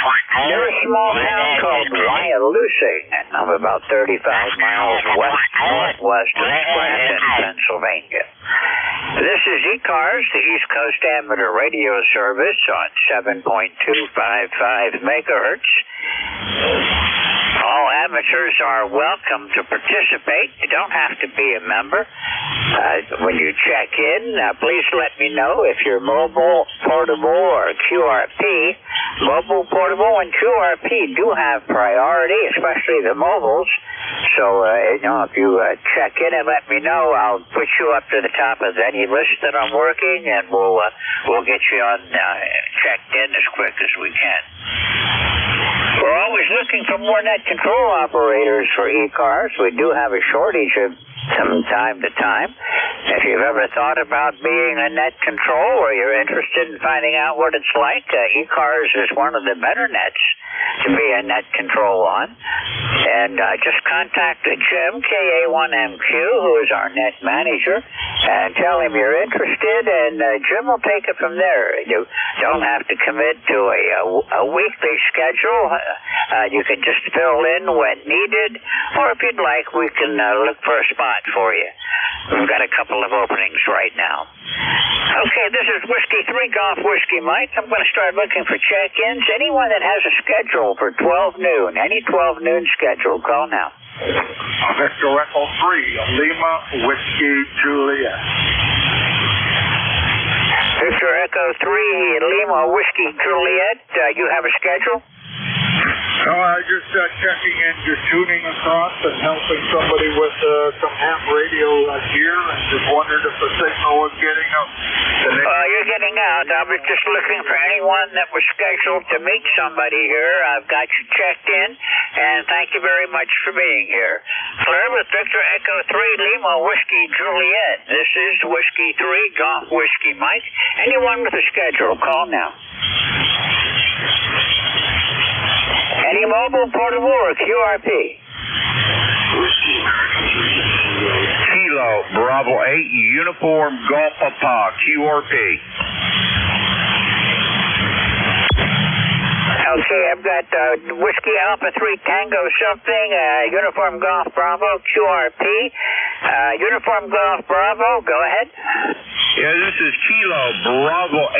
near a small town called Wyalusing, and I'm about 35 miles west-northwest of Scranton, Pennsylvania. This is ECARS, the East Coast Amateur Radio Service on 7.255 megahertz. All amateurs are welcome to participate. You don't have to be a member. When you check in, please let me know if you're mobile, portable, or QRP. Mobile, portable, and QRP do have priority, especially the mobiles. So, if you check in and let me know, I'll put you up to the top of any list that I'm working, and we'll get you on checked in as quick as we can. We're always looking for more net control operators for ECARS. We do have a shortage of from time to time. If you've ever thought about being a net control or you're interested in finding out what it's like, ECARS is one of the better nets to be a net control on. And just contact Jim, KA1MQ, who is our net manager, and tell him you're interested, and Jim will take it from there. You don't have to commit to a weekly schedule. You can just fill in when needed, or if you'd like, we can look for a spot for you. We've got a couple of openings right now. Okay, this is Whiskey 3 Golf Whiskey Mike. I'm going to start looking for check-ins. Anyone that has a schedule for 12 noon, any 12 noon schedule, call now. Victor Echo 3, Lima, Whiskey, Juliet. Victor Echo 3, Lima, Whiskey, Juliet. You have a schedule? Just checking in, just tuning across and helping somebody with some ham radio gear, and just wondered if the signal was getting out. You're getting out. I was just looking for anyone that was scheduled to meet somebody here. I've got you checked in, and thank you very much for being here. Clear with Victor Echo 3, Lima, Whiskey, Juliet. This is Whiskey 3, Golf Whiskey Mike. Anyone with a schedule, call now. Any mobile, portable, or QRP? Kilo, Bravo 8, Uniform, Golf Papa, QRP. Okay, I've got Whiskey Alpha 3 Tango something, Uniform Golf Bravo, QRP. Uniform Golf Bravo, go ahead. Yeah, this is Kilo, Bravo 8,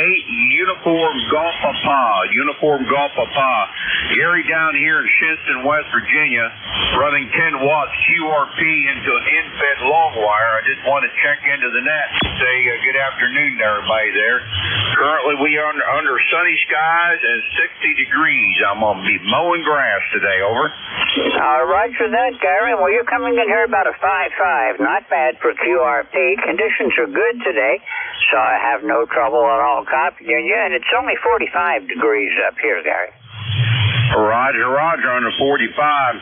Uniform Golf Papa, Uniform Golf Papa. Gary down here in Shinston, West Virginia, running 10 watts QRP into an in-fed long wire. I just want to check into the net and say good afternoon to everybody there. Currently we are under sunny skies and 60 degrees. I'm going to be mowing grass today, over. Roger that, Gary. Well, you're coming in here about a 5.5. Not bad for QRP. Conditions are good today, so I have no trouble at all copying you, and it's only 45 degrees up here, Gary. Roger, Roger, under 45.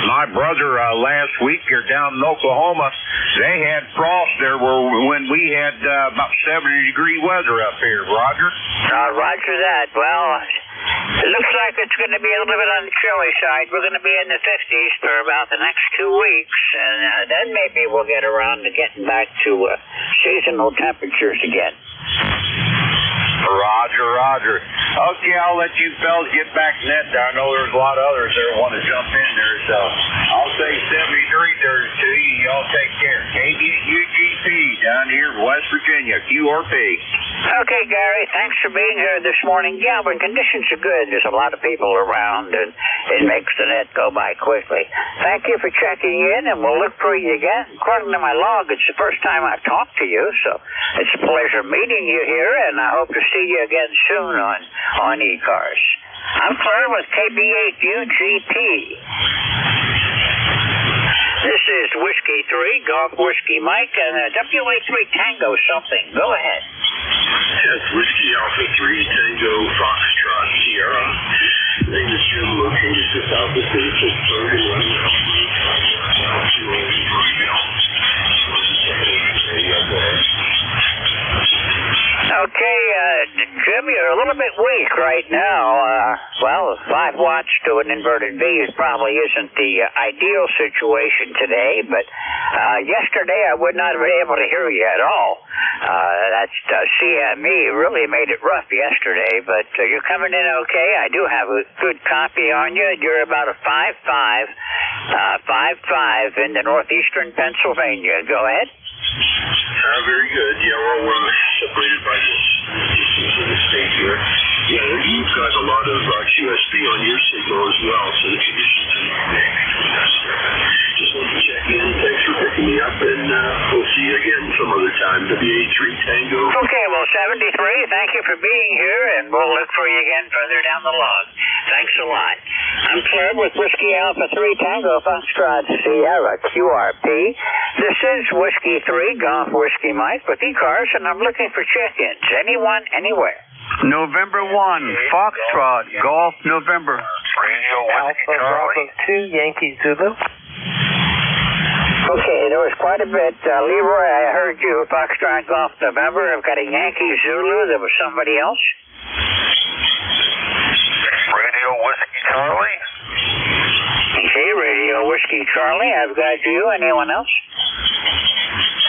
My brother last week here down in Oklahoma, they had frost there when we had about 70-degree weather up here, Roger. Roger that. Well, it looks like it's going to be a little bit on the chilly side. We're going to be in the 50s for about the next 2 weeks, and then maybe we'll get around to getting back to seasonal temperatures again. Roger, Roger. Okay, I'll let you fellas get back to net. I know there's a lot of others that want to jump in there, so I'll say 73 there to you. Y'all take care. KBUGP down here in West Virginia, QRP. Okay, Gary, thanks for being here this morning. Yeah, when conditions are good, there's a lot of people around, and it makes the net go by quickly. Thank you for checking in, and we'll look for you again. According to my log, it's the first time I've talked to you, so it's a pleasure meeting you here, and I hope to see you again soon on ECARS. I'm Claire with KB8UGP. This is Whiskey 3, Golf Whiskey Mike, and WA3 Tango something. Go ahead. Yes, Whiskey Alpha 3 Tango Foxtrot Sierra. Name is Jim, located just south of Pittsburgh and running out Okay, Jim, you're a little bit weak right now. Well, 5 watts to an inverted V probably isn't the ideal situation today, but yesterday I would not have been able to hear you at all. That CME really made it rough yesterday, but you're coming in okay. I do have a good copy on you. You're about a 5.5 in the northeastern Pennsylvania. Go ahead. Very good. Yeah, we're separated by the state here. Yeah, you've got a lot of QSP on your signal as well, so the conditions WA3 Tango. Okay, well, 73, thank you for being here, and we'll look for you again further down the log. Thanks a lot. I'm Claire with Whiskey Alpha 3 Tango Foxtrot Sierra QRP. This is Whiskey 3 Golf Whiskey Mike with ECARS, and I'm looking for check-ins. Anyone, anywhere. November 1, Foxtrot, Golf, November. Radio Whiskey Alpha Bravo 2, Yankee Zulu. Okay, there was quite a bit. Leroy, I heard you. Foxtrot Golf November. I've got a Yankee Zulu. There was somebody else. Radio Whiskey Charlie. Okay, Radio Whiskey Charlie. I've got you. Anyone else?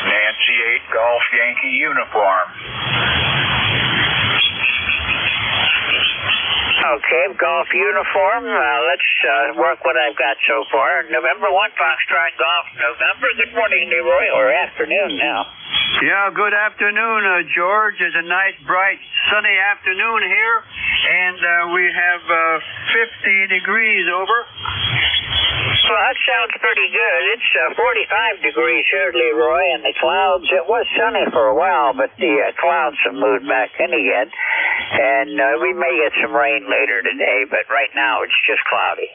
Nancy 8 Golf Yankee Uniform. Okay, golf uniform. Let's work what I've got so far. November 1, Foxtrot Golf November. Good morning, Leroy, or afternoon now. Yeah, good afternoon, George. It's a nice, bright, sunny afternoon here, and we have 50 degrees over. Well, that sounds pretty good. It's 45 degrees here, Leroy, and the clouds, it was sunny for a while, but the clouds have moved back in again, and we may get some rain later today, but right now it's just cloudy.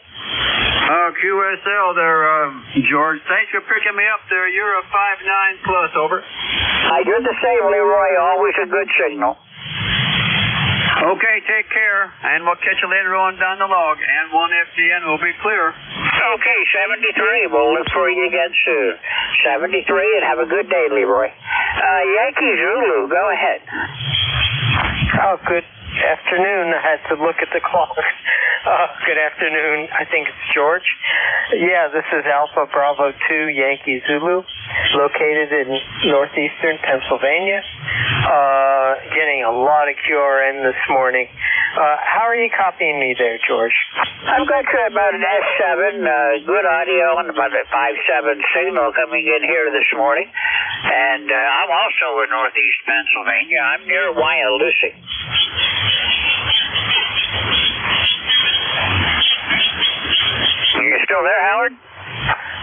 QSL there, George. Thanks for picking me up there. You're a 5.9 plus, over. I do the same, Leroy. Always a good signal. Okay, take care, and we'll catch you later on down the log, and 1FDN will be clear. Okay, 73. We'll look for you again soon. 73, and have a good day, Leroy. Yankee Zulu, go ahead. Oh, good afternoon. I had to look at the clock. Good afternoon. I think it's George. Yeah, this is Alpha Bravo 2 Yankee Zulu, located in northeastern Pennsylvania. Getting a lot of QRN this morning. How are you copying me there, George? I've got about an S7, good audio, and about a 5.7 signal coming in here this morning. And I'm also in northeast Pennsylvania. I'm near Wyalusing. You still there, Howard?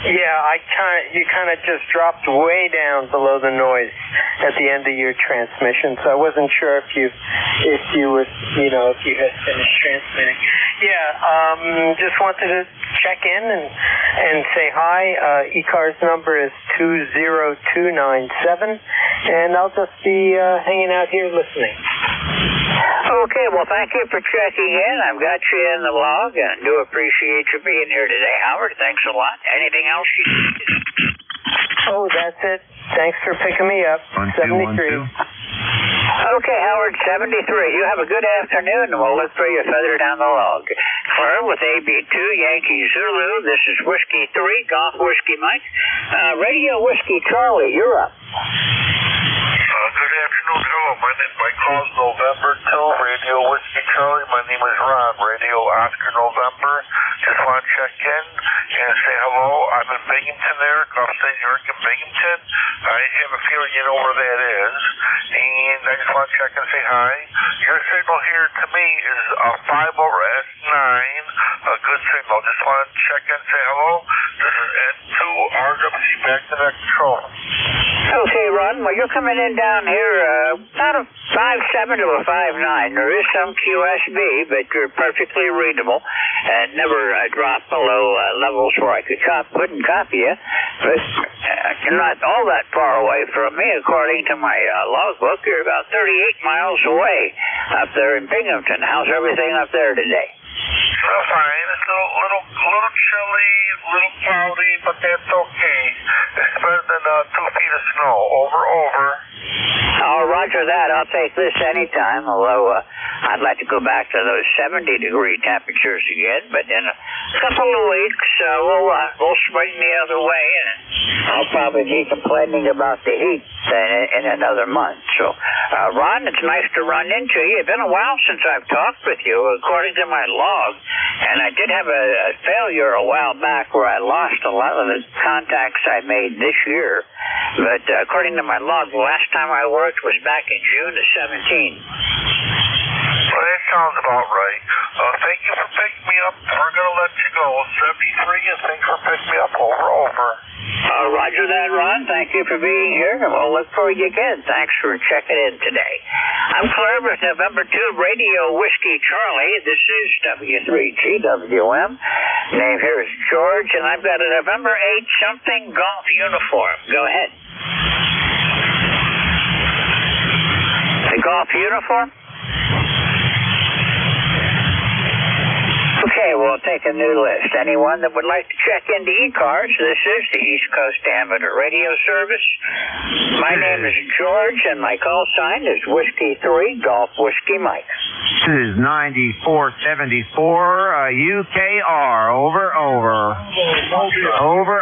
Yeah, you kind of just dropped way down below the noise at the end of your transmission, so I wasn't sure if you had finished transmitting. Yeah, just wanted to check in and say hi. ECARS number is 20297, and I'll just be hanging out here listening. Okay, well, thank you for checking in. I've got you in the log, and do appreciate you being here today, Howard. Thanks a lot. Anything else you need? Oh, that's it. Thanks for picking me up. 73. Okay, Howard, 73. You have a good afternoon, and we'll look for you further down the log. Claire with AB2 Yankee Zulu. This is Whiskey 3, Golf Whiskey Mike. Radio Whiskey Charlie, you're up. Good afternoon. Hello. My call's November 2, Radio Whiskey Charlie. My name is Ron, Radio Oscar November. Just want to check in and say hello. I'm in Binghamton there, upstate New York in Binghamton. I have a feeling you know where that is. And I just want to check and say hi. Your signal here to me is a 5 over S9. A good signal. Just want to check in and say hello. This is N2 RWC back to that control. Okay, Ron. Well, you're coming in down here about a 5.7 to a 5.9. There is some QSB, but you're perfectly readable and never dropped below levels where I couldn't copy you. But you're not all that far away from me. According to my logbook, you're about 38 miles away up there in Binghamton. How's everything up there today? Fine. It's a little chilly, a little cloudy, but that's okay. It's better than 2 feet of snow. Over. Oh, roger that. I'll take this anytime, although I'd like to go back to those 70-degree temperatures again. But in a couple of weeks, we'll swing the other way, and I'll probably be complaining about the heat in another month. So, Ron, it's nice to run into you. It's been a while since I've talked with you, according to my log. And I did have a failure a while back where I lost a lot of the contacts I made this year. But according to my log, the last time I worked was back in June of 17. Well, that sounds about right. Thank you for picking me up. We're going to let you go. 73, and thanks for picking me up. Over. Roger that, Ron. Thank you for being here, and we'll look for you again. Thanks for checking in today. I'm clear with November 2 Radio Whiskey Charlie. This is W3GWM. Name here is George, and I've got a November 8 something golf uniform. Go ahead. The golf uniform? Okay, we'll take a new list. Anyone that would like to check into ECARS, this is the East Coast Amateur Radio Service. My name is George, and my call sign is Whiskey 3 Golf Whiskey Mike. This is 9474 UKR. Over. 9474. Over.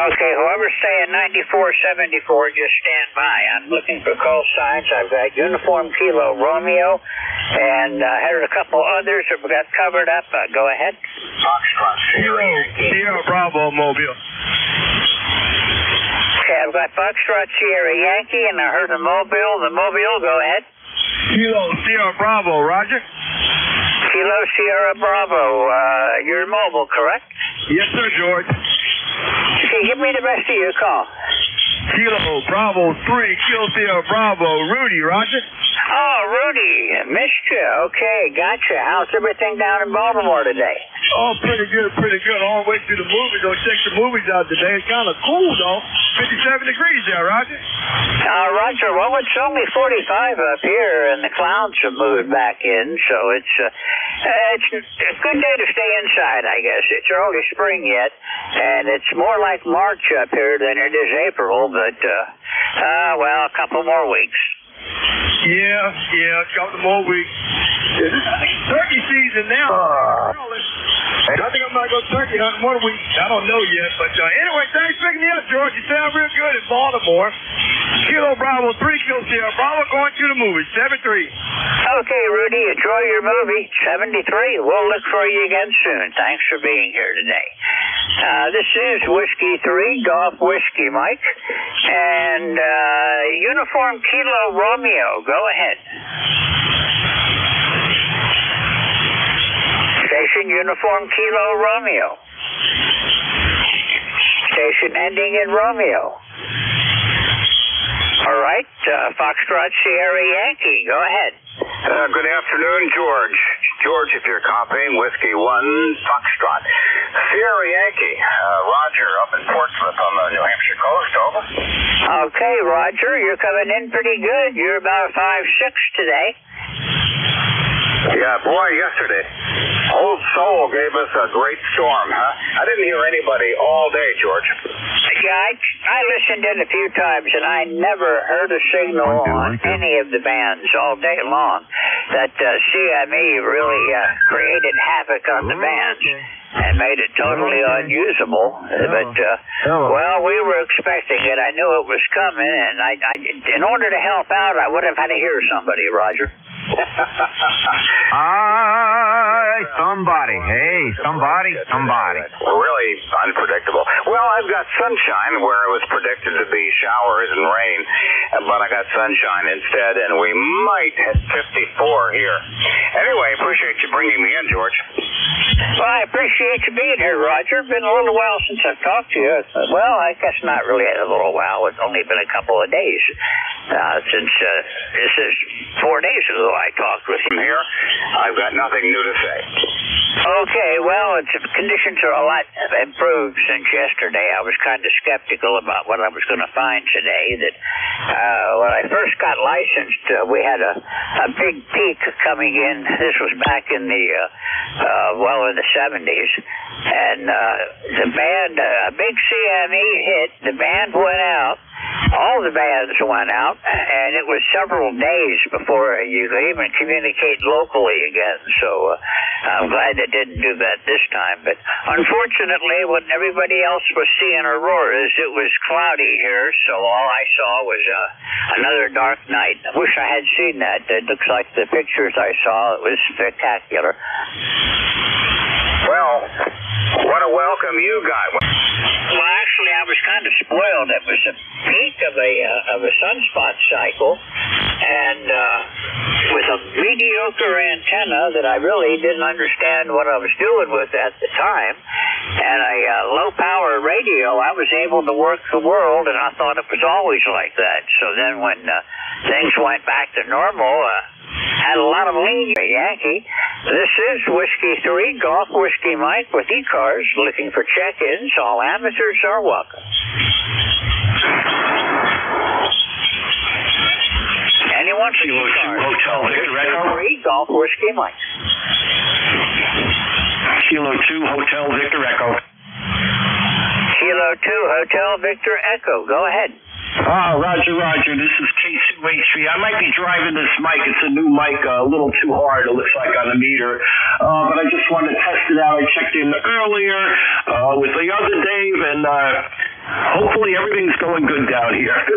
Okay, whoever's saying 9474, just stand by. I'm looking for call signs. I've got Uniform Kilo Romeo, and I heard a couple others that got covered up. Go ahead. Foxtrot Sierra Bravo Mobile. Okay, I've got Foxtrot Sierra Yankee, and I heard the Mobile. The Mobile, go ahead. Kilo Sierra Bravo, Roger. Kilo Sierra Bravo. You're mobile, correct? Yes, sir, George. Okay, give me the rest of your call. Kilo Bravo 3, Kilo Sierra Bravo, Rudy, Roger. Oh, Rudy, missed you. Okay, gotcha. How's everything down in Baltimore today? Oh, pretty good. All the way through the movies. Go check the movies out today. It's kind of cool, though. 57 degrees there, Roger. Roger, well, it's only 45 up here, and the clouds have moved back in, so it's a good day to stay inside, I guess. It's early spring yet, and it's more like March up here than it is April, but, well, a couple more weeks. Yeah, a couple more weeks. This is turkey season now. I think I'm going to go turkey hunting one week. I don't know yet, but anyway, thanks for picking me up, George. You sound real good in Baltimore. Kilo Bravo 3, Kilo Sierra Bravo, going to the movies, 73. Okay, Rudy, enjoy your movie, 73. We'll look for you again soon. Thanks for being here today. This is Whiskey 3, Golf Whiskey Mike, and Uniform Kilo Romeo. Go ahead. Station Uniform Kilo Romeo. Station ending in Romeo. All right, Foxtrot Sierra Yankee, go ahead. Good afternoon, George. George, if you're copying, Whiskey 1, Foxtrot. Sierra Yankee, Roger up in Portsmouth on the New Hampshire coast, over. Okay, Roger, you're coming in pretty good. You're about 5'6" today. Yeah, boy, yesterday. Old Soul gave us a great storm, huh? I didn't hear anybody all day, George. Yeah, I listened in a few times, and I never heard a signal on any of the bands all day long. That CME really created havoc on the bands and made it totally unusable. But, well, we were expecting it. I knew it was coming, and I in order to help out, I would have had to hear somebody, Roger. Somebody. Really unpredictable. Well, I've got sunshine where it was predicted to be showers and rain, but I got sunshine instead, and we might hit 54 here. Anyway, appreciate you bringing me in, George. Well, I appreciate you being here, Roger. Been a little while since I've talked to you. Well, I guess not really a little while. It's only been a couple of days since this is 4 days ago I talked with him here. I've got nothing new to say. Okay, well, conditions are a lot improved since yesterday. I was kind of skeptical about what I was going to find today. That when I first got licensed, we had a big peak coming in. This was back in the in the 70s, and the band, a big CME hit. The band went out. All the bands went out, and it was several days before you could even communicate locally again. So I'm glad they didn't do that this time. But unfortunately, when everybody else was seeing auroras, it was cloudy here, so all I saw was another dark night. I wish I had seen that. It looks like the pictures I saw, it was spectacular. Well, what a welcome you got. Well, actually, I was kind of spoiled. It was a peak of a sunspot cycle, and with a mediocre antenna that I really didn't understand what I was doing with at the time, and a low-power radio, I was able to work the world, and I thought it was always like that. So then when things went back to normal, had a lot of lean Yankee. This is Whiskey 3, Golf Whiskey Mike with ECARS, looking for check-ins. All amateurs are welcome. Anyone for ECARS? Hotel Victor Echo. 3, Golf Whiskey Mike. Kilo 2, Hotel Victor Echo. Kilo 2, Hotel Victor Echo. Go ahead. Roger. This is K2H3. I might be driving this mic. It's a new mic, a little too hard, it looks like, on the meter. But I just wanted to test it out. I checked in earlier with the other Dave, and hopefully everything's going good down here. 57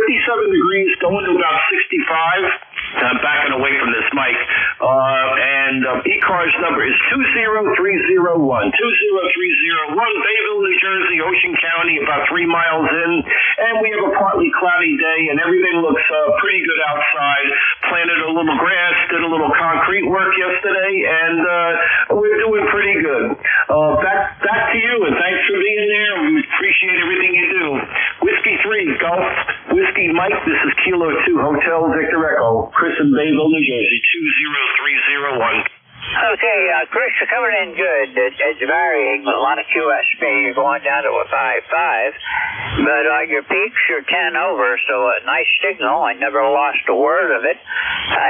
degrees, going to about 65. I'm backing away from this mic. And ECARS number is 20301. 20301, Bayville, New Jersey, Ocean County, about 3 miles in. And we have a partly cloudy day, and everything looks pretty good outside. Planted a little grass, did a little concrete work yesterday, and we're doing pretty good. Back to you, and thanks for being there. We appreciate everything you do. Whiskey 3, Golf Whiskey Mike. This is Kilo 2, Hotel Victor Echo. Chris in Bayville, New Jersey, 20301. Okay, Chris, you're coming in good. It's varying. A lot of QSB. You're going down to a 5.5. But on your peaks, you're 10 over, so a nice signal. I never lost a word of it.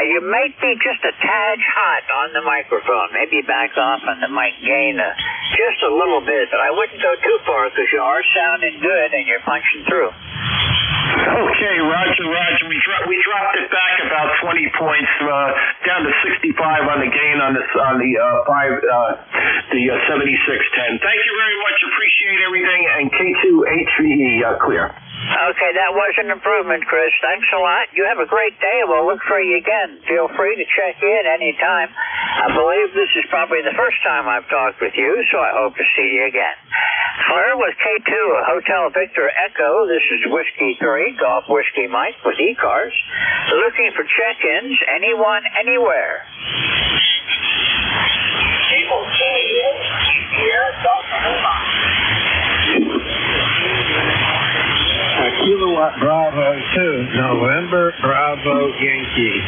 You might be just a tad hot on the microphone. Maybe back off on the mic gain just a little bit, but I wouldn't go too far because you are sounding good and you're punching through. Okay, Roger. We dropped it back about 20 points, down to 65 on the gain on the 7610. Thank you very much. Appreciate everything. And K2HVE clear. Okay, that was an improvement, Chris. Thanks a lot. You have a great day. We'll look for you again. Feel free to check in anytime. I believe this is probably the first time I've talked with you, so I hope to see you again. Claire with K2, Hotel Victor Echo. This is Whiskey 3, Golf Whiskey Mike with ECARS. Looking for check-ins, anyone, anywhere. Kilowatt Bravo 2, November Bravo Yankee.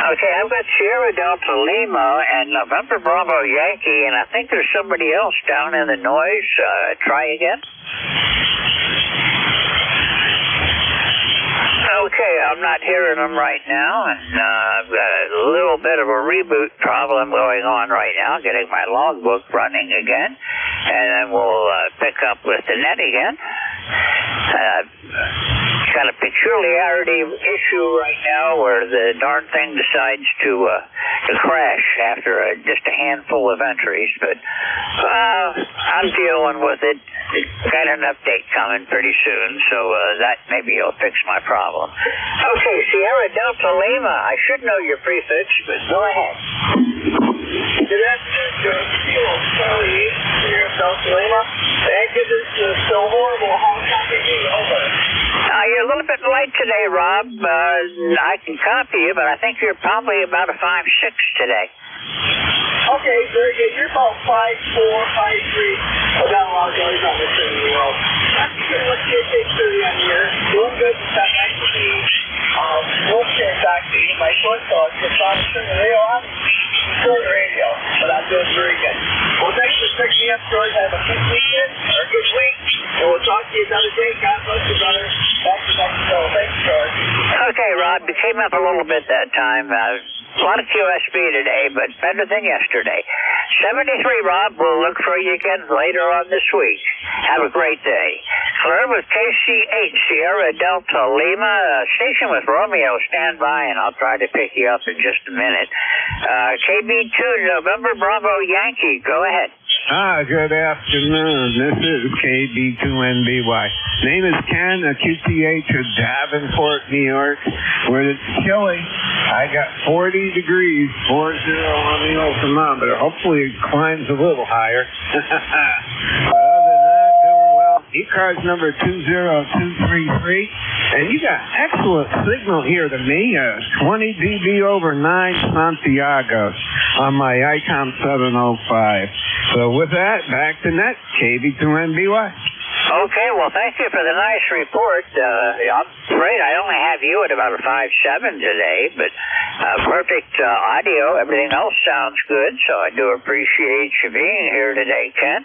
Okay, I've got Sierra Delta Lima and November Bravo Yankee, and I think there's somebody else down in the noise. Try again. Okay, I'm not hearing them right now, and I've got a little bit of a reboot problem going on right now, getting my logbook running again, and then we'll pick up with the net again. Got a peculiarity issue right now where the darn thing decides to crash after just a handful of entries, but I'm dealing with it. Got an update coming pretty soon, so that maybe will fix my problem. Okay, Sierra Delta Lima. I should know your prefix, but go ahead. Good afternoon, Joe. Sierra Delta Lima. Thank you. This is so horrible. How copy you? Over. You're a little bit light today, Rob. I can copy you, but I think you're probably about a 5.6 today. Okay, very good. You're about 5'4", 5'3". Got a lot of guys on this in the world. I'm good. Let's get take 30 on here. Doing good. Got nice to see. We'll stand back to you. My short thoughts. Just on the radio on short radio, but I'm doing very good. Well, thanks for picking me up, George. Have a good weekend or a good week, and we'll talk to you another day. God bless you, brother. Back to next show. Thanks, George. Okay, Rob. You came up a little bit that time. A lot of QSB today, but better than yesterday. 73, Rob. We'll look for you again later on this week. Have a great day. Claire with KC8, Sierra Delta Lima. Station with Romeo. Stand by, and I'll try to pick you up in just a minute. KB2, November Bravo Yankee. Go ahead. Good afternoon. This is KB2NBY. Name is Ken, a QTH of Davenport, New York, where it's chilly. I got 40 degrees, 40 on the thermometer. Hopefully it climbs a little higher. But other than that, doing well. ECARS number 20233, And you got excellent signal here to me, 20 dB over 9 Santiago on my ICOM 705. So with that, back to net, KB2NBY. Okay, well, thank you for the nice report. I'm afraid I only have you at about a 5.7 today, but perfect audio. Everything else sounds good, so I do appreciate you being here today, Ken.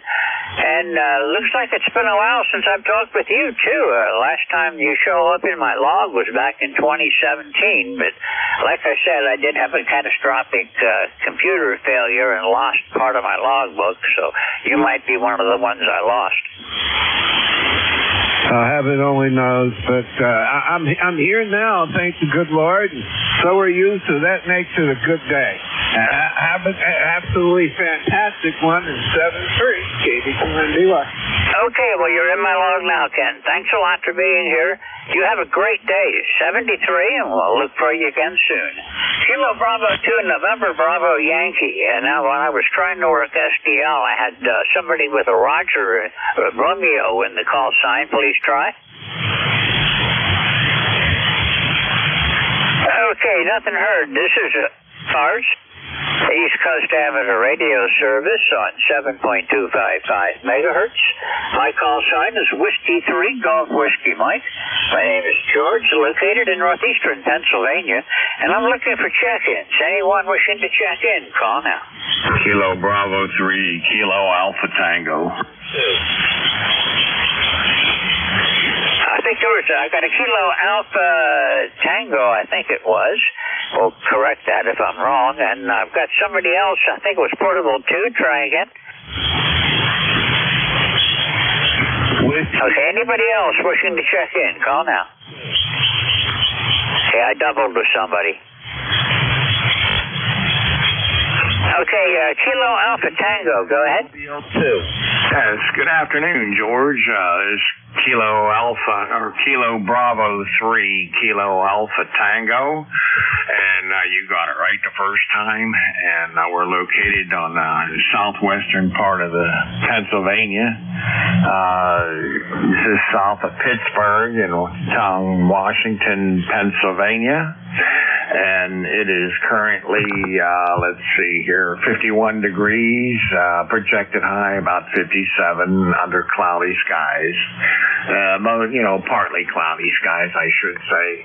And looks like it's been a while since I've talked with you, too. Last time you show up in my log was back in 2017, but like I said, I did have a catastrophic computer failure and lost part of my logbook, so you might be one of the ones I lost. Heaven only knows, but I'm here now, thank the good Lord, and so are you, so that makes it a good day. Have an absolutely fantastic one in 7-3, KB2NBY. Okay, well, you're in my log now, Ken. Thanks a lot for being here. You have a great day. 73, and we'll look for you again soon. Kilo Bravo 2, November Bravo Yankee. And now when I was trying to work SDL, I had somebody with a Roger Romeo in the call sign. Please try. Okay, nothing heard. This is ECARS, East Coast Amateur Radio Service on 7.255 megahertz. My call sign is Whiskey 3 Golf Whiskey Mike. My name is George, located in northeastern Pennsylvania, and I'm looking for check-ins. Anyone wishing to check in, call now. Kilo Bravo 3, Kilo Alpha Tango. I think I got a Kilo Alpha Tango, I think it was. We'll correct that if I'm wrong. And I've got somebody else, I think it was Portable 2. Try again. Okay, anybody else wishing to check in, call now. Okay, I doubled with somebody. Okay, Kilo Alpha Tango, go ahead. Yes, good afternoon, George. This Kilo Alpha, or Kilo Bravo 3, Kilo Alpha Tango. And you got it right the first time. And we're located on the southwestern part of the Pennsylvania. This is south of Pittsburgh in Washington, Pennsylvania. And it is currently, let's see here, 51 degrees, projected high about 57 under cloudy skies. Partly cloudy skies, I should say.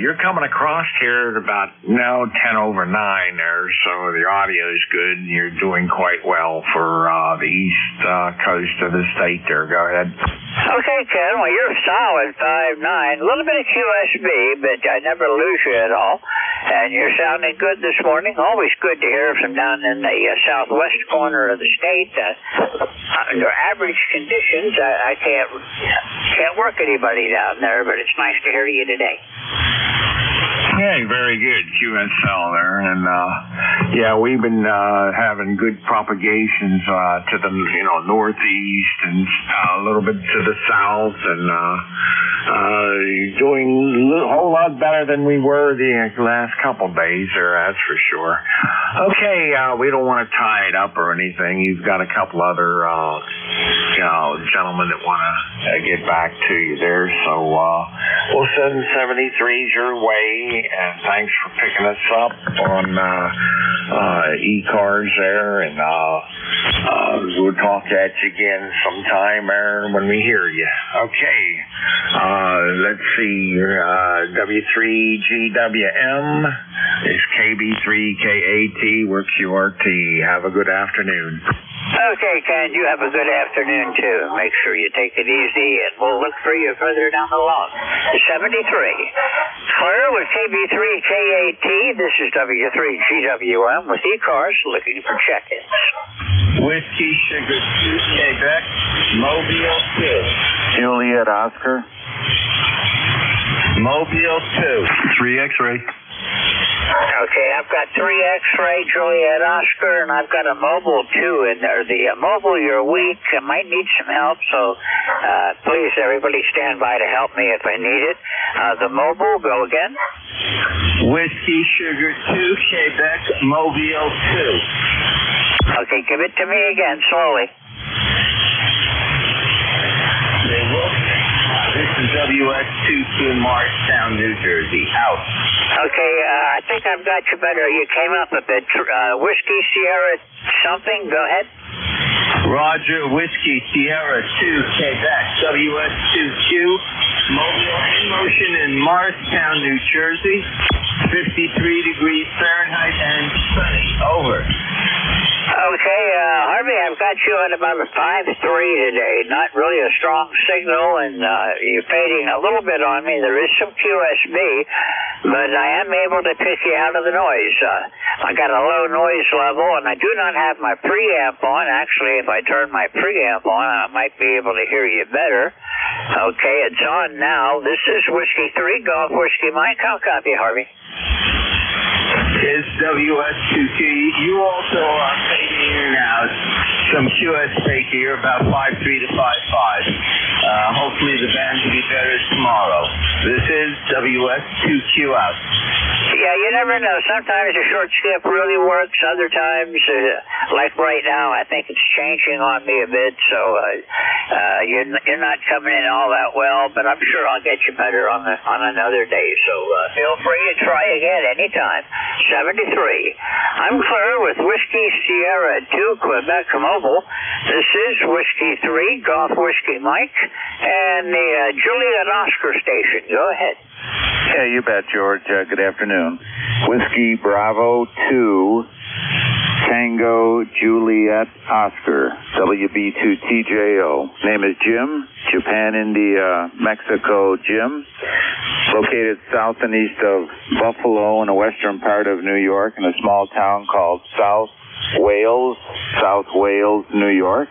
You're coming across here at about, 10 over 9 there, so the audio is good, and you're doing quite well for the east coast of the state there. Go ahead. Okay, Ken, well, you're solid 5'9", a little bit of QSB, but I never lose you at all. And you're sounding good this morning. Always good to hear from down in the southwest corner of the state. Under average conditions, I can't work anybody down there, but it's nice to hear you today. Yeah, very good, QSL there. And, we've been having good propagations to the, northeast and a little bit to the south, and doing a whole lot better than we were the last couple days there, that's for sure. Okay, we don't want to tie it up or anything. You've got a couple other, gentlemen that want to get back to you there, so we'll send 73s your way. And thanks for picking us up on ECARS there, and we'll talk at you again sometime when we hear you. Okay, let's see, W3GWM is KB3KAT, we're QRT. Have a good afternoon. Okay, Ken, you have a good afternoon, too. Make sure you take it easy, and we'll look for you further down the log. 73. Clear with KB3KAT. This is W3GWM with ECARS looking for check-ins. Whiskey Sugar 2, Quebec, Mobile 2. Juliet Oscar. Mobile 2. 3 X-ray. Okay, I've got 3 X-ray, Juliet Oscar, and I've got a mobile 2 in there. The mobile, you're weak. I might need some help, so please, everybody stand by to help me if I need it. The mobile, go again. Whiskey Sugar 2, Quebec, Mobile 2. Okay, give it to me again, slowly. This is WS22 Marshtown, New Jersey. Out. Okay, I think I've got you better. You came up a bit. Whiskey Sierra something, go ahead. Roger, Whiskey Sierra 2, Quebec, WS2Q, Mobile in motion in Marshtown, New Jersey, 53 degrees Fahrenheit and sunny. Over. Okay, Harvey, I've got you at about a 5-3 today. Not really a strong signal, and you're fading a little bit on me. There is some QSB, but I am able to pick you out of the noise. I got a low noise level, and I do not have my preamp on. Actually, if I turn my preamp on, I might be able to hear you better. Okay, it's on now. This is Whiskey 3, Golf Whiskey Mike. How copy, Harvey? It's WS2Q. You also are fading out some QSB here, about 5.3 to 5.5. Hopefully the band will be better tomorrow. This is WS2Q out. Yeah, you never know. Sometimes a short skip really works. Other times, like right now, I think it's changing on me a bit. So you're not coming in all that well, but I'm sure I'll get you better on another day. So feel free to try again anytime. 73. I'm clear with Whiskey Sierra 2, Quebec Mobile. This is Whiskey 3, Golf Whiskey Mike, and the Juliet Oscar station. Go ahead. Yeah, you bet, George. Good afternoon. Whiskey Bravo 2, Tango Juliet Oscar, WB2TJO. Name is Jim, Japan, India, Mexico, Jim. Located south and east of Buffalo in the western part of New York in a small town called South Wales, New York.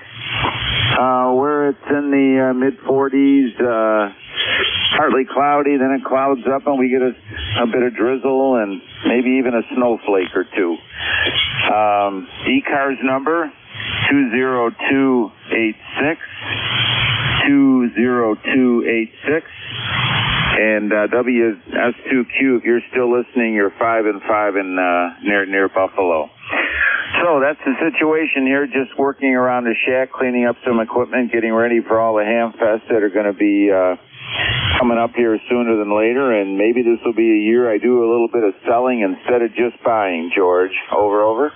Where it's in the mid-40s, partly cloudy, then it clouds up and we get a bit of drizzle and maybe even a snowflake or two. ECARS number 20286, 20286. And WS2Q, if you're still listening, you're 5 and 5 in near Buffalo. So that's the situation here, just working around the shack, cleaning up some equipment, getting ready for all the ham fests that are going to be coming up here sooner than later, and maybe this will be a year I do a little bit of selling instead of just buying, George. Over.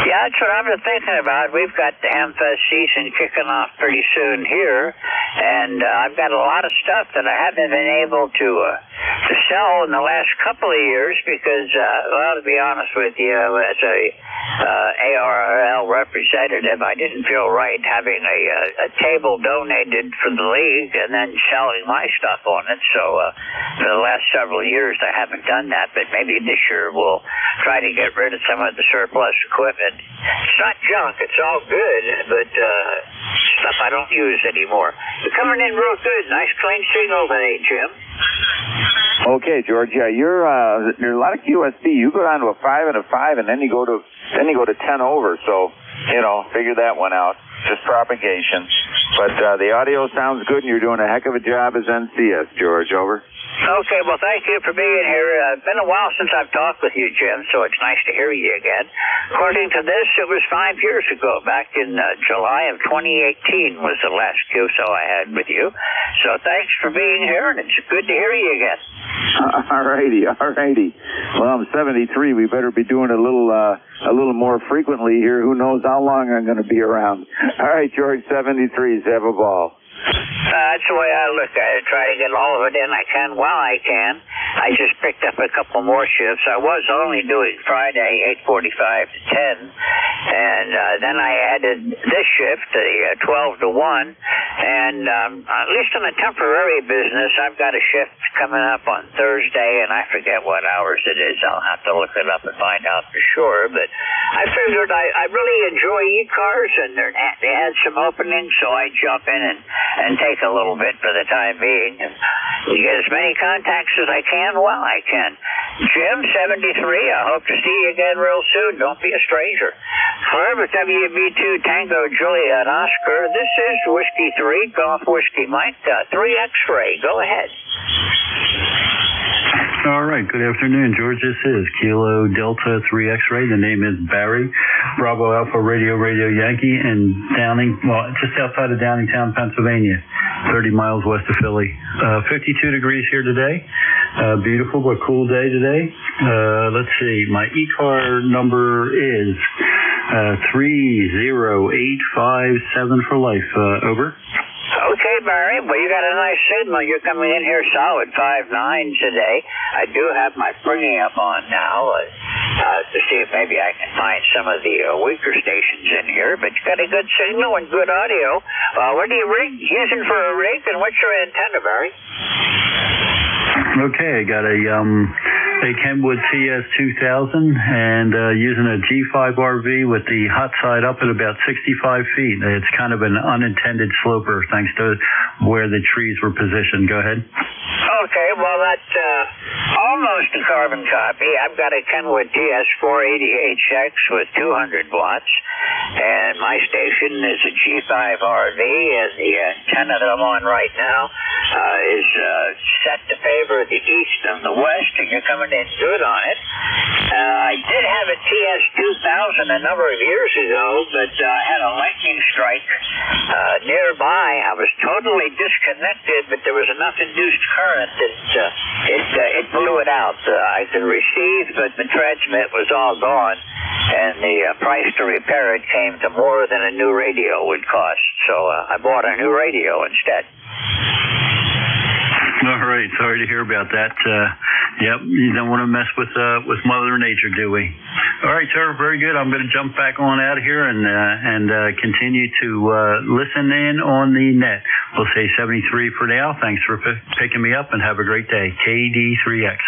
Yeah, that's what I've been thinking about. We've got the Hamfest season kicking off pretty soon here, and I've got a lot of stuff that I haven't been able to sell in the last couple of years because, well, to be honest with you, as a ARRL representative, I didn't feel right having a table donated for the league and then selling my stuff on it. So for the last several years, I haven't done that, but maybe this year we'll try to get rid of some of the surplus equipment. It's not junk, it's all good, but stuff I don't use anymore. You're coming in real good. Nice clean signal today, Jim. Okay, George. Yeah, you're a lot of QSB. You go down to a 5 and a 5, and then you go to 10 over. So figure that one out. Just propagation. But the audio sounds good, and you're doing a heck of a job as NCS, George. Over. Okay, well, thank you for being here. It's been a while since I've talked with you, Jim, so it's nice to hear you again. According to this, it was 5 years ago. Back in July of 2018 was the last QSO I had with you. So thanks for being here, and it's good to hear you again. All righty. Well, I'm 73. We better be doing a little more frequently here. Who knows how long I'm going to be around. All right, George, 73s. Have a ball. That's the way I look at it. Try to get all of it in I can while I can. I just picked up a couple more shifts. I was only doing Friday, 8:45 to 10. And then I added this shift, the 12 to 1. And at least in the temporary business, I've got a shift coming up on Thursday, and I forget what hours it is. I'll have to look it up and find out for sure. But I figured I really enjoy ECARS, and they had some openings, so I jump in and take a little bit for the time being. And we get as many contacts as I can while I can. Jim, 73, I hope to see you again real soon. Don't be a stranger. Forever WB2 Tango Juliet Oscar, this is Whiskey 3, Golf Whiskey Mike, 3 X-Ray. Go ahead. All right. Good afternoon, George. This is Kilo Delta 3 X-Ray. The name is Barry. Bravo Alpha Radio Yankee in Downing, well, just outside of Downingtown, Pennsylvania, 30 miles west of Philly. 52 degrees here today. Beautiful but cool day today. Let's see. My ECAR number is 30857 for life. Over. Okay, Barry. Well, you got a nice signal. You're coming in here solid 5.9 today. I do have my bringing up on now to see if maybe I can find some of the weaker stations in here. But you got a good signal and good audio. What are you using for a rig, and what's your antenna, Barry? Okay, I got a Kenwood TS2000 and using a G5 RV with the hot side up at about 65 feet. It's kind of an unintended sloper thanks to where the trees were positioned. Go ahead. Okay, well, that's almost a carbon copy. I've got a Kenwood TS480HX with 200 watts, and my station is a G5 RV, and the antenna that I'm on right now is set to favor the east and the west, and you're coming in good on it. I did have a TS2000 a number of years ago, but I had a lightning strike nearby. I was totally disconnected, but there was enough induced current that it blew it out. I could receive, but the transmit was all gone, and the price to repair it came to more than a new radio would cost. So I bought a new radio instead. All right. Sorry to hear about that. Yep, you don't want to mess with Mother Nature, do we? All right, sir. Very good. I'm going to jump back on out of here and continue to listen in on the net. We'll say 73 for now. Thanks for picking me up, and have a great day. KD3X.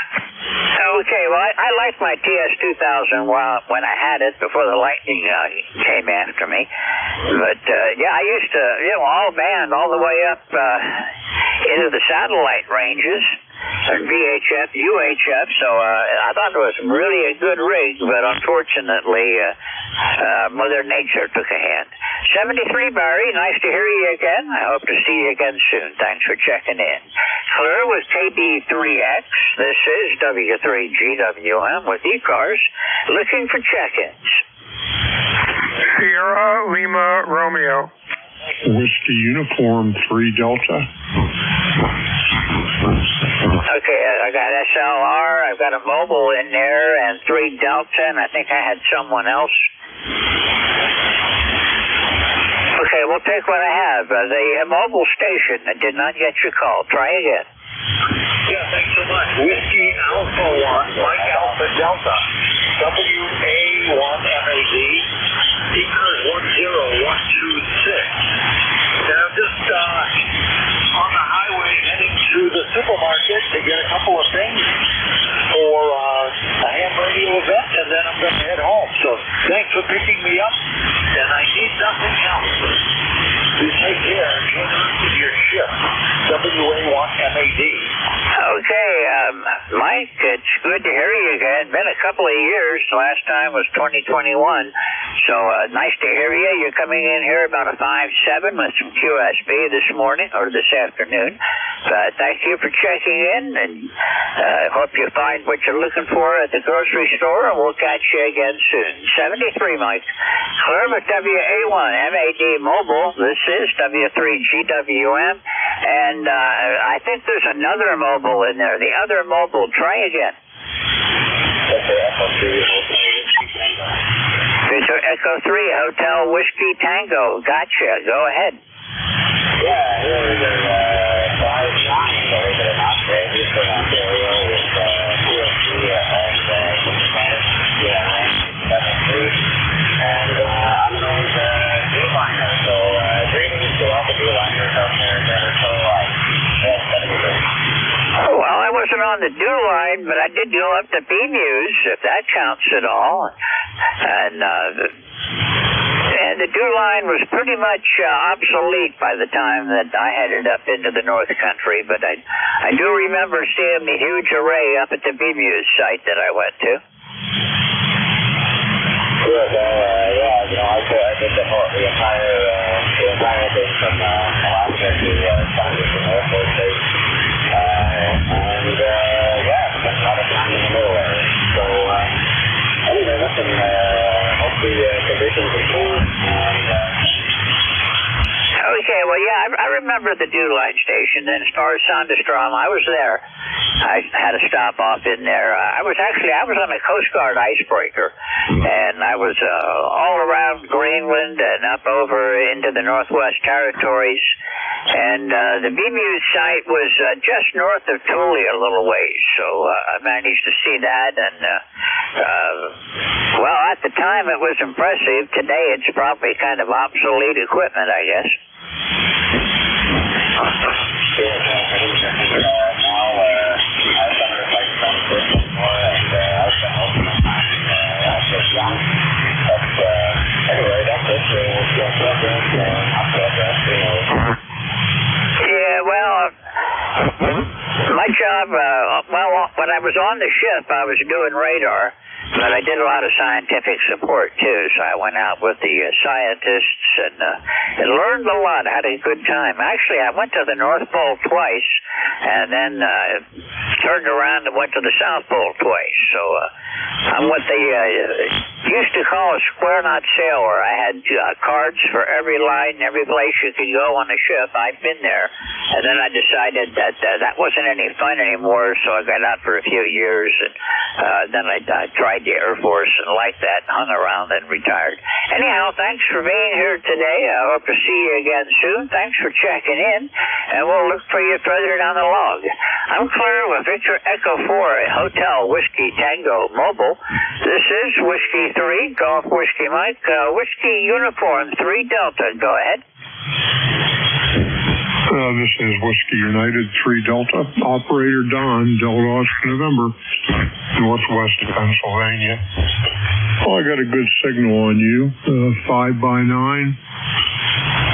Okay, well, I liked my TS2000 when I had it before the lightning came after me. But, yeah, I used to, all band all the way up into the satellite ranges and VHF, UHF, so I thought it was really a good rig, but unfortunately, Mother Nature took a hand. 73, Barry, nice to hear you again. I hope to see you again soon. Thanks for checking in. Clear with KD3X. This is W3GWM with ECARS, looking for check-ins. Sierra Lima Romeo. Whiskey Uniform 3 Delta. Okay, I got SLR, I've got a mobile in there, and 3 Delta, and I think I had someone else. Okay, we'll take what I have. The mobile station, I did not get your call. Try again. Yeah, thanks so much. Whiskey Alpha 1, Mike Alpha Delta, WA1MAD, ECARS 10126. Now, just on the highway heading to the supermarket to get a couple of things for a ham radio event, and then I'm going to head home. So thanks for picking me up, and I need nothing else. You take care and get on to your shift. WA1MAD. Okay, Mike, it's good to hear you again. Been a couple of years. Last time was 2021. So nice to hear you. You're coming in here about a 5.7 with some QSB this morning or this afternoon. Thank you for checking in, and hope you find what you're looking for at the grocery store, and we'll catch you again soon. 73, Mike. Clear with WA1MAD Mobile. This is W3GWM, and I think there's another mobile in there. The other mobile. Try again. It's Echo 3 Hotel Whiskey Tango. Gotcha. Go ahead. Yeah, here we go. 5-9, believe it or not, Randy from Ontario with PLC and and I'm known as D-Liner, so greetings to all the D-Liners out there that are so alive. Oh, well, I wasn't on the do line, but I did go up to B-Muse, if that counts at all. And the do line was pretty much obsolete by the time that I headed up into the North Country, but I do remember seeing the huge array up at the B-Muse site that I went to. Good, yeah, I did the entire thing from Alaska to Congress and Air Force Base. And, yeah, and hopefully conditions improve. Okay, well, yeah, I remember the Dew Line Station in Sandestrom. I was there. I had a stop off in there. I was on a Coast Guard icebreaker, and I was all around Greenland and up over into the Northwest Territories. And the BMU site was just north of Thule a little ways, so I managed to see that. And, well, at the time it was impressive. Today it's probably kind of obsolete equipment, I guess. Yeah, well, my job, when I was on the ship, I was doing radar, but I did a lot of scientific support, too, so I went out with the scientists and learned a lot, had a good time. Actually, I went to the North Pole twice, and then turned around and went to the South Pole twice, so I'm what they used to call a square knot sailor. I had cards for every line, every place you could go on the ship. I've been there, and then I decided that that wasn't any fun anymore, so I got out for a few years, and then I tried the Air Force and liked that, hung around, and retired. Anyhow, thanks for being here today. I hope to see you again soon. Thanks for checking in, and we'll look for you further down the log. I'm clear with Victor Echo 4, Hotel Whiskey Tango Mobile. This is Whiskey 3, Golf Whiskey Mike, Whiskey Uniform 3 Delta. Go ahead. This is Whiskey United 3 Delta, Operator Don, Delta Oscar November, Northwest Pennsylvania. Oh, I got a good signal on you, 5x9,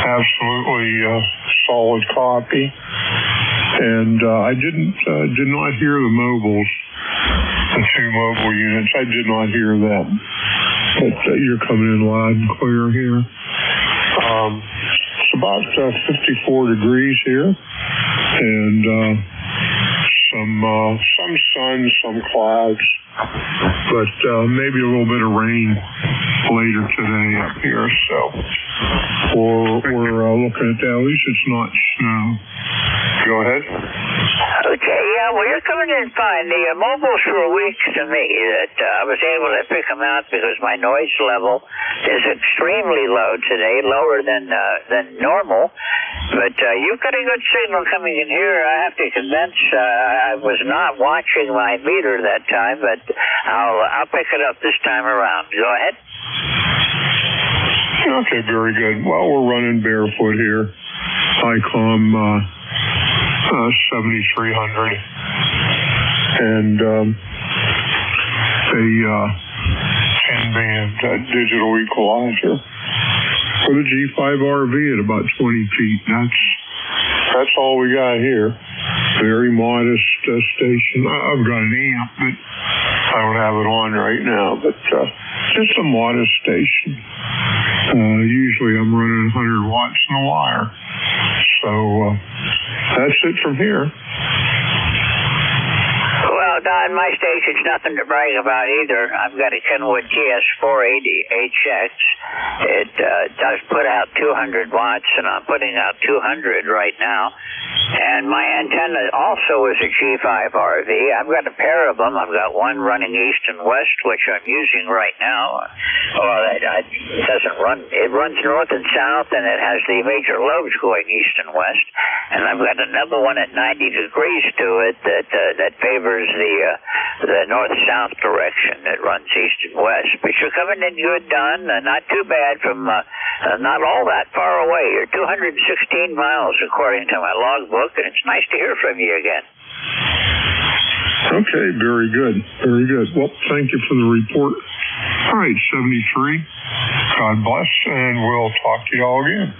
absolutely solid copy, and I did not hear the mobiles, the two mobile units. I did not hear them, but you're coming in loud and clear here. It's about 54 degrees here, and some sun, some clouds, but maybe a little bit of rain later today up here. So we're looking at that. At least it's not snow. Go ahead. Okay, yeah, well, you're coming in fine. The mobiles were weak to me. That I was able to pick them out because my noise level is extremely low today, lower than normal. But you've got a good signal coming in here. I have to convince. I was not watching my meter that time, but I'll pick it up this time around. Go ahead. Okay, very good. Well, we're running barefoot here. ICOM 7300, and a 10-band digital equalizer for the G5RV at about 20 feet. That's all we got here. Very modest station. I've got an amp, but I don't have it on right now, but just a modest station. Usually I'm running 100 watts in the wire. So that's it from here. Well, Don, my station's nothing to brag about either. I've got a Kenwood TS480HX. It does put out 200 watts, and I'm putting out 200 right now. And my antenna also is a G5RV. I've got a pair of them. I've got one running east and west, which I'm using right now. Well, it doesn't run. It runs north and south, and it has the major lobes going east and west. And I've got another one at 90 degrees to it that favors the north-south direction. It runs east and west. But you're coming in good, Don. Not too bad from not all that far away. You're 216 miles, according to my logbook, and it's nice to hear from you again. Okay, very good. Very good. Well, thank you for the report. All right, 73. God bless, and we'll talk to you all again.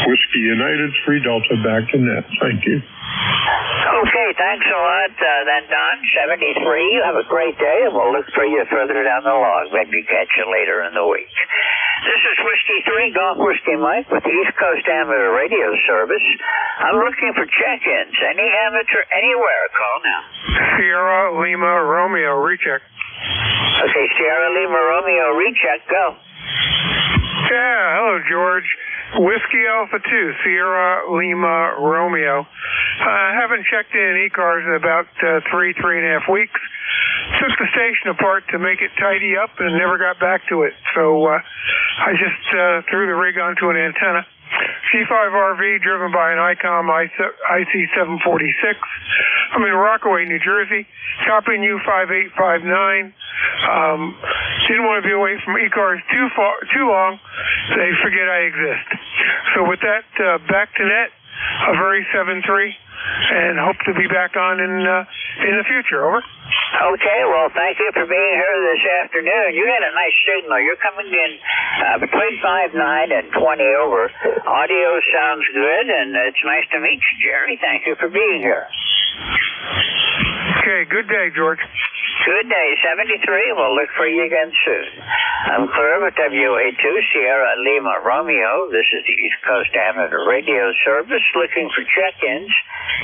Whiskey United 3 Delta back to net. Thank you. Okay, thanks a lot, then, Don. 73. You have a great day, and we'll look for you further down the log. Maybe catch you later in the week. This is Whiskey 3, Golf Whiskey Mike, with the East Coast Amateur Radio Service. I'm looking for check-ins. Any amateur anywhere, call now. Sierra Lima Romeo, recheck. Okay, Sierra Lima Romeo, recheck, go. Yeah, hello, George. Whiskey Alpha 2, Sierra Lima Romeo. I haven't checked in ECARS in about 3.5 weeks. Took the station apart to make it tidy up and never got back to it. So I just threw the rig onto an antenna. C5RV driven by an ICOM IC746. I'm in Rockaway, New Jersey. Copying you 5859. Didn't want to be away from ECARS too long. They forget I exist. So with that, back to net, a very 7-3, and hope to be back on in the future. Over. Okay, well, thank you for being here this afternoon. You got a nice signal. You're coming in between 5.9 and 20 over. Audio sounds good, and it's nice to meet you, Jerry. Thank you for being here. Okay, good day, George. Good day, 73. We'll look for you again soon. I'm clear with WA2 Sierra Lima Romeo. This is the East Coast Amateur Radio Service looking for check-ins.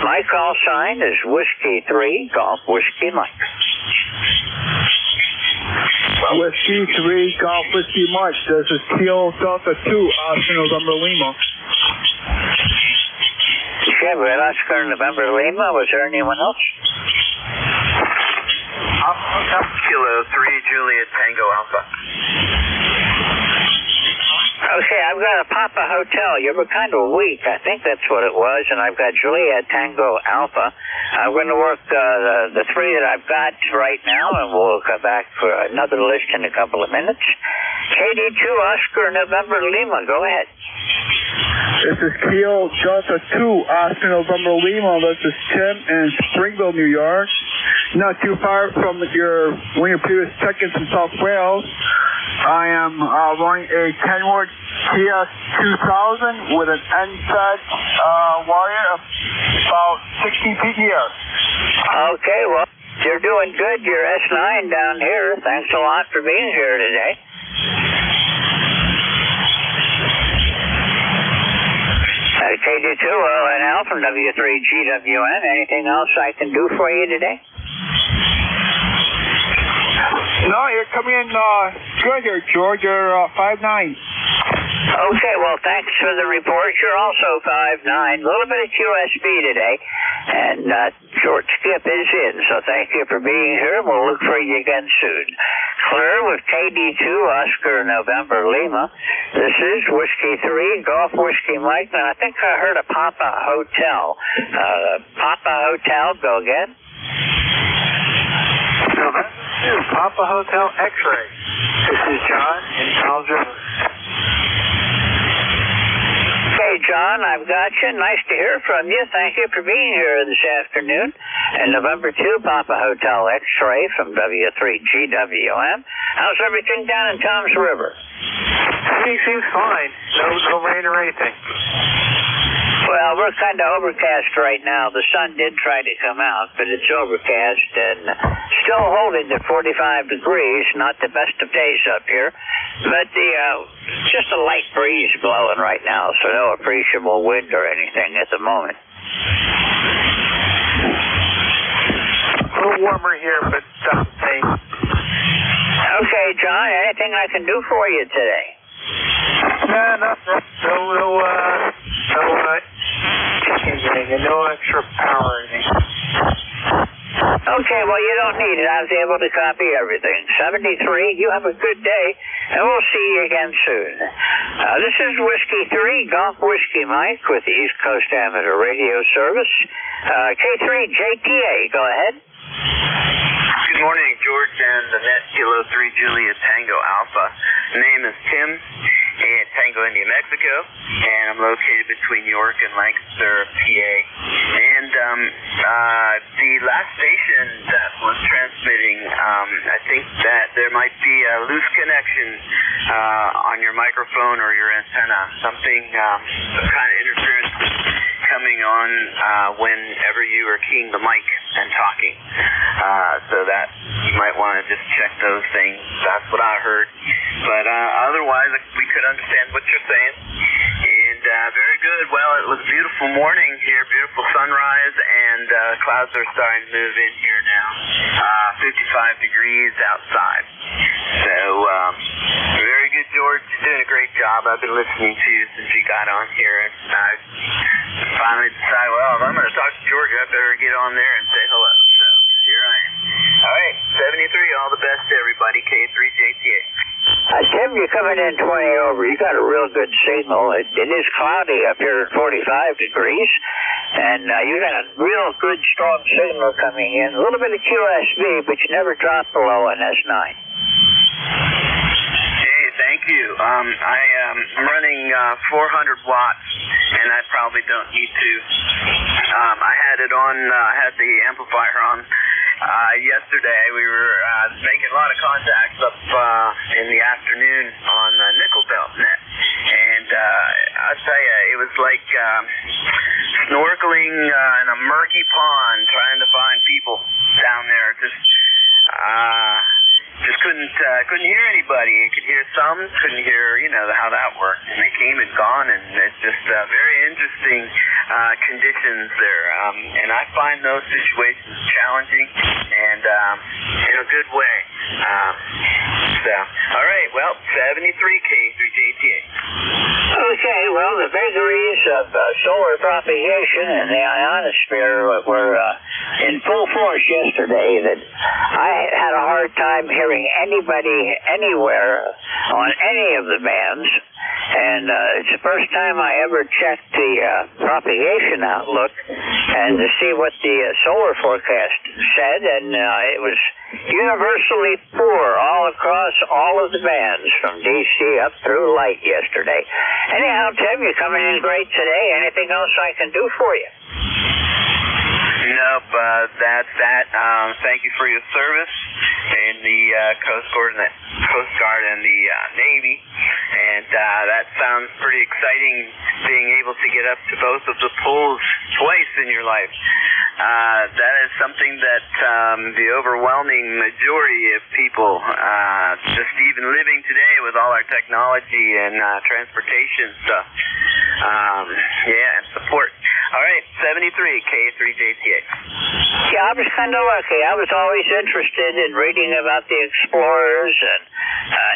My call sign is Whiskey 3, Golf Whiskey Mike. Whiskey 3, Golf Whiskey Mike. This is Kilo Delta 2, Oscar November Lima. Okay, we had Oscar November Lima. Was there anyone else? Kilo 3, Juliet Tango Alpha. Okay, I've got a Papa Hotel. You were kind of weak. I think that's what it was. And I've got Juliet Tango Alpha. I'm going to work the three that I've got right now, and we'll come back for another list in a couple of minutes. KD2 Oscar November Lima, go ahead. This is Kilo Delta 2, Oscar November Lima. This is Tim in Springville, New York. Not too far from one of your previous check-ins in South Wales. I am running a 10-watt TS2000 with an NFED wire of about 60 PTS. Okay, well, you're doing good. You're S9 down here. Thanks a lot for being here today. KD2 ONL from W3GWN. Anything else I can do for you today? No, you're coming in good here, George. You're 5'9". Okay, well, thanks for the report. You're also 5'9". A little bit of QSB today, and short skip is in, so thank you for being here. We'll look for you again soon. Clear with KD2 Oscar November Lima. This is Whiskey 3, Golf Whiskey Mike, and I think I heard a Papa Hotel. Papa Hotel, go again. Papa Hotel X-Ray. This is John in Charles River. Okay, John, I've got you. Nice to hear from you. Thank you for being here this afternoon. And November 2, Papa Hotel X-Ray from W3GWM. How's everything down in Tom's River? Everything seems fine. No rain or anything. Well, we're kind of overcast right now. The sun did try to come out, but it's overcast and still holding at 45 degrees. Not the best of days up here, but just a light breeze blowing right now, so no appreciable wind or anything at the moment. A little warmer here, but hey. Okay, John, anything I can do for you today? No extra power or anything. Okay, well, you don't need it. I was able to copy everything. 73, you have a good day, and we'll see you again soon. This is Whiskey 3, Golf Whiskey Mike with the East Coast Amateur Radio Service. K3JTA, go ahead. Good morning, George and Annette, Kilo 3, Juliet Tango Alpha. Name is Tim in Tango, India, Mexico, and I'm located between York and Lancaster, PA. And the last station that was transmitting, I think that there might be a loose connection on your microphone or your antenna. Some kind of interference coming on whenever you are keying the mic and talking. So that you might want to just check those things. That's what I heard. But otherwise, we could understand what you're saying. And very good. Well, it was a beautiful morning here, beautiful sunrise, and clouds are starting to move in here now. 55 degrees outside. So, very good, George. You're doing a great job. I've been listening to you since you got on here, and I finally decided, well, if I'm going to talk to George, I better get on there and say hello. So, here I am. All right, 73, all the best to everybody, K3JTA. Tim, you're coming in 20 over. You got a real good signal. It is cloudy up here at 45 degrees, and you got a real good, strong signal coming in. A little bit of QSB, but you never dropped below an S9. Hey, thank you. I am running 400 watts, and I probably don't need to. I had it on, I had the amplifier on. Yesterday we were making a lot of contacts up in the afternoon on Nickel Belt Net, and I'll tell you, it was like snorkeling in a murky pond trying to find people down there. Just couldn't hear anybody. You could hear some, couldn't hear, how that worked. And they came and gone, and it's just very interesting conditions there. And I find those situations challenging and in a good way. All right, well, 73K3JTA. Okay, well, the vagaries of solar propagation in the ionosphere were in full force yesterday. That I had a hard time hearing anybody anywhere on any of the bands, and it's the first time I ever checked the propagation outlook and to see what the solar forecast said, and it was universally poor all across all of the bands from DC up through light yesterday. Anyhow, Tim, you're coming in great today. Anything else I can do for you? Nope, that's that. Thank you for your service in the Coast Guard and the Navy, and that sounds pretty exciting, being able to get up to both of the poles twice in your life. That is something that the overwhelming majority of people, just even living today with all our technology and transportation stuff, and support. All right, 73, K3JTA. Yeah, I was kind of lucky. I was always interested in reading about the explorers, and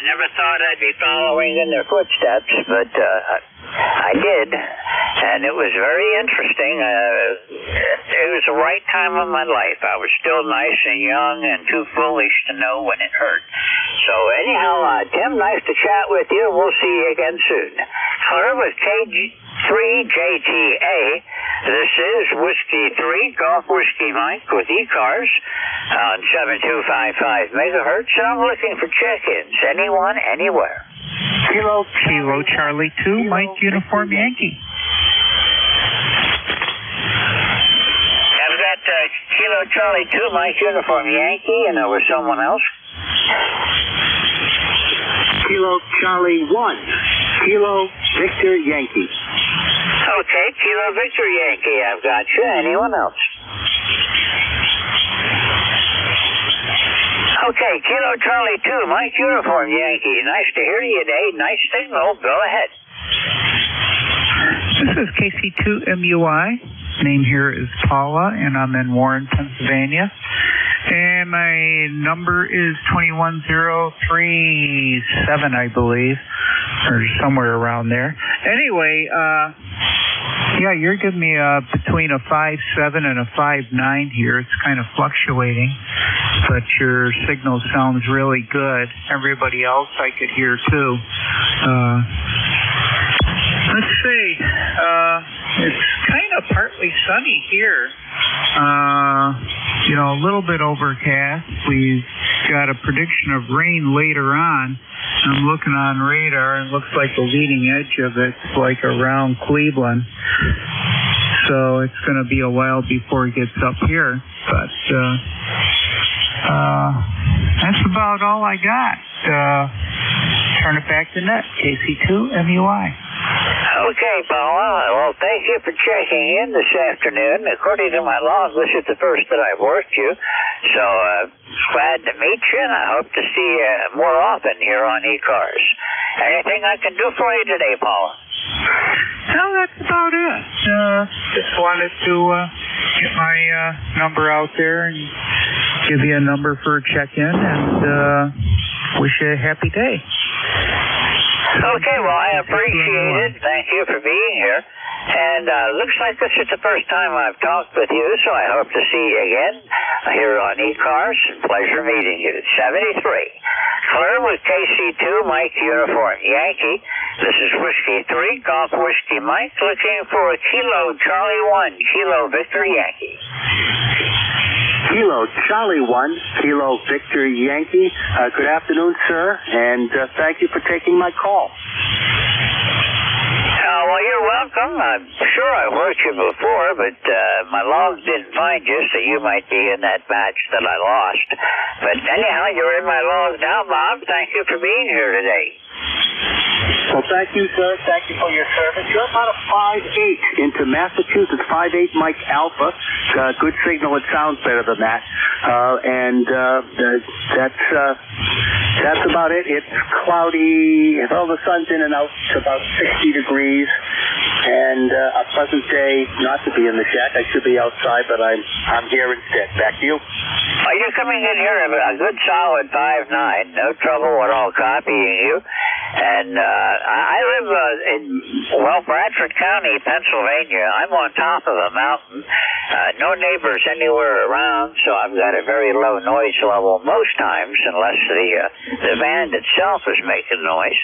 never thought I'd be following in their footsteps, but I did, and it was very interesting. It was the right time of my life. I was still nice and young and too foolish to know when it hurt. So anyhow, Tim, nice to chat with you. We'll see you again soon. Clear with K3JTA. This is Whiskey 3, Golf Whiskey Mike with ECARS on 7255 megahertz, and I'm looking for check-ins. Anyone, anywhere. Kilo Charlie 2, Mike Uniform Yankee. I've got Kilo Charlie 2, Mike Uniform Yankee, and there was someone else. Kilo Charlie 1, Kilo Victor Yankee. Okay, Kilo Victor Yankee, I've got you. Anyone else? Okay, Kilo Charlie 2, Mike Uniform Yankee. Nice to hear you today. Nice signal. Go ahead. This is KC2MUI. Name here is Paula, and I'm in Warren, Pennsylvania. And my number is 21037, I believe, or somewhere around there. Anyway, yeah, you're giving me between a 5.7 and a 5.9 here. It's kind of fluctuating, but your signal sounds really good. Everybody else I could hear too. Let's see. It's kind of partly sunny here. A little bit overcast. We've got a prediction of rain later on. I'm looking on radar, and it looks like the leading edge of it's like around Cleveland. So it's going to be a while before it gets up here. But that's about all I got. Turn it back to net. KC2MUI. Okay, Paula. Well, thank you for checking in this afternoon. According to my log, this is the first that I've worked you. So, glad to meet you, and I hope to see you more often here on ECARS. Anything I can do for you today, Paula? No, that's about it. Just wanted to get my number out there and give you a number for a check-in and wish you a happy day. Okay, well, I appreciate it. Thank you for being here. And looks like this is the first time I've talked with you, so I hope to see you again here on ECARS. Pleasure meeting you. 73. Clear with KC2, Mike Uniform Yankee. This is Whiskey 3, Golf Whiskey Mike, looking for Kilo Charlie 1, Kilo Victor Yankee. Kilo Charlie 1, Kilo Victor Yankee. Good afternoon, sir, and thank you for taking my call. Well, you're welcome. I'm sure I've worked you before, but my logs didn't find you, so you might be in that batch that I lost. But anyhow, you're in my logs now, Bob. Thank you for being here today. Well, thank you, sir. Thank you for your service. You're about a 5-8 into Massachusetts, 5-8 Mike Alpha. Good signal. It sounds better than that. That's about it. It's cloudy. Well, the sun's in and out. It's about 60 degrees. And a pleasant day not to be in the shack. I should be outside, but I'm here instead. Back to you. Well, you're coming in here a good solid 5'9". No trouble at all copying you. And I live in, Bradford County, Pennsylvania. I'm on top of a mountain. No neighbors anywhere around, so I've got a very low noise level most times, unless the band itself is making noise.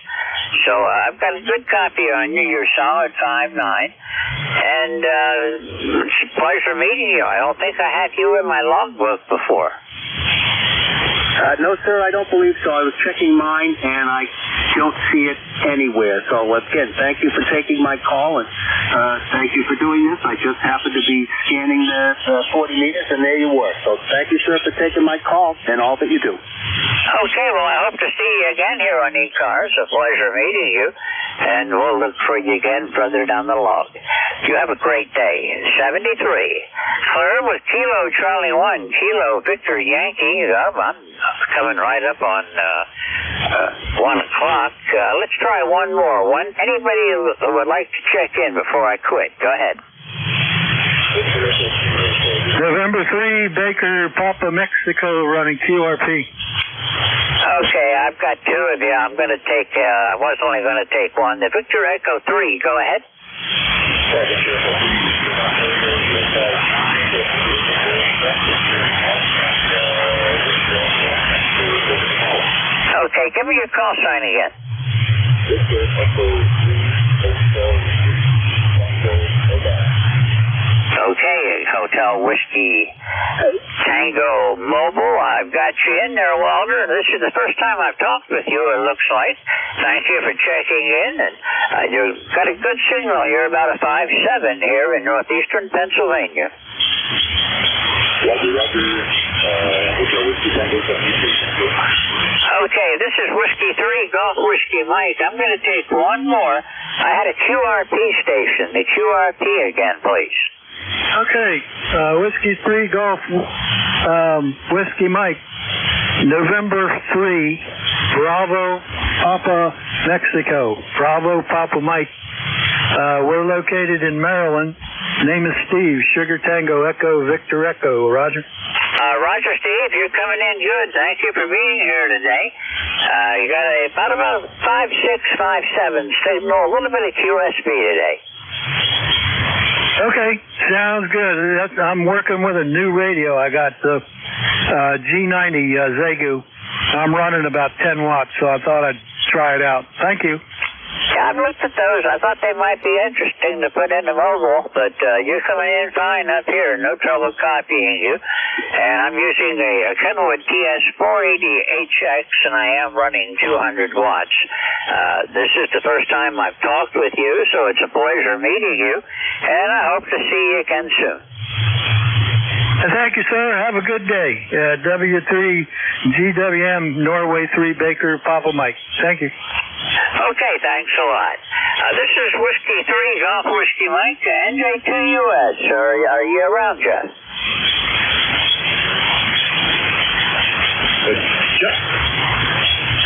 So I've got a good copy on you. You're solid 5'9". And it's a pleasure meeting you. I don't think I had you in my logbook before. No, sir, I don't believe so. I was checking mine, and I don't see it anywhere. So, again, thank you for taking my call, and thank you for doing this. I just happened to be scanning the 40 meters, and there you were. So thank you, sir, for taking my call and all that you do. Okay, well, I hope to see you again here on ECARS. A pleasure meeting you, and we'll look for you again further down the log. You have a great day. 73. Clear with Kilo Charlie 1, Kilo Victor Yankee. I'm coming right up on 1 o'clock. Let's try one more. Anybody who would like to check in before I quit? Go ahead. November 3, Baker, Papa, Mexico, running QRP. Okay, I've got two of you. I'm going to take, I was only going to take one. The Victor Echo 3, go ahead. Okay, give me your call sign again. Okay, Hotel Whiskey Tango Mobile, I've got you in there, Walter. This is the first time I've talked with you, it looks like. Thank you for checking in, and you've got a good signal. You're about a 5'7" here in northeastern Pennsylvania. Okay, this is Whiskey 3, Golf Whiskey Mike. I'm going to take one more. I had a QRP station. The QRP again, please. Okay, Whiskey 3, Golf Whiskey Mike. November 3, Bravo, Papa, Mexico. Bravo, Papa Mike. We're located in Maryland. Name is Steve. Sugar Tango Echo Victor Echo. Roger. Roger, Steve. You're coming in good. Thank you for being here today. You got about 5'6", 5'7" signal. A little bit of QSB today. Okay, sounds good. I'm working with a new radio. I got the G90 Zegu. I'm running about 10 watts, so I thought I'd try it out. Thank you. Yeah, I've looked at those. I thought they might be interesting to put in the mobile, but you're coming in fine up here. No trouble copying you. And I'm using a Kenwood TS480HX, and I am running 200 watts. This is the first time I've talked with you, so it's a pleasure meeting you, and I hope to see you again soon. Thank you, sir. Have a good day. W3 GWM Norway 3 Baker Papa Mike. Thank you. Okay, thanks a lot. This is Whiskey 3 Golf Whiskey Mike, NJ2US. Are you around, Jeff?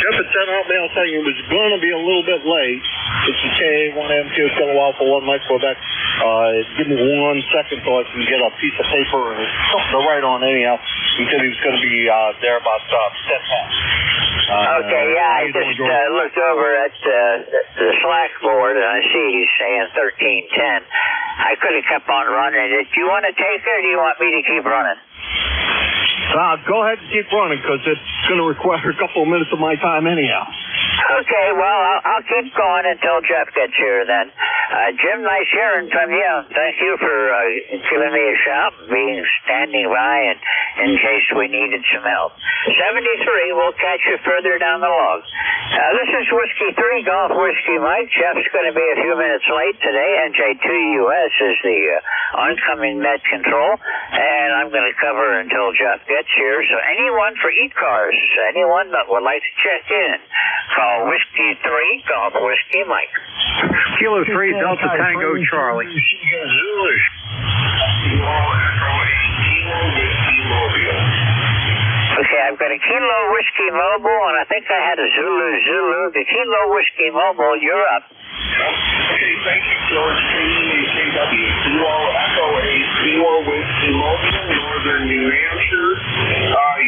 Jeff had sent out mail saying it was going to be a little bit late. This is KA1M2 Kilo Alpha 1 Mike Quebec. Give me 1 second so I can get a piece of paper and something to write on anyhow. He said he was going to be there about 10 past. Okay, yeah, I just looked over at the Slack board and I see he's saying 13:10. I could have kept on running it. Do you want to take it or do you want me to keep running? Go ahead and keep running because it's going to require a couple of minutes of my time anyhow. Okay, well, I'll keep going until Jeff gets here then. Jim, nice hearing from you. Thank you for giving me a shout, standing by in case we needed some help. 73, we'll catch you further down the log. This is Whiskey 3, Golf Whiskey Mike. Jeff's going to be a few minutes late today. NJ2US is the oncoming net control, and I'm going to cover until Jeff gets here. So anyone for ECARS, anyone that would like to check in, call Whiskey 3, Golf Whiskey Mike. Kilo 3, Delta Tango Charlie. Okay, I've got a Kilo Whiskey Mobile, and I think I had a Zulu. The Kilo Whiskey Mobile, you're up. Okay, thank you, George. KW, Kilo Echo 8, Kilo Whiskey Mobile, Northern New Hampshire.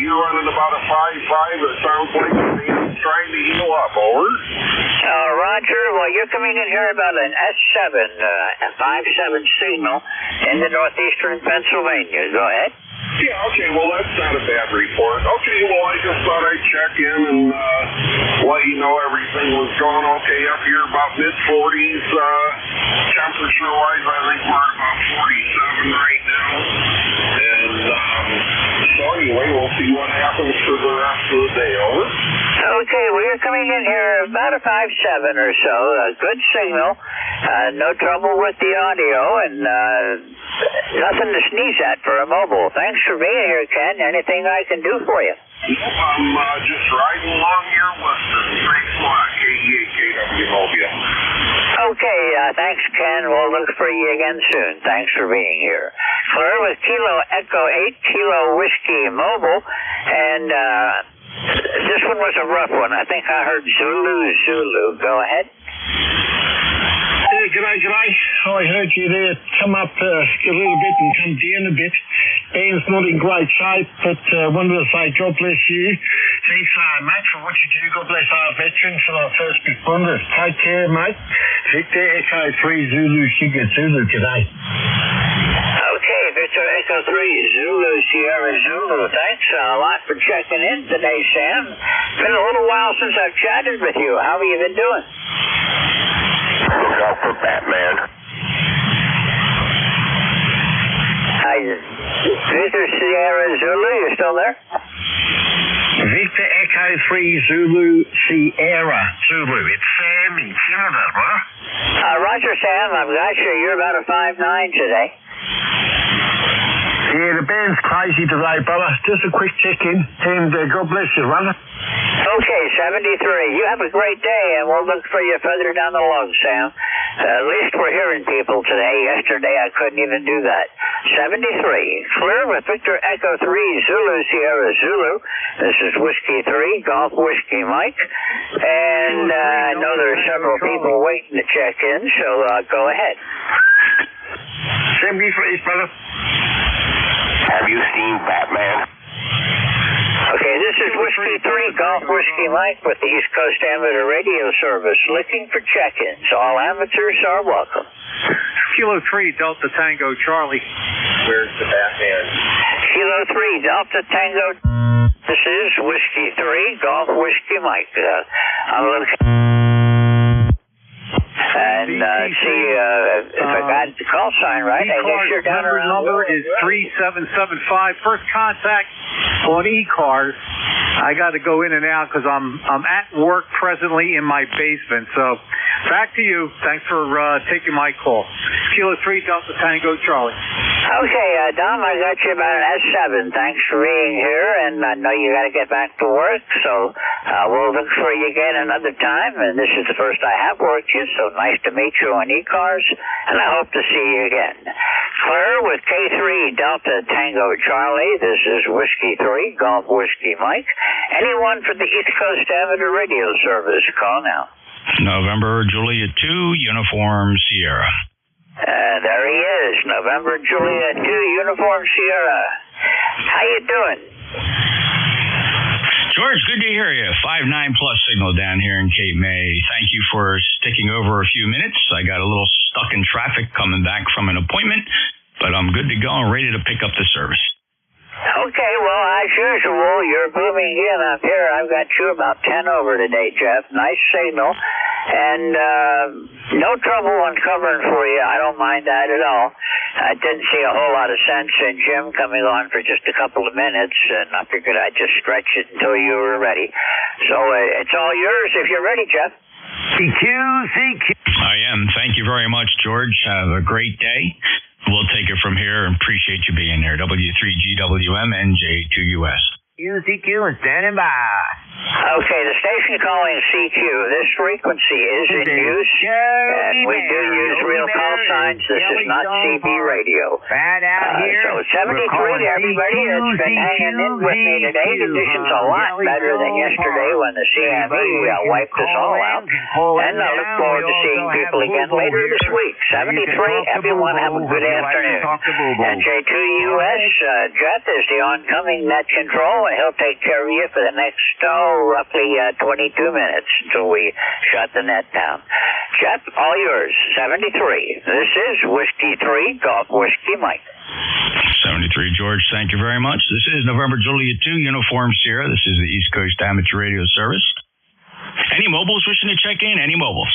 You're running about a 5.5. It sounds like you're trying to heal up. Over. Roger. Well, you're coming in here about an S7, a 5.7 signal into northeastern Pennsylvania. Go ahead. Yeah, okay, well, that's not a bad report. Okay, well, I just thought I'd check in and let you know everything was going okay up here, about mid-40s. Temperature-wise, I think we're at about 47 right now. And so anyway, we'll see what happens for the rest of the day. Over. Okay, well, you're coming in here about a 5.7 or so. A good signal. No trouble with the audio, and nothing to sneeze at for a mobile. Thanks for being here, Ken. Anything I can do for you? I'm just riding along here with the straight slot, KW Mobile. Okay, thanks, Ken. We'll look for you again soon. Thanks for being here. Clear with Kilo Echo 8, Kilo Whiskey Mobile, and this one was a rough one. I think I heard Zulu. Go ahead. G'day. I heard you there come up a little bit and come down a bit. Ben's not in great shape, but wanted to say God bless you. Thanks, mate, for what you do. God bless our veterans for our first responders. Take care, mate. Victor Echo 3 Zulu Sugar Zulu today. Okay, Victor Echo 3 Zulu Sierra Zulu. Thanks a lot for checking in today, Sam. Been a little while since I've chatted with you. How have you been doing? Look out for Batman. Hi, Victor Sierra Zulu, you still there? Victor Echo 3 Zulu Sierra Zulu. It's Sam in Canada, brother. Roger, Sam. I've got you. You're about a 5.9 today. Yeah, the band's crazy today, brother. Just a quick check-in, and God bless you, brother. Okay, 73. You have a great day, and we'll look for you further down the log, Sam. At least we're hearing people today. Yesterday, I couldn't even do that. 73. Clear with Victor Echo 3 Zulu Sierra Zulu. This is Whiskey 3, Golf Whiskey Mike. And I know there are several people waiting to check in, so go ahead. 73, brother. Have you seen Batman? Okay, this is Whiskey 3, Golf Whiskey Mike with the East Coast Amateur Radio Service, looking for check-ins. All amateurs are welcome. Kilo 3, Delta Tango Charlie. Where's the Batman? Kilo 3, Delta Tango. This is Whiskey 3, Golf Whiskey Mike. I'm looking... And see if I got the call sign right. I guess you're down around. Number is 3775. First contact on ECARS. I got to go in and out because I'm at work presently in my basement. So back to you. Thanks for taking my call. Kilo 3 Delta Tango Charlie. Okay, Dom, I got you about an S7. Thanks for being here, and I know you got to get back to work, so we'll look for you again another time. And this is the first I have worked you, so nice to meet you on ECARS, and I hope to see you again. clear with K3 Delta Tango Charlie. This is Whiskey 3, Golf Whiskey Mike. Anyone for the East Coast Amateur Radio Service, call now. November Juliet 2, Uniform Sierra. There he is, November Juliet 2, Uniform Sierra. How you doing? George, good to hear you. 5-9 plus signal down here in Cape May. Thank you for sticking over a few minutes. I got a little stuck in traffic coming back from an appointment, but I'm good to go and ready to pick up the service. Okay, well, as usual, you're booming in up here. I've got you about 10 over today, Jeff. Nice signal. And no trouble uncovering for you. I don't mind that at all. I didn't see a whole lot of sense in Jim coming on for just a couple of minutes, and I figured I'd just stretch it until you were ready. So it's all yours if you're ready, Jeff. CQ. I am. Thank you very much, George. Have a great day. We'll take it from here and appreciate you being there. W3GWM, NJ2US. CQ and standing by. Okay, the station calling CQ. This frequency is in use, and we do use real call signs. This is not CB radio. So 73 to everybody that's been hanging in with me today. Conditions a lot better than yesterday when the CME wiped us all out. And I look forward to seeing people again later this week. 73, everyone have a good afternoon. NJ2US, Jeff is the oncoming net control, and he'll take care of you for the next, roughly 22 minutes until we shut the net down. Jeff, all yours. 73. This is Whiskey 3, Golf Whiskey Mike. 73, George. Thank you very much. This is November Juliet 2, Uniform Sierra. This is the East Coast Amateur Radio Service. Any mobiles wishing to check in? Any mobiles?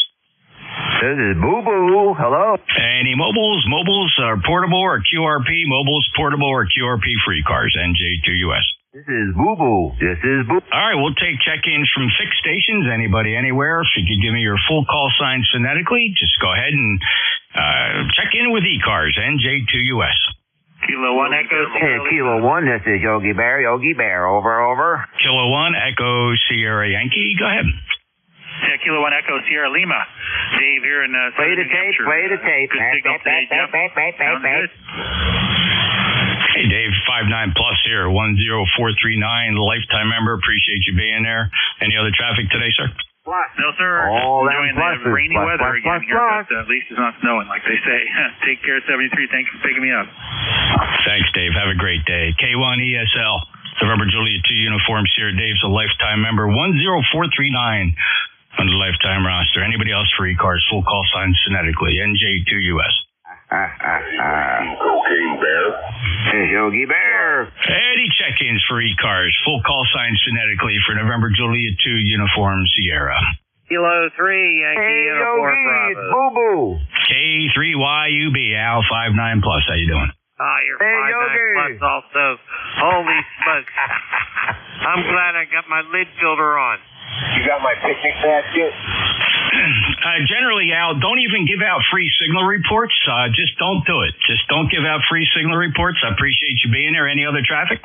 This is Boo Boo. Hello. Any mobiles? Mobiles are portable or QRP. Mobiles, portable or QRP free cars. NJ2US. This is Boo Boo. This is Boo. All right, we'll take check-ins from fixed stations. Anybody, anywhere. If you could give me your full call signs phonetically, just go ahead and check in with ECARS, NJ2US. Kilo 1 Echo. Hey, Kilo 1. This is Yogi Bear. Yogi Bear. Over. Kilo 1 Echo Sierra Yankee. Go ahead. Yeah, Kilo 1 Echo Sierra Lima. Dave here in Play the tape. Play the tape. Good signal today, Jeff. Sounds good. Hey, Dave, 5-9 plus here, 10439, lifetime member. Appreciate you being there. Any other traffic today, sir? No, sir. All Just enjoying the rainy weather again here, but at least it's not snowing, like they say. Take care, 73. Thanks for picking me up. Thanks, Dave. Have a great day. K1 ESL, November Juliet 2 Uniform Sierra. Dave's a lifetime member, 10439 on the lifetime roster. Anybody else for ECARS? Full call signs phonetically. NJ2US. Yogi Bear. Hey, Yogi Bear. Any check-ins for ECARS? Full call signs phonetically for November Juliet 2 Uniform Sierra. Kilo 3 Yankee Uniform Bravo. Boo Boo. K3YUB, Al 5-9 plus. How you doing? You're 5-9 plus also. Holy smokes. I'm glad I got my lid filter on. You got my picnic basket? Generally, Al, don't even give out free signal reports. Just don't do it. Just don't give out free signal reports. I appreciate you being there. Any other traffic?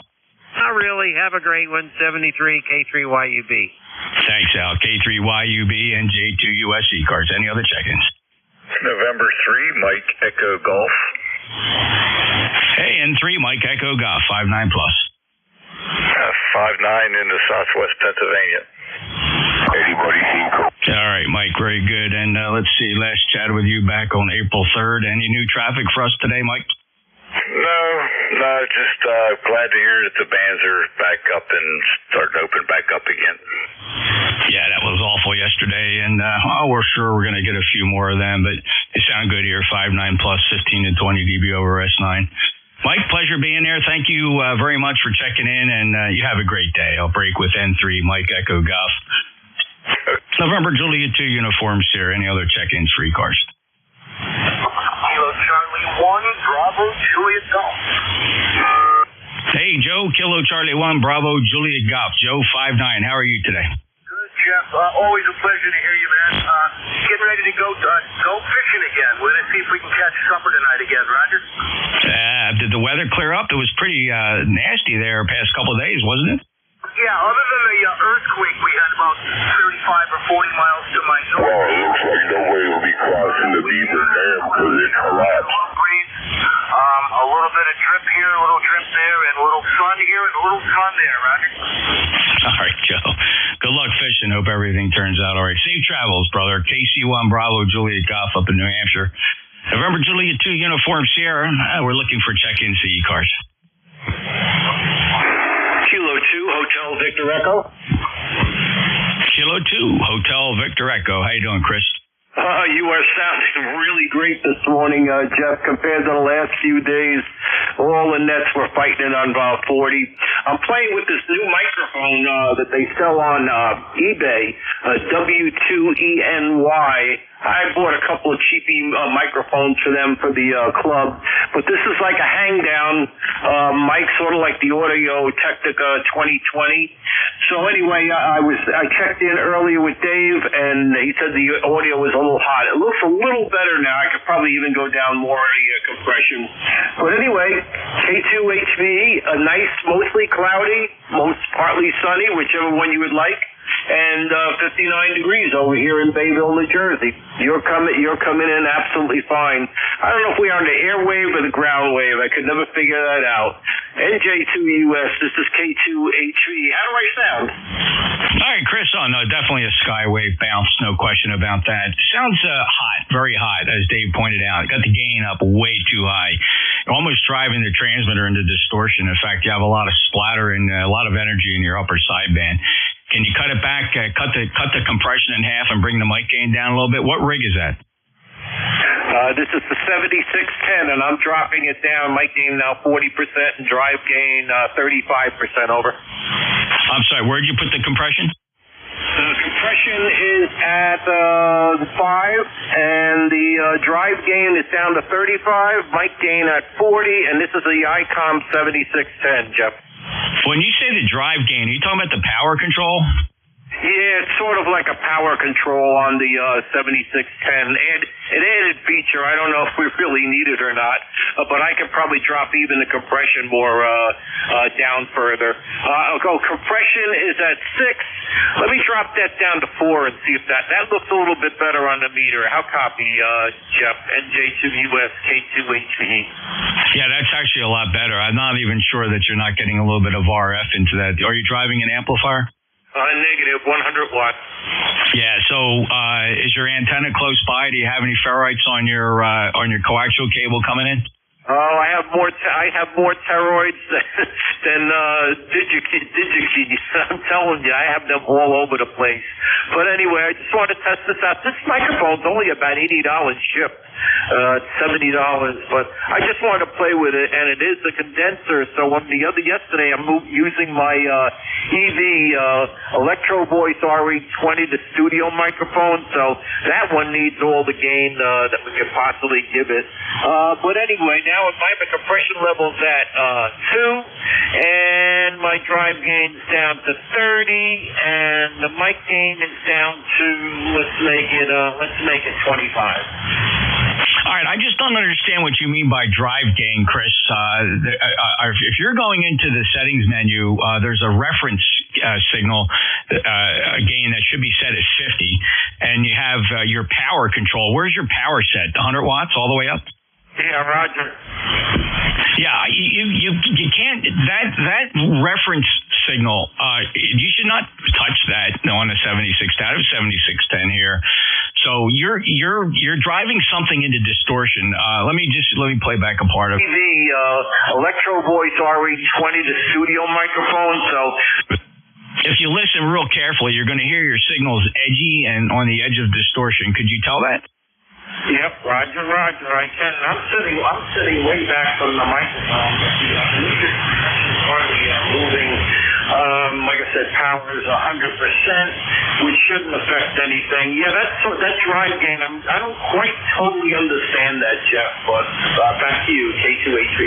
Not really. Have a great one. 73 K3YUB. Thanks, Al. K3YUB, NJ2US ECARS. Any other check-ins? November 3, Mike Echo Golf. Hey, N3, Mike Echo Golf, 5-9 plus. 5-9 into Southwest Pennsylvania. Anybody seen Cool? All right, Mike, very good. And let's see, last chat with you back on April 3rd. Any new traffic for us today, Mike? No, just glad to hear that the bands are back up and starting to open back up again. Yeah, that was awful yesterday, and we're sure we're going to get a few more of them, but they sound good here, 5-9 plus, 15 to 20 dB over S9. Mike, pleasure being there. Thank you very much for checking in, and you have a great day. I'll break with N3, Mike Echo Golf. November Juliet 2 Uniform Sierra. Any other check-ins for ECARS? Kilo Charlie 1, Bravo, Juliet Golf. Hey, Joe, Kilo Charlie 1, Bravo, Juliet Golf. Joe, 5-9. How are you today? Good, Jeff. Always a pleasure to hear you, man. Getting ready to go fishing again. We're going to see if we can catch supper tonight again, Roger? Did the weather clear up? It was pretty nasty there past couple of days, wasn't it? Yeah, other than the earthquake, we had about 35 or 40 miles to my north. Well, it looks like nobody will be crossing the Beaver Dam because it collapsed. hope everything turns out all right. Safe travels, brother. KC1 Bravo Juliet Golf up in New Hampshire. November Juliet 2 Uniform Sierra. We're looking for check-ins to ECARS. Kilo 2 Hotel Victor Echo. Kilo 2 Hotel Victor Echo. How you doing, Chris? You are sounding really great this morning, Jeff, compared to the last few days. All the nets were fighting on 40. I'm playing with this new microphone that they sell on eBay, W2ENY. I bought a couple of cheapy microphones for them for the club, but this is like a hang-down mic, sort of like the Audio Technica 2020. So anyway, I checked in earlier with Dave, and he said the audio was a little hot. It looks a little better now. I could probably even go down more in the compression. But anyway, K2HVE, a nice, mostly cloudy, most partly sunny, whichever one you would like. And 59 degrees over here in Bayville, New Jersey. You're coming in absolutely fine. I don't know if we are on the airwave or the ground wave. I could never figure that out. NJ2US, this is K2HV. How do I sound? All right, Chris. Oh, no, definitely a skywave bounce. No question about that. Sounds hot, very hot, as Dave pointed out. Got the gain up way too high. You're almost driving the transmitter into distortion. In fact, you have a lot of splatter and a lot of energy in your upper sideband. Can you cut it back, cut the compression in half and bring the mic gain down a little bit? What rig is that? This is the 7610, and I'm dropping it down. Mic gain now 40% and drive gain 35% over. I'm sorry, where'd you put the compression? The compression is at 5, and the drive gain is down to 35, mic gain at 40, and this is the ICOM 7610, Jeff. When you say the drive gain, are you talking about the power control? Yeah, it's sort of like a power control on the 7610. And an added feature, I don't know if we really need it or not, but I could probably drop even the compression more down further. Compression is at 6. Let me drop that down to 4 and see if that looks a little bit better on the meter. How copy, Jeff? NJ2US K2HV. Yeah, that's actually a lot better. I'm not even sure that you're not getting a little bit of RF into that. Are you driving an amplifier? Negative, 100 watts. Yeah, so is your antenna close by? Do you have any ferrites on your coaxial cable coming in? Oh, I have more toroids than DigiKeys. I'm telling you, I have them all over the place. But anyway, I just want to test this out. This microphone's only about $80 shipped. $70, but I just wanted to play with it, and it is a condenser. So yesterday, I'm using my EV Electro Voice RE20, the studio microphone. So that one needs all the gain that we could possibly give it. But anyway, now my compression level's at 2, and my drive gain's down to 30, and the mic gain is down to let's make it 25. All right, I just don't understand what you mean by drive gain, Chris. If you're going into the settings menu, there's a reference signal gain that should be set at 50, and you have your power control. Where's your power set? 100 watts all the way up? Yeah, Roger. Yeah, you can't that reference signal. You should not touch that on a 7610. I have a 7610 here, so you're driving something into distortion. Let me play back a part of the Electro Voice RE20, the studio microphone. So if you listen real carefully, you're going to hear your signals edgy and on the edge of distortion. Could you tell that? Yep, Roger. I can. I'm sitting way back from the microphone. Hardly moving. Like I said, power is 100%, which shouldn't affect anything. Yeah, that drive gain. I don't quite totally understand that, Jeff. But back to you, K2HV.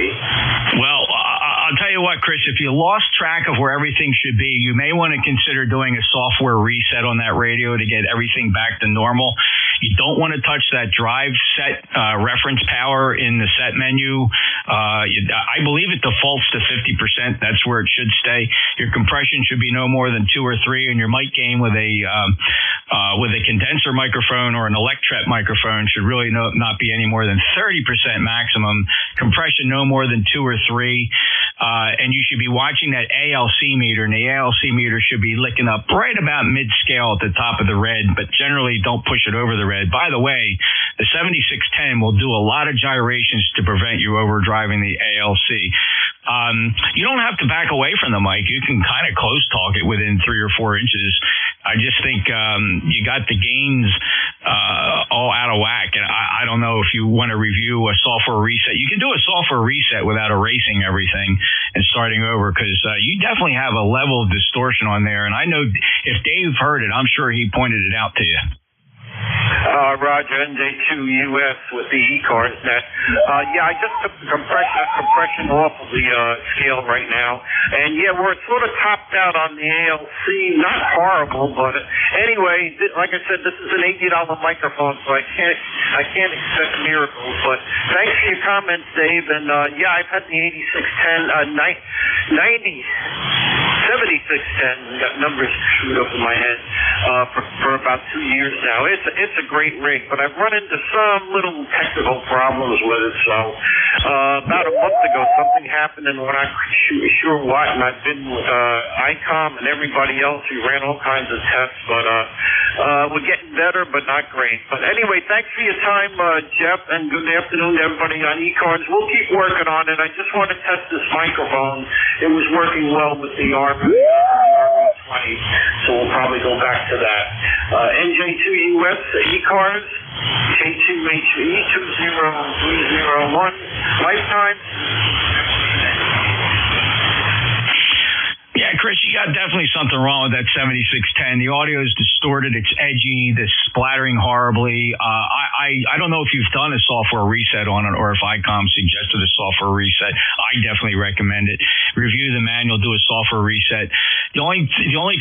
Well, I'll tell you what, Chris. If you lost track of where everything should be, you may want to consider doing a software reset on that radio to get everything back to normal. You don't want to touch that drive set reference power in the set menu. I believe it defaults to 50%. That's where it should stay. Your compression should be no more than 2 or 3, and your mic gain with a condenser microphone or an Electret microphone should really not be any more than 30% maximum. Compression no more than 2 or 3. and you should be watching that ALC meter, and the ALC meter should be licking up right about mid-scale at the top of the red, but generally don't push it over the red. By the way, the 7610 will do a lot of gyrations to prevent you over driving the ALC. You don't have to back away from the mic. You can kind of close talk it within 3 or 4 inches. I just think you got the gains all out of whack. And I don't know if you want to review a software reset. You can do a software reset without erasing everything and starting over, because you definitely have a level of distortion on there. And I know if Dave heard it, I'm sure he pointed it out to you. Roger, NJ2US with the ECARS net. I just took the compression off of the scale right now. And yeah, we're sort of topped out on the ALC. Not horrible, but anyway, like I said, this is an $80 microphone, so I can't expect miracles. But thanks for your comments, Dave. And I've had the 8610, 7610, got numbers screwed up in my head, for about 2 years now. It's a great rig, but I've run into some little technical problems with it. So about a month ago, something happened, and we're not sure what. And I've been with ICOM and everybody else. We ran all kinds of tests, but we're getting better, but not great. But anyway, thanks for your time, Jeff, and good afternoon to everybody on ECARS. We'll keep working on it. I just want to test this microphone. It was working well with the RV20, so we'll probably go back to that. NJ2US ECARS, K2HE 20301, lifetime. Yeah, Chris, you got definitely something wrong with that 7610. The audio is distorted. It's edgy. It's splattering horribly. I don't know if you've done a software reset on it or if ICOM suggested a software reset. I definitely recommend it. Review the manual, do a software reset. The only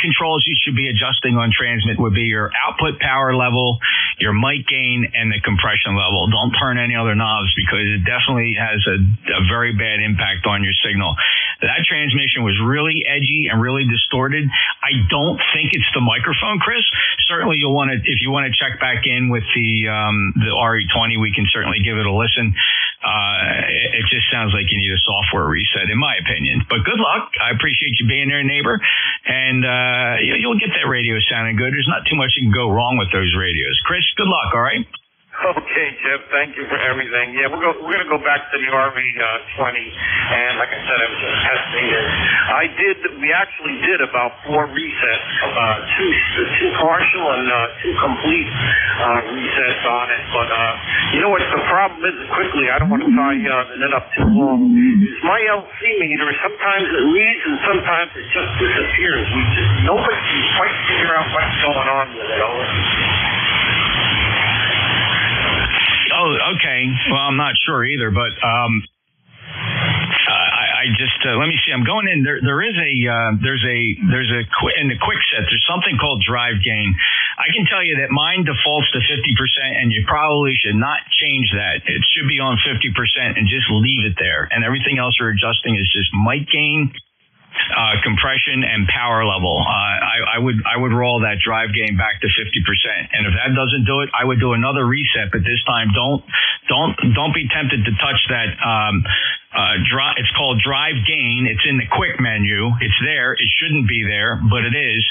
controls you should be adjusting on transmit would be your output power level, your mic gain, and the compression level. Don't turn any other knobs, because it definitely has a very bad impact on your signal. That transmission was really edgy and really distorted. I don't think it's the microphone, Chris. Certainly you'll want to, if you want to check back in with the RE20, we can certainly give it a listen. It just sounds like you need a software reset, in my opinion. But good luck. I appreciate you being there, neighbor. And you'll get that radio sounding good. There's not too much you can go wrong with those radios. Chris, good luck, all right? Okay, Jeff, thank you for everything. Yeah, we're going to go back to the RV20, and like I said, I was just testing it. We actually did about 4 resets, two partial and 2 complete resets on it. But you know what the problem is? Quickly, I don't want to tie it up too long. Is my LC meter, sometimes it reads and sometimes it just disappears. Nobody can quite figure out what's going on with it. Oh, okay. Well, I'm not sure either, but I just let me see. I'm going in. There's a in the quick set. There's something called drive gain. I can tell you that mine defaults to 50%, and you probably should not change that. It should be on 50% and just leave it there. And everything else you're adjusting is just mic gain, compression, and power level. I would roll that drive gain back to 50%. And if that doesn't do it, I would do another reset. But this time, don't be tempted to touch that. It's called drive gain. It's in the quick menu. It's there. It shouldn't be there, but it is.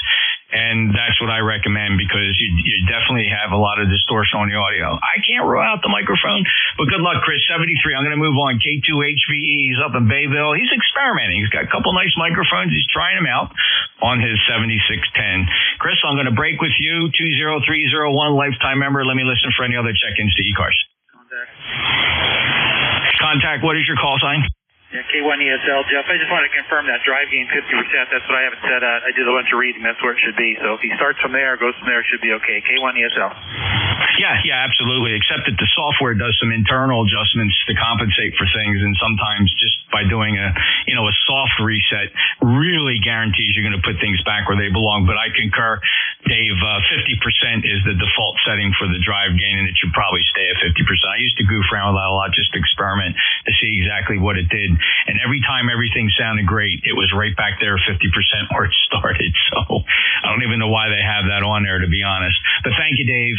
And that's what I recommend, because you definitely have a lot of distortion on the audio. I can't rule out the microphone, but good luck, Chris. 73. I'm going to move on. K2HVE. He's up in Bayville. He's experimenting. He's got a couple nice microphones. He's trying them out on his 7610. Chris, I'm going to break with you. 20301, lifetime member. Let me listen for any other check-ins to ECARS. Contact. What is your call sign? Yeah, K1ESL, Jeff. I just want to confirm that drive gain 50%. That's what I haven't said. I did a bunch of reading. That's where it should be. So if he starts from there, goes from there, it should be okay. K1ESL. Yeah, absolutely. Except that the software does some internal adjustments to compensate for things, and sometimes just by doing a soft reset really guarantees you're going to put things back where they belong. But I concur, Dave. 50% is the default setting for the drive gain, and it should probably stay at 50%. I used to goof around with that a lot, just to experiment to see exactly what it did. And every time everything sounded great, it was right back there 50% where it started. So I don't even know why they have that on there, to be honest. But thank you, Dave.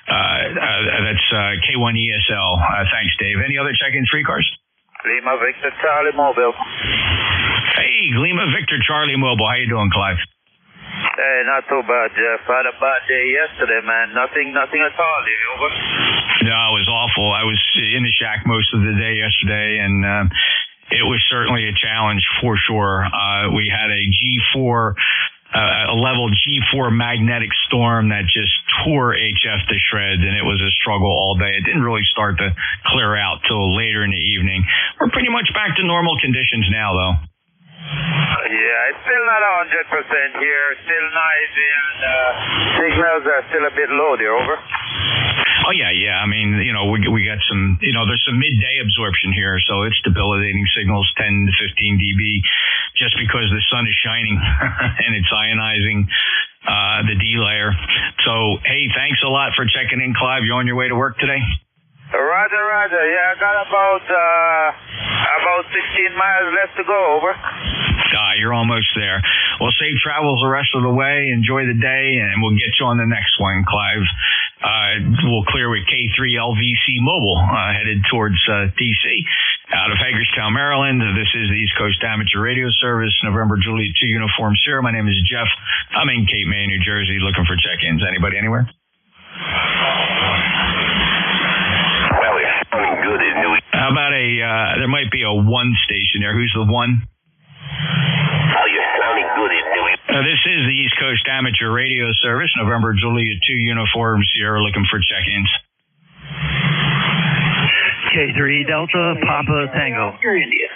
That's K1ESL. Thanks, Dave. Any other check-ins for ECARS? Lima Victor Charlie Mobile. Hey, Lima Victor Charlie Mobile. How you doing, Clive? Hey, not too bad, Jeff. I had a bad day yesterday, man. Nothing at all. Over. No, it was awful. I was in the shack most of the day yesterday, and it was certainly a challenge for sure. We had a a level G4 magnetic storm that just tore HF to shreds, and it was a struggle all day. It didn't really start to clear out till later in the evening. We're pretty much back to normal conditions now, though. Yeah, it's still not 100% here. Still noisy, and signals are still a bit low there. Over. Oh, yeah. I mean, we got some, there's some midday absorption here, so it's debilitating signals, 10 to 15 dB, just because the sun is shining and it's ionizing the D layer. So, hey, thanks a lot for checking in, Clive. You on your way to work today? Roger. Yeah, I got about 16 miles left to go. Over. You're almost there. Well, safe travels the rest of the way. Enjoy the day, and we'll get you on the next one, Clive. We'll clear with K3 LVC Mobile, headed towards D.C. out of Hagerstown, Maryland. This is the East Coast Amateur Radio Service, November Juliet 2 Uniform Sierra. My name is Jeff. I'm in Cape May, New Jersey, looking for check-ins. Anybody anywhere? Well, it's sounding good in New York. How about there might be a one station there. Who's the one? Oh, you're sounding good in New York. This is the East Coast Amateur Radio Service, November Juliet 2 Uniform Sierra, looking for check-ins. K3 Delta Papa Tango. India.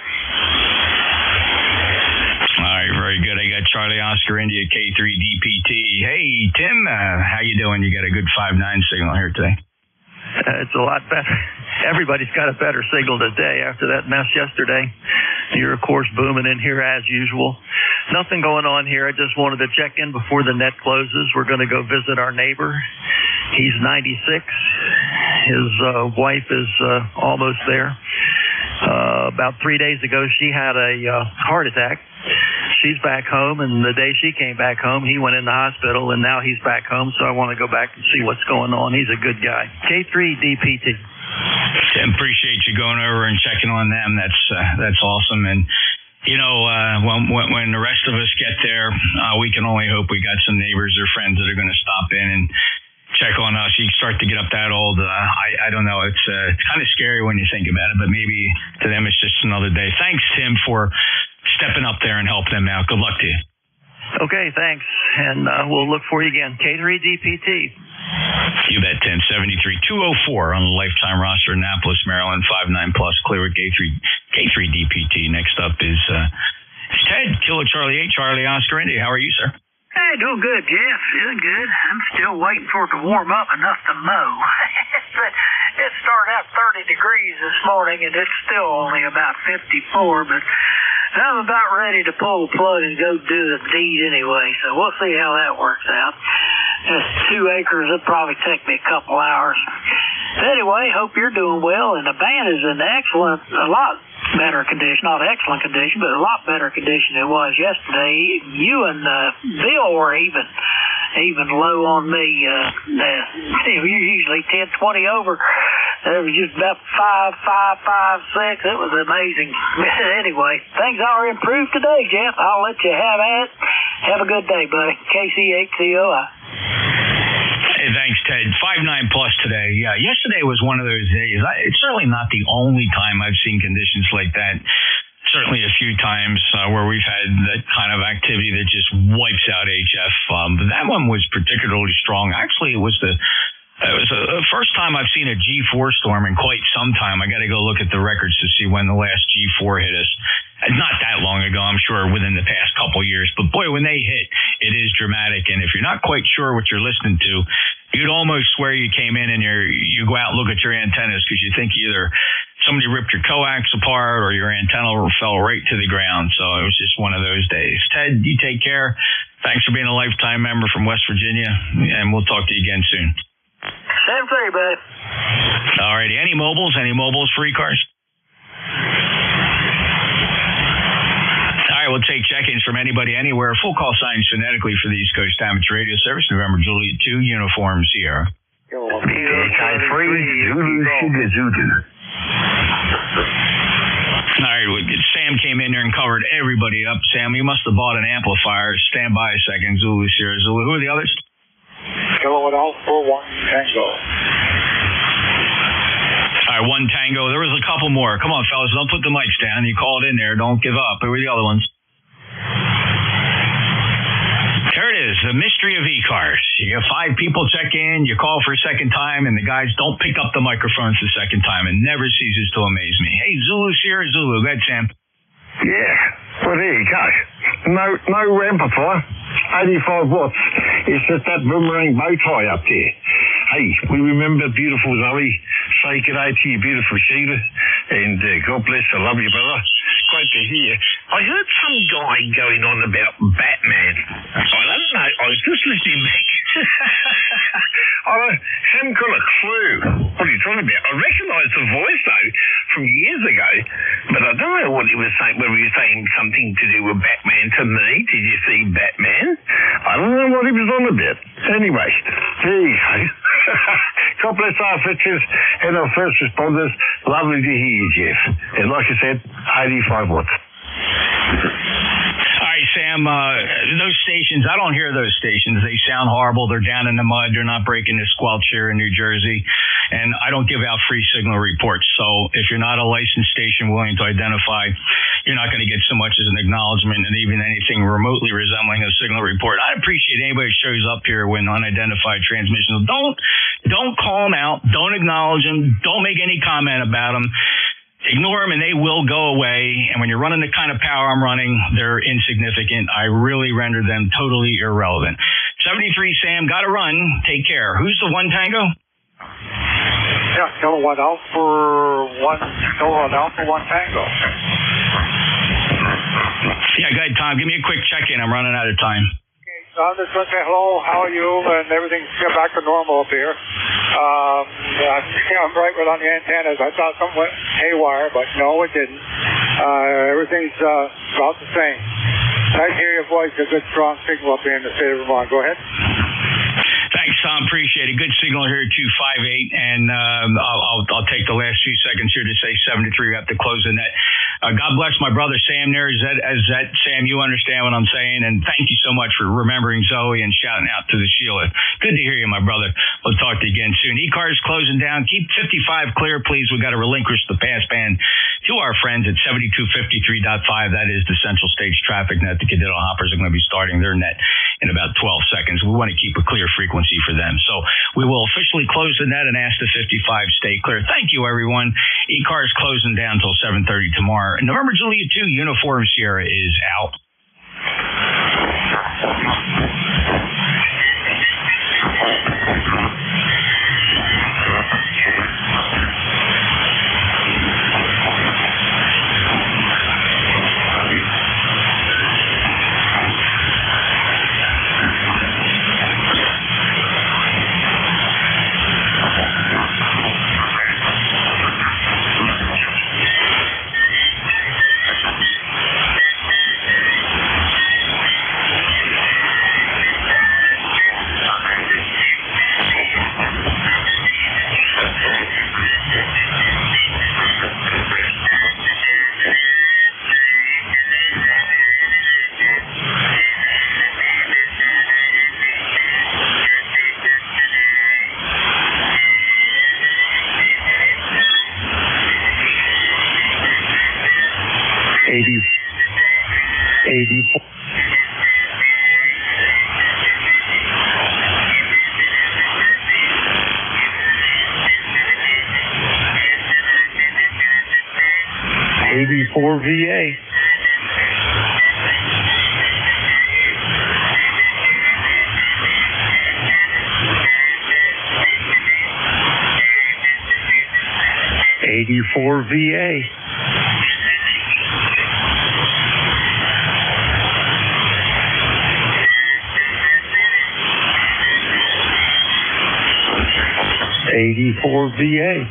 All right, very good. I got Charlie Oscar India K3 DPT. Hey, Tim, how you doing? You got a good 5.9 signal here today. It's a lot better. Everybody's got a better signal today after that mess yesterday. You're, of course, booming in here as usual. Nothing going on here. I just wanted to check in before the net closes. We're going to go visit our neighbor. He's 96. His wife is almost there. About 3 days ago, she had a heart attack. She's back home, and the day she came back home, he went in the hospital, and now he's back home, so I want to go back and see what's going on. He's a good guy. K3 DPT. Tim, appreciate you going over and checking on them. That's awesome. And, when the rest of us get there, we can only hope we got some neighbors or friends that are going to stop in and check on us. You start to get up that old. I don't know. It's kind of scary when you think about it, but maybe to them it's just another day. Thanks, Tim, for stepping up there and helping them out. Good luck to you. Okay, thanks. And we'll look for you again. K3 DPT. You bet, Tim. 73204 on the lifetime roster, Annapolis, Maryland, 5.9 plus, clear with K3 DPT. Next up is Ted, Kilo Charlie 8, Charlie Oscar Indy. How are you, sir? Hey, doing good, Jeff. Doing good. I'm still waiting for it to warm up enough to mow. It started out 30 degrees this morning, and it's still only about 54, but I'm about ready to pull the plug and go do the deed anyway, so we'll see how that works out. It's 2 acres. It'll probably take me a couple hours. Anyway, hope you're doing well, and the band is in a lot better condition, not excellent condition, but a lot better condition than it was yesterday. You and Bill were even low on me. You're usually 10, 20 over. It was just about 5, 5, 5, 6. It was amazing. Anyway, things are improved today, Jeff. I'll let you have at it. Have a good day, buddy. KC8COI. Hey, thanks, Ted. 5.9 plus today. Yeah, yesterday was one of those days. It's certainly not the only time I've seen conditions like that. Certainly a few times where we've had that kind of activity that just wipes out HF. But that one was particularly strong. Actually, it was the first time I've seen a G4 storm in quite some time. I got to go look at the records to see when the last G4 hit us. Not that long ago, I'm sure, within the past couple years. But boy, when they hit, it is dramatic. And if you're not quite sure what you're listening to, you'd almost swear you came in and you go out and look at your antennas because you think either somebody ripped your coax apart or your antenna fell right to the ground. So it was just one of those days. Ted, you take care. Thanks for being a lifetime member from West Virginia, and we'll talk to you again soon. Same thing, buddy. All righty. Any mobiles for ECARS? All right, we'll take check-ins from anybody, anywhere. Full call signs phonetically for the East Coast Amateur Radio Service, November Juliet 2, Uniform Sierra. Sam came in there and covered everybody up. Sam, you must have bought an amplifier. Stand by a second. Zulu, Sierra, Zulu. Who are the others? Kilo Alpha 1 Tango. All right, 1 Tango. There was a couple more. Come on, fellas. Don't put the mics down. You called in there. Don't give up. Who are the other ones? There it is, the mystery of ECARS. You have 5 people check in, you call for a second time, and the guys don't pick up the microphones the second time. It never ceases to amaze me. Hey, Zulu, Sierra, Zulu. Go ahead, Sam. Yeah, well, there you go. No amplifier, 85 watts. It's just that boomerang bow tie up there. Hey, we remember beautiful Zoe. Say good day to you, beautiful Sheila. And God bless, I love you, brother. Great to hear. I heard some guy going on about Batman. I don't know. I was just listening back. I haven't got a clue what he's talking about. I recognise the voice, though, from years ago, but I don't know what he was saying, whether he was saying something to do with Batman to me. Did you see Batman? I don't know what he was on about. Anyway, there you go. God bless our veterans and our first responders. Lovely to hear you, Jeff. And like I said, 85 watts. All right, Sam, those stations, I don't hear those stations. They sound horrible. They're down in the mud. They're not breaking the squelch here in New Jersey. And I don't give out free signal reports. So if you're not a licensed station willing to identify, you're not going to get so much as an acknowledgement and even anything remotely resembling a signal report. I appreciate anybody who shows up here when unidentified transmissions. Don't call them out. Don't acknowledge them. Don't make any comment about them. Ignore them and they will go away. And when you're running the kind of power I'm running, they're insignificant. I really render them totally irrelevant. 73 Sam, gotta run. Take care. Who's the 1 Tango? Yeah, Kilowatt Alpha 1 Tango. Yeah, go ahead, Tom. Give me a quick check-in. I'm running out of time. I'm just going to say hello, how are you, and everything's back to normal up here. I'm right on the antennas. I thought something went haywire, but no, it didn't. Everything's about the same. Nice to hear your voice, a good strong signal up here in the state of Vermont. Go ahead. Thanks, Tom. Appreciate it. Good signal here at 258, and I'll take the last few seconds here to say 73. We have to close the net. God bless my brother Sam there. Sam, you understand what I'm saying, and thank you so much for remembering Zoe and shouting out to the Sheila. Good to hear you, my brother. We'll talk to you again soon. ECARS closing down. Keep 55 clear, please. We've got to relinquish the pass band to our friends at 7253.5. That is the Central States Traffic Net. The Cadillo Hoppers are going to be starting their net in about 12 seconds. We want to keep a clear frequency for them. So we will officially close the net and ask the 55 stay clear. Thank you, everyone. ECARS closing down until 7:30 tomorrow. And November Juliet 2 Uniform Sierra is out. For VA. '84 VA. '84 VA.